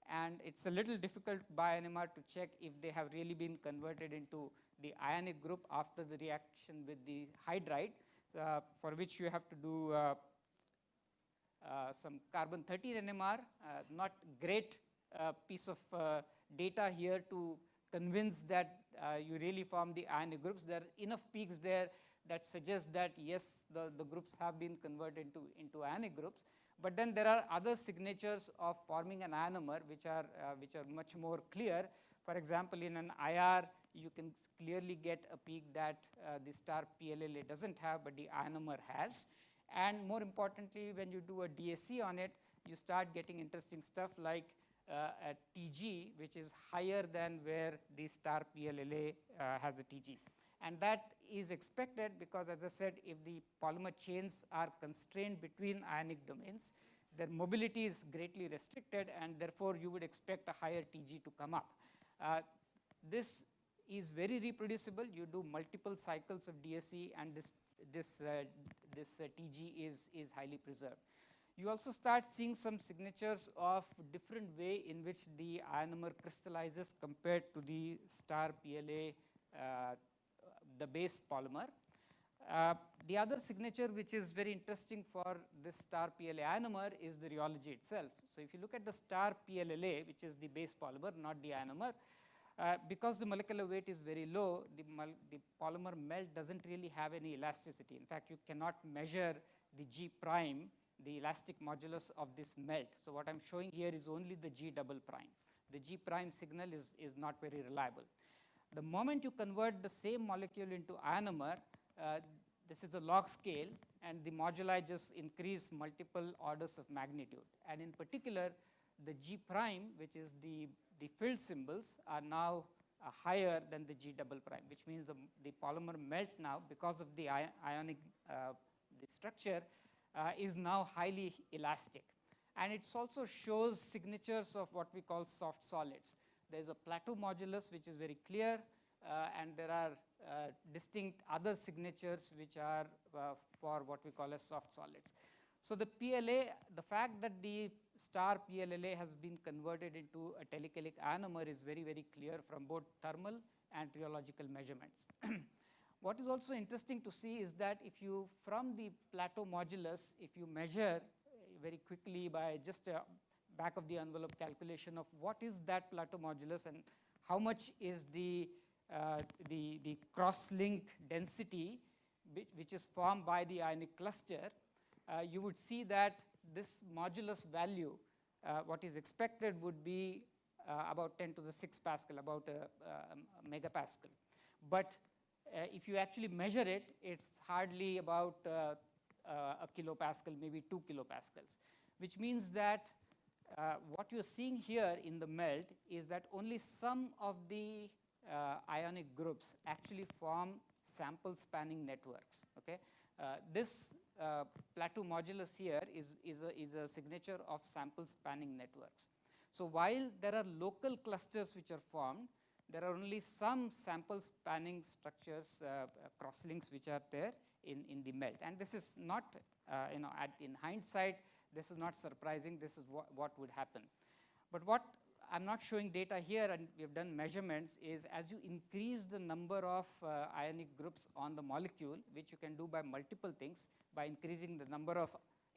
and it's a little difficult by NMR to check if they have really been converted into the ionic group after the reaction with the hydride, for which you have to do some carbon-13 NMR. Not great piece of data here to convince that you really form the ionic groups. There are enough peaks there that suggest that yes, the groups have been converted into ionic groups. But then there are other signatures of forming an ionomer which are much more clear. For example, in an IR, you can clearly get a peak that the star PLLA doesn't have, but the ionomer has. And more importantly, when you do a DSC on it, you start getting interesting stuff like a TG, which is higher than where the star PLLA has a TG. And that is expected because, as I said, if the polymer chains are constrained between ionic domains, their mobility is greatly restricted, and therefore you would expect a higher TG to come up. This is very reproducible. You do multiple cycles of DSE, and this TG is highly preserved. You also start seeing some signatures of different way in which the ionomer crystallizes compared to the star PLA, the base polymer. The other signature which is very interesting for this star PLA ionomer is the rheology itself. So if you look at the star PLLA, which is the base polymer, not the ionomer, because the molecular weight is very low, the polymer melt doesn't really have any elasticity. In fact, you cannot measure the G prime, the elastic modulus of this melt. So what I'm showing here is only the G double prime. The G prime signal is not very reliable. The moment you convert the same molecule into ionomer, this is a log scale, and the moduli just increase multiple orders of magnitude. And in particular, the G prime, which is the filled symbols, are now higher than the G double prime, which means the polymer melt now, because of the ionic the structure, is now highly elastic. And it also shows signatures of what we call soft solids. There is a plateau modulus which is very clear, and there are distinct other signatures which are for what we call as soft solids. So the PLA, the fact that the star PLLA has been converted into a telecalic ionomer is very, very clear from both thermal and rheological measurements. What is also interesting to see is that if you, from the plateau modulus, if you measure very quickly by just a back of the envelope calculation of what is that plateau modulus and how much is the cross-link density which is formed by the ionic cluster, you would see that this modulus value, what is expected would be about 10 to the 6 Pascal, about a megapascal. But if you actually measure it, it's hardly about a kilopascal, maybe 2 kilopascals, which means that what you're seeing here in the melt is that only some of the ionic groups actually form sample spanning networks. Okay, this plateau modulus here is a signature of sample spanning networks. So while there are local clusters which are formed, there are only some sample spanning structures, crosslinks which are there in the melt. And this is not, in hindsight, this is not surprising. This is what would happen. But what I'm not showing data here, and we have done measurements, is as you increase the number of ionic groups on the molecule, which you can do by multiple things, by increasing the number of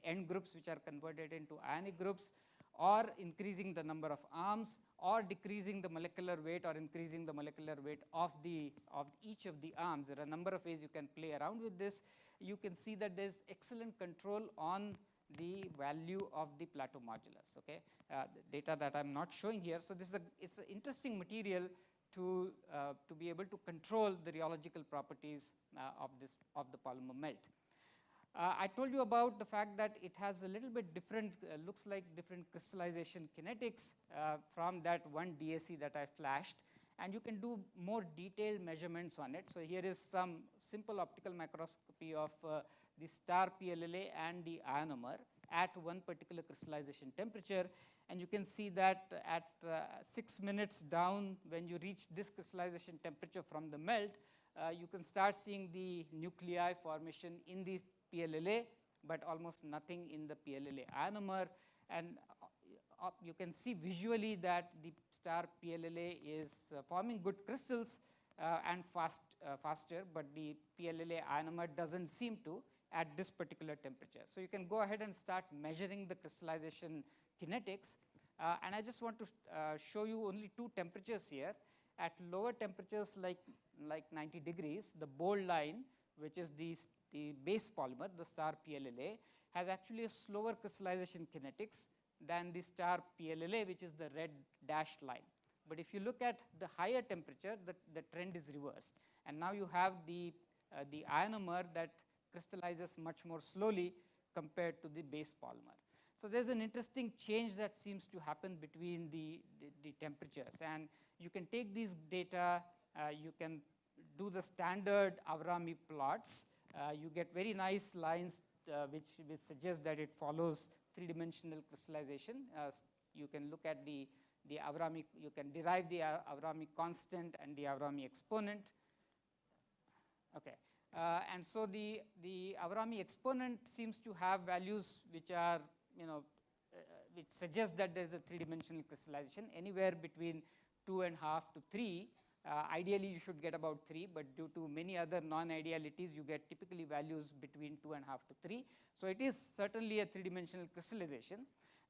end groups which are converted into ionic groups, or increasing the number of arms, or decreasing the molecular weight or increasing the molecular weight of each of the arms. There are a number of ways you can play around with this. You can see that there is excellent control on the value of the plateau modulus. Okay, the data that I am not showing here. So this is it's an interesting material to be able to control the rheological properties of the polymer melt. I told you about the fact that it has a little bit different, looks like different crystallization kinetics from that one DAC that I flashed, and you can do more detailed measurements on it. So here is some simple optical microscopy of the star PLLA and the ionomer at one particular crystallization temperature, and you can see that at 6 minutes down, when you reach this crystallization temperature from the melt, you can start seeing the nuclei formation in the PLLA, but almost nothing in the PLLA ionomer, and you can see visually that the star PLLA is forming good crystals and faster, but the PLLA ionomer doesn't seem to at this particular temperature. So you can go ahead and start measuring the crystallization kinetics, and I just want to show you only two temperatures here. At lower temperatures like 90 degrees, the bold line, which is the base polymer, the star PLLA, has actually a slower crystallization kinetics than the star PLLA, which is the red dashed line. But if you look at the higher temperature, the trend is reversed, and now you have the ionomer that crystallizes much more slowly compared to the base polymer. So there's an interesting change that seems to happen between the temperatures, and you can take these data, you can do the standard Avrami plots. You get very nice lines which suggest that it follows three-dimensional crystallization. You can look at the Avrami, you can derive the Avrami constant and the Avrami exponent. Okay. And so the Avrami exponent seems to have values which are, which suggest that there is a three-dimensional crystallization anywhere between 2.5 to 3. Ideally, you should get about 3, but due to many other non-idealities, you get typically values between 2.5 to 3. So it is certainly a three-dimensional crystallization.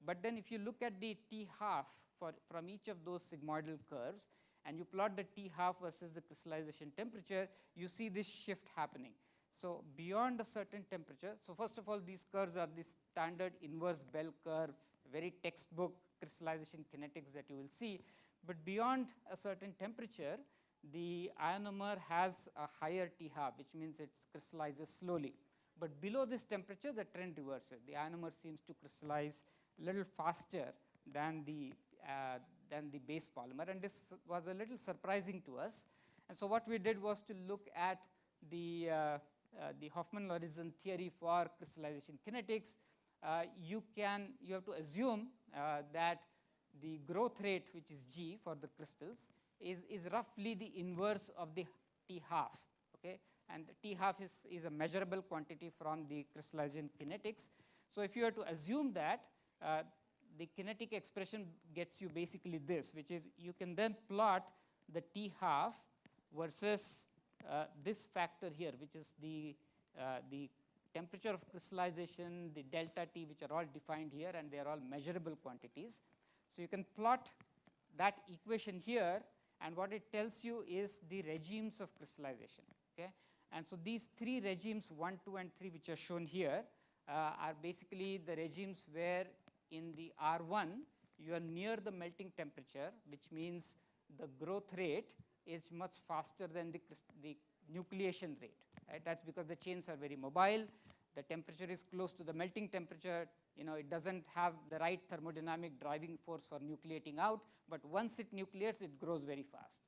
But then if you look at the T half from each of those sigmoidal curves, and you plot the T half versus the crystallization temperature, you see this shift happening. So beyond a certain temperature, so first of all, these curves are the standard inverse bell curve, very textbook crystallization kinetics that you will see. But beyond a certain temperature, the ionomer has a higher T half, which means it crystallizes slowly. But below this temperature, the trend reverses. The ionomer seems to crystallize a little faster than the base polymer, and this was a little surprising to us. And so what we did was to look at the Hoffman-Lorenzon theory for crystallization kinetics. You have to assume that the growth rate, which is G for the crystals, is roughly the inverse of the T half. Okay? And T half is a measurable quantity from the crystallization kinetics. So if you are to assume that, the kinetic expression gets you basically this, which is you can then plot the T half versus this factor here, which is the temperature of crystallization, the delta T, which are all defined here, and they are all measurable quantities. So you can plot that equation here, and what it tells you is the regimes of crystallization. Okay? And so these three regimes, 1, 2, and 3, which are shown here, are basically the regimes where in the R1, you are near the melting temperature, which means the growth rate is much faster than the nucleation rate. Right? That's because the chains are very mobile. The temperature is close to the melting temperature. It doesn't have the right thermodynamic driving force for nucleating out, but once it nucleates, it grows very fast.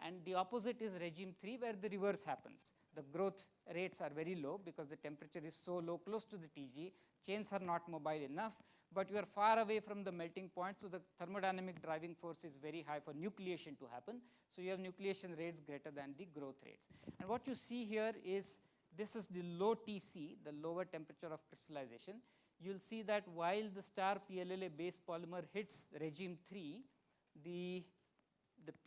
And the opposite is regime 3, where the reverse happens. The growth rates are very low because the temperature is so low close to the TG, chains are not mobile enough, but you are far away from the melting point, so the thermodynamic driving force is very high for nucleation to happen. So you have nucleation rates greater than the growth rates. And what you see here is, this is the low TC, the lower temperature of crystallization. You'll see that while the star PLLA base polymer hits regime 3, the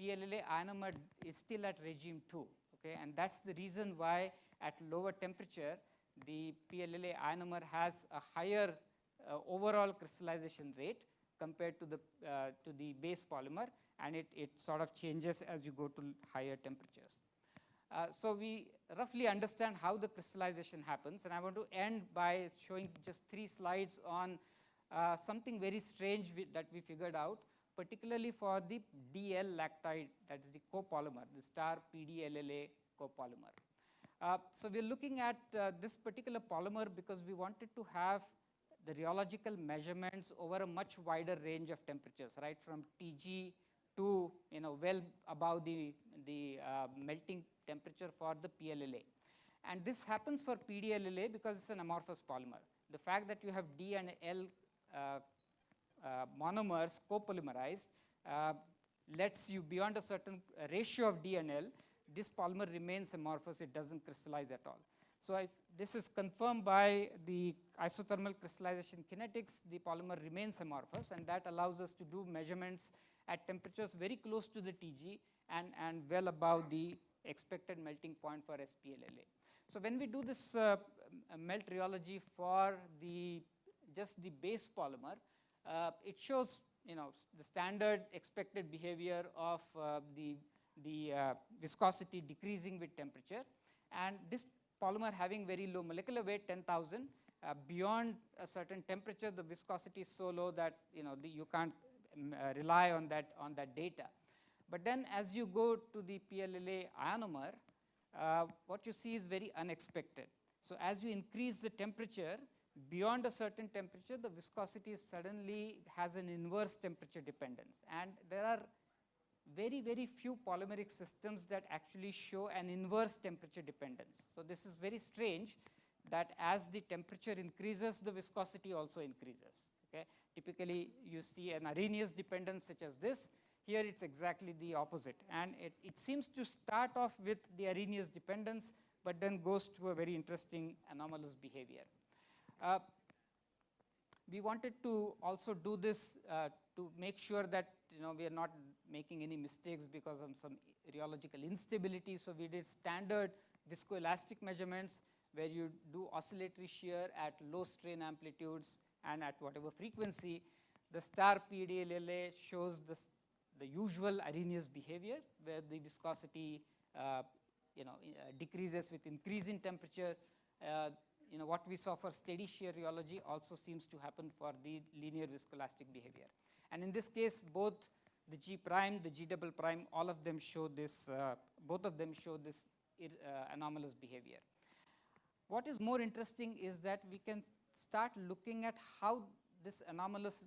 PLLA ionomer is still at regime 2. Okay? And that's the reason why at lower temperature, the PLLA ionomer has a higher overall crystallization rate compared to the base polymer, and it sort of changes as you go to higher temperatures. So we roughly understand how the crystallization happens, and I want to end by showing just 3 slides on something very strange that we figured out, particularly for the DL lactide, that is the copolymer, the star PDLLA copolymer. So we are looking at this particular polymer because we wanted to have the rheological measurements over a much wider range of temperatures, right, from Tg to well above the melting temperature for the PLLA. And this happens for PDLLA because it's an amorphous polymer. The fact that you have D and L monomers copolymerized lets you, beyond a certain ratio of D and L, this polymer remains amorphous, it doesn't crystallize at all. So this is confirmed by the isothermal crystallization kinetics, the polymer remains amorphous, and that allows us to do measurements at temperatures very close to the Tg and well above the expected melting point for SPLLA. So when we do this melt rheology for just the base polymer, it shows the standard expected behavior of the viscosity decreasing with temperature, and this polymer having very low molecular weight, 10,000, beyond a certain temperature the viscosity is so low that you can't rely on that data. But then as you go to the PLLA ionomer, what you see is very unexpected. So as you increase the temperature, beyond a certain temperature, the viscosity suddenly has an inverse temperature dependence. And there are very, very few polymeric systems that actually show an inverse temperature dependence. So this is very strange that as the temperature increases, the viscosity also increases. Okay? Typically, you see an Arrhenius dependence such as this. Here it's exactly the opposite. And it seems to start off with the Arrhenius dependence, but then goes to a very interesting anomalous behavior. We wanted to also do this to make sure that we are not making any mistakes because of some rheological instability. So we did standard viscoelastic measurements where you do oscillatory shear at low strain amplitudes and at whatever frequency. The star PDLLA shows the usual Arrhenius behavior where the viscosity decreases with increase in temperature. What we saw for steady shear rheology also seems to happen for the linear viscoelastic behavior. And in this case, both the G prime, the G double prime, all of them show this, both of them show this anomalous behavior. What is more interesting is that we can start looking at how this anomalous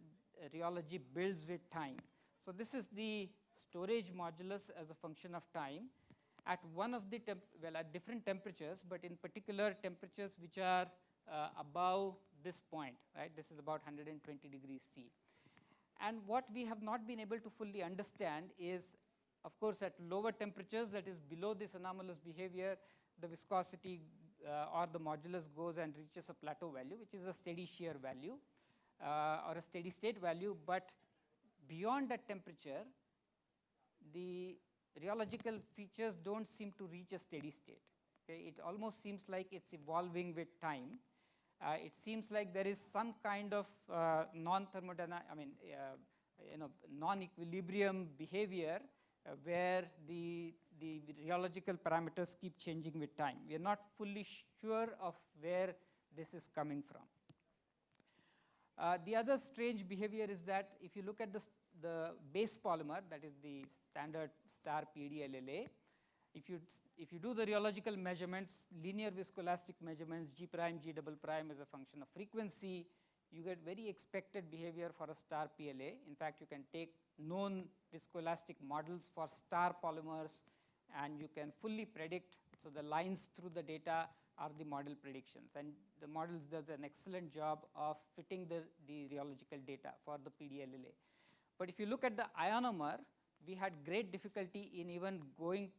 rheology builds with time. So this is the storage modulus as a function of time at one of the, at different temperatures, but in particular temperatures which are above this point, right? This is about 120 degrees C. And what we have not been able to fully understand is, of course, at lower temperatures, that is below this anomalous behavior, the viscosity or the modulus goes and reaches a plateau value, which is a steady shear value or a steady state value. But beyond that temperature, the rheological features don't seem to reach a steady state. Okay? It almost seems like it's evolving with time. It seems like there is some kind of non-equilibrium behavior where the rheological parameters keep changing with time. We are not fully sure of where this is coming from. The other strange behavior is that if you look at the base polymer, that is the standard star PDLLA, if you do the rheological measurements, linear viscoelastic measurements, G prime, G double prime as a function of frequency, you get very expected behavior for a star PLA. In fact, you can take known viscoelastic models for star polymers and you can fully predict. So the lines through the data are the model predictions, and the models does an excellent job of fitting the rheological data for the PDLLA. But if you look at the ionomer, we had great difficulty in even going,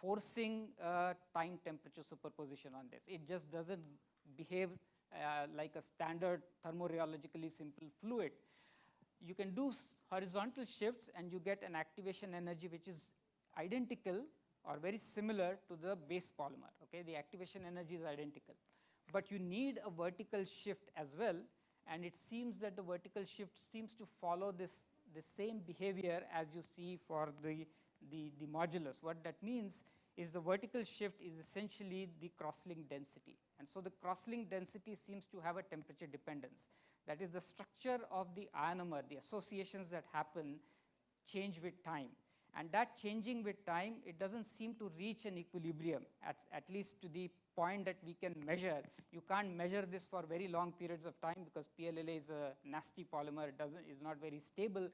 forcing time temperature superposition on this. It just doesn't behave like a standard thermorheologically simple fluid. You can do horizontal shifts and you get an activation energy which is identical or very similar to the base polymer. Okay, the activation energy is identical. But you need a vertical shift as well, and it seems that the vertical shift seems to follow the same behavior as you see for the modulus. What that means is the vertical shift is essentially the crosslink density. And so the crosslink density seems to have a temperature dependence. That is, the structure of the ionomer, the associations that happen, change with time. And that changing with time, it doesn't seem to reach an equilibrium, at least to the point that we can measure. You can't measure this for very long periods of time because PLLA is a nasty polymer, is not very stable.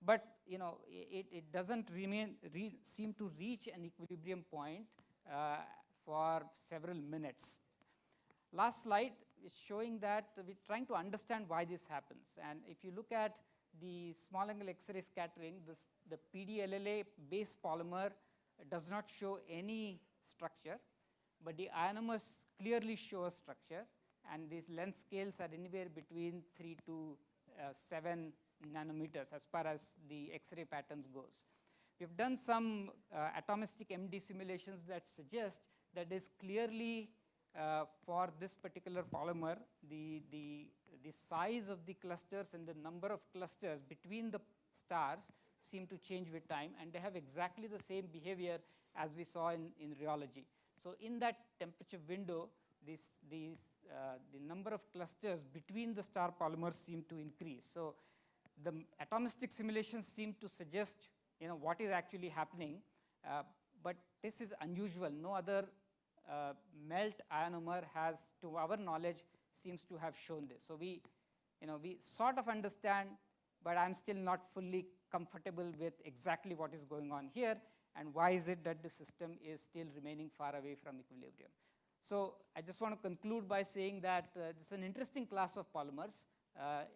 But it doesn't seem to reach an equilibrium point for several minutes. Last slide is showing that we're trying to understand why this happens. And if you look at the small angle X-ray scattering, the PDLLA base polymer does not show any structure, but the ionomers clearly show a structure, and these length scales are anywhere between 3 to 7 nanometers as far as the X-ray patterns goes. We've done some atomistic MD simulations that suggest that is clearly for this particular polymer, the size of the clusters and the number of clusters between the stars seem to change with time, and they have exactly the same behavior as we saw in rheology. So in that temperature window, the number of clusters between the star polymers seem to increase. So the atomistic simulations seem to suggest what is actually happening, but this is unusual. No other melt ionomer has, to our knowledge, seems to have shown this. So we sort of understand, but I'm still not fully comfortable with exactly what is going on here, and why is it that the system is still remaining far away from equilibrium. So I just want to conclude by saying that this is an interesting class of polymers,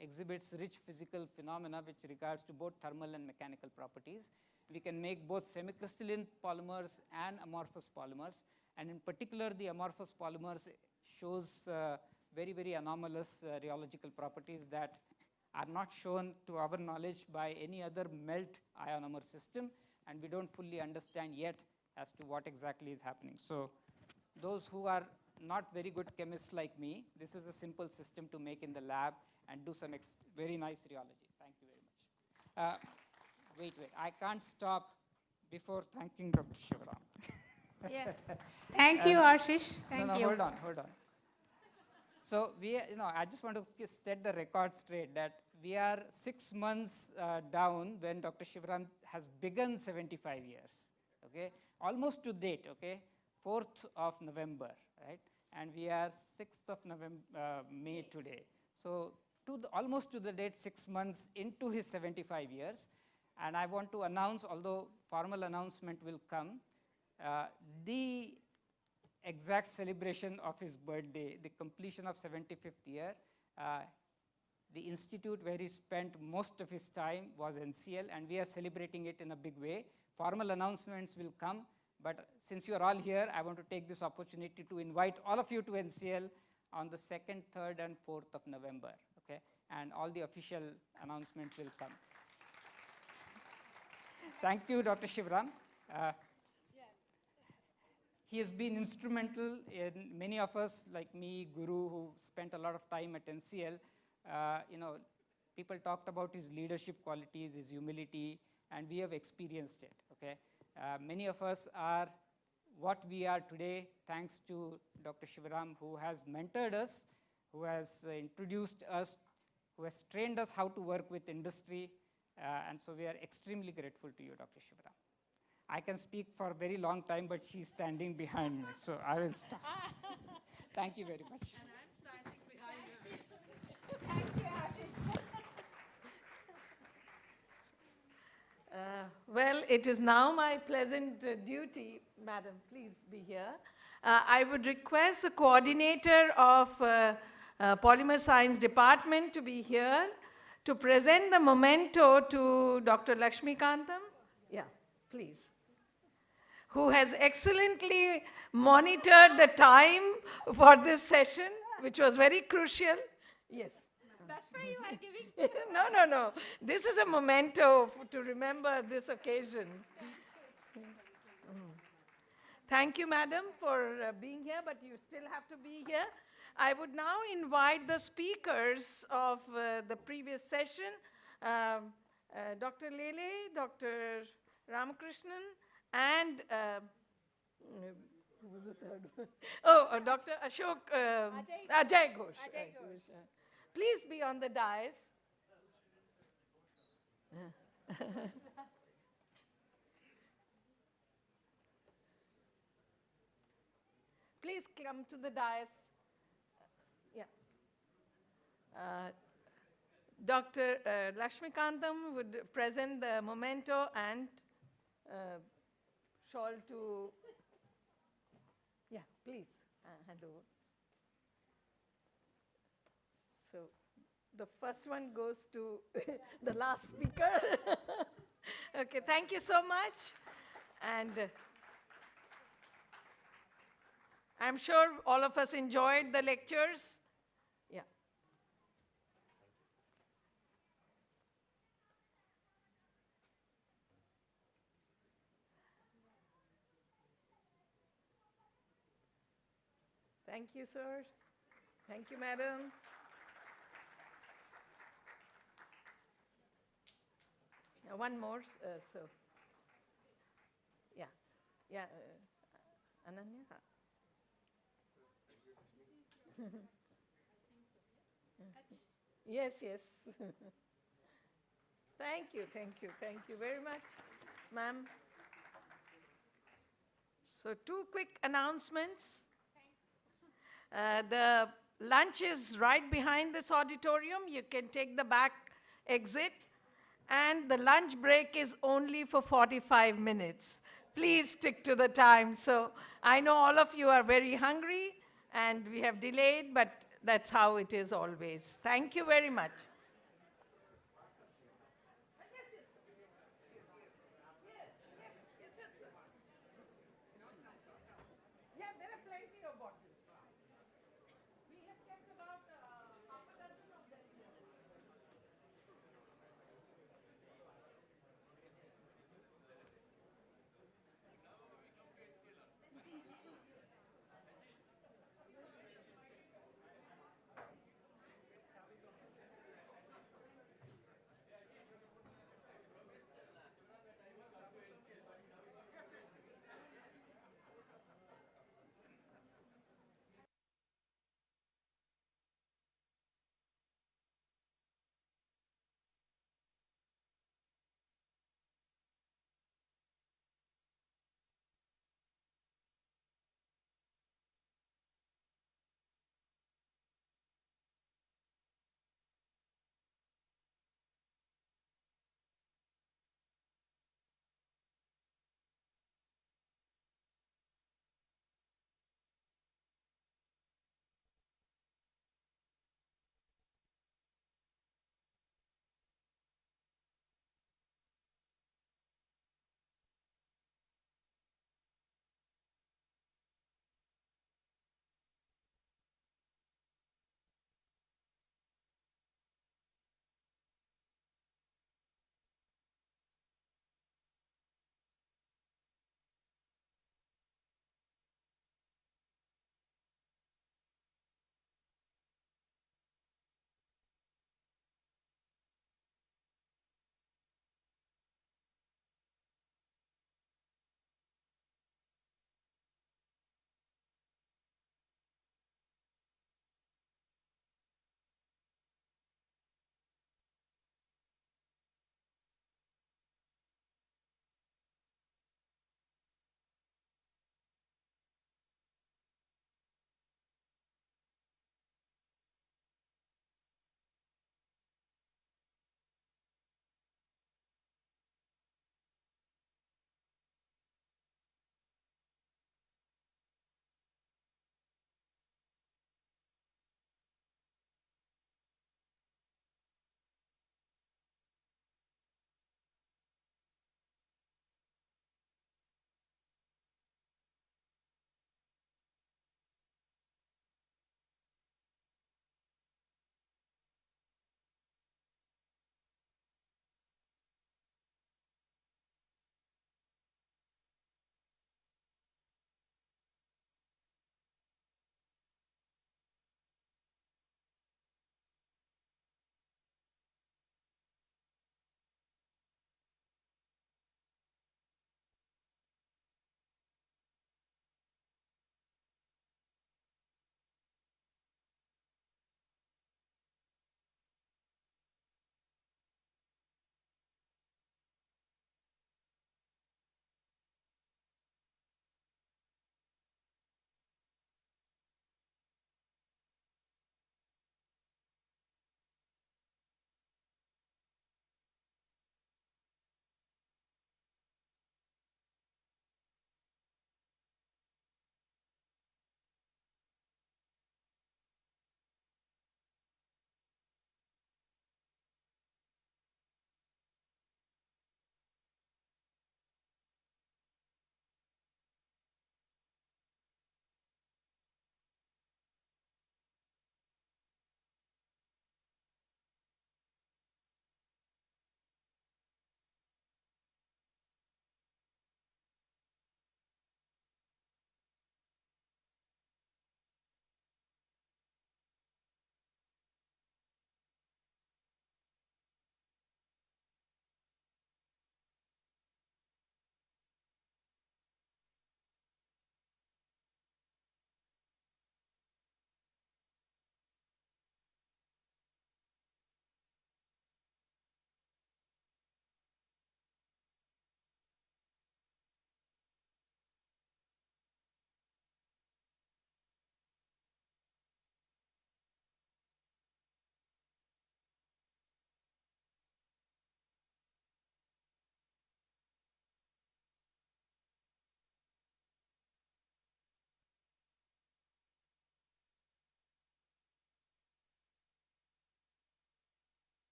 exhibits rich physical phenomena with regards to both thermal and mechanical properties. We can make both semicrystalline polymers and amorphous polymers, and in particular the amorphous polymers shows very, very anomalous rheological properties that are not shown to our knowledge by any other melt ionomer system, and we don't fully understand yet as to what exactly is happening. So those who are not very good chemists like me, this is a simple system to make in the lab and do some very nice rheology. Thank you very much. Wait, I can't stop before thanking Dr. Shivram. Yeah. Thank you, Ashish. Thank you. Hold on. So I just want to set the record straight that we are 6 months down when Dr. Shivram has begun 75 years, okay? Almost to date, okay? 4th of November, right? And we are 6th of May today. So almost to the date, 6 months into his 75 years. And I want to announce, although formal announcement will come, the exact celebration of his birthday, the completion of 75th year. The institute where he spent most of his time was NCL, and we are celebrating it in a big way. Formal announcements will come, but since you are all here, I want to take this opportunity to invite all of you to NCL on the 2nd, 3rd, and 4th of November, okay? And all the official announcements will come. Thank you, Dr. Shivram. He has been instrumental in many of us, like me, Guru, who spent a lot of time at NCL. People talked about his leadership qualities, his humility, and we have experienced it, okay? Many of us are what we are today thanks to Dr. Shivram, who has mentored us, who has introduced us, who has trained us how to work with industry, and so we are extremely grateful to you, Dr. Shivram. I can speak for a very long time, but she's standing behind me, so I will stop. Thank you very much. And I'm standing behind her. Thank you, Ashish. Well, it is now my pleasant duty, Madam, please be here. I would request the coordinator of Polymer Science Department to be here to present the memento to Dr. Lakshmikantam. Yeah, please. Who has excellently monitored the time for this session, which was very crucial. Yes. That's why you are giving. No. This is a memento to remember this occasion. Thank you, madam, for being here, but you still have to be here. I would now invite the speakers of the previous session, Dr. Lele, Dr. Ramakrishnan, and who was the third one? Oh, Dr. Ashok, Ajay Ghosh. Please be on the dais. Please come to the dais. Yeah. Dr. Lakshmikantam would present the memento and shawl to, yeah, please, hand over. So the first one goes to the last speaker. Okay, thank you so much. And I'm sure all of us enjoyed the lectures. Yeah. Thank you, sir. Thank you, madam. One more, so, yeah, yeah, Ananya. Yes, yes. Thank you very much, ma'am. So 2 quick announcements. The lunch is right behind this auditorium. You can take the back exit. And the lunch break is only for 45 minutes. Please stick to the time. So I know all of you are very hungry, and we have delayed, but that's how it is always. Thank you very much. Yeah, there are plenty of bottles. We have kept about half a dozen of them here.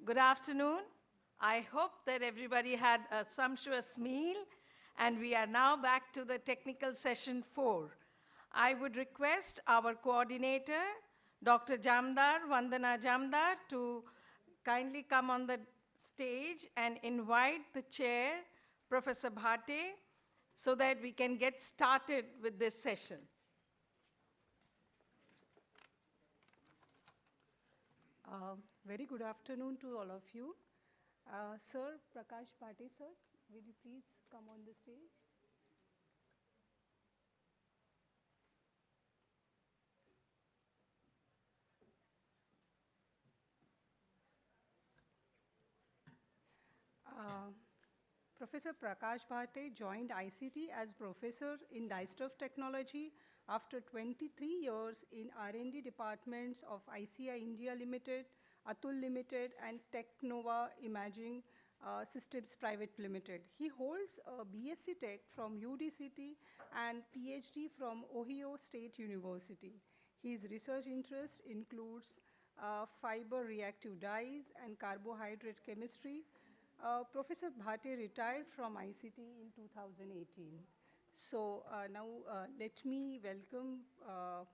Good afternoon. I hope that everybody had a sumptuous meal, and we are now back to the technical session 4. I would request our coordinator, Dr. Jamdar, Vandana Jamdar, to kindly come on the stage and invite the chair, Professor Bhate, so that we can get started with this session. Very good afternoon to all of you. Sir, Prakash Bhate, sir, will you please come on the stage? Professor Prakash Bhate joined ICT as professor in dyestuff technology after 23 years in R&D departments of ICI India Limited, Atul Limited, and Technova Imaging Systems Private Limited. He holds a BSc Tech from UDCT and PhD from Ohio State University. His research interest includes fiber reactive dyes and carbohydrate chemistry. Professor Bhate retired from ICT in 2018. So now let me welcome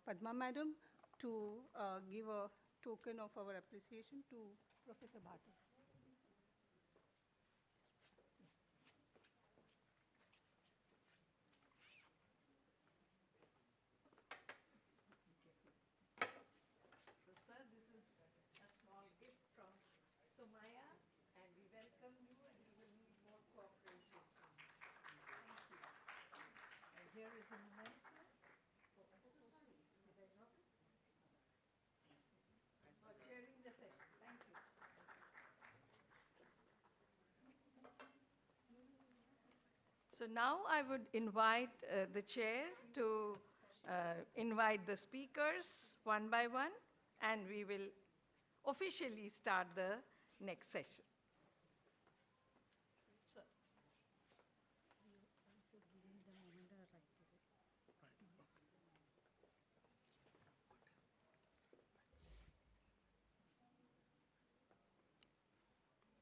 Padma Madam to give a token of our appreciation to Professor Bhate. So, sir, this is a small gift from Somaya, and we welcome you, and we will need more cooperation. Thank you. And here is a memento. Oh, I'm so sorry. Did I drop it? For chairing the session. Thank you. So now I would invite the chair to invite the speakers one by one, and we will officially start the next session. So,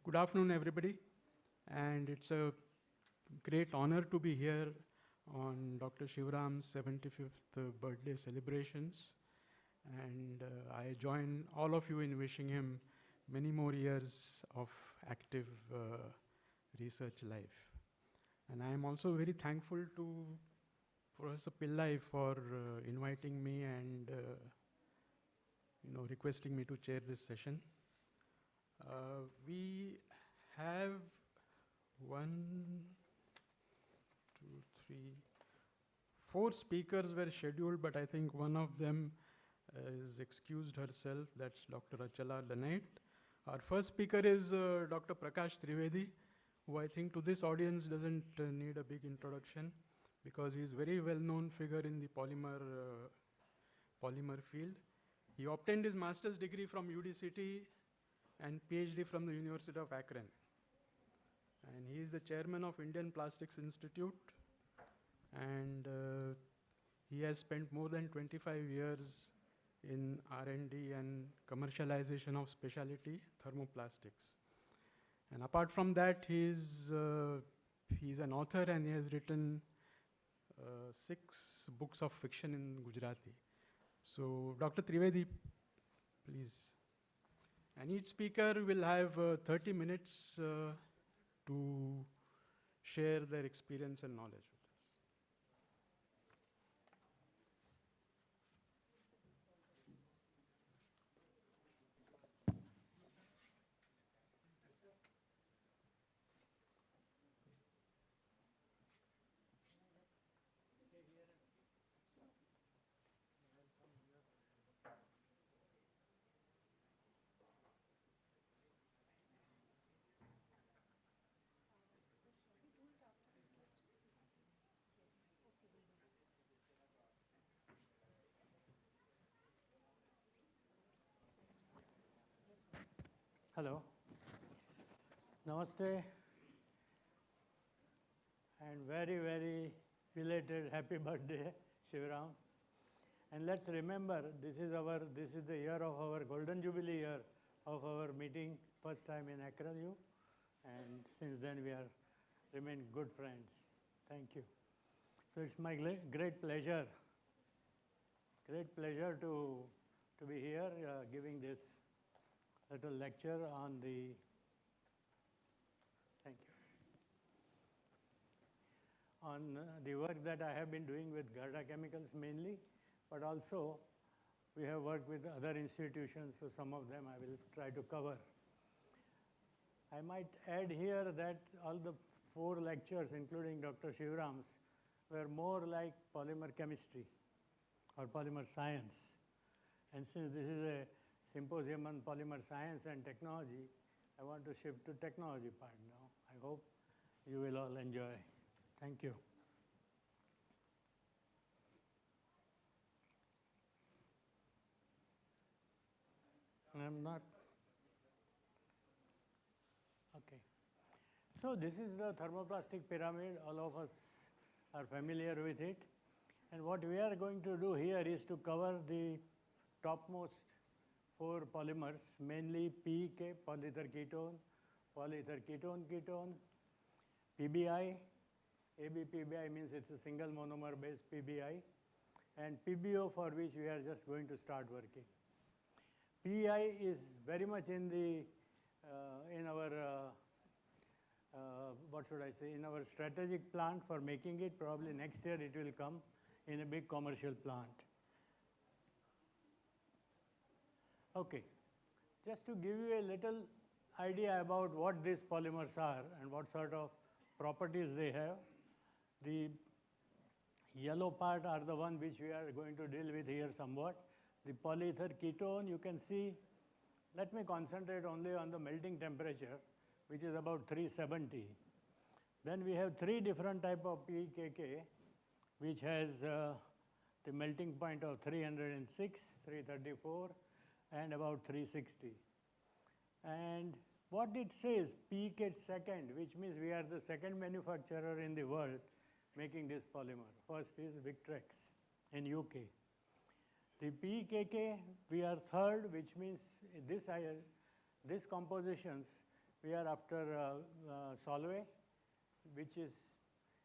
good afternoon, everybody, and it's a great honor to be here on Dr. Shivram's 75th birthday celebrations. And I join all of you in wishing him many more years of active research life. And I am also very thankful to Professor Pillai for inviting me and requesting me to chair this session. We have 4 speakers were scheduled, but I think one of them is excused herself. That's Dr. Achala Danait. Our first speaker is Dr. Prakash Trivedi, who I think to this audience doesn't need a big introduction because he's a very well-known figure in the polymer field. He obtained his master's degree from UDCT and PhD from the University of Akron. And he is the chairman of Indian Plastics Institute, and he has spent more than 25 years in R&D and commercialization of specialty thermoplastics. And apart from that, he's an author, and he has written 6 books of fiction in Gujarati. So Dr. Trivedi, please. And each speaker will have 30 minutes to share their experience and knowledge with us. Hello. Namaste. And very, very belated happy birthday, Shivram. And let's remember, this is the year of our golden jubilee year of our meeting first time in ACRA-U, and since then we are remained good friends. Thank you. So it's my great pleasure to be here giving this little lecture on the, thank you, on the work that I have been doing with Garda Chemicals mainly, but also we have worked with other institutions, so some of them I will try to cover. I might add here that all the 4 lectures, including Dr. Shivram's, were more like polymer chemistry or polymer science. And since this is a symposium on polymer science and technology, I want to shift to technology part now. I hope you will all enjoy. Thank you. I'm not. Okay. So this is the thermoplastic pyramid. All of us are familiar with it. And what we are going to do here is to cover the topmost 4 polymers, mainly PEK, polyether ketone, polyether ketone, PBI. ABPBI means it's a single monomer based PBI, and PBO, for which we are just going to start working. PEI is very much in the in our what should I say, in our strategic plant for making it. Probably next year it will come in a big commercial plant. Okay, just to give you a little idea about what these polymers are and what sort of properties they have. The yellow part are the one which we are going to deal with here somewhat. The polyether ketone, you can see, let me concentrate only on the melting temperature, which is about 370. Then we have 3 different type of PEKK, which has the melting point of 306, 334, and about 360. And what it says, PEK second, which means we are the second manufacturer in the world making this polymer. First is Victrex in UK. The PEKK, we are third, which means this compositions, we are after Solvay, which is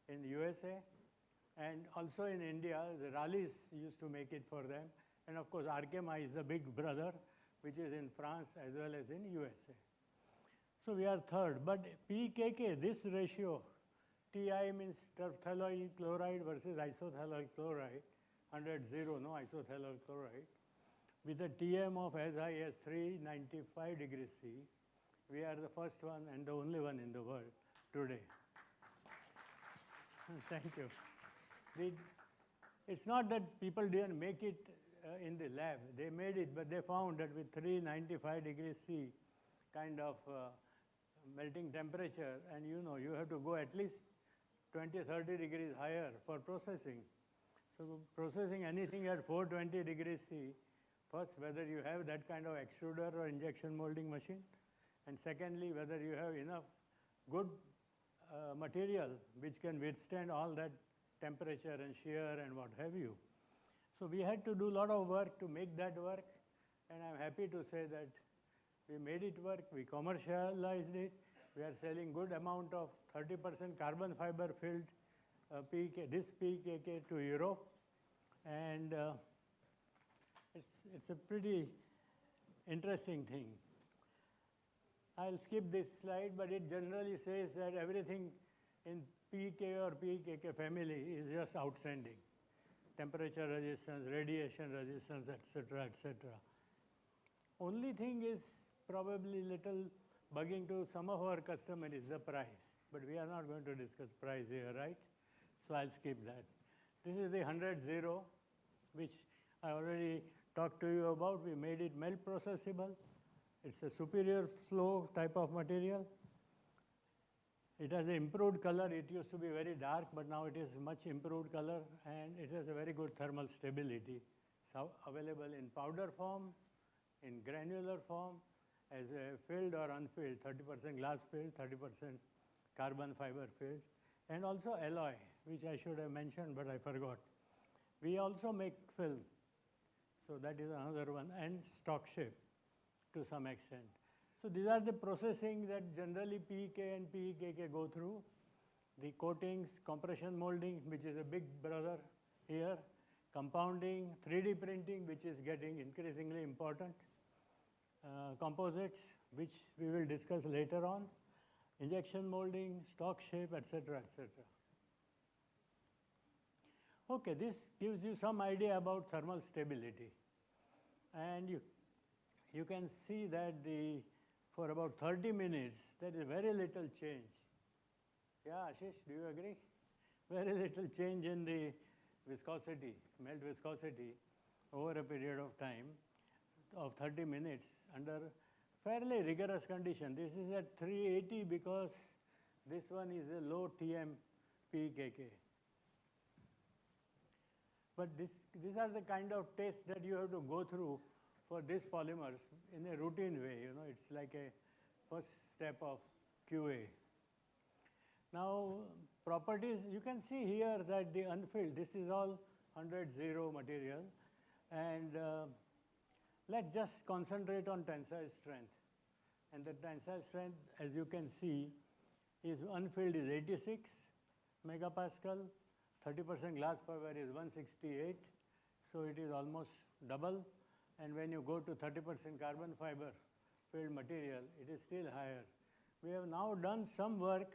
in USA, and also in India, the Rallis used to make it for them. And of course, Arkema is the big brother, which is in France as well as in USA. So we are third, but PEKK, this ratio, TI means terphthalloyl chloride versus isothalloyl chloride, 100, no isothalloyl chloride, with a TM of as high as 395 degrees C. We are the first one and the only one in the world today. Thank you. It's not that people didn't make it in the lab. They made it, but they found that with 395 degrees C kind of melting temperature, and you know, you have to go at least 20-30 degrees higher for processing. So processing anything at 420 degrees C, first, whether you have that kind of extruder or injection molding machine, and secondly, whether you have enough good material which can withstand all that temperature and shear and what have you. So we had to do a lot of work to make that work, and I'm happy to say that we made it work, we commercialized it, we are selling good amount of 30% carbon fiber filled this PEKK to Europe, and it's a pretty interesting thing. I'll skip this slide, but it generally says that everything in PEK or PEKK family is just outstanding. Temperature resistance, radiation resistance, etc., etc. Only thing is probably little bugging to some of our customers is the price, but we are not going to discuss price here, right? So I'll skip that. This is the 100-0, which I already talked to you about. We made it melt processable. It's a superior flow type of material. It has an improved color. It used to be very dark, but now it is much improved color, and it has a very good thermal stability. So available in powder form, in granular form, as a filled or unfilled, 30% glass filled, 30% carbon fiber filled, and also alloy, which I should have mentioned, but I forgot. We also make film, so that is another one, and stock shape to some extent. So these are the processing that generally PEK and PEKK go through. The coatings, compression molding, which is a big brother here, compounding, 3D printing, which is getting increasingly important, composites, which we will discuss later on, injection molding, stock shape, etc., etc. Okay, this gives you some idea about thermal stability. And you can see that for about 30 minutes, there is very little change. Yeah, Ashish, do you agree? Very little change in the viscosity, melt viscosity over a period of time of 30 minutes under fairly rigorous condition. This is at 380 because this one is a low TM PEKK. But these are the kind of tests that you have to go through for these polymers in a routine way. You know, it's like a first step of QA. Now, properties, you can see here that the unfilled, this is all 100-0 material. And let's just concentrate on tensile strength. And the tensile strength, as you can see, is unfilled is 86 megapascal, 30% glass fiber is 168, so it is almost double. And when you go to 30% carbon fiber filled material, it is still higher. We have now done some work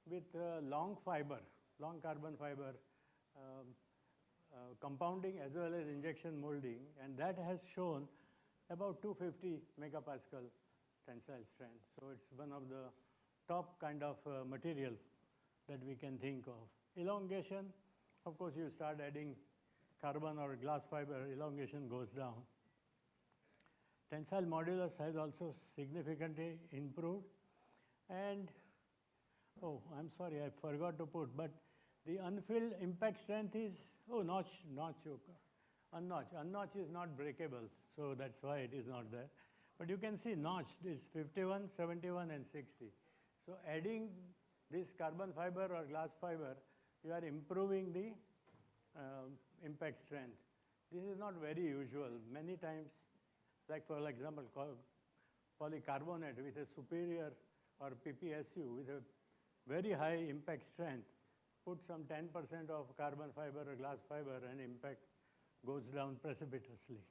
with long carbon fiber compounding as well as injection molding, and that has shown about 250 megapascal tensile strength. So it's one of the top kind of material that we can think of. Elongation, of course, you start adding carbon or glass fiber, elongation goes down. Tensile modulus has also significantly improved. And, oh, I'm sorry, I forgot to put, but the unfilled impact strength is, oh, notch, unnotch. Unnotch is not breakable, so that's why it is not there. But you can see notch is 51, 71, and 60. So adding this carbon fiber or glass fiber, you are improving the impact strength. This is not very usual. Many times, like for example, polycarbonate with a superior or PPSU with a very high impact strength, put some 10% of carbon fiber or glass fiber and impact goes down precipitously.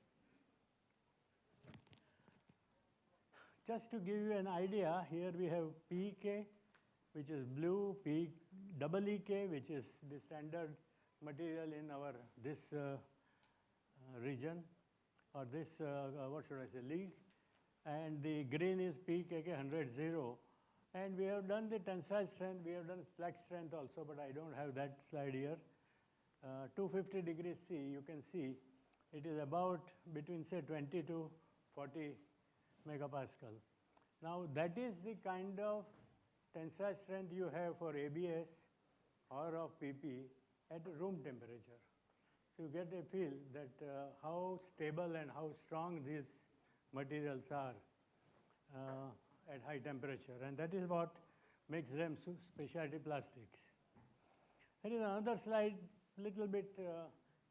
Just to give you an idea, here we have PEK, which is blue, EK, which is the standard material in our this region, or this, what should I say, league. And the green is PEKK 100-0. And we have done the tensile strength, we have done flex strength also, but I don't have that slide here. 250 degrees C, you can see it is about between say 20 to 40 megapascal. Now that is the kind of tensile strength you have for ABS or of PP at room temperature. So you get a feel that how stable and how strong these materials are at high temperature, and that is what makes them specialty plastics. There is another slide, little bit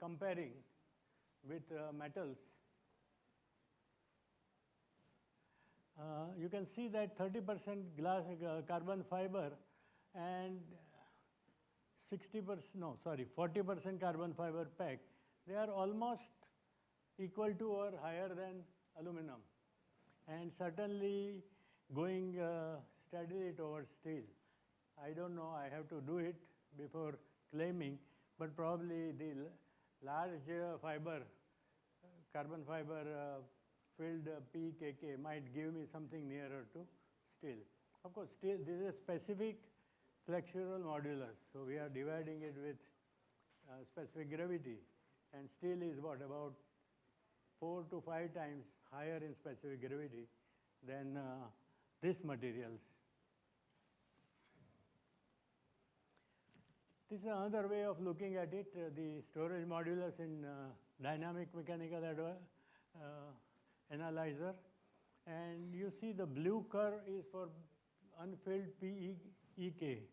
comparing with metals. You can see that 30% glass carbon fiber and 40% carbon fiber pack, they are almost equal to or higher than aluminum, and certainly going steadily towards steel. I don't know, I have to do it before claiming, but probably the large fiber, carbon fiber filled PEKK might give me something nearer to steel. Of course, steel, this is a specific flexural modulus, so we are dividing it with specific gravity, and steel is what, about 4 to 5 times higher in specific gravity than these materials. This is another way of looking at it, the storage modulus in dynamic mechanical analyzer. And you see the blue curve is for unfilled PEK.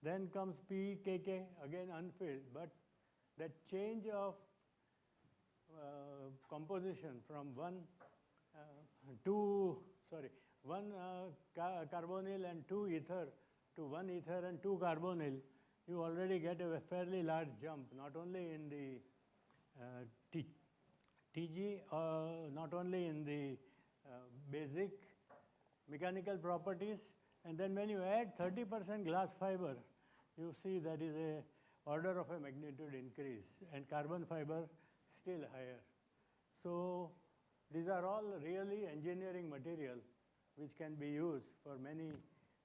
Then comes PEKK, again unfilled, but that change of composition from one carbonyl and 2 ether to 1 ether and 2 carbonyl, you already get a fairly large jump, not only in the TG, not only in the basic mechanical properties, and then when you add 30% glass fiber, you see that is a order of a magnitude increase, and carbon fiber still higher. So these are all really engineering material which can be used for many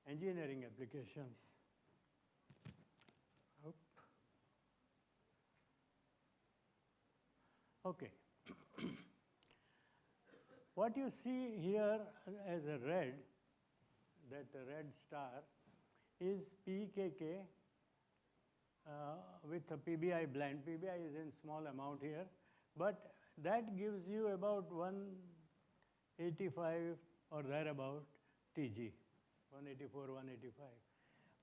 engineering applications. Okay. What you see here as a red, that red star, is PKK with a PBI blend. PBI is in small amount here, but that gives you about 185 or thereabout TG, 184, 185.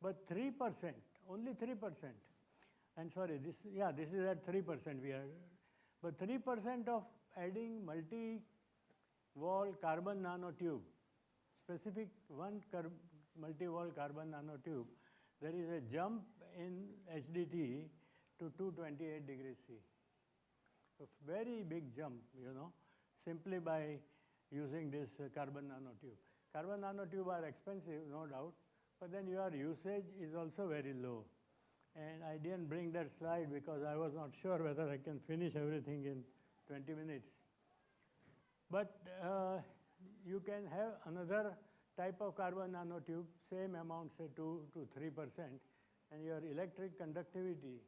But 3%, only 3%, and sorry, this is at 3% we are, but 3% of adding multi-wall carbon nanotube, specific one multi-wall carbon nanotube, there is a jump in HDT to 228 degrees C. A very big jump, simply by using this carbon nanotube. Carbon nanotube are expensive, no doubt, but then your usage is also very low. And I didn't bring that slide because I was not sure whether I can finish everything in 20 minutes. But you can have another type of carbon nanotube, same amount, say 2 to 3%, and your electric conductivity,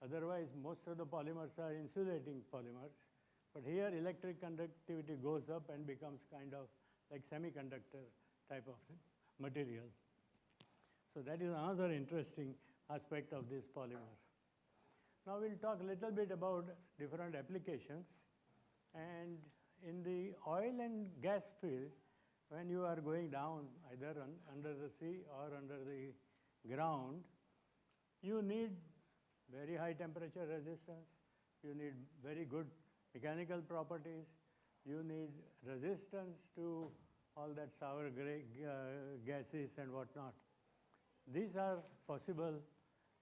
otherwise most of the polymers are insulating polymers, but here electric conductivity goes up and becomes kind of like semiconductor type of material. So that is another interesting aspect of this polymer. Now we'll talk a little bit about different applications. And in the oil and gas field, when you are going down either under the sea or under the ground, you need very high temperature resistance, you need very good mechanical properties, you need resistance to all that sour gray gases and whatnot. These are possible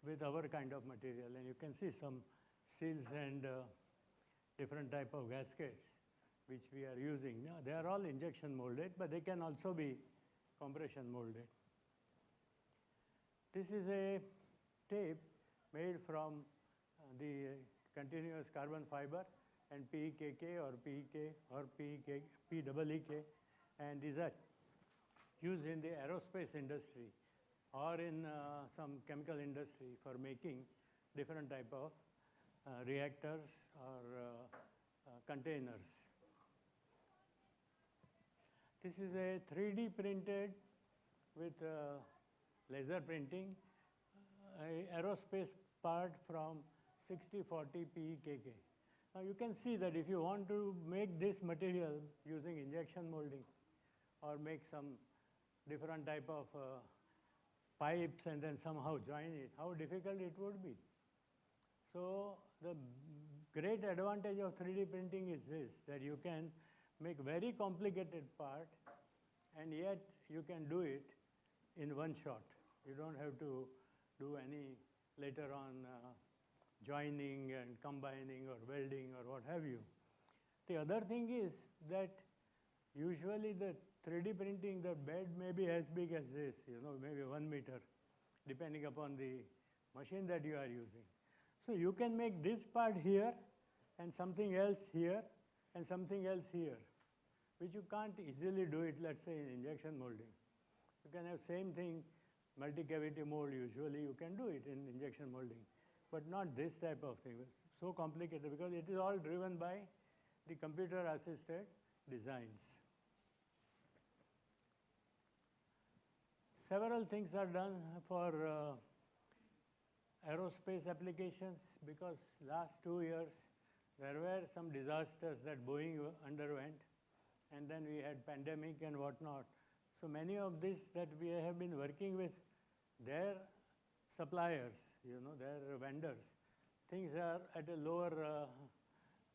with our kind of material, and you can see some seals and different type of gaskets which we are using. Now, they are all injection molded, but they can also be compression molded. This is a tape made from the continuous carbon fiber and PEKK or PEK or PEEK, and these are used in the aerospace industry or in some chemical industry for making different type of reactors or containers. This is a 3D printed with laser printing, aerospace part from 6040 PEKK. Now you can see that if you want to make this material using injection molding or make some different type of pipes and then somehow join it, how difficult it would be. So the great advantage of 3D printing is this, that you can make very complicated part and yet you can do it in one shot. You don't have to do any later on joining and combining or welding or what have you. The other thing is that usually the 3D printing, the bed may be as big as this, maybe 1 meter, depending upon the machine that you are using. So you can make this part here and something else here and something else here, which you can't easily do it, let's say, in injection molding. You can have same thing, multi-cavity mold, usually you can do it in injection molding, but not this type of thing. It's so complicated because it is all driven by the computer-assisted designs. Several things are done for aerospace applications because last 2 years there were some disasters that Boeing underwent, and then we had pandemic and whatnot. So many of this that we have been working with their suppliers, their vendors, things are at a lower,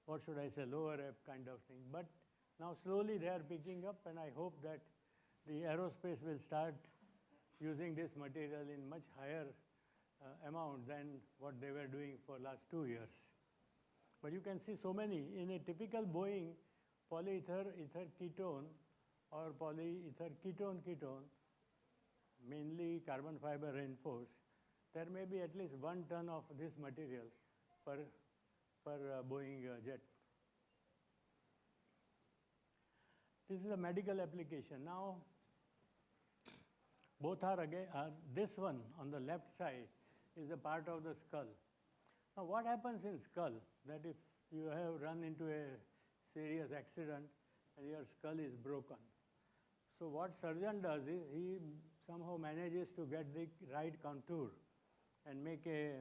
lower kind of thing. But now slowly they are picking up, and I hope that the aerospace will start using this material in much higher amount than what they were doing for last 2 years. But you can see so many. In a typical Boeing, polyether ether ketone or polyether ketone ketone, mainly carbon fiber reinforced, there may be at least 1 ton of this material per Boeing jet. This is a medical application. Now, both are again, this one on the left side is a part of the skull. Now, what happens in skull? That if you have run into a serious accident and your skull is broken. So what surgeon does is he somehow manages to get the right contour and make a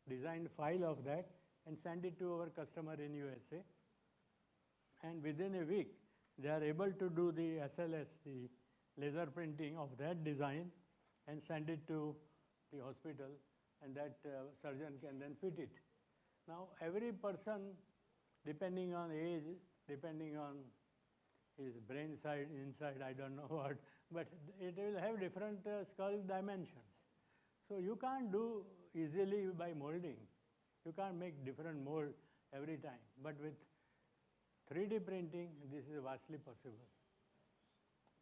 designed file of that and send it to our customer in USA. And within a week, they are able to do the SLS, the laser printing of that design, and send it to the hospital, and that surgeon can then fit it. Now, every person, depending on age, depending on his brain side, inside, I don't know what, but it will have different skull dimensions. So you can't do easily by molding. You can't make different mold every time. But with 3D printing, this is vastly possible.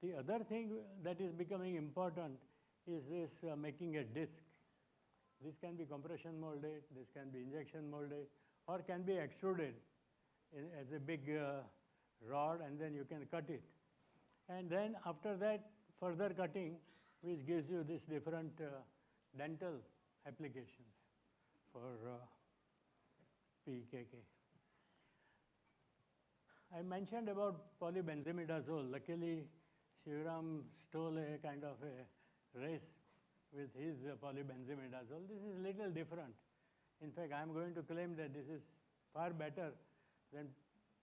The other thing that is becoming important is this making a disc. This can be compression molded, this can be injection molded, or can be extruded as a big rod, and then you can cut it. And then after that, further cutting, which gives you this different dental applications for PKK. I mentioned about polybenzimidazole. Luckily, Shivram stole a kind of a race with his polybenzimidazole. This is little different. In fact, I am going to claim that this is far better than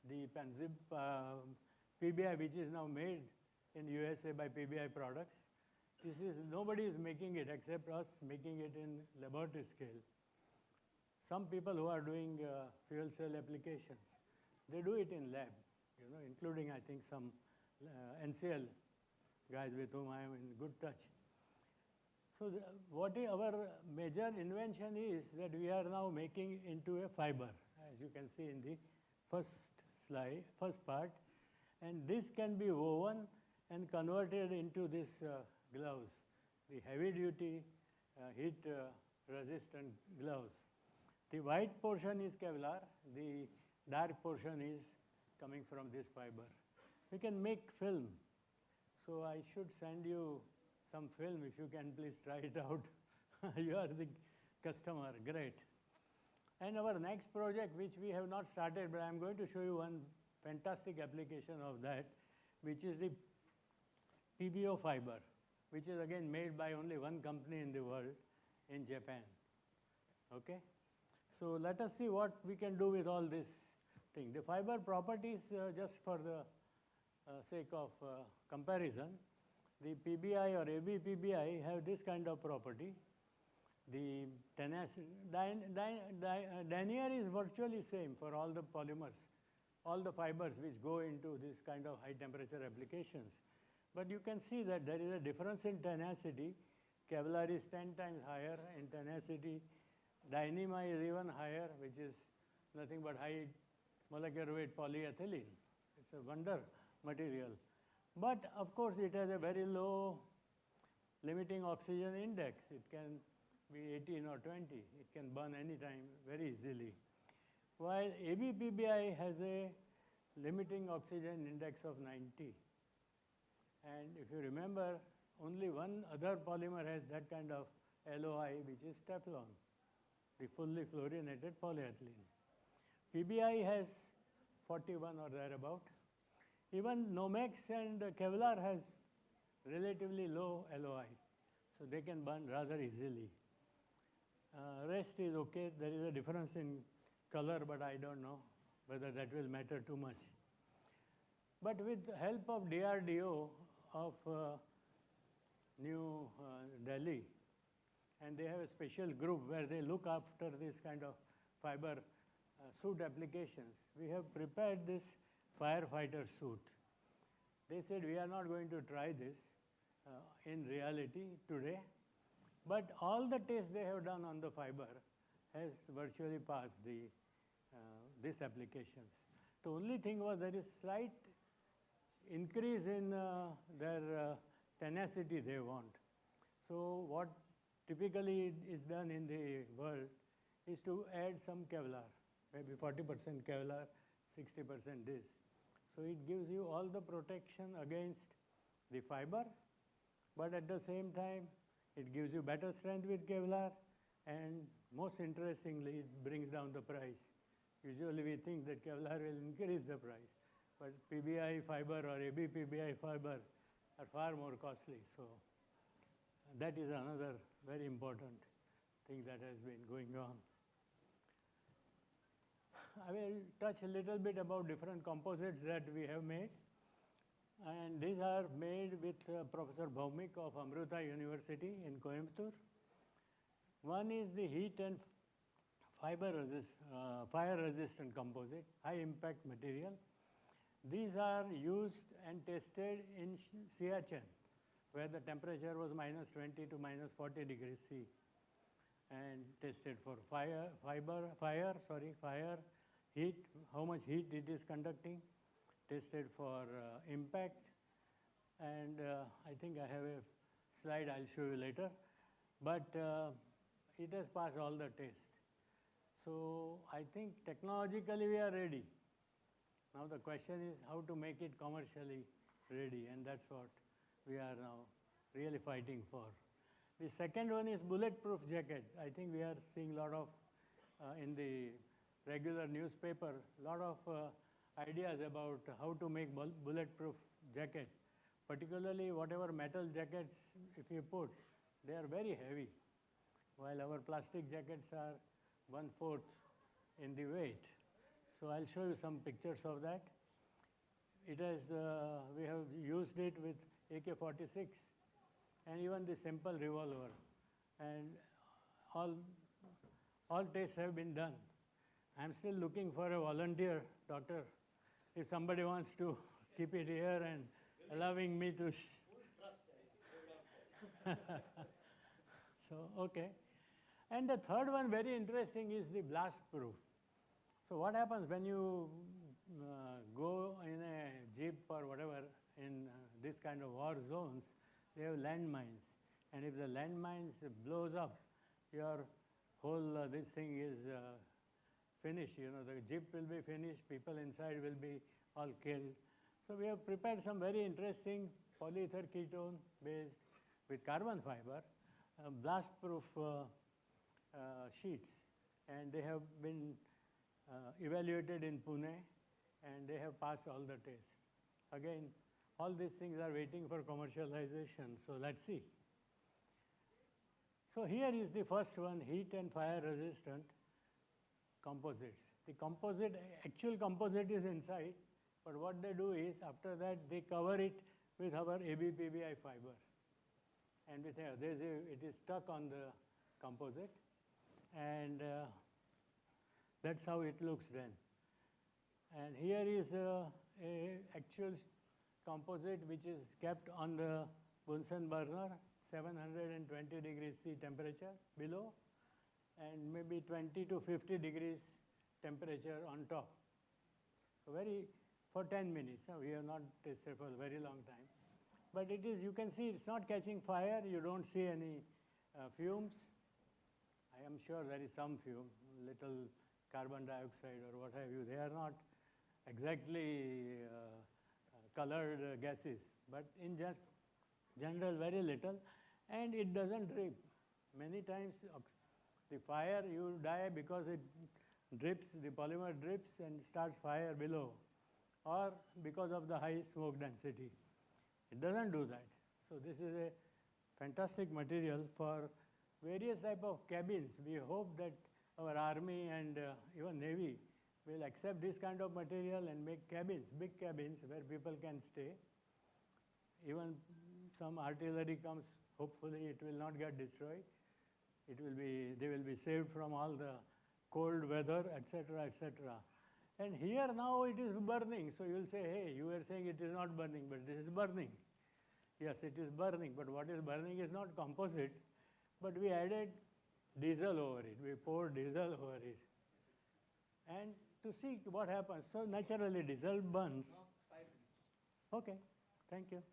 the PBI, which is now made in USA by PBI products. This is, nobody is making it except us making it in laboratory scale. Some people who are doing fuel cell applications, they do it in lab, you know, including I think some NCL guys with whom I am in good touch. So what our major invention is that we are now making into a fiber, as you can see in the first slide, first part, and this can be woven and converted into this gloves, the heavy duty heat resistant gloves. The white portion is Kevlar, the dark portion is coming from this fiber. We can make film. So I should send you some film if you can please try it out. You are the customer, great. And our next project, which we have not started, but I am going to show you one fantastic application of that, which is the PBO fiber, which is again made by only one company in the world, in Japan. Okay? So let us see what we can do with all this thing. The fiber properties, just for the sake of comparison, the PBI or AB PBI have this kind of property. The denier is virtually same for all the polymers, all the fibers which go into this kind of high temperature applications. But you can see that there is a difference in tenacity. Kevlar is 10 times higher in tenacity. Dyneema is even higher, which is nothing but high molecular weight polyethylene. It's a wonder material. But of course, it has a very low limiting oxygen index. It can be 18 or 20. It can burn anytime very easily. While ABPBI has a limiting oxygen index of 90. And if you remember, only one other polymer has that kind of LOI, which is Teflon, the fully fluorinated polyethylene. PBI has 41 or thereabout. Even Nomex and Kevlar has relatively low LOI, so they can burn rather easily. Rest is okay. There is a difference in color, but I don't know whether that will matter too much. But with the help of DRDO of New Delhi, and they have a special group where they look after this kind of fiber suit applications, we have prepared this firefighter suit. They said, we are not going to try this in reality today. But all the tests they have done on the fiber has virtually passed these applications. The only thing was there is slight increase in their tenacity they want. So what typically is done in the world is to add some Kevlar, maybe 40% Kevlar, 60% this. So it gives you all the protection against the fiber, but at the same time, it gives you better strength with Kevlar, and most interestingly, it brings down the price. Usually we think that Kevlar will increase the price, but PBI fiber or ABPBI fiber are far more costly. So that is another very important thing that has been going on. I will touch a little bit about different composites that we have made. And these are made with Professor Bhaumik of Amrita University in Coimbatore. One is the heat and fire resistant composite, high impact material. These are used and tested in Siachen, where the temperature was -20 to -40 degrees C, and tested for fire, heat, how much heat it is conducting, tested for impact, and I think I have a slide I'll show you later, but it has passed all the tests. So I think technologically we are ready. Now the question is how to make it commercially ready, and that's what we are now really fighting for. The second one is bulletproof jacket. I think we are seeing a lot of, in the regular newspaper, a lot of ideas about how to make bulletproof jacket. Particularly whatever metal jackets, if you put, they are very heavy, while our plastic jackets are 1/4 in the weight. So I'll show you some pictures of that. It has, we have used it with AK-46 and even the simple revolver, and all tests have been done. I'm still looking for a volunteer, doctor, if somebody wants to keep it here and allowing me to. So, okay. And the third one, very interesting, is the blast proof. So what happens when you go in a jeep or whatever in this kind of war zones, they have landmines. And if the landmines blows up, your whole this thing is finished. You know, the jeep will be finished, people inside will be all killed. So we have prepared some very interesting polyether ketone based with carbon fiber, blast proof sheets, and they have been evaluated in Pune, and they have passed all the tests. Again, all these things are waiting for commercialization, so let's see. So here is the first one, heat and fire resistant composites. The composite, actual composite is inside, but what they do is after that they cover it with our ABPBI fiber, and with adhesive it is stuck on the composite, and that's how it looks then. And here is a actual composite which is kept on the Bunsen burner, 720 degrees C temperature below, and maybe 20 to 50 degrees temperature on top. So for 10 minutes. We have not tested for a very long time. But it is, you can see it's not catching fire. You don't see any fumes. I am sure there is some fume, little carbon dioxide or what have you. They are not exactly colored gases, but in general very little, and it doesn't drip. Many times the fire, you die because it drips, the polymer drips and starts fire below, or because of the high smoke density. It doesn't do that. So this is a fantastic material for various type of cabins. We hope that our army and even Navy will accept this kind of material and make cabins, big cabins where people can stay. Even some artillery comes, hopefully it will not get destroyed. It will be, they will be saved from all the cold weather, etc., etc. And here now it is burning. So you will say, hey, you were saying it is not burning, but this is burning. Yes, it is burning, but what is burning is not composite, but we added diesel over it. We poured diesel over it. And to see what happens. So naturally diesel burns. Okay, thank you.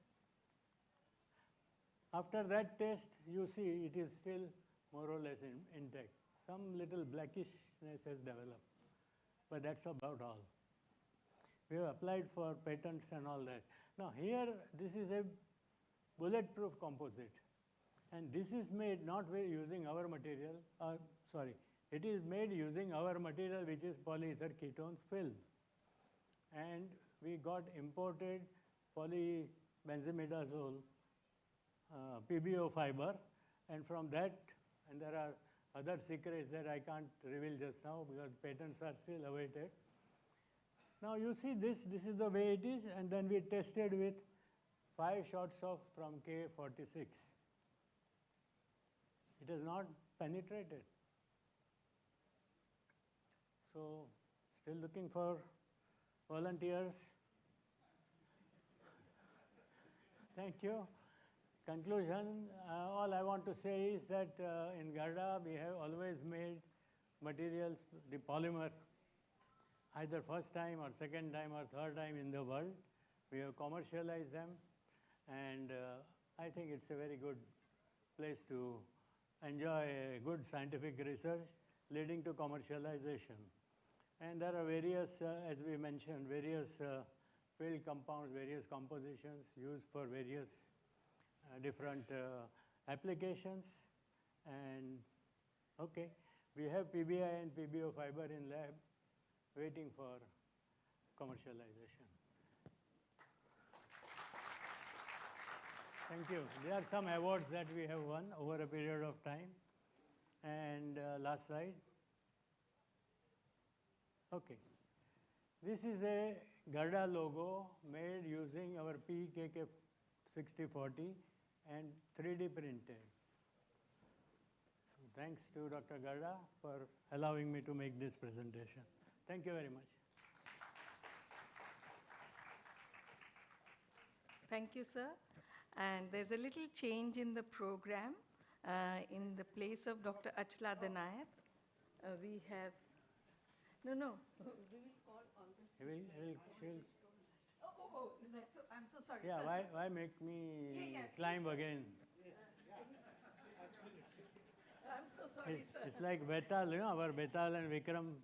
After that test, you see it is still more or less intact. Some little blackishness has developed, but that's about all. We have applied for patents and all that. Now here, this is a bulletproof composite, and this is made not using our material, it is made using our material, which is polyether ketone film. And we got imported polybenzimidazole PBO fiber, and from that, and there are other secrets that I can't reveal just now because patents are still awaited. Now you see this is the way it is, and then we tested with 5 shots of from K46. It has not penetrated. So still looking for volunteers. Thank you. Conclusion, all I want to say is that in Garda we have always made materials, the polymer, either first time or second time or third time in the world. We have commercialized them, and I think it's a very good place to enjoy good scientific research leading to commercialization. And there are various, as we mentioned, various field compounds, various compositions used for various different applications. And okay, we have PBI and PBO fiber in lab waiting for commercialization. Thank you. There are some awards that we have won over a period of time. And last slide. Okay. This is a Garda logo made using our PKK6040 and 3D printed. So thanks to Dr. Garda for allowing me to make this presentation. Thank you very much. Thank you, sir. And there's a little change in the program. In the place of Dr. Achla Danayat, we have, we will call all this. Is that so? I'm so sorry. Yeah, sir, why make me climb again? Yes, I'm so sorry, sir. It's like Betal, you know, our Betal and Vikram.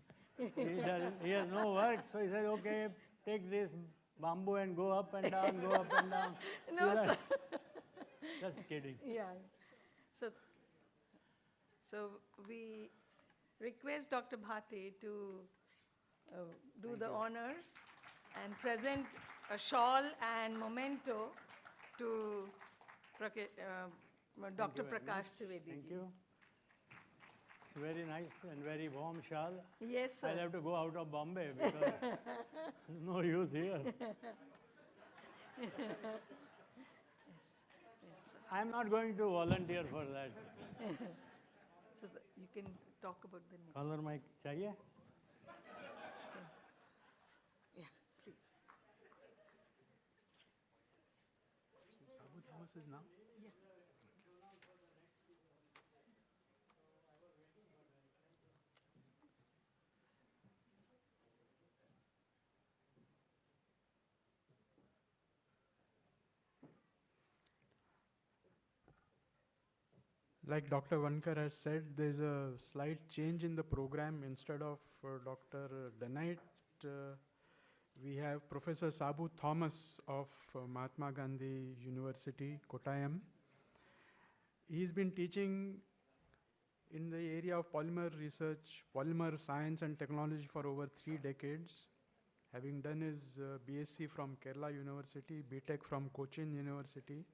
He has no work, so he said, okay, take this bamboo and go up and down, go up and down. No, sir. Just kidding. Yeah. So we request Dr. Bhate to do the honors and present a shawl and memento to Dr. Prakash Trivedi. Thank you. It's very nice and very warm shawl. Yes, sir. I'll have to go out of Bombay because no use here. Yes, I'm not going to volunteer for that. So you can talk about the name. Color mic chahiye? So, yeah, please. So Sabu Thomas is now? Yeah. Like Dr. Vankar has said, there's a slight change in the program. Instead of Dr. Danite, we have Professor Sabu Thomas of Mahatma Gandhi University, Kottayam. He's been teaching in the area of polymer research, polymer science and technology for over 3 decades, having done his BSc from Kerala University, BTech from Cochin University,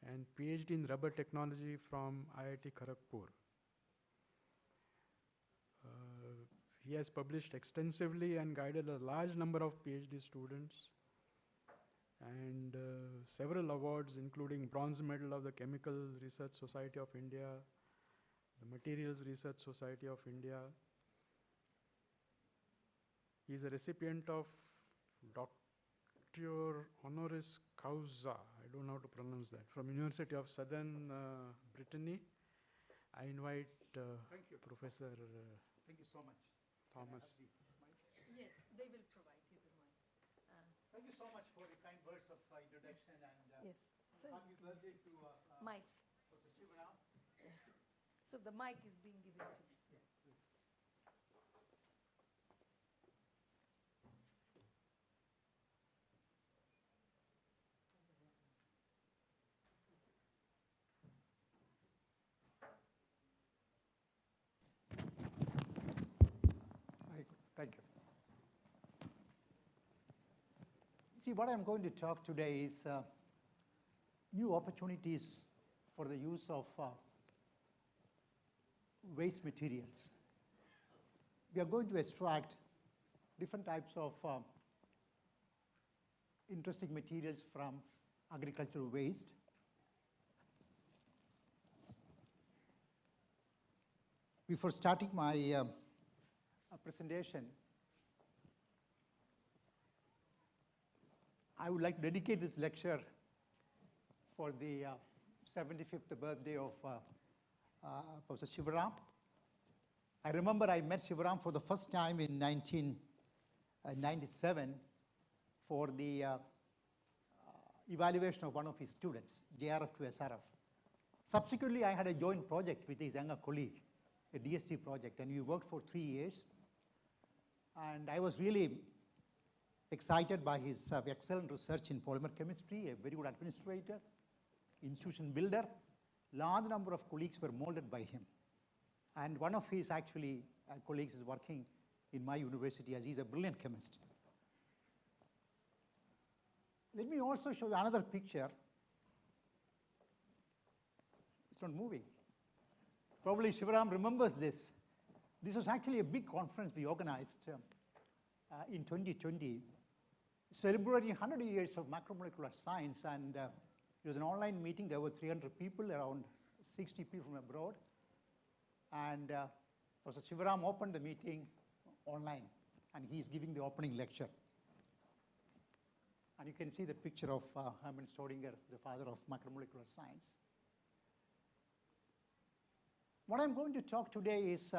and PhD in rubber technology from IIT Kharagpur. He has published extensively and guided a large number of PhD students, and several awards, including Bronze Medal of the Chemical Research Society of India, the Materials Research Society of India, He's a recipient of Doctor Honoris Causa, I don't know how to pronounce that, from University of Southern Brittany. I invite Professor Thank you so much. Thomas. Yes, they will provide you the mic. Thank you so much for the kind words of introduction and Yes. So happy birthday to mic. Professor Shivram. So the mic is being given to you. Thank you. See, what I'm going to talk today is new opportunities for the use of waste materials. We are going to extract different types of interesting materials from agricultural waste. Before starting my presentation, I would like to dedicate this lecture for the 75th birthday of Professor Shivram. I remember I met Shivram for the first time in 1997 for the evaluation of one of his students, JRF to SRF. Subsequently, I had a joint project with his younger colleague, a DST project, and we worked for 3 years. And I was really excited by his excellent research in polymer chemistry, a very good administrator, institution builder. Large number of colleagues were molded by him. And one of his actually colleagues is working in my university as he's a brilliant chemist. Let me also show you another picture. It's not moving. Probably Shivram remembers this. This was actually a big conference we organized in 2020, celebrating 100 years of macromolecular science. And it was an online meeting. There were 300 people, around 60 people from abroad. And Professor Shivram opened the meeting online, and he's giving the opening lecture. And you can see the picture of Hermann Staudinger, the father of macromolecular science. What I'm going to talk today is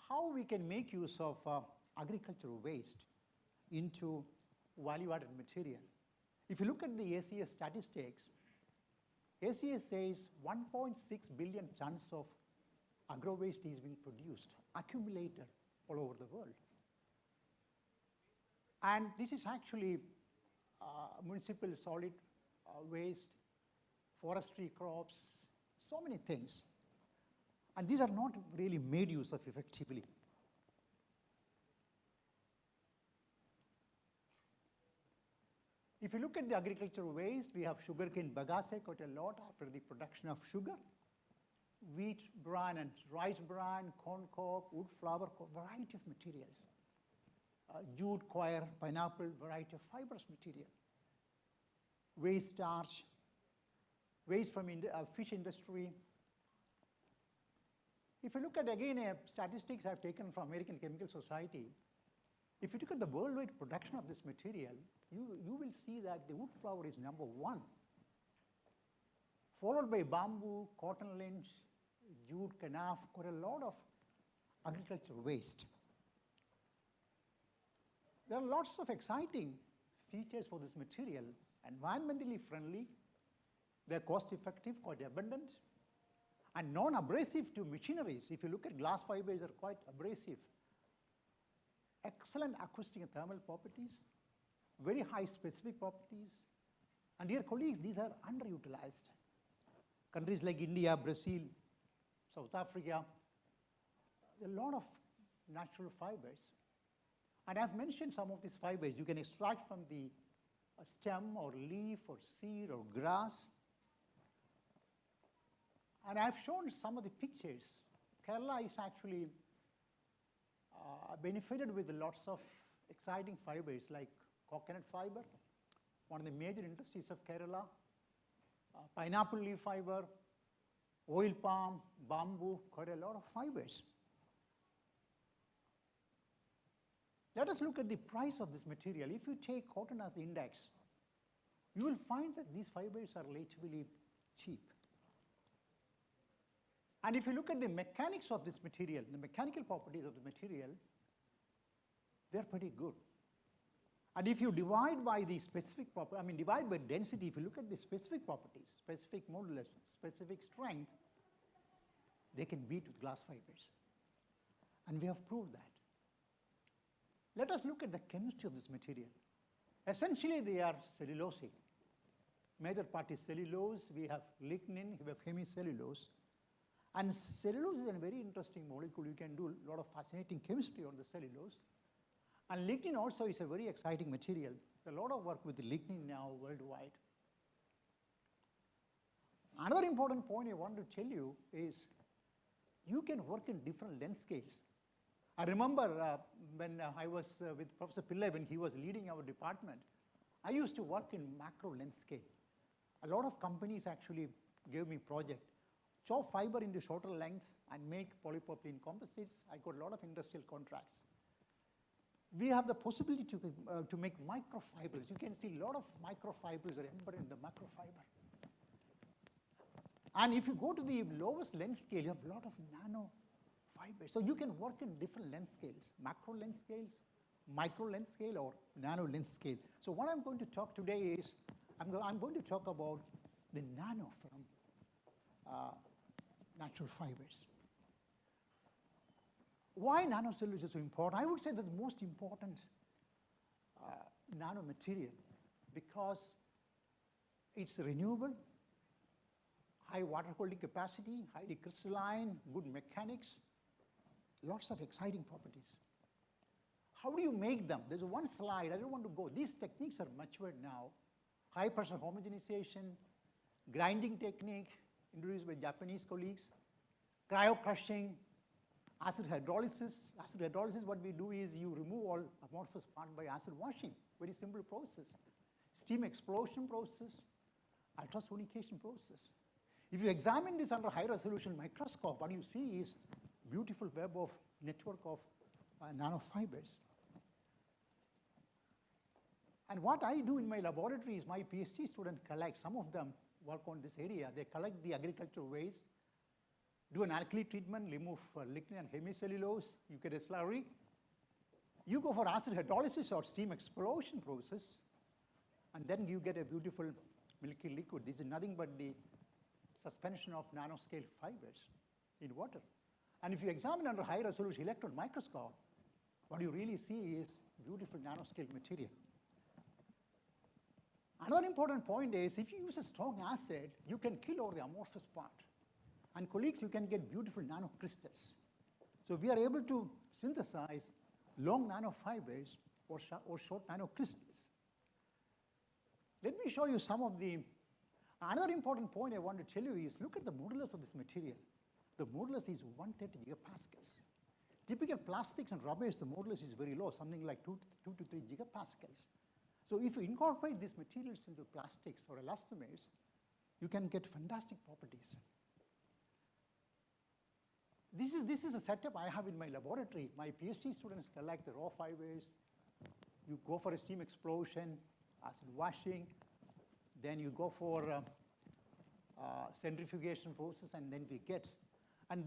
how we can make use of agricultural waste into value-added material. If you look at the ACS statistics, ACS says 1.6 billion tons of agro-waste is being produced, accumulated all over the world. And this is actually municipal solid waste, forestry crops, so many things. And these are not really made use of effectively. If you look at the agricultural waste, we have sugarcane bagasse quite a lot after the production of sugar, wheat bran and rice bran, corn cob, wood flour, variety of materials. Jute, coir, pineapple, variety of fibrous material. Waste starch, waste from fish industry. If you look at, again, statistics I've taken from American Chemical Society, if you look at the worldwide production of this material, you will see that the wood flour is number 1, followed by bamboo, cotton lint, jute, kanaf, quite a lot of agricultural waste. There are lots of exciting features for this material, environmentally friendly, they're cost-effective, quite abundant, and non-abrasive to machineries. If you look at glass fibers, they're quite abrasive. Excellent acoustic and thermal properties, very high specific properties. And dear colleagues, these are underutilized. Countries like India, Brazil, South Africa, a lot of natural fibers. And I've mentioned some of these fibers. You can extract from the stem or leaf or seed or grass. And I've shown some of the pictures. Kerala is actually benefited with lots of exciting fibers like coconut fiber, one of the major industries of Kerala, pineapple leaf fiber, oil palm, bamboo, quite a lot of fibers. Let us look at the price of this material. If you take cotton as the index, you will find that these fibers are relatively cheap. And if you look at the mechanics of this material, the mechanical properties of the material, they're pretty good. And if you divide by the specific property, divide by density, if you look at the specific properties, specific modulus, specific strength, they can beat with glass fibers. And we have proved that. Let us look at the chemistry of this material. Essentially, they are cellulosic. Major part is cellulose. We have lignin, we have hemicellulose. And cellulose is a very interesting molecule. You can do a lot of fascinating chemistry on the cellulose. And lignin also is a very exciting material. There's a lot of work with the lignin now worldwide. Another important point I want to tell you is you can work in different length scales. I remember when I was with Professor Pillai, when he was leading our department, I used to work in macro length scale. A lot of companies actually gave me project. Chop fiber into shorter lengths and make polypropylene composites. I got a lot of industrial contracts. We have the possibility to make microfibers. You can see a lot of microfibers are embedded in the macrofiber. And if you go to the lowest length scale, you have a lot of nanofibers. So you can work in different length scales, macro length scales, micro length scale, or nano length scale. So what I'm going to talk today is, I'm going to talk about the nano from natural fibers. Why nanocellulose is so important? I would say that's the most important nanomaterial because it's renewable, high water holding capacity, highly crystalline, good mechanics, lots of exciting properties. How do you make them? There's one slide, I don't want to go. These techniques are matured now. High pressure homogenization, grinding technique introduced by Japanese colleagues, cryocrushing, acid hydrolysis. Acid hydrolysis, what we do is you remove all amorphous part by acid washing. Very simple process. Steam explosion process, ultrasonication process. If you examine this under high resolution microscope, what you see is beautiful web of network of nanofibers. And what I do in my laboratory is my PhD students collect, some of them work on this area, they collect the agricultural waste, do an alkali treatment, remove lignin and hemicellulose, you get a slurry. You go for acid hydrolysis or steam explosion process, and then you get a beautiful milky liquid. This is nothing but the suspension of nanoscale fibers in water. And if you examine under high resolution electron microscope, what you really see is beautiful nanoscale material. Another important point is if you use a strong acid, you can kill all the amorphous part. And colleagues, you can get beautiful nanocrystals. So we are able to synthesize long nanofibers or short nanocrystals. Let me show you some of the, another important point I want to tell you is look at the modulus of this material. The modulus is 130 gigapascals. Typical plastics and rubbers, the modulus is very low, something like 2 to 3 gigapascals. So if you incorporate these materials into plastics or elastomers, you can get fantastic properties. This is a setup I have in my laboratory. My PhD students collect the raw fibers. You go for a steam explosion, acid washing, then you go for centrifugation process, and then we get. And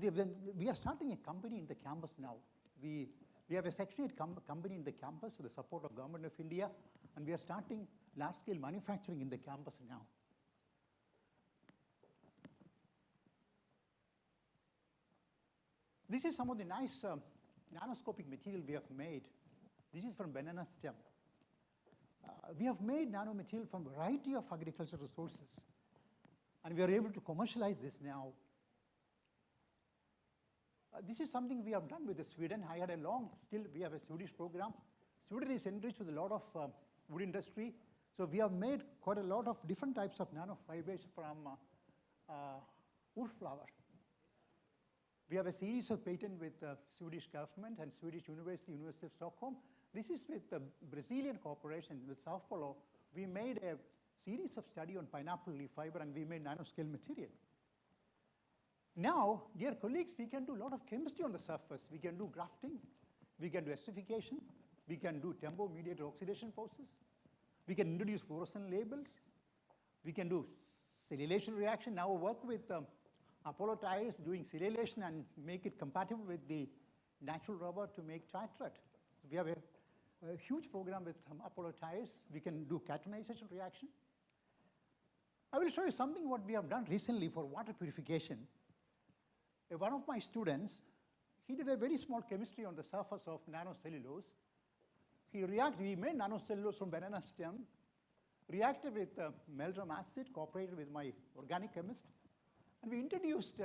we are starting a company in the campus now. We have a Section 8 company in the campus with the support of Government of India, and we are starting large-scale manufacturing in the campus now. This is some of the nice nanoscopic material we have made. This is from banana stem. We have made nanomaterial from a variety of agricultural resources, and we are able to commercialize this now. This is something we have done with Sweden. I had a long, still we have a Swedish program. Sweden is enriched with a lot of wood industry. So we have made quite a lot of different types of nanofibers from wood flower. We have a series of patents with the Swedish government and Swedish University of Stockholm. This is with the Brazilian corporation, with Sao Paulo. We made a series of study on pineapple leaf fiber, and we made nanoscale material. Now, dear colleagues, we can do a lot of chemistry on the surface. We can do grafting, we can do esterification, We can do tempo-mediated oxidation process. We can introduce fluorescent labels. We can do cellulation reaction. Now work with Apollo tires doing cellulation and make it compatible with the natural rubber to make tartrate. We have a huge program with Apollo tires. We can do cationization reaction. I will show you something what we have done recently for water purification. One of my students, he did a very small chemistry on the surface of nanocellulose. We made nanocellulose from banana stem, reacted with meldrum acid, cooperated with my organic chemist, and we introduced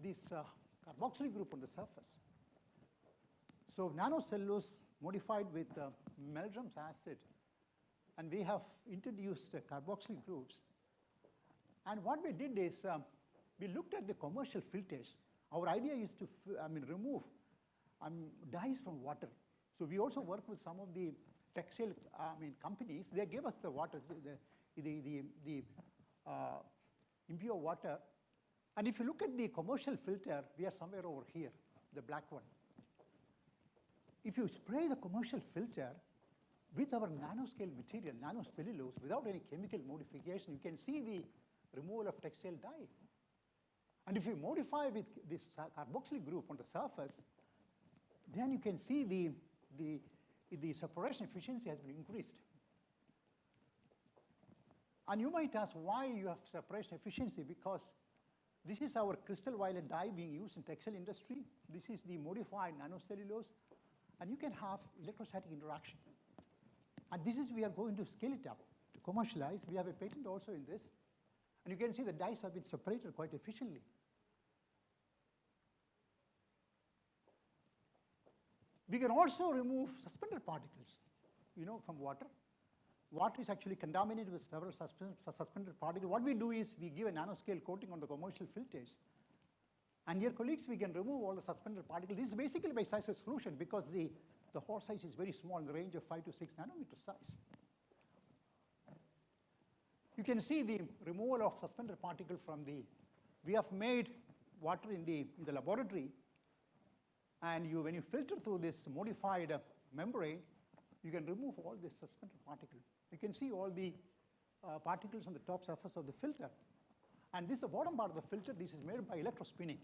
this carboxyl group on the surface. So nanocellulose modified with meldrum acid, and we have introduced carboxyl groups. And what we did is we looked at the commercial filters. Our idea is to remove dyes from water. So we also work with some of the textile companies. They give us the water, the impure water. And if you look at the commercial filter, we are somewhere over here, the black one. If you spray the commercial filter with our nanoscale material, nanocellulose, without any chemical modification, you can see the removal of textile dye. And if you modify with this carboxyl group on the surface, then you can see the separation efficiency has been increased. And you might ask why you have separation efficiency, because this is our crystal violet dye being used in textile industry. This is the modified nanocellulose, and you can have electrostatic interaction. And this is, we are going to scale it up to commercialize. We have a patent also in this. And you can see the dyes have been separated quite efficiently. We can also remove suspended particles, from water. Water is actually contaminated with several suspended particles. What we do is we give a nanoscale coating on the commercial filters. And dear colleagues, we can remove all the suspended particles. This is basically by size of solution, because the hole size is very small, in the range of 5 to 6 nanometer size. You can see the removal of suspended particle from we have made water in the laboratory. And when you filter through this modified membrane, you can remove all this suspended particle. You can see all the particles on the top surface of the filter. And this is the bottom part of the filter. This is made by electrospinning.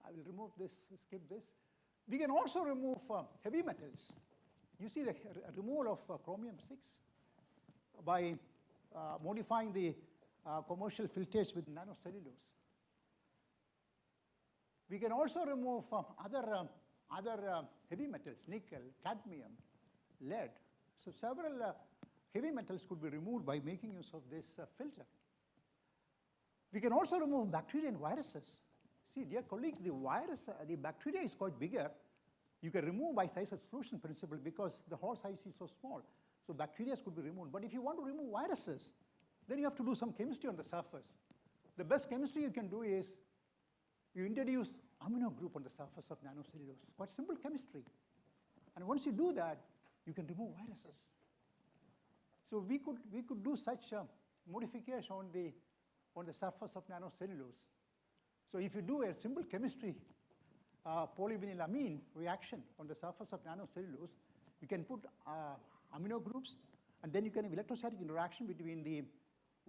I will remove this, skip this. We can also remove heavy metals. You see the removal of chromium-6 by modifying the commercial filters with nanocellulose. We can also remove other heavy metals, nickel, cadmium, lead. So several heavy metals could be removed by making use of this filter. We can also remove bacteria and viruses. See, dear colleagues, the bacteria is quite bigger. You can remove by size of solution principle, because the hole size is so small. So bacteria could be removed. But if you want to remove viruses, then you have to do some chemistry on the surface. The best chemistry you can do is you introduce amino group on the surface of nanocellulose. Quite simple chemistry. And once you do that, you can remove viruses. So we could do such modification on the surface of nanocellulose. So if you do a simple chemistry polyvinylamine reaction on the surface of nanocellulose, you can put amino groups, and then you can have electrostatic interaction between the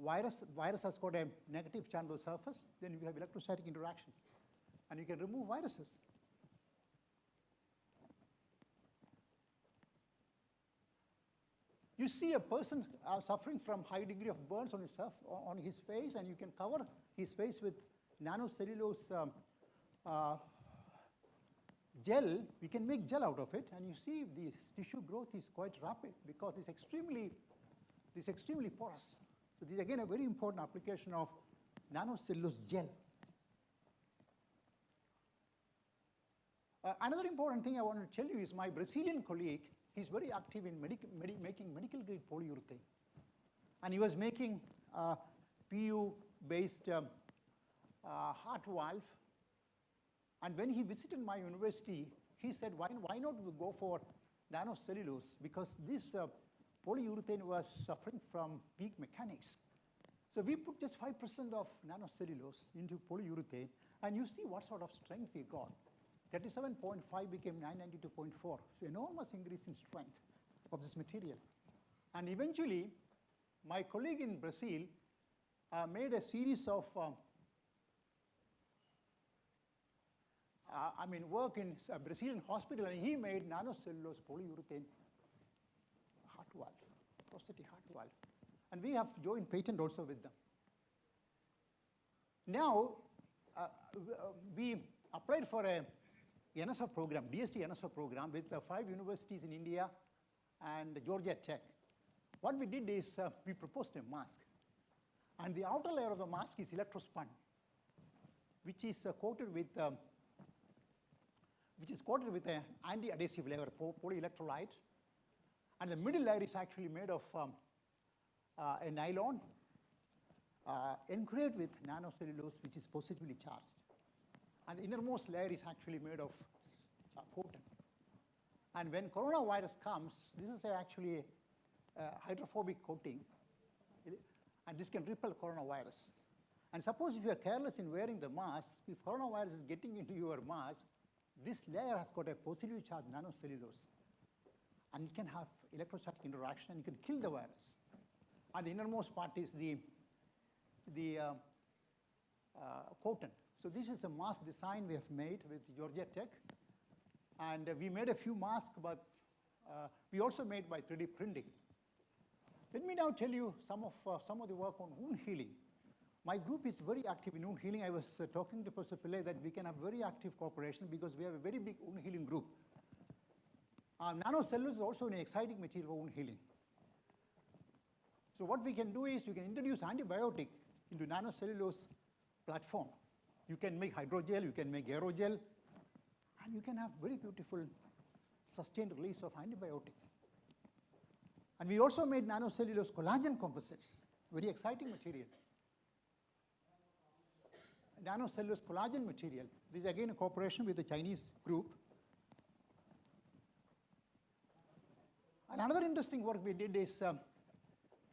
virus. Virus has got a negative charge on the surface, then you have electrostatic interaction, and you can remove viruses. You see a person suffering from high degree of burns on his face, and you can cover his face with nanocellulose gel. We can make gel out of it, and you see the tissue growth is quite rapid because it's extremely porous. So this is again a very important application of nanocellulose gel. Another important thing I want to tell you is my Brazilian colleague. He's very active in making medical grade polyurethane, and he was making PU-based heart valve. And when he visited my university, he said, why not we go for nanocellulose? Because this polyurethane was suffering from weak mechanics. So we put just 5% of nanocellulose into polyurethane, and you see what sort of strength we got. 37.5 became 992.4, so enormous increase in strength of this material. And eventually, my colleague in Brazil made a series of work in a Brazilian hospital, and he made nanocellulose polyurethane heart valve, prosthetic heart valve. And we have joint patent also with them. Now, we applied for a NSF program, DST NSF program with 5 universities in India and Georgia Tech. What we did is we proposed a mask. And the outer layer of the mask is electrospun, which is coated with an anti-adhesive layer, polyelectrolyte. And the middle layer is actually made of a nylon engraved with nanocellulose, which is positively charged. And the innermost layer is actually made of cotton. And when coronavirus comes, this is actually a hydrophobic coating, and this can repel coronavirus. And suppose if you are careless in wearing the mask, if coronavirus is getting into your mask, this layer has got a positively charged nanocellulose, and it can have electrostatic interaction, and you can kill the virus. And the innermost part is the cotton. So this is a mask design we have made with Georgia Tech. And we made a few masks, but we also made by 3D printing. Let me now tell you some of the work on wound healing. My group is very active in wound healing. I was talking to Professor Pillai that we can have very active cooperation because we have a very big wound healing group. Nanocellulose is also an exciting material for wound healing. So what we can do is you can introduce antibiotic into nanocellulose platform. You can make hydrogel, you can make aerogel, and you can have very beautiful sustained release of antibiotic. And we also made nanocellulose collagen composites, very exciting material. Nanocellulose collagen material. This is again a cooperation with the Chinese group. And another interesting work we did is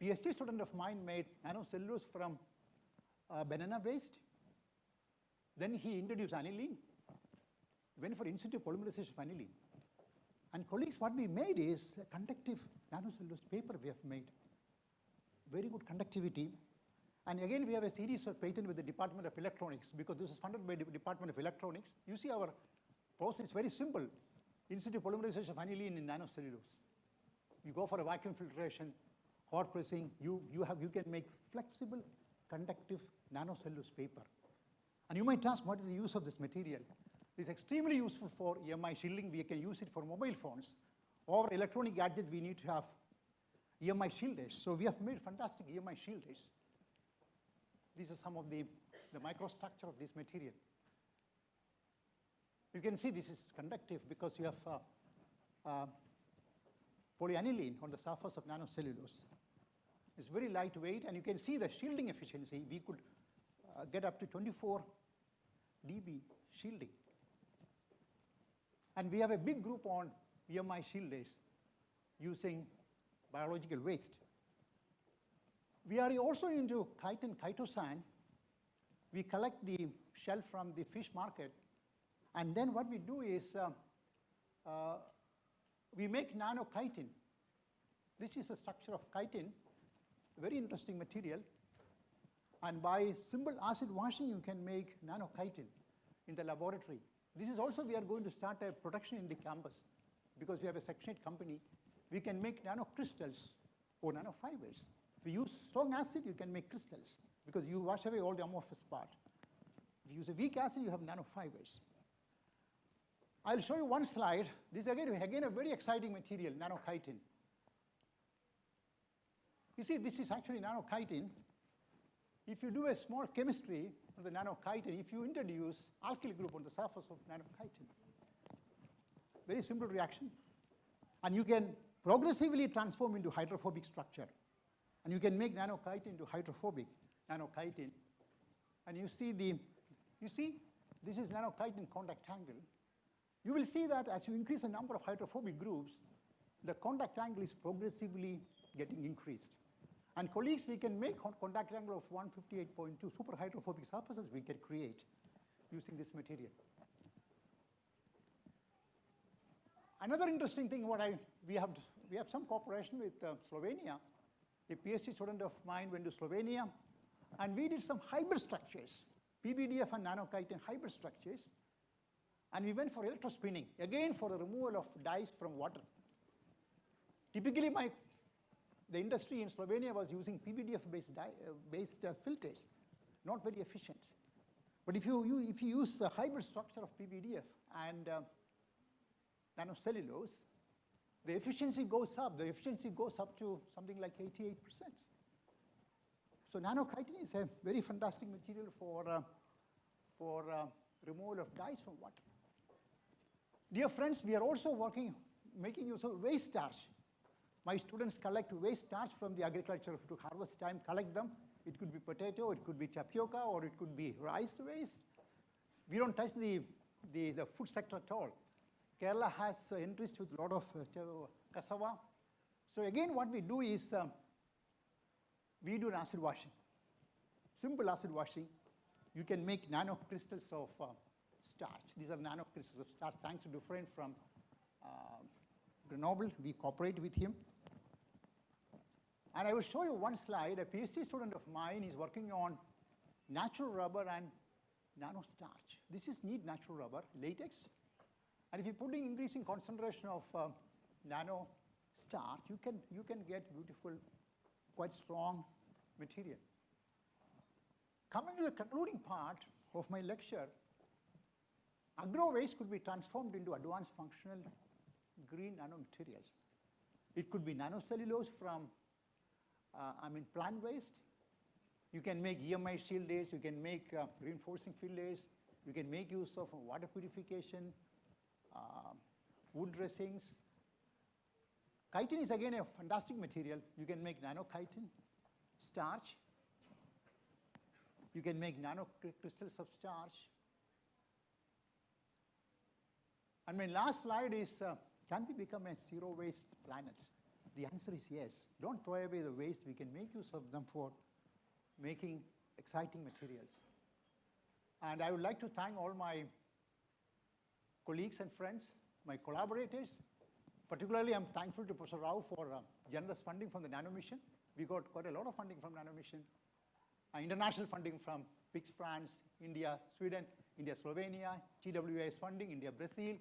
PhD student of mine made nanocellulose from banana waste. Then he introduced aniline, went for in situ polymerization of aniline. And colleagues, what we made is a conductive nanocellulose paper we have made. Very good conductivity. And again, we have a series of patents with the Department of Electronics because this is funded by the Department of Electronics. You see our process is very simple. In situ polymerization of aniline in nanocellulose. You go for a vacuum filtration, hot pressing, you can make flexible, conductive nanocellulose paper. And you might ask, what is the use of this material? It's extremely useful for EMI shielding. We can use it for mobile phones. Or electronic gadgets, we need to have EMI shielders. So we have made fantastic EMI shielders. These are some of the microstructure of this material. You can see this is conductive because you have polyaniline on the surface of nanocellulose. It's very lightweight, and you can see the shielding efficiency. We could get up to 24 dB shielding. And we have a big group on EMI shielders using biological waste. We are also into chitin chitosan. We collect the shell from the fish market, and then what we do is we make nanochitin. This is a structure of chitin, very interesting material. And by simple acid washing, you can make nanochitin in the laboratory. This is also, we are going to start a production in the campus because we have a Section 8 company. We can make nanocrystals or nanofibers. If you use strong acid, you can make crystals because you wash away all the amorphous part. If you use a weak acid, you have nanofibers. I'll show you one slide. This is again a very exciting material, nanochitin. You see, this is actually nanochitin. If you do a small chemistry of the nanochitin, if you introduce alkyl group on the surface of nanochitin, very simple reaction, and you can progressively transform into hydrophobic structure. And you can make nanochitin into hydrophobic nanochitin. And you see this is nanochitin contact angle. You will see that as you increase the number of hydrophobic groups, the contact angle is progressively getting increased. And colleagues, we can make contact angle of 158.2 super hydrophobic surfaces we can create using this material. Another interesting thing, we have some cooperation with Slovenia. A PhD student of mine went to Slovenia, and we did some hybrid structures, PVDF and nanochitin hybrid structures, and we went for electrospinning, again for the removal of dyes from water. Typically, the industry in Slovenia was using PVDF-based filters, not very efficient. But if you use a hybrid structure of PVDF and nanocellulose, the efficiency goes up. The efficiency goes up to something like 88%. So nanochitin is a very fantastic material for removal of dyes from water. Dear friends, we are also making use of waste starch. My students collect waste starch from the agriculture to harvest time, collect them. It could be potato, it could be tapioca, or it could be rice waste. We don't touch the food sector at all. Kerala has interest with a lot of cassava. So again, what we do is we do acid washing, simple acid washing. You can make nanocrystals of starch. These are nanocrystals of starch, thanks to Dufresne from Grenoble. We cooperate with him. And I will show you one slide. A PhD student of mine is working on natural rubber and nanostarch. This is neat natural rubber, latex. And if you put in increasing concentration of nano starch, you can get beautiful, quite strong material. Coming to the concluding part of my lecture, agro waste could be transformed into advanced functional green nanomaterials. It could be nanocellulose from plant waste. You can make EMI shielders, you can make reinforcing fillers, you can make use of water purification, wood dressings. Chitin is again a fantastic material. You can make nanochitin, starch. You can make nanocrystals of starch. And my last slide is, can we become a zero waste planet? The answer is yes. Don't throw away the waste. We can make use of them for making exciting materials. And I would like to thank all my colleagues and friends, my collaborators. Particularly, I'm thankful to Professor Rao for generous funding from the Nano Mission. We got quite a lot of funding from Nano Mission. International funding from PIX France, India, Sweden, India, Slovenia, GWA's funding, India, Brazil.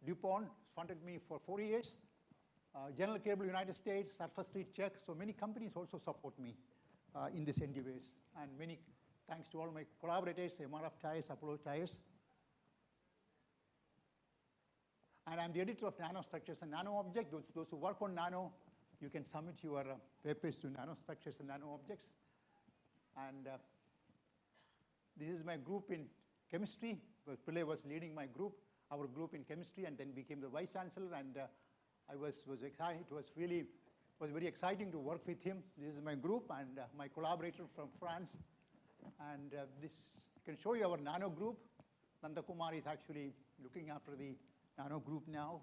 DuPont funded me for 4 years. General Cable, United States, Surface Street, Czech. So many companies also support me in this endeavors. And many thanks to all my collaborators, MRF Tires, Apollo Tires. And I'm the editor of Nanostructures and Nano Objects. Those who work on nano, you can submit your papers to Nanostructures and Nano Objects. And this is my group in chemistry. Pillai was leading my group, our group in chemistry, and then became the vice chancellor. And I was excited. It was very exciting to work with him. This is my group and my collaborator from France. And this can show you our nano group. Nanda Kumar is actually looking after the nano group now.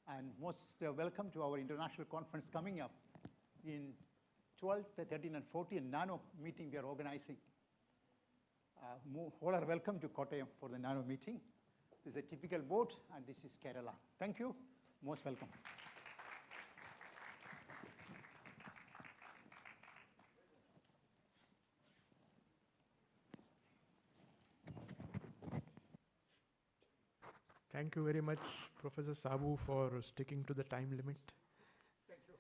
And most welcome to our international conference coming up in 12th, 13th, and 14th nano meeting we are organizing. All are welcome to Kottayam for the nano meeting. This is a typical boat, and this is Kerala. Thank you. Most welcome. Thank you very much, Professor Sabu, for sticking to the time limit. Thank you.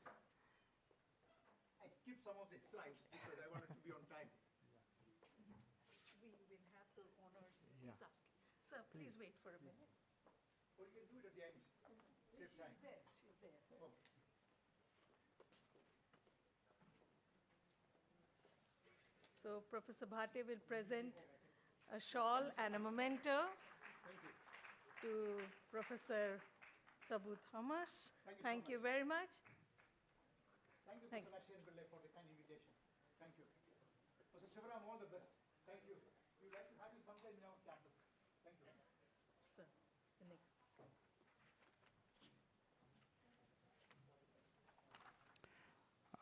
I skipped some of the slides because I wanted to be on time. We will have the honors. He's asking. Sir, please wait for a minute. Or you can do it at the end. Save time. She's there. Oh. So Professor Bhate will present a shawl and a memento to Professor Sabu Thomas. Thank you very much. Thank you, Professor Rashid Billay, for the kind invitation. Thank you. Professor Shivram, all the best. Thank you. We'd like to have you sometime in our campus. Thank you. Sir, the next.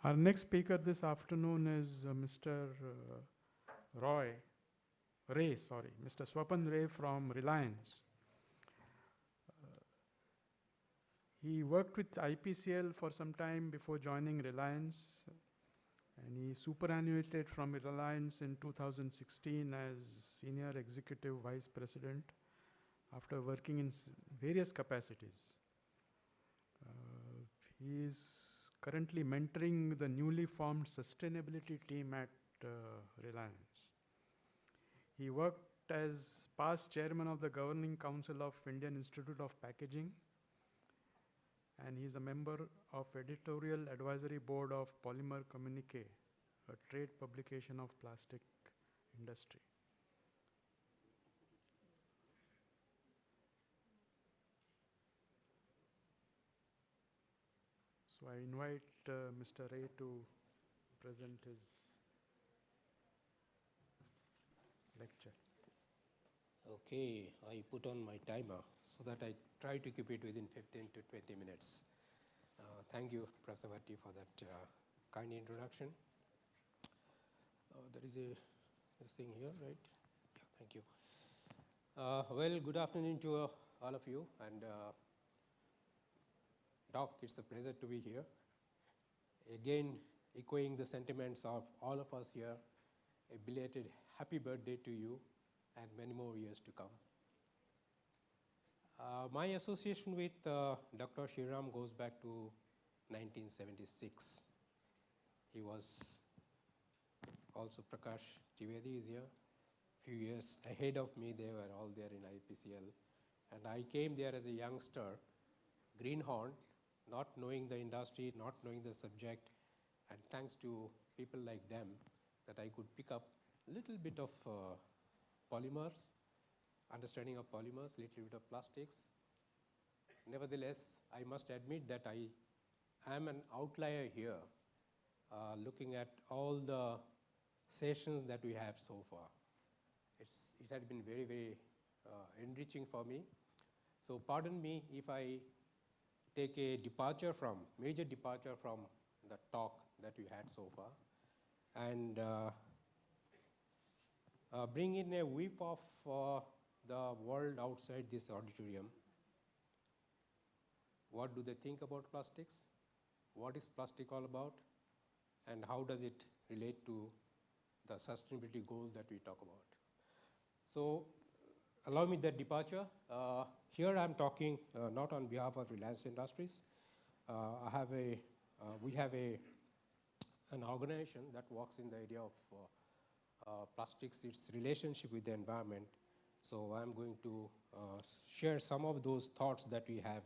Our next speaker this afternoon is Mr. Mr. Swapan Ray from Reliance. He worked with IPCL for some time before joining Reliance, and he superannuated from Reliance in 2016 as Senior Executive Vice President after working in various capacities. He is currently mentoring the newly formed sustainability team at Reliance. He worked as past chairman of the Governing Council of Indian Institute of Packaging, and he is a member of Editorial Advisory Board of Polymer Communique, a trade publication of plastic industry. So I invite Mr. Ray to present his lecture. Okay, I put on my timer so that I try to keep it within 15 to 20 minutes. Thank you, Professor Bhatti, for that kind introduction. There is this thing here, right? Yeah, thank you. Well, good afternoon to all of you. And Doc, it's a pleasure to be here. Again, echoing the sentiments of all of us here, a belated happy birthday to you and many more years to come. My association with Dr. Shriram goes back to 1976. He was also Prakash Trivedi is here. Few years ahead of me, they were all there in IPCL. And I came there as a youngster, greenhorn, not knowing the industry, not knowing the subject, and thanks to people like them that I could pick up a little bit of polymers, understanding of polymers, little bit of plastics. Nevertheless, I must admit that I am an outlier here, looking at all the sessions that we have so far. It had been very, very enriching for me. So pardon me if I take a major departure from the talk that we had so far, and bring in a whiff of the world outside this auditorium. What do they think about plastics? What is plastic all about? And how does it relate to the sustainability goals that we talk about? So allow me that departure. Here I'm talking not on behalf of Reliance Industries. We have an organization that works in the area of plastics, its relationship with the environment. So I'm going to share some of those thoughts that we have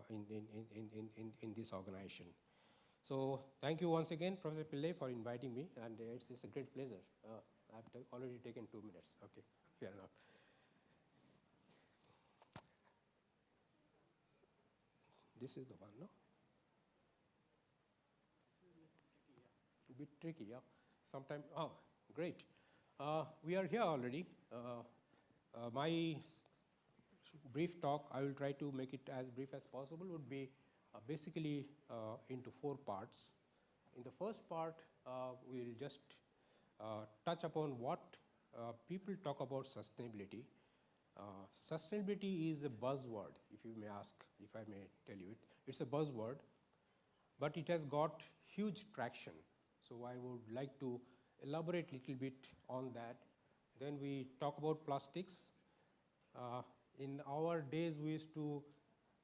in this organization. So thank you once again, Professor Pillai, for inviting me, and it's a great pleasure. I've already taken 2 minutes. Okay, fair enough. This is the one, no? A bit tricky, yeah. Sometime, oh, great. We are here already. My brief talk, I will try to make it as brief as possible, would be basically into 4 parts. In the first part, we will just touch upon what people talk about sustainability. Sustainability is a buzzword, if you may ask, if I may tell you it. It's a buzzword, but it has got huge traction. So I would like to elaborate a little bit on that. Then we talk about plastics. In our days, we used to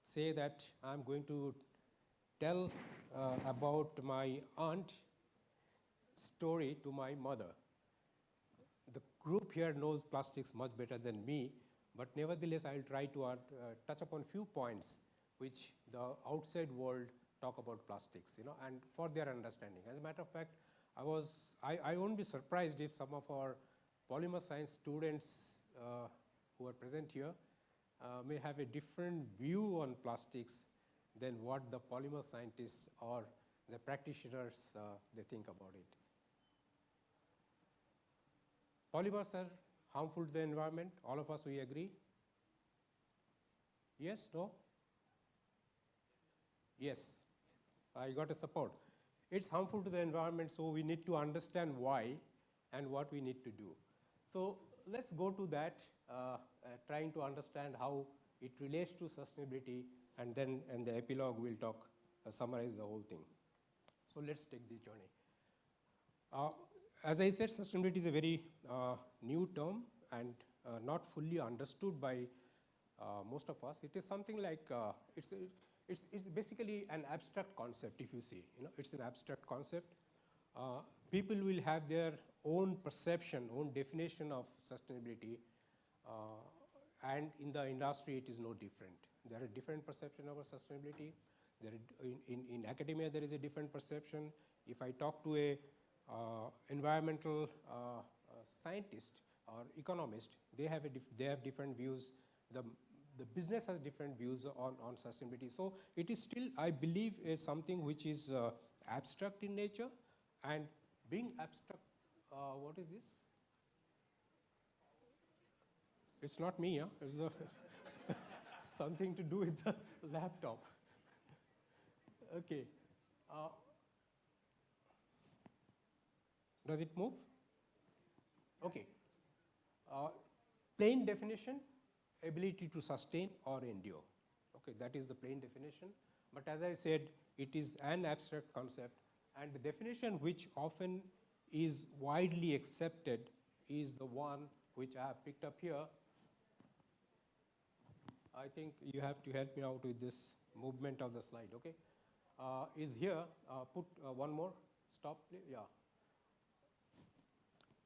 say that I'm going to tell about my aunt story to my mother. The group here knows plastics much better than me, but nevertheless, I'll try to touch upon few points which the outside world talk about plastics, and for their understanding. As a matter of fact, I won't be surprised if some of our polymer science students who are present here may have a different view on plastics than what the polymer scientists or the practitioners they think about it. Polymers are harmful to the environment. All of us, we agree? Yes, no? Yes, I got a support. it's harmful to the environment, so we need to understand why and what we need to do. So let's go to that, trying to understand how it relates to sustainability, and then in the epilogue we'll talk, summarize the whole thing. So let's take this journey. As I said, sustainability is a very new term and not fully understood by most of us. It is something like, it's basically an abstract concept, if you see. It's an abstract concept. People will have their own perception, own definition of sustainability, and in the industry it is no different. There are different perceptions of sustainability. In academia there is a different perception. If I talk to a environmental scientist or economist, they have different views. The business has different views on sustainability. So it is still, I believe, is something which is abstract in nature, and being abstract, what is this? It's not me, huh? It's something to do with the laptop. Okay. Does it move? Okay. Plain definition, ability to sustain or endure. Okay, that is the plain definition. But as I said, it is an abstract concept, and the definition which often is widely accepted is the one which I have picked up here. I think you have to help me out with this movement of the slide, okay? Is here, put one more, stop, yeah.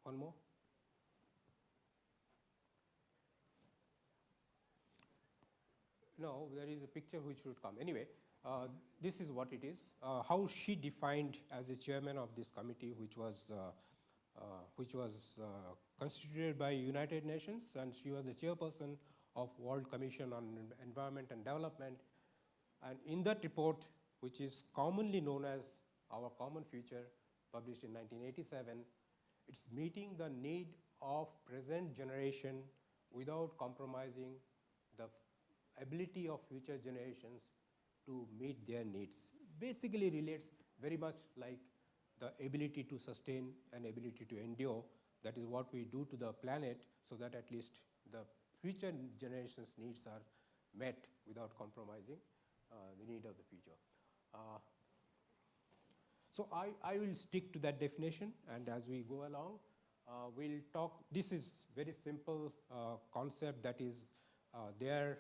One more. No, there is a picture which should come. Anyway, this is what it is. How she defined as a chairman of this committee, which was constituted by United Nations, and she was the chairperson of World Commission on Environment and Development. And in that report, which is commonly known as Our Common Future, published in 1987, it's meeting the need of present generation without compromising the ability of future generations to meet their needs. Basically relates very much like the ability to sustain and ability to endure. That is what we do to the planet, so that at least the future generations' needs are met without compromising the need of the future. So I will stick to that definition, and as we go along, we'll talk. This is very simple concept that is there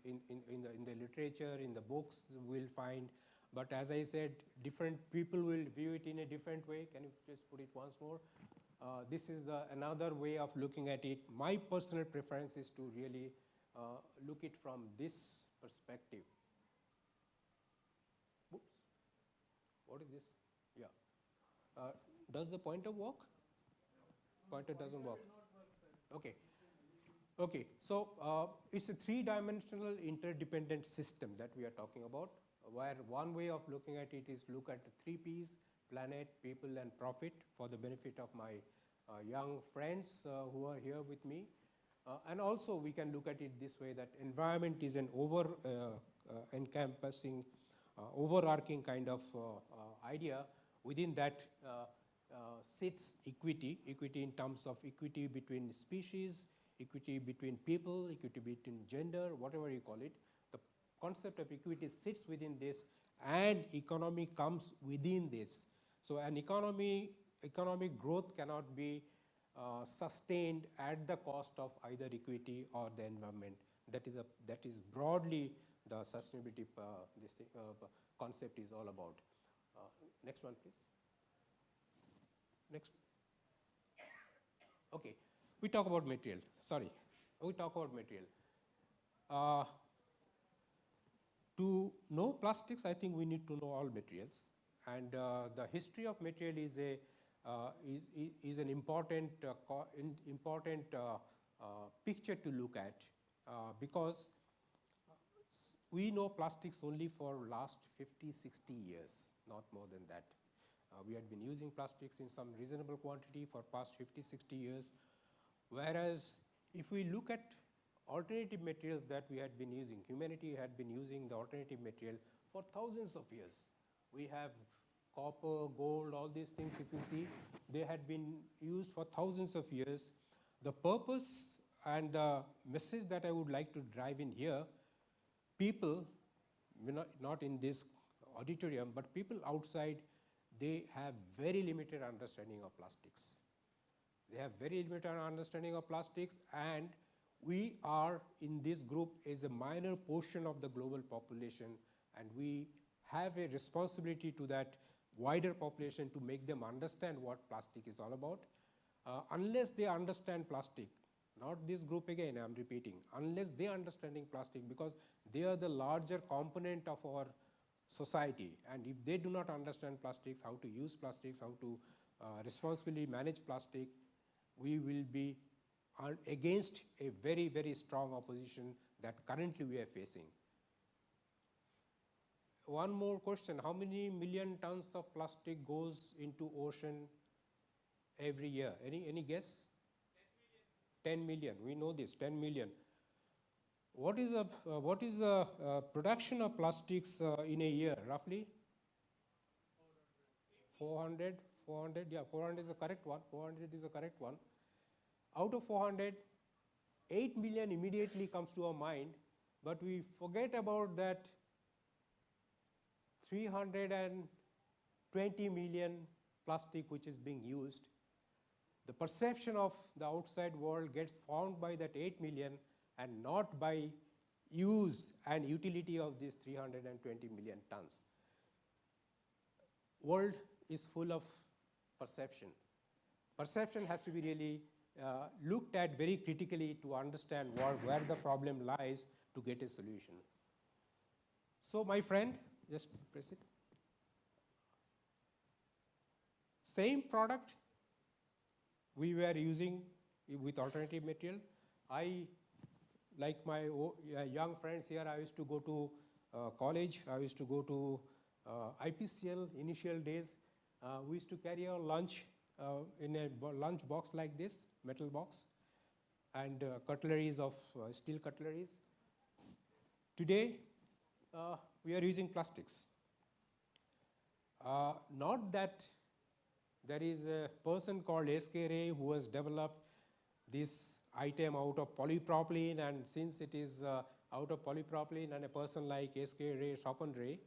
in the literature, in the books we'll find. But as I said, different people will view it in a different way. Can you just put it once more? This is another way of looking at it. My personal preference is to really look it from this perspective. Oops. What is this? Yeah. Does the pointer work? Pointer doesn't work. Okay. Okay. So it's a three-dimensional interdependent system that we are talking about, where one way of looking at it is look at the 3 Ps: planet, people, and profit, for the benefit of my young friends who are here with me. And also we can look at it this way, that environment is an encompassing, overarching kind of idea. Within that sits equity in terms of equity between species, equity between people, equity between gender, whatever you call it. The concept of equity sits within this, and economy comes within this. So an economic growth cannot be sustained at the cost of either equity or the environment. That is broadly the sustainability concept is all about. Next one, please. Next. Okay, we talk about material. Sorry, we talk about material. To know plastics, I think we need to know all materials, and the history of material is an important picture to look at, because we know plastics only for last 50-60 years, not more than that. We had been using plastics in some reasonable quantity for past 50-60 years, whereas if we look at alternative materials that we had been using, humanity had been using the alternative material for thousands of years. We have copper, gold, all these things, if you see, they had been used for thousands of years. The purpose and the message that I would like to drive in here, people, not in this auditorium, but people outside, they have very limited understanding of plastics. They have very limited understanding of plastics, and we are in this group as a minor portion of the global population, and we have a responsibility to that wider population to make them understand what plastic is all about. Unless they understand plastic, not this group again, I am repeating, unless they are understanding plastic, because they are the larger component of our society, and if they do not understand plastics, how to use plastics, how to responsibly manage plastic, we will be against a very, very strong opposition that currently we are facing. One more question, how many million tons of plastic goes into ocean every year? Any guess? 10 million, we know this, 10 million. What is the production of plastics in a year, roughly? 400, yeah, 400 is the correct one, 400 is the correct one. Out of 400, 8 million immediately comes to our mind, but we forget about that 320 million plastic which is being used. The perception of the outside world gets formed by that 8 million and not by use and utility of these 320 million tons. World is full of perception. Perception has to be really looked at very critically to understand where the problem lies to get a solution. So my friend, just press it. Same product we were using with alternative material. Like my young friends here, I used to go to college, I used to go to IPCL initial days. We used to carry our lunch in a lunch box like this, metal box, and cutleries of steel cutleries. Today, we are using plastics. Not that there is a person called S.K. Ray who has developed this item out of polypropylene, and since it is out of polypropylene, and a person like S.K. Ray, Chopin Ray,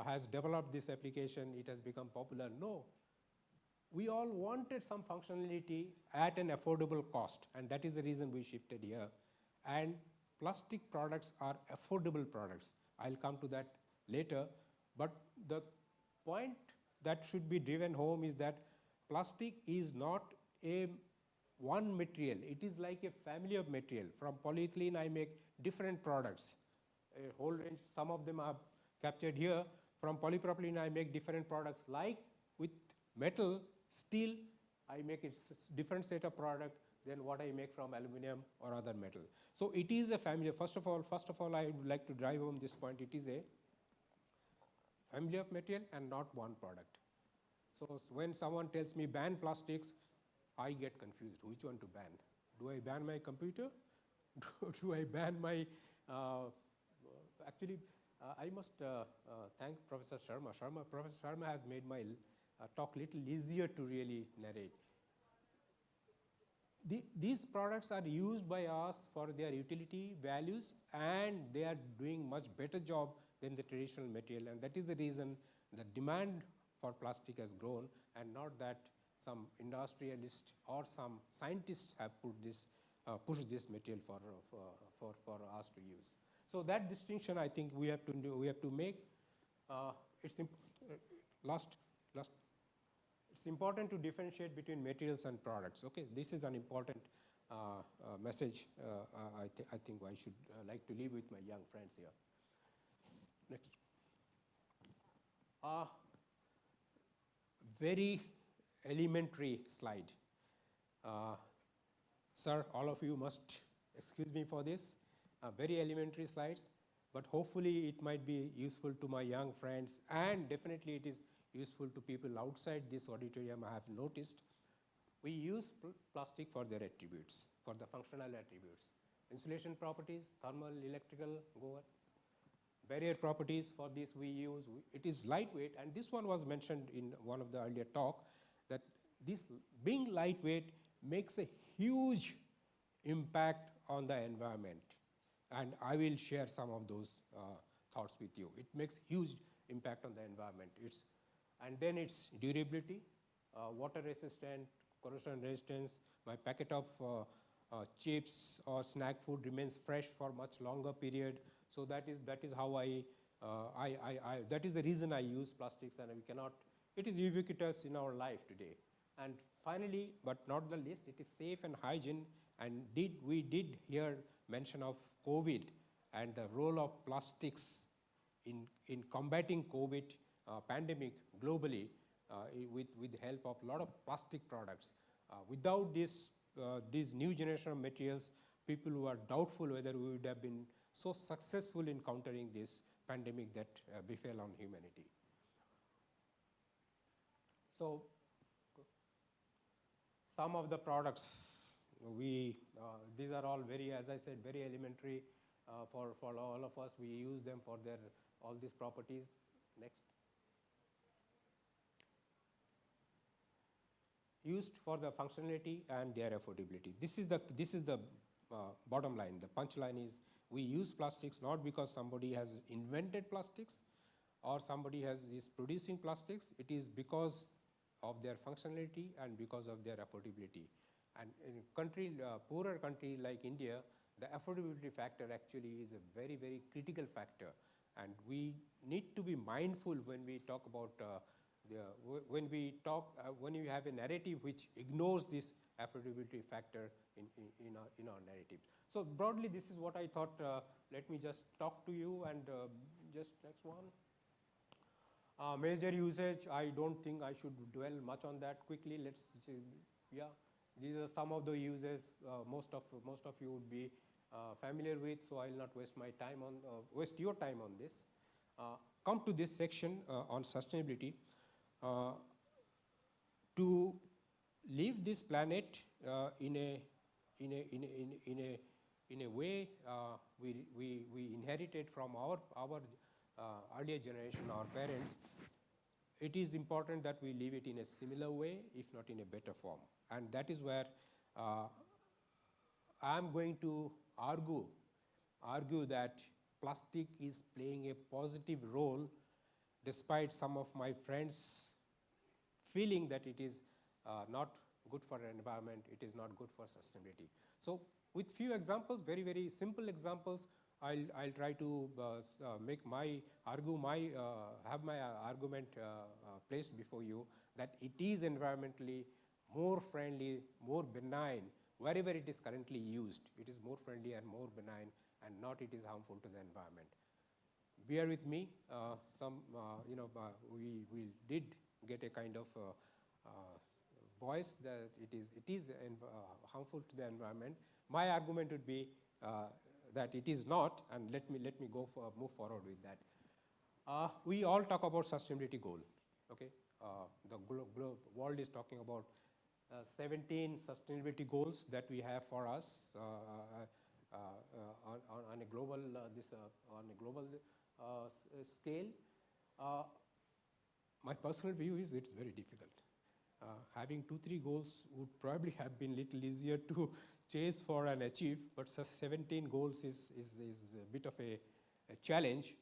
has developed this application, it has become popular. No. We all wanted some functionality at an affordable cost, and that is the reason we shifted here. And plastic products are affordable products. I'll come to that later. But the point that should be driven home is that plastic is not a one material. It is like a family of material. From polyethylene, I make different products. A whole range, some of them are captured here. From polypropylene, I make different products. Like with metal, steel, I make a different set of product than what I make from aluminum or other metal. So it is a family. First of all, I would like to drive home this point. It is a family of material and not one product. So when someone tells me ban plastics, I get confused. Which one to ban? Do I ban my computer? Do I ban my, actually, I must thank Professor Sharma. Professor Sharma has made my talk little easier to really narrate. These products are used by us for their utility values, and they are doing much better job than the traditional material, and that is the reason the demand for plastic has grown, and not that some industrialist or some scientists have pushed this material for us to use. So that distinction, I think we have to make. It's important to differentiate between materials and products. Okay, this is an important message. I think I should like to leave with my young friends here. Next. Very elementary slide. Sir, all of you must excuse me for this. Very elementary slides, but hopefully it might be useful to my young friends, and definitely it is useful to people outside this auditorium. I have noticed we use plastic for their attributes, for the functional attributes. Insulation properties, thermal, electrical, go on. barrier properties for this we use. It is lightweight, and this one was mentioned in one of the earlier talk, that this being lightweight makes a huge impact on the environment. And I will share some of those thoughts with you. It makes huge impact on the environment. And then its durability, water resistant, corrosion resistance. My packet of chips or snack food remains fresh for much longer period. So that is how that is the reason I use plastics, and we cannot, it is ubiquitous in our life today. And finally, but not the least, it is safe and hygiene, and we did hear mention of COVID and the role of plastics in combating COVID pandemic globally with the help of a lot of plastic products. Without these new generation of materials, people who are doubtful whether we would have been so successful in countering this pandemic that befell on humanity. So some of the products these are all very, as I said, very elementary for all of us. We use them for all these properties. Next. Used for the functionality and their affordability. This is the bottom line. The punchline is we use plastics not because somebody has invented plastics or somebody is producing plastics. It is because of their functionality and because of their affordability. And in poorer country like India, the affordability factor actually is a very, very critical factor. And we need to be mindful when we talk about when you have a narrative which ignores this affordability factor in our narrative. So broadly, this is what I thought. Let me just talk to you, and just next one. Major usage, I don't think I should dwell much on that quickly. These are some of the uses most of you would be familiar with, so I'll not waste your time on this. Come to this section on sustainability. To leave this planet in a way we inherited from our earlier generation, our parents, it is important that we leave it in a similar way, if not in a better form. And that is where I am going to argue that plastic is playing a positive role, despite some of my friends feeling that it is not good for the environment, it is not good for sustainability. So with few examples, very, very simple examples, I'll try to have my argument placed before you, that it is environmentally more friendly, more benign, wherever it is currently used. It is more friendly and more benign, and not it is harmful to the environment. Bear with me. We did get a kind of voice that it is harmful to the environment. My argument would be that it is not, and let me move forward with that. We all talk about sustainability goal. Okay, the world is talking about 17 sustainability goals that we have for us on a global scale. My personal view is it's very difficult. Having 2-3 goals would probably have been little easier to chase for and achieve, but 17 goals is a bit of a challenge.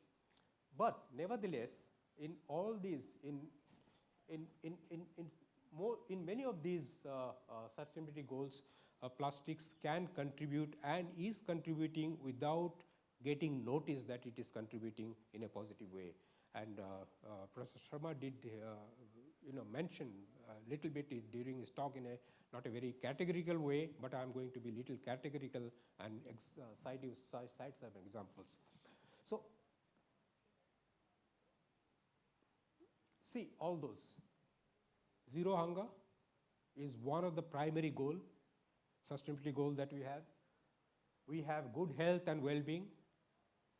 But nevertheless, in all these, in many of these sustainability goals, plastics can contribute and is contributing without getting noticed that it is contributing in a positive way. And Professor Sharma did mention a little bit during his talk in not a very categorical way, but I'm going to be little categorical and cite some examples. So see all those. Zero hunger is one of the primary sustainability goal that we have. We have good health and well-being.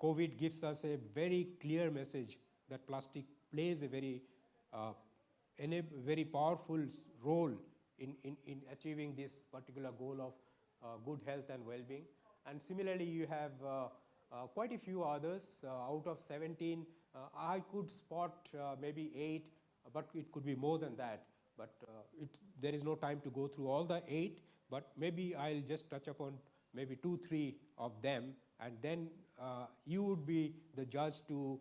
COVID gives us a very clear message that plastic plays a very powerful role in achieving this particular goal of good health and well-being. And similarly, you have quite a few others. Out of 17, I could spot maybe 8, but it could be more than that. But there is no time to go through all the 8, but maybe I'll just touch upon maybe 2, 3 of them, and then you would be the judge to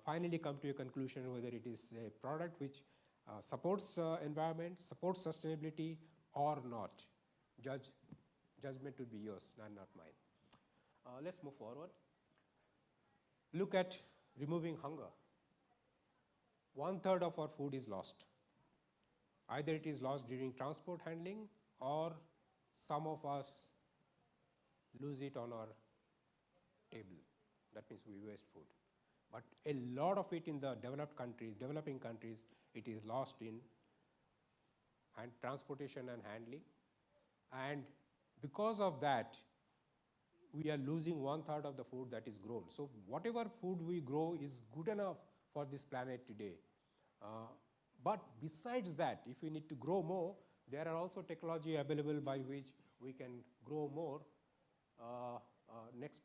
finally come to a conclusion whether it is a product which supports environment, supports sustainability or not. Judgment will be yours and not mine. Let's move forward. Look at removing hunger. 1/3 of our food is lost. Either it is lost during transport handling, or some of us lose it on our table. That means we waste food. But a lot of it in the developed countries, developing countries, it is lost in transportation and handling. And because of that, we are losing 1/3 of the food that is grown. So whatever food we grow is good enough for this planet today. But besides that, if we need to grow more, there are also technology available by which we can grow more. Next.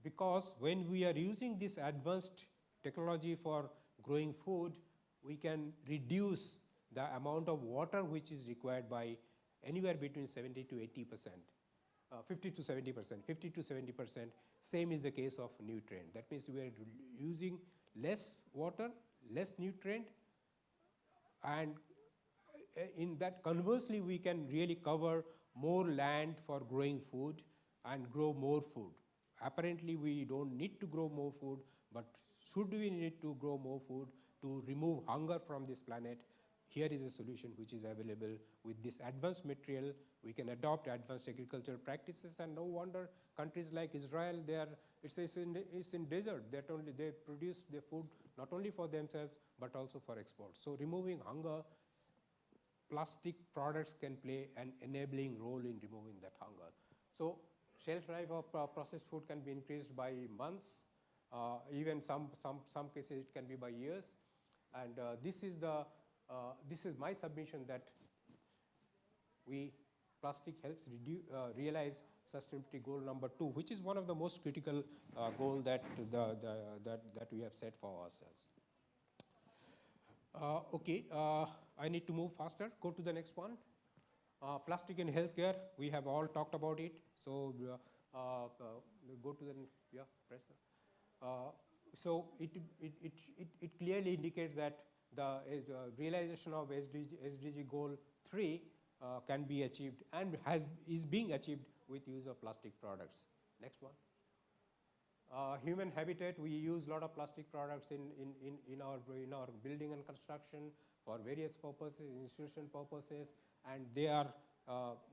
Because when we are using this advanced technology for growing food, we can reduce the amount of water which is required by anywhere between 70 to 80%, 50 to 70%, 50 to 70%. Same is the case of nutrient. That means we are using less water, less nutrient, and in that conversely we can really cover more land for growing food and grow more food. Apparently we don't need to grow more food, but should we need to grow more food to remove hunger from this planet? Here is a solution which is available with this advanced material. We can adopt advanced agricultural practices, and no wonder countries like Israel, it's in desert. They produce their food not only for themselves but also for export. So removing hunger, plastic products can play an enabling role in removing that hunger. So shelf life of processed food can be increased by months, even some cases it can be by years. And this is my submission, that plastic helps realize sustainability goal number 2, which is one of the most critical goal that we have set for ourselves. Okay, I need to move faster. Go to the next one. Plastic in healthcare, we have all talked about it. So go to the, press. So it clearly indicates that the realization of SDG goal 3 can be achieved and is being achieved with use of plastic products. Next one. Human habitat, we use a lot of plastic products in our building and construction for various purposes, institutional purposes, and they are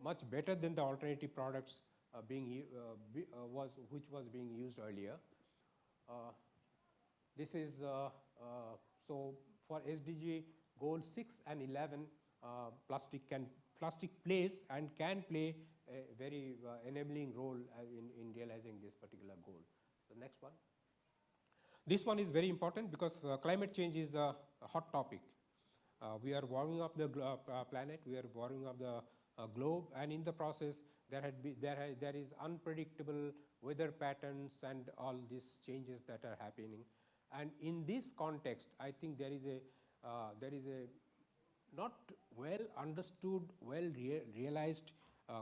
much better than the alternative products which was being used earlier. This is so for SDG goal 6 and 11, plastic plays and can play a very enabling role in realizing this particular goal. The next one. This one is very important because climate change is the hot topic. We are warming up the planet, we are warming up the globe, and in the process there is unpredictable weather patterns and all these changes that are happening. And in this context, I think there is a not well understood, well realized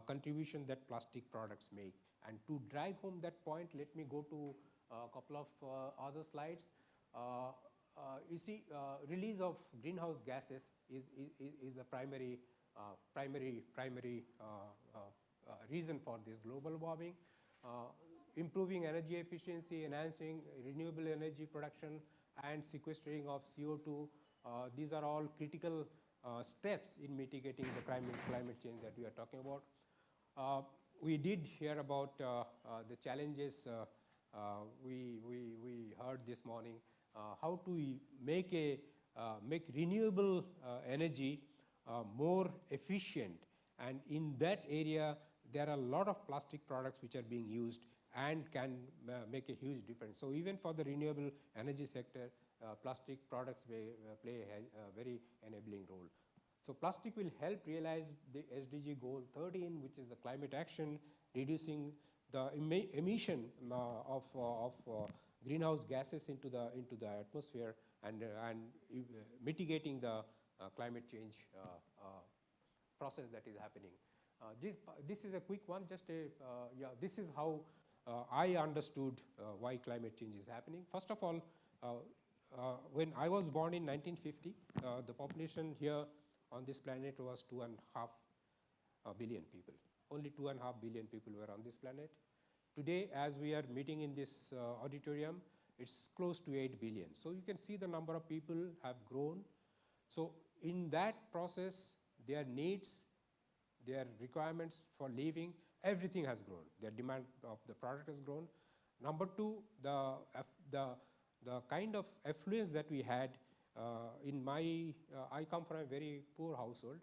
contribution that plastic products make. And to drive home that point, let me go to a couple of other slides. You see, release of greenhouse gases is the primary reason for this global warming. Improving energy efficiency, enhancing renewable energy production, and sequestering of CO2, these are all critical steps in mitigating the climate change that we are talking about. We did hear about the challenges we heard this morning, how to make renewable energy more efficient, and in that area there are a lot of plastic products which are being used and can make a huge difference. So even for the renewable energy sector, plastic products may play a very enabling role. So plastic will help realize the SDG goal 13, which is the climate action, reducing the emission of greenhouse gases into the atmosphere and mitigating the climate change process that is happening. This is a quick one, just a, this is how I understood why climate change is happening. First of all, when I was born in 1950, the population here on this planet was 2.5 billion people. Only 2.5 billion people were on this planet. Today, as we are meeting in this auditorium, it's close to 8 billion. So you can see the number of people have grown. So in that process, their needs, their requirements for living, everything has grown. Their demand of the product has grown. Number two, the kind of affluence that we had in my, I come from a very poor household.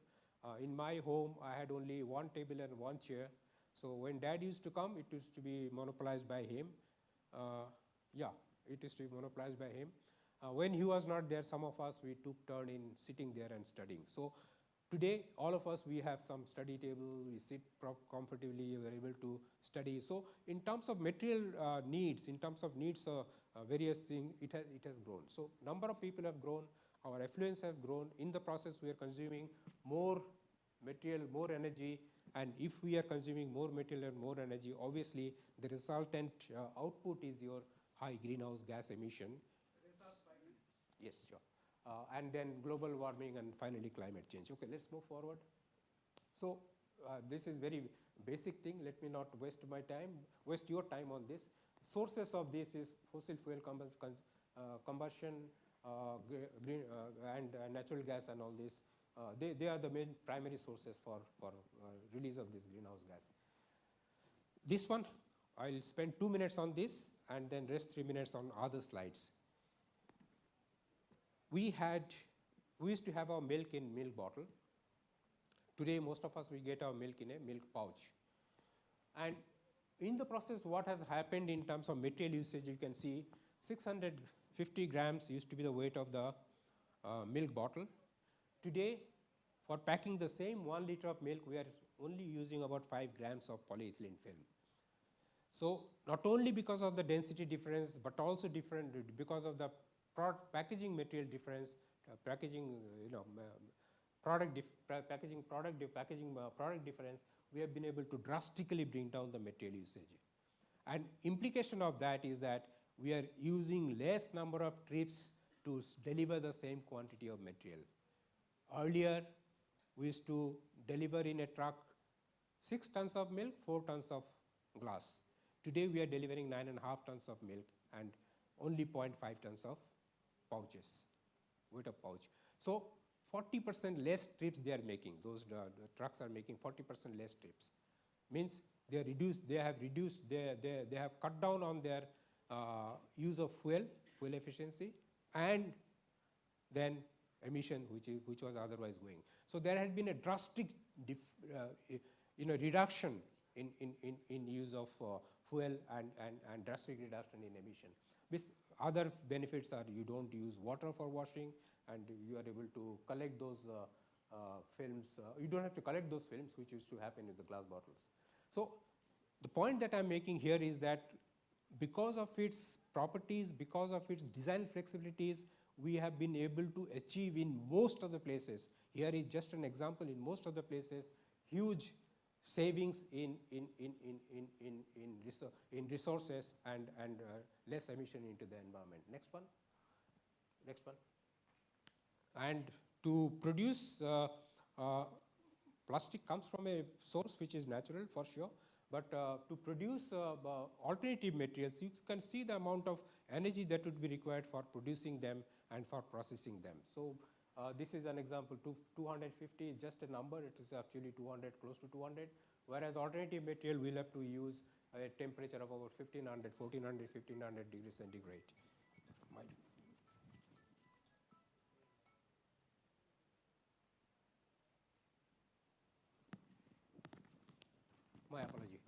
In my home, I had only one table and one chair. So when dad used to come, it used to be monopolized by him. It used to be monopolized by him. When he was not there, some of us, we took turn in sitting there and studying. So today, all of us, we have some study table, we sit comfortably, we are able to study. So in terms of material needs, in terms of needs various things, it has grown. So number of people have grown, our affluence has grown. In the process, we are consuming more material, more energy, and if we are consuming more material and more energy, obviously the resultant output is your high greenhouse gas emission. Yes, sure. And then global warming and finally climate change. Okay, let's move forward. So this is very basic thing. Let me not waste your time on this. Sources of this is fossil fuel combustion, and natural gas and all this. They are the main primary sources for release of this greenhouse gas. This one, I'll spend 2 minutes on this and then rest 3 minutes on other slides. We used to have our milk in milk bottle. Today, most of us, we get our milk in a milk pouch. And in the process, what has happened in terms of material usage, you can see 650 grams used to be the weight of the milk bottle. Today, for packing the same 1 liter of milk, we are only using about 5 grams of polyethylene film. So not only because of the density difference, but also because of the packaging material difference, packaging product difference, we have been able to drastically bring down the material usage. And implication of that is that we are using less number of trips to deliver the same quantity of material. Earlier, we used to deliver in a truck 6 tons of milk, 4 tons of glass. Today, we are delivering 9.5 tons of milk and only 0.5 tons of pouches, weight of pouch. So 40% less trips they are making. Those the trucks are making 40% less trips. Means they have cut down on their use of fuel efficiency, and then emission, which was otherwise going. So there had been a drastic reduction in use of fuel and drastic reduction in emission. This other benefits are you don't use water for washing, and you are able to collect those films. You don't have to collect those films, which used to happen in the glass bottles. So the point that I'm making here is that because of its properties, because of its design flexibilities, we have been able to achieve in most of the places. Here is just an example. In most of the places, huge savings in resources and less emission into the environment. Next one. Next one. And to produce plastic comes from a source which is natural for sure, but to produce alternative materials, you can see the amount of energy that would be required for producing them and for processing them. So this is an example. 250 is just a number. It is actually 200, close to 200. Whereas alternative material will have to use a temperature of about 1400 degrees centigrade. My apology.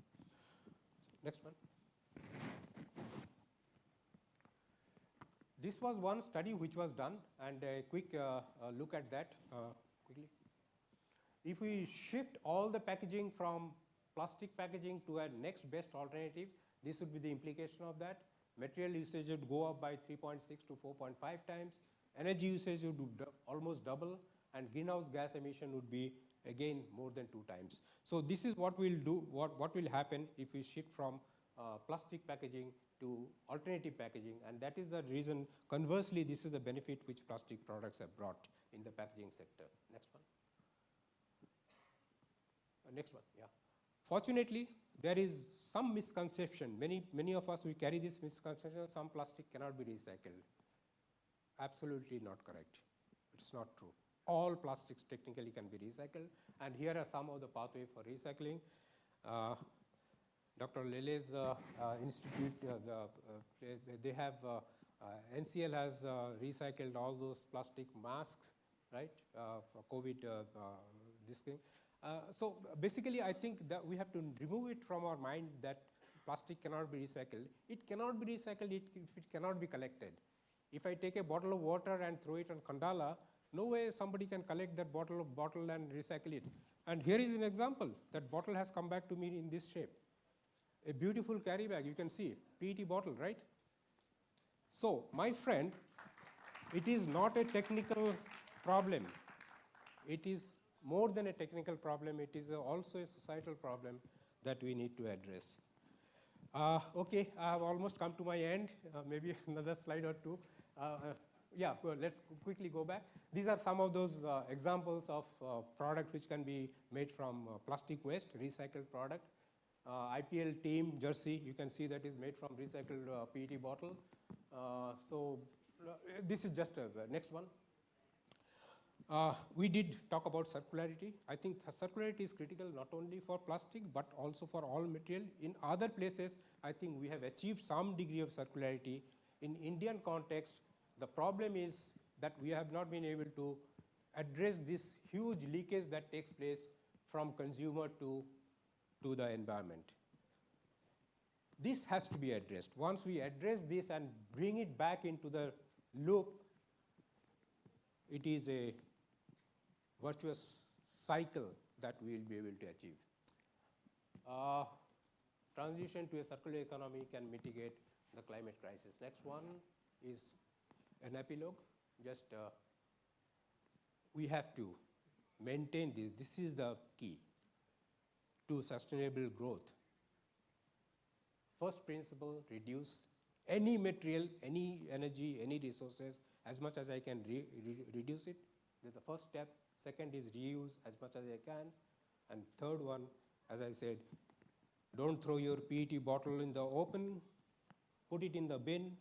Next one. This was one study which was done, and a quick look at that quickly. If we shift all the packaging from plastic packaging to a next best alternative, this would be the implication of that. Material usage would go up by 3.6 to 4.5 times. Energy usage would almost double, and greenhouse gas emission would be again more than 2 times. So this is what we'll do, what will happen if we shift from plastic packaging to alternative packaging, and that is the reason. Conversely, this is the benefit which plastic products have brought in the packaging sector. Next one. Next one, yeah. Fortunately, there is some misconception. Many of us, we carry this misconception, some plastic cannot be recycled. Absolutely not correct. It's not true. All plastics technically can be recycled, and here are some of the pathways for recycling. Dr. Lele's institute, they have, NCL has recycled all those plastic masks, right, for COVID, this thing. So basically, I think that we have to remove it from our mind that plastic cannot be recycled. It cannot be recycled if it cannot be collected. If I take a bottle of water and throw it on Khandala, no way somebody can collect that bottle and recycle it. And here is an example. That bottle has come back to me in this shape. A beautiful carry bag, you can see, PET bottle, right? So, my friend, it is not a technical problem. It is more than a technical problem. It is also a societal problem that we need to address. Okay, I have almost come to my end. Maybe another slide or two. Yeah, well, let's quickly go back. These are some of those examples of product which can be made from plastic waste, recycled product. IPL team jersey, you can see that is made from recycled PET bottle. So this is just a next one. We did talk about circularity. I think circularity is critical not only for plastic but also for all material. In other places, I think we have achieved some degree of circularity. In Indian context, the problem is that we have not been able to address this huge leakage that takes place from consumer to the environment. This has to be addressed. Once we address this and bring it back into the loop, it is a virtuous cycle that we will be able to achieve. Transition to a circular economy can mitigate the climate crisis. Next one is an epilogue. Just we have to maintain this. This is the key to sustainable growth. First principle, reduce any material, any energy, any resources as much as I can reduce it. That's the first step. Second is reuse as much as I can. And third one, as I said, don't throw your PET bottle in the open, put it in the bin,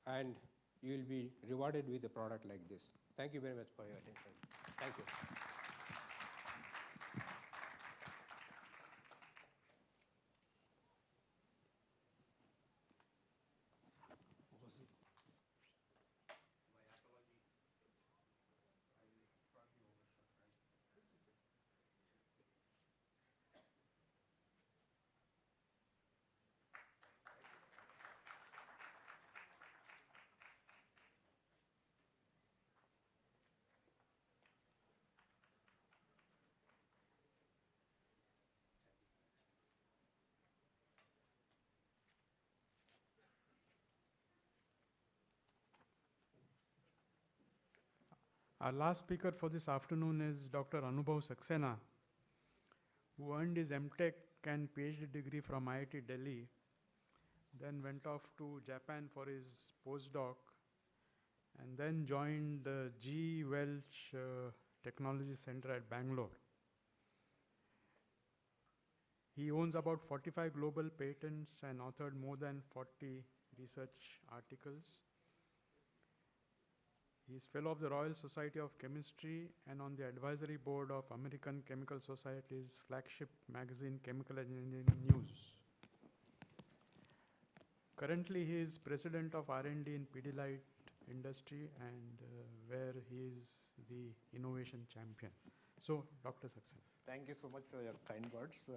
and you will be rewarded with a product like this. Thank you very much for your attention. Thank you. Our last speaker for this afternoon is Dr. Anubhav Saxena, who earned his MTech and PhD degree from IIT Delhi, then went off to Japan for his postdoc, and then joined the G. Welch Technology Center at Bangalore. He owns about 45 global patents and authored more than 40 research articles. He is fellow of the Royal Society of Chemistry and on the advisory board of American Chemical Society's flagship magazine, Chemical Engineering News. Currently, he is president of R&D in Pidilite industry, and where he is the innovation champion. So, Dr. Saxena. Thank you so much for your kind words.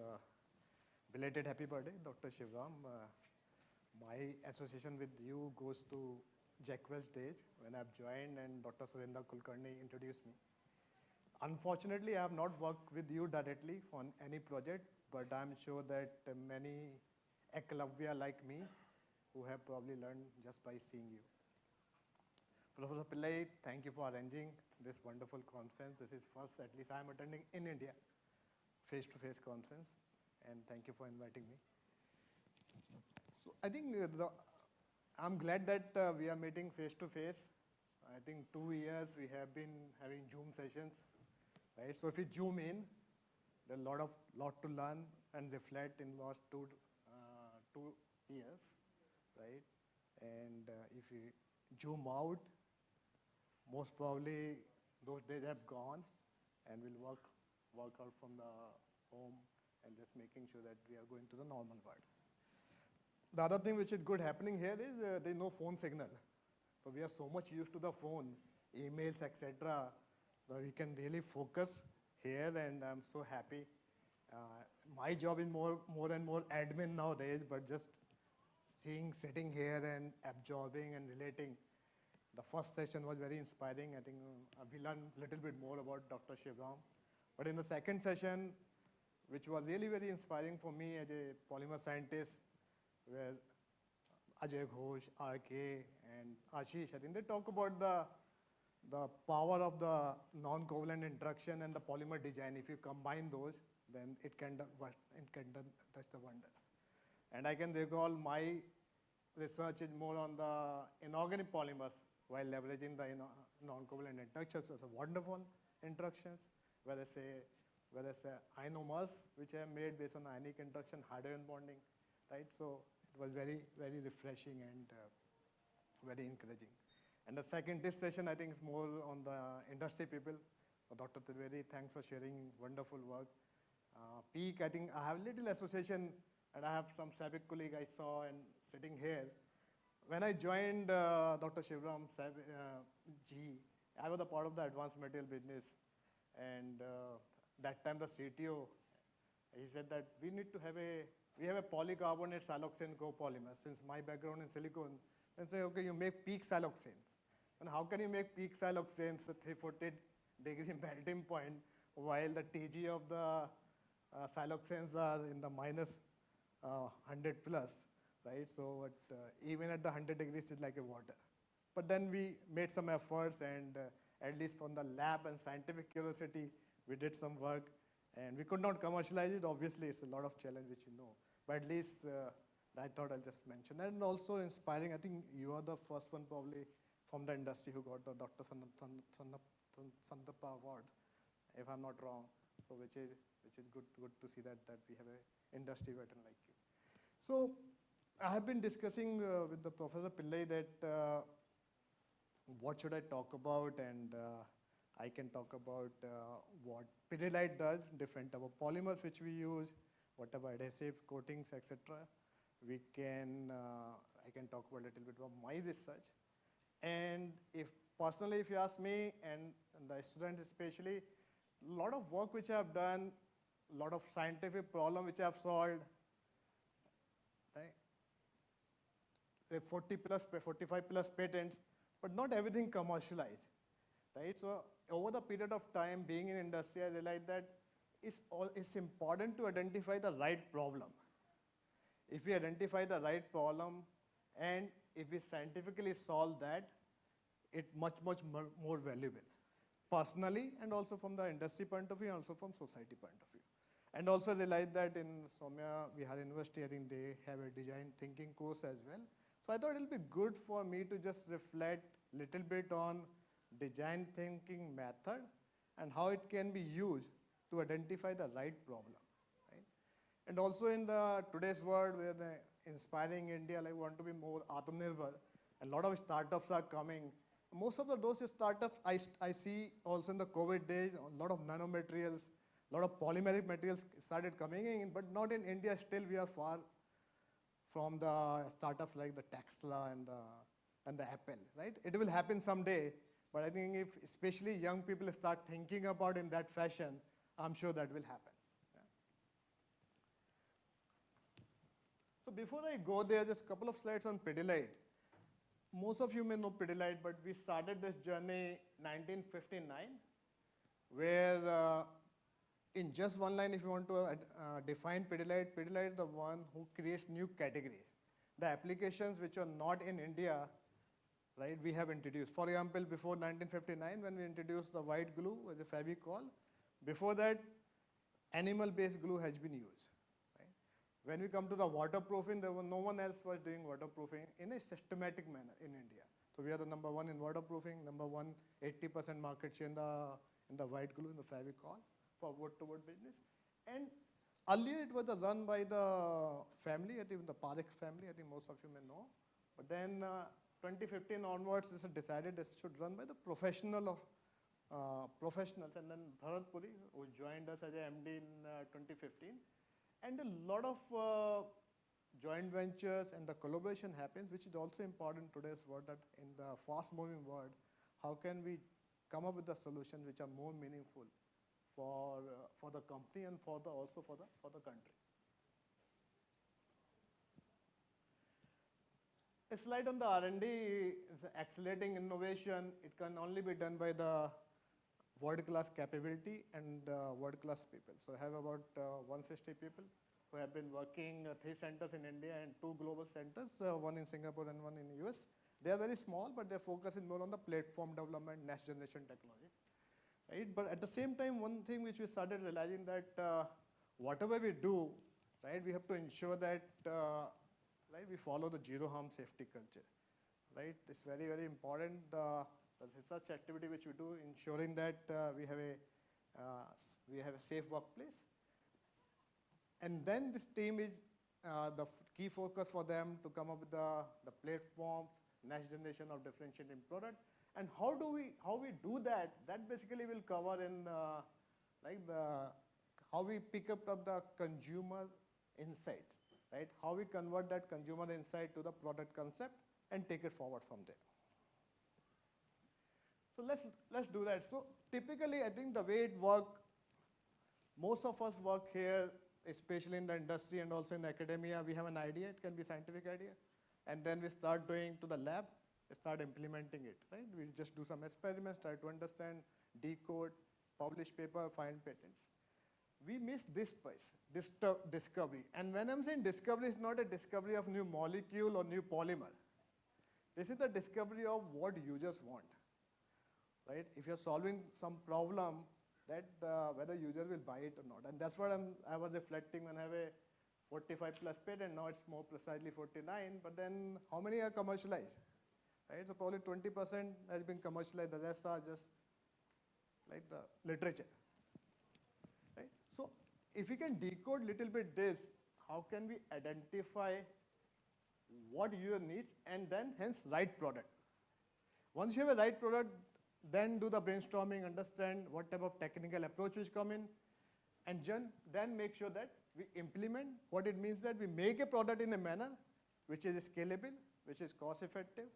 Belated happy birthday, Dr. Shivram. My association with you goes to Jack Welch days when I've joined and Dr. Surendra Kulkarni introduced me. Unfortunately, I have not worked with you directly on any project, but I'm sure that many Eklavya like me who have probably learned just by seeing you. Professor Pillai, thank you for arranging this wonderful conference. This is first, at least I'm attending in India, face-to-face conference, and thank you for inviting me. So I think I'm glad that we are meeting face-to-face. I think 2 years we have been having Zoom sessions, right? So if we zoom in, there's a lot to learn and reflect in last 2 years, right? And if we zoom out, most probably those days have gone, and we'll work out from the home and just making sure that we are going to the normal world. The other thing which is good happening here is there's no phone signal. So we are so much used to the phone, emails, etc. that we can really focus here, and I'm so happy. My job is more and more admin nowadays, but just sitting here and absorbing and relating. The first session was very inspiring. I think we learned a little bit more about Dr. Shivram. But in the second session, which was really very inspiring for me as a polymer scientist, where Ajay Ghosh, RK, and Ashish, I think they talk about the power of the non-covalent interaction and the polymer design. If you combine those, then it can touch the wonders. And I can recall my research is more on the inorganic polymers while leveraging the non-covalent interactions. So it's a wonderful interactions, whether it's ionomers, which are made based on ionic interaction, hydrogen bonding, right? So it was very, very refreshing and very encouraging. And this session, I think, is more on the industry people. Dr. Trivedi, thanks for sharing wonderful work. Peak, I think I have a little association, and I have some SABIC colleague I saw and sitting here. When I joined Dr. Shivram G, I was a part of the advanced material business, and that time the CTO, he said that we need to have we have a polycarbonate siloxane copolymer. Since my background in silicon, and say, okay, you make peak siloxanes. And how can you make peak siloxanes at 340-degree melting point while the TG of the siloxanes are in the minus 100 plus, right? So even at the 100 degrees, it's like a water. But then we made some efforts, and at least from the lab and scientific curiosity, we did some work, and we could not commercialize it. Obviously, it's a lot of challenge, which you know. But at least I thought I'll just mention. And also inspiring, I think you are the first one probably from the industry who got the Dr. Sandappa Award, if I'm not wrong. So which is good to see that we have an industry veteran like you. So I have been discussing with the Professor Pillai that what should I talk about, and I can talk about what Pidilite does, different type of polymers which we use, whatever adhesive coatings, etc. I can talk about a little bit about my research. And personally, if you ask me, and the students especially, a lot of work which I have done, a lot of scientific problem which I have solved, right? 45 plus patents, but not everything commercialized, right? So over the period of time being in industry, I realized that it's important to identify the right problem. If we identify the right problem, and if we scientifically solve that, it's much more valuable. Personally, and also from the industry point of view, and also from society point of view. And also realized that in Somaya Vihar University, I think they have a design thinking course as well. So I thought it'll be good for me to just reflect a little bit on design thinking method and how it can be used to identify the right problem. Right? And also in today's world where the inspiring India, like want to be more Atmanirbhar, a lot of startups are coming. Most of those startups I see also in the COVID days, a lot of nanomaterials, a lot of polymeric materials started coming in, but not in India. Still we are far from the startups like the Tesla and the Apple, right? It will happen someday, but I think if especially young people start thinking about in that fashion, I'm sure that will happen. Yeah. So before I go there, just a couple of slides on Pidilite. Most of you may know Pidilite, but we started this journey in 1959 where in just one line, if you want to define Pidilite, Pidilite is the one who creates new categories. The applications which are not in India, right, we have introduced. For example, before 1959, when we introduced the white glue with the Fevicol, before that, animal-based glue has been used. Right? When we come to the waterproofing, no one else was doing waterproofing in a systematic manner in India. So we are the number one in waterproofing, number one, 80% market share in the white glue, in the Fevicol for wood-to-wood business. And earlier it was run by the family, I think the Parekh family, I think most of you may know. But then 2015 onwards, it decided this should run by the professionals. And then Bharat Puri, who joined us as a MD in 2015. And a lot of joint ventures and the collaboration happens, which is also important in today's world, that in the fast-moving world, how can we come up with the solutions which are more meaningful for the company and also for the country. A slide on the R&D is accelerating innovation. It can only be done by the world-class capability and world-class people. So I have about 160 people who have been working 3 centers in India and 2 global centers, one in Singapore and one in the US. They are very small, but their focus is more on the platform development, next generation technology. Right? But at the same time, one thing which we started realizing that whatever we do, right, we have to ensure that right, we follow the zero harm safety culture. Right? It's very, very important. The research activity which we do, ensuring that we have a safe workplace. And then this team is the key focus for them to come up with the platforms, next generation of differentiating product. And how we do that, that basically will cover in how we pick up the consumer insights, right? How we convert that consumer insight to the product concept and take it forward from there. So let's do that. So typically, I think the way it works, most of us work here, especially in the industry and also in academia. We have an idea, it can be a scientific idea, and then we start doing to the lab, start implementing it, right? We just do some experiments, try to understand, decode, publish paper, find patents. We miss this piece, this discovery. And when I'm saying discovery, it's not a discovery of new molecule or new polymer. This is the discovery of what users want, right? If you're solving some problem, that whether user will buy it or not. And that's what I was reflecting when I have a 45 plus patent, now it's more precisely 49, but then how many are commercialized? Right? So probably 20% has been commercialized, the rest are just like the literature. Right? So if we can decode little bit this, how can we identify what user needs and then hence right product? Once you have a right product, then do the brainstorming, understand what type of technical approach which come in, and then make sure that we implement what it means that we make a product in a manner which is scalable, which is cost effective,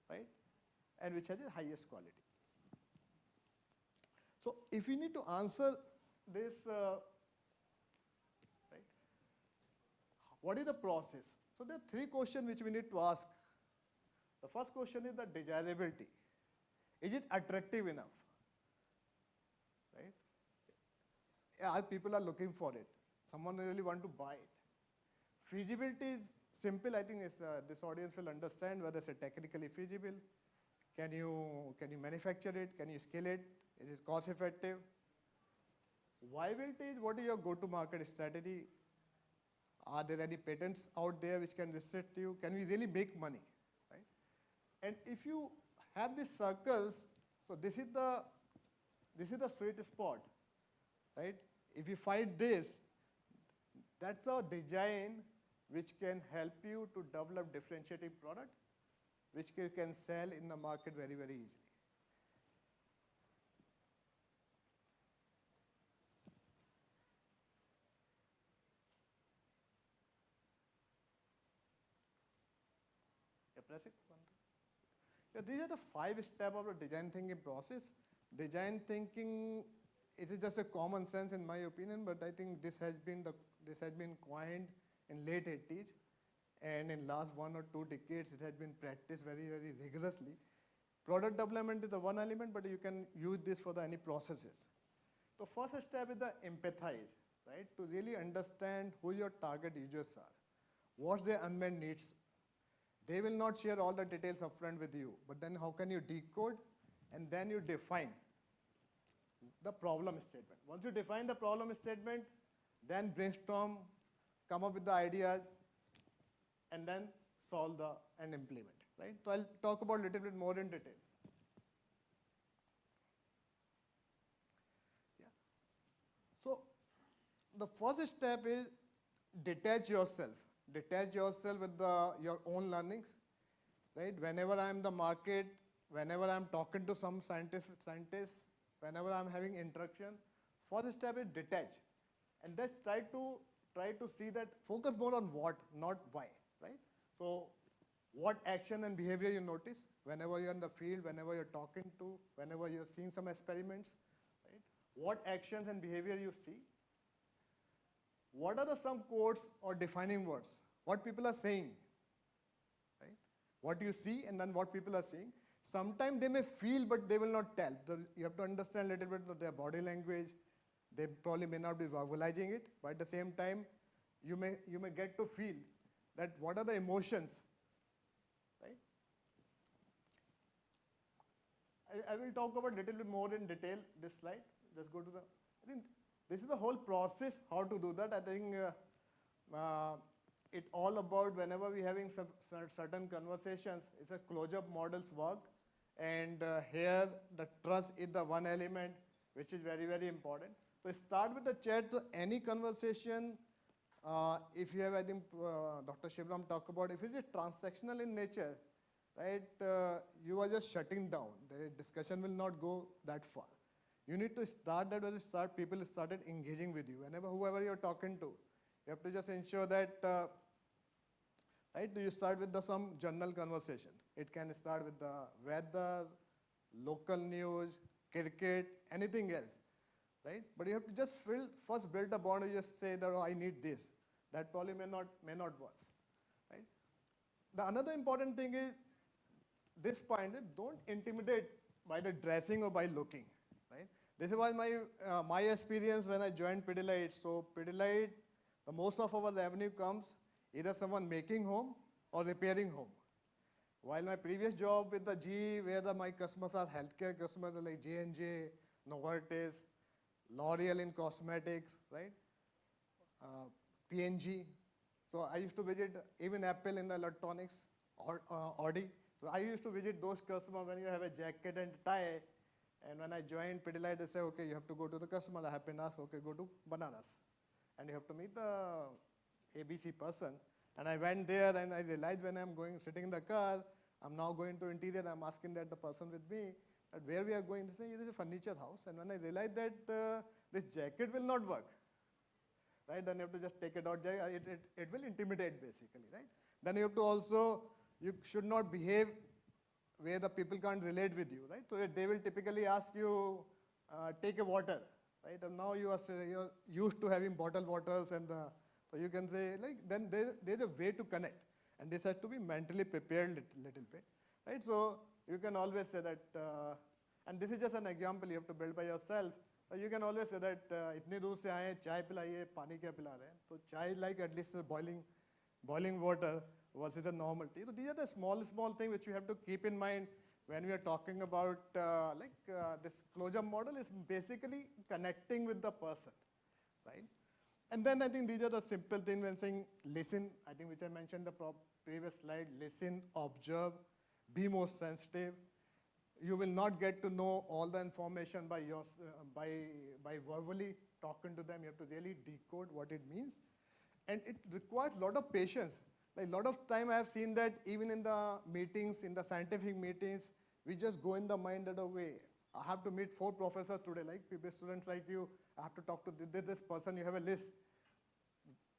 right, and which has the highest quality. So if we need to answer this, right, what is the process? So there are 3 questions which we need to ask. The first question is the desirability. Is it attractive enough? Right? Yeah, people are looking for it. Someone really want to buy it. Feasibility is simple. I think this audience will understand whether it's technically feasible. Can you manufacture it? Can you scale it? Is it cost effective? Viability is what is your go-to-market strategy? Are there any patents out there which can restrict you? Can we really make money? Right? And if you have these circles, so this is the sweet spot, right? If you find this, that's a design which can help you to develop differentiating product, which you can sell in the market very, very easily. Yeah, press it. Yeah, these are the 5 steps of the design thinking process. Design thinking is just a common sense in my opinion, but I think this has been coined in late 80s, and in last 1 or 2 decades it has been practiced very, very rigorously. Product development is the one element, but you can use this for any processes. The first step is the empathize, right? To really understand who your target users are, what's their unmet needs. They will not share all the details upfront with you, but then how can you decode and then you define the problem statement. Once you define the problem statement, then brainstorm, come up with the ideas, and then solve and implement, right? So I'll talk about a little bit more in detail. Yeah. So the first step is detach yourself. Detach yourself with your own learnings, right? Whenever I'm in the market, whenever I'm talking to some scientists, whenever I'm having interaction, first step is detach. And just try to see that, focus more on what, not why, right? So what action and behavior you notice whenever you're in the field, whenever you're talking to, whenever you're seeing some experiments, right? What actions and behavior you see? What are some quotes or defining words? What people are saying, right? What you see and then what people are saying. Sometimes they may feel, but they will not tell. You have to understand a little bit of their body language. They probably may not be verbalizing it, but at the same time, you may get to feel that what are the emotions, right? I will talk about a little bit more in detail this slide. Just go to I think this is the whole process, how to do that. I think it's all about whenever we're having certain conversations, it's a closure models work. And here the trust is the one element which is very, very important. So start with the chat. So any conversation, if you have, I think Dr. Shivram talked about, if it is transactional in nature, right, you are just shutting down. The discussion will not go that far. You need to start that when people started engaging with you. Whenever, whoever you're talking to, you have to just ensure that, right, you start with some general conversations. It can start with the weather, local news, cricket, anything else, right? But you have to just first build a bond. You just say that, oh, I need this. That probably may not work, right? The another important thing is this point: don't intimidate by the dressing or by looking, right? This is why my experience when I joined Pidilite. So Pidilite, the most of our revenue comes either someone making home or repairing home. While my previous job with the GE, where my customers are healthcare customers like J&J, Novartis, L'Oreal in cosmetics, right? P&G. So I used to visit even Apple in the electronics, or Audi. So I used to visit those customers when you have a jacket and tie. And when I joined Pidilite, they say, okay, you have to go to the customer. I happen to ask, okay, go to Banaras. And you have to meet the ABC person. And I went there and I realized when I'm sitting in the car, I'm now going to interior, I'm asking that the person with me, that where we are going, they say, it is a furniture house. And when I realized that this jacket will not work, right, then you have to just take it out. It will intimidate basically, right? Then you have to also, you should not behave where the people can't relate with you, right? So they will typically ask you, take a water, right? And now you're used to having bottled waters and so you can say, like, then there's a way to connect. And this has to be mentally prepared little bit, right? So you can always say that, and this is just an example you have to build by yourself. You can always say that, itni dur se aaye, chai pilaiye, pani kya pila rahe? So chai is like at least boiling water versus a normal tea. So these are the small things which you have to keep in mind when we are talking about, this closure model is basically connecting with the person, right? And then I think these are the simple things when saying listen, I think which I mentioned the previous slide, listen, observe, be more sensitive. You will not get to know all the information by verbally talking to them. You have to really decode what it means. And it requires a lot of patience. Like a lot of time I have seen that even in the meetings, in the scientific meetings, we just go in the mind that, okay, I have to meet 4 professors today, like PhD students like you, I have to talk to this person, you have a list,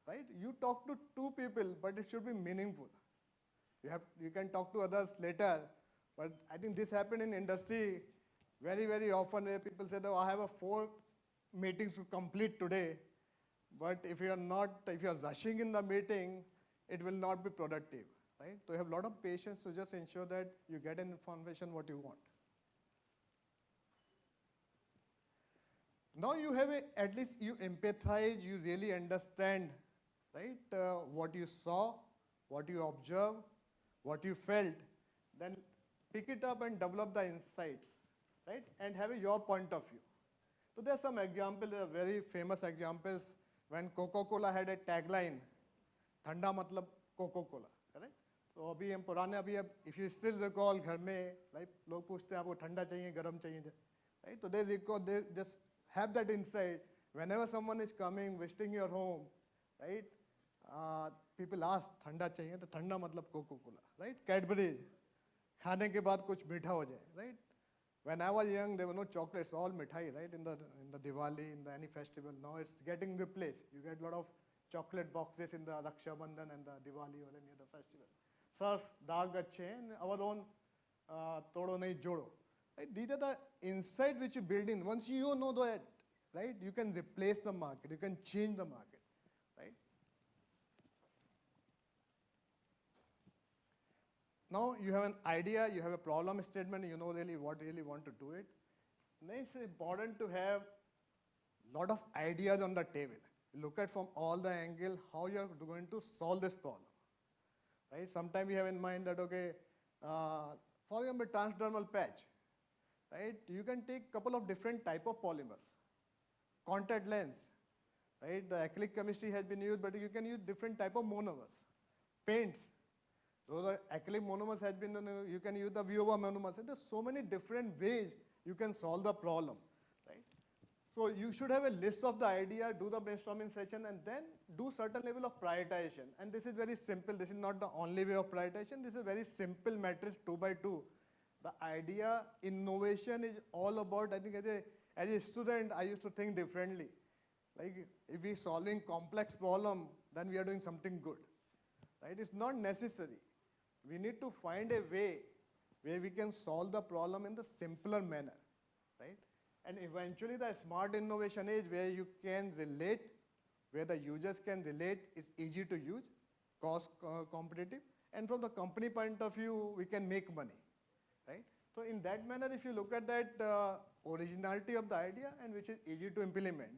right? You talk to 2 people, but it should be meaningful. You can talk to others later, but I think this happened in industry very, very often where people say, oh, I have 4 meetings to complete today, but if you're rushing in the meeting, it will not be productive, right? So you have a lot of patience to just ensure that you get information what you want. Now you have at least you empathize, you really understand, right, what you saw, what you observed, what you felt, then pick it up and develop the insights, right, and have your point of view. So there are some examples, very famous examples, when Coca-Cola had a tagline, "Thanda matlab Coca-Cola," correct? So अभी हम पुराने अभी अब if you still recall घर में like लोग पूछते हैं आपको ठंडा चाहिए गर्म चाहिए, right? So they just have that insight. Whenever someone is coming visiting your home, right? People ask ठंडा चाहिए तो ठंडा मतलब Coca-Cola, right? Cadbury, खाने के बाद कुछ मीठा हो जाए, right? When I was young, there were no chocolates, all mithai, right? In the Diwali, in the any festival. Now it's getting replaced. You get a lot of chocolate boxes in the Raksha Bandhan and the Diwali or any other festival. Surf, daag achhe, and our own todo nahi jodo. Right? These are the insight which you build in. Once you know that, right, you can replace the market, you can change the market, right? Now you have an idea, you have a problem statement, you know really what really want to do it. Now it's important to have lot of ideas on the table. Look at from all the angle how you are going to solve this problem. Right? Sometimes you have in mind that, okay, for example, transdermal patch, right? You can take couple of different type of polymers. Contact lens, right? The acrylic chemistry has been used, but you can use different type of monomers. Paints, those are acrylic monomers has been, you can use the Viova monomers. There's so many different ways you can solve the problem, right? So you should have a list of the idea, do the brainstorming session, and then do certain level of prioritization. And this is very simple. This is not the only way of prioritization. This is a very simple matrix 2 by 2. The idea, innovation is all about, I think as a student, I used to think differently. Like if we're solving complex problem, then we are doing something good, right? It's not necessary. We need to find a way where we can solve the problem in the simpler manner, right? And eventually the smart innovation is where you can relate, where the users can relate, is easy to use, cost competitive, and from the company point of view, we can make money, right? So in that manner, if you look at that originality of the idea and which is easy to implement,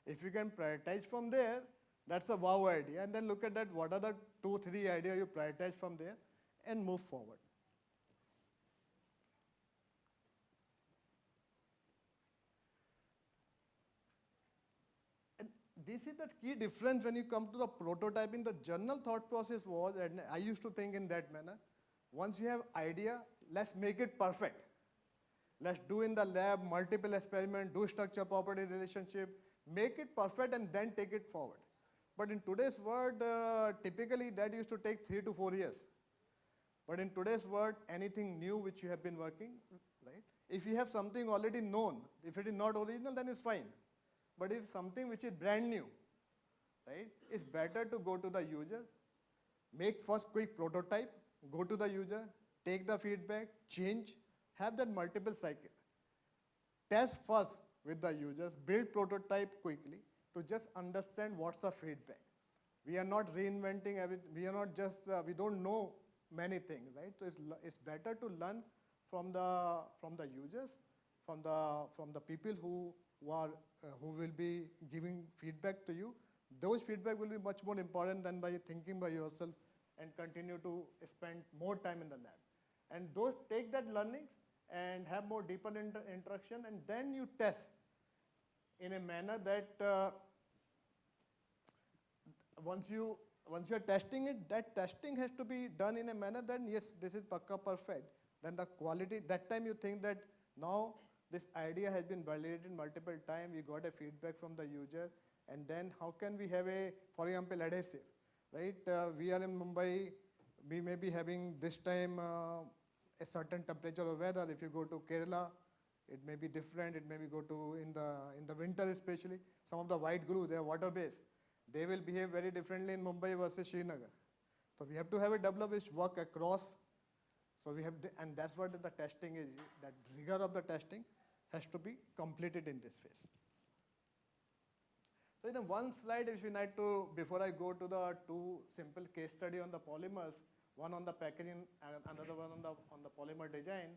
if you can prioritize from there, that's a wow idea. And then look at that, what are the 2-3 ideas you prioritize from there and move forward. And this is the key difference when you come to the prototyping. The general thought process was, and I used to think in that manner, once you have idea, let's make it perfect. Let's do in the lab, multiple experiments, do structure property relationship, make it perfect and then take it forward. But in today's world, typically that used to take 3 to 4 years. But in today's world, anything new which you have been working, right? If you have something already known, if it is not original, then it's fine. But if something which is brand new, right, it's better to go to the user, make first quick prototype, go to the user, take the feedback, change, have that multiple cycle. Test first with the users, build prototype quickly to just understand what's the feedback. We are not reinventing everything. We are not just, we don't know many things, right? So it's better to learn from the users, from the people who will be giving feedback to you. Those feedback will be much more important than by thinking by yourself and continue to spend more time in the lab. And those take that learnings and have more deeper interaction, and then you test in a manner that once you are testing it, that testing has to be done in a manner that yes, this is pakka perfect. Then the quality, that time you think that now this idea has been validated multiple times, we got a feedback from the user, and then how can we have a, for example, adhesive, right? We are in Mumbai, we may be having this time a certain temperature or weather. If you go to Kerala, it may be different. It may be go to in the winter especially. Some of the white glue, they are water-based. They will behave very differently in Mumbai versus Srinagar. So we have to have a develop which work across. So we have, and that's what the testing is. That rigor of the testing has to be completed in this phase. So in one slide, if you need to, before I go to the 2 simple case study on the polymers, one on the packaging and another one on the polymer design.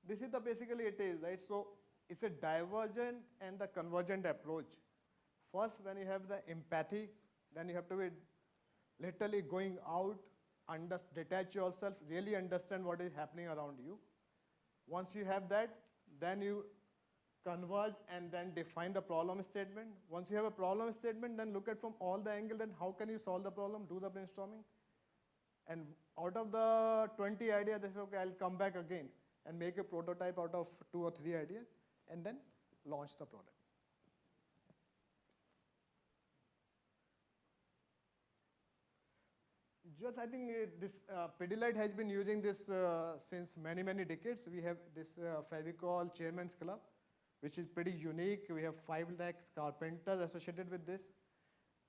This is the basically it is, right? So it's a divergent and the convergent approach. First, when you have the empathy, then you have to be literally going out, detach yourself, really understand what is happening around you. Once you have that, then you converge and then define the problem statement. Once you have a problem statement, then look at from all the angles, then how can you solve the problem, do the brainstorming. And out of the 20 ideas, they say, okay, I'll come back again and make a prototype out of 2 or 3 ideas, and then launch the product. Just, I think this Pidilite has been using this since many, many decades. We have this Fevicol Chairman's Club, which is pretty unique. We have 5 lakhs carpenters associated with this.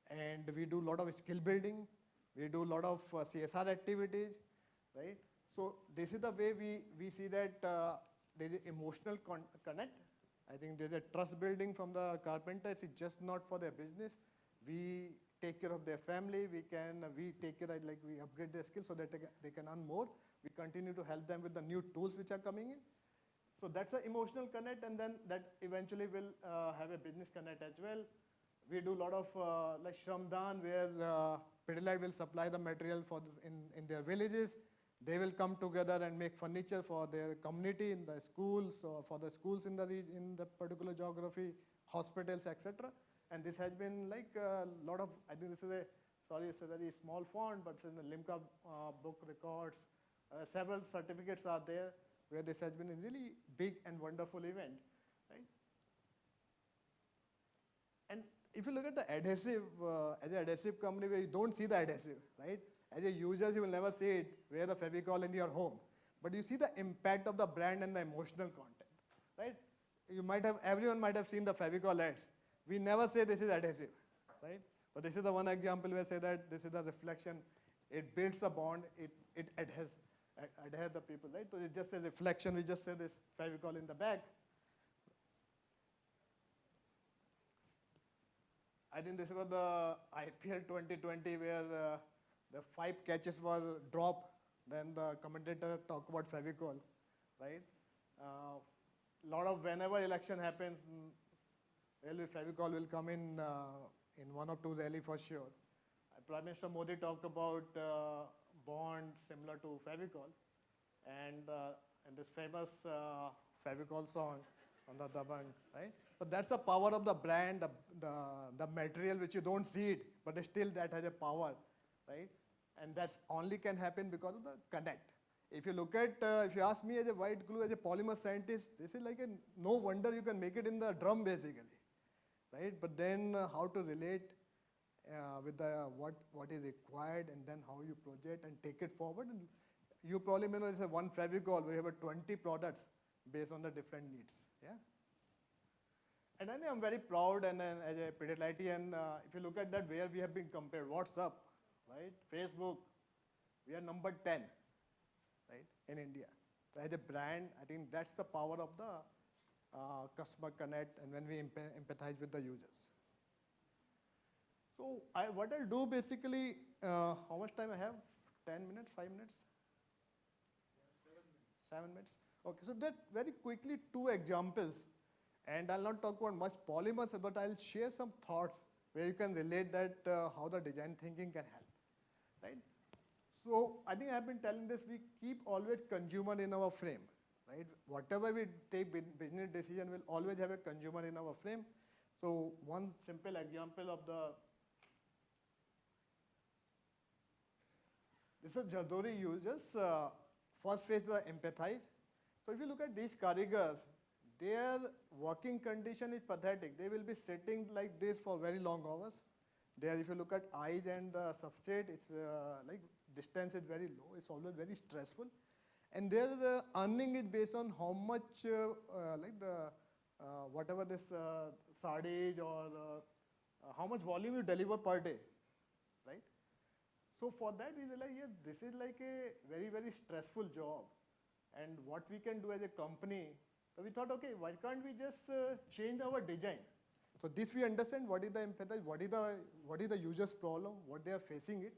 And we do a lot of skill building. We do a lot of CSR activities, right? So this is the way we see that there's an emotional connect. I think there's a trust building from the carpenters. It's just not for their business. We take care of their family. We take care, like we upgrade their skills so that they can earn more. We continue to help them with the new tools which are coming in. So that's an emotional connect, and then that eventually will have a business connect as well. We do a lot of like Shramdan, where Pidilite will supply the material for in their villages. They will come together and make furniture for their community in the schools, or for the schools in the particular geography, hospitals, etc. And this has been like a lot of, I think this is it's a very small font, but it's in the Limca book records. Several certificates are there where this has been a really big and wonderful event, right? And if you look at the adhesive, as an adhesive company where you don't see the adhesive, right? As a user, you will never see it, where the Fevicol in your home. But you see the impact of the brand and the emotional content, right? Everyone might have seen the Fevicol ads. We never say this is adhesive, right? So this is the one example where I say that this is the reflection. It builds a bond, it adheres the people, right? So it's just a reflection. We just say this Fevicol in the back. I think this was the IPL 2020 where the 5 catches were dropped. Then the commentator talked about Fevicol, right? Lot of whenever election happens, Fevicol will come in 1 or 2 rally for sure. Prime Minister Modi talked about bond similar to Fevicol, and this famous Fevicol song on the Dabang, right? So that's the power of the brand, the material which you don't see it, but still that has a power, right? And that's only can happen because of the connect. If you look at, if you ask me as a white glue, as a polymer scientist, this is like no wonder you can make it in the drum basically, right? But then how to relate with what is required, and then how you project and take it forward. And you probably may know it's a one Fevicol, we have 20 products based on the different needs, yeah? And I think I'm very proud, and as a Pidilitean, if you look at that, where we have been compared, WhatsApp, right? Facebook, we are number 10, right, in India. So as a brand, I think that's the power of the customer connect, and when we empathize with the users. So what I'll do basically, how much time I have? 10 minutes, 5 minutes? 7 minutes. Okay, so that very quickly 2 examples, and I'll not talk about much polymers, but I'll share some thoughts where you can relate that how the design thinking can help, right? So I think I've been telling this, we keep always consumer in our frame, right? Whatever we take business decision, we'll always have a consumer in our frame. So one simple example of this is Jadori users. First phase, the empathize. So if you look at these karigars, their working condition is pathetic. They will be sitting like this for very long hours. There, if you look at eyes and the substrate, it's like distance is very low. It's always very stressful. And their earning is based on how much, like the, whatever this sardage or how much volume you deliver per day, right? So for that, we realized, yeah, this is like a very, very stressful job. And what we can do as a company, so we thought, okay, why can't we just change our design? So this we understand what is the empathize, what is the user's problem, what they are facing it.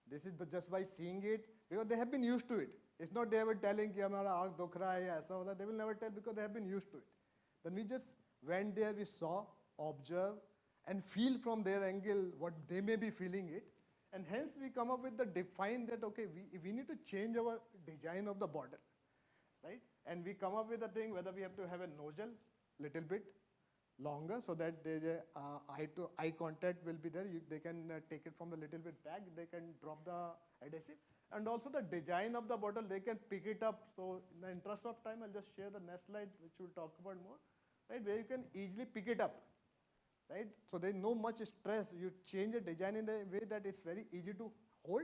This is just by seeing it, because they have been used to it. It's not they were telling, they will never tell because they have been used to it. Then we just went there, we saw, observe, and feel from their angle what they may be feeling it. And hence we come up with the define that, okay, we need to change our design of the bottle, right? And we come up with a thing whether we have to have a nozzle little bit longer so that there's a eye contact will be there. They can take it from the little bit back, they can drop the adhesive. And also the design of the bottle, they can pick it up. So in the interest of time, I'll just share the next slide, which we'll talk about more, right? Where you can easily pick it up, right? So there's no much stress. You change the design in the way that it's very easy to hold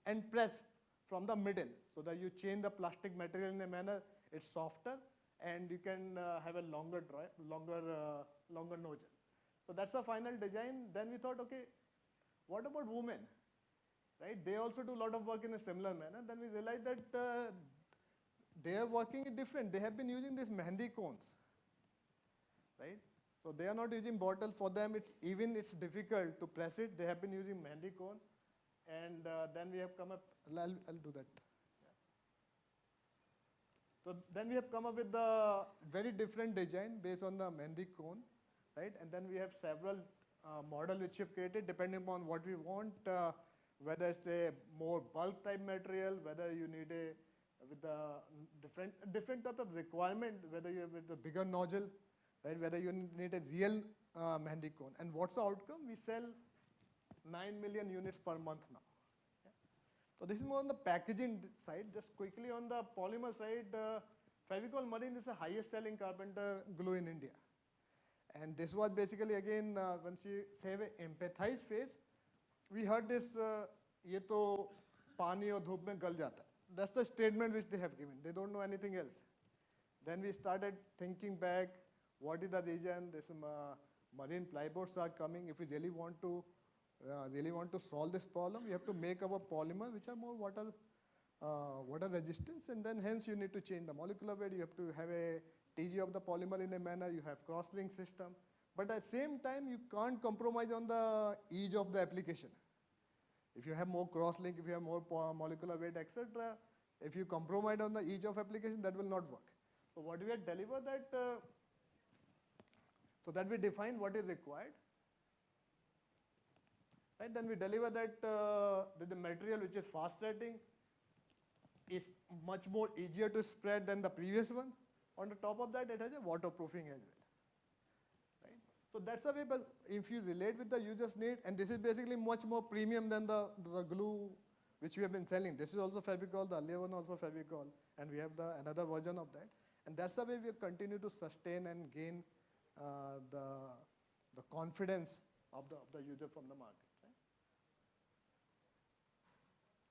and press from the middle, so that you change the plastic material in a manner it's softer, and you can have a longer nozzle. So that's the final design. Then we thought, okay, what about women? Right? They also do a lot of work in a similar manner. Then we realized that they are working different. They have been using these mehendi cones, right? So they are not using bottle. For them, it's difficult to press it. They have been using mehendi cone, and then we have come up. I'll do that. So then we have come up with the very different design based on the mehendi cone, right? And then we have several model which we have created depending upon what we want. Whether it's a more bulk type material, whether you need with a different type of requirement, whether you have with a bigger nozzle, right? Whether you need a real mehendi cone. And what's the outcome? We sell 9 million units per month now. Yeah. So this is more on the packaging side. Just quickly on the polymer side, Fevicol Marine is the highest selling carpenter glue in India. And this was basically, again, once you say empathize phase, we heard this, ye to pani aur dhoop mein gal jata. That's the statement which they have given. They don't know anything else. Then we started thinking back, what is the reason this marine plyboards are coming? If we really want to solve this problem, we have to make our polymer which are more water resistance, and then hence you need to change the molecular weight. You have to have a TG of the polymer in a manner. You have cross-link system. But at the same time, you can't compromise on the ease of the application. If you have more cross-link, if you have more molecular weight, etc., if you compromise on the ease of application, that will not work. So what we have delivered that, so that we define what is required. Right? Then we deliver that the material which is fast setting is much more easier to spread than the previous one. On the top of that, it has a waterproofing as well. So that's the way, but if you relate with the user's need, and this is basically much more premium than the glue which we have been selling. This is also Fevicol, the earlier one also Fevicol, and we have another version of that. And that's the way we continue to sustain and gain the confidence of the user from the market.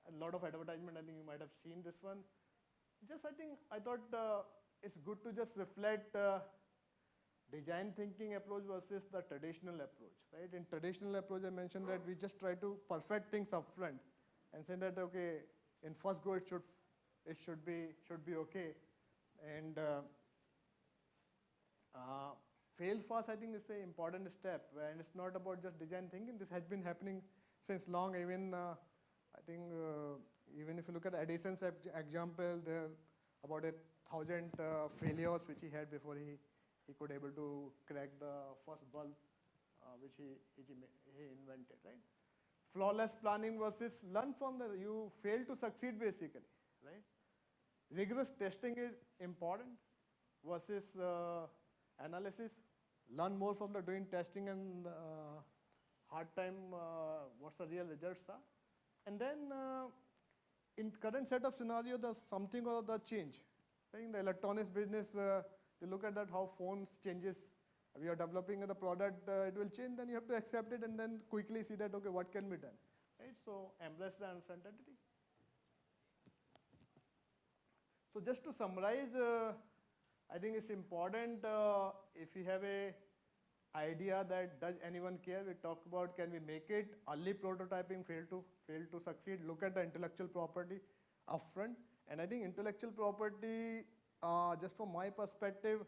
Right? A lot of advertisement, I think you might have seen this one. Just I thought it's good to just reflect design thinking approach versus the traditional approach, right? In traditional approach, I mentioned that we just try to perfect things upfront and say that, okay, in first go it should be okay. And fail fast, I think, is an important step, and it's not about just design thinking. This has been happening since long. Even I think even if you look at Edison's example, there are about 1,000 failures which he had before he could able to crack the first bulb which he invented, right? Flawless planning versus learn from you fail to succeed basically, right? Rigorous testing is important versus analysis. Learn more from the doing testing and hard time what's the real results are. And then in current set of scenario, there's something or the change. I think the electronics business, you look at that how phones changes. We are developing the product, it will change, then you have to accept it and then quickly see that, okay, what can be done, right? So embrace the uncertainty. So just to summarize, I think it's important if you have a idea that does anyone care, we talk about can we make it, early prototyping, fail to succeed, look at the intellectual property upfront. And I think intellectual property, just from my perspective,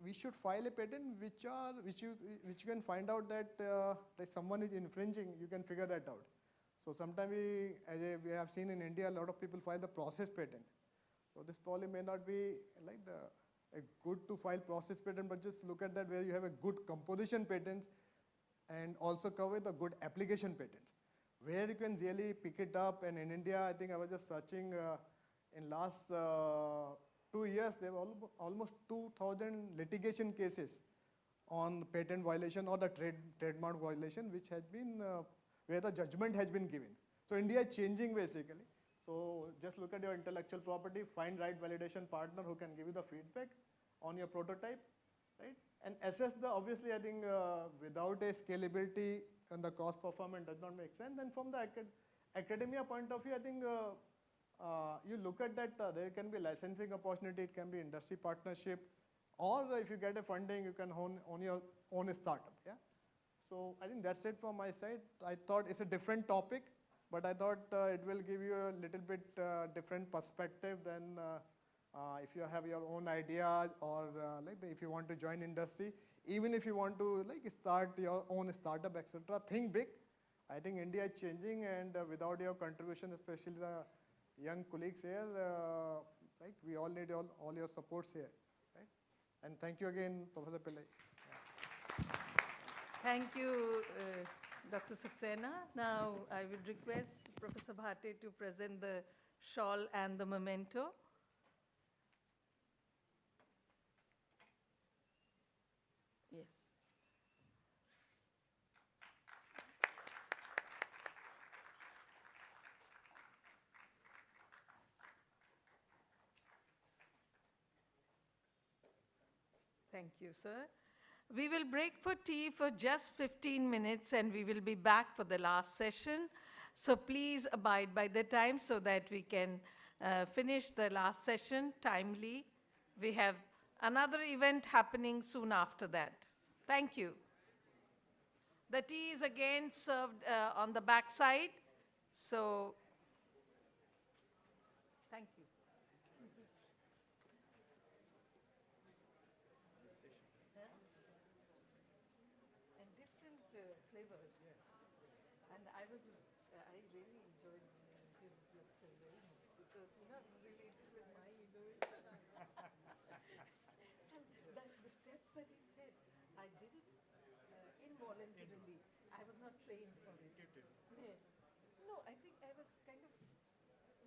we should file a patent which you can find out that someone is infringing, you can figure that out. So sometimes we have seen in India, a lot of people file the process patent. So this probably may not be like a good to file process patent, but just look at that where you have a good composition patents and also cover the good application patents, where you can really pick it up. And in India, I think I was just searching in last 2 years, there were almost 2,000 litigation cases on patent violation or the trademark violation, which has been, where the judgment has been given. So India is changing basically. So just look at your intellectual property, find right validation partner who can give you the feedback on your prototype, right? And assess the, obviously I think without a scalability and the cost performance does not make sense. And from the academia point of view, I think you look at that, there can be licensing opportunity, it can be industry partnership, or if you get a funding, you can own your own startup, yeah? So I think that's it from my side. I thought it's a different topic, but I thought it will give you a little bit different perspective than if you have your own ideas or if you want to join industry, even if you want to start your own startup, etc. Think big. I think India is changing, and without your contribution, especially the young colleagues here, we all need all your supports here, right? And thank you again, Professor Pillai. Thank you, Dr. Saxena. Now I would request Professor Bhate to present the shawl and the memento. Yes. Thank you, sir. We will break for tea for just 15 minutes and we will be back for the last session. So please abide by the time so that we can finish the last session timely. We have another event happening soon after that. Thank you. The tea is again served on the back side. So, thank you. And different flavors, yes. And I really enjoyed his lecture very much because, it's related with my innovation. And the steps that he said, I did it involuntarily. I was not trained for it. Yeah. No, I think I was kind of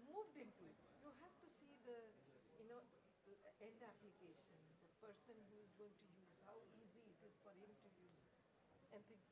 moved into it. You have to see the, end application, the person who is going to use, how easy it is for him to use, and things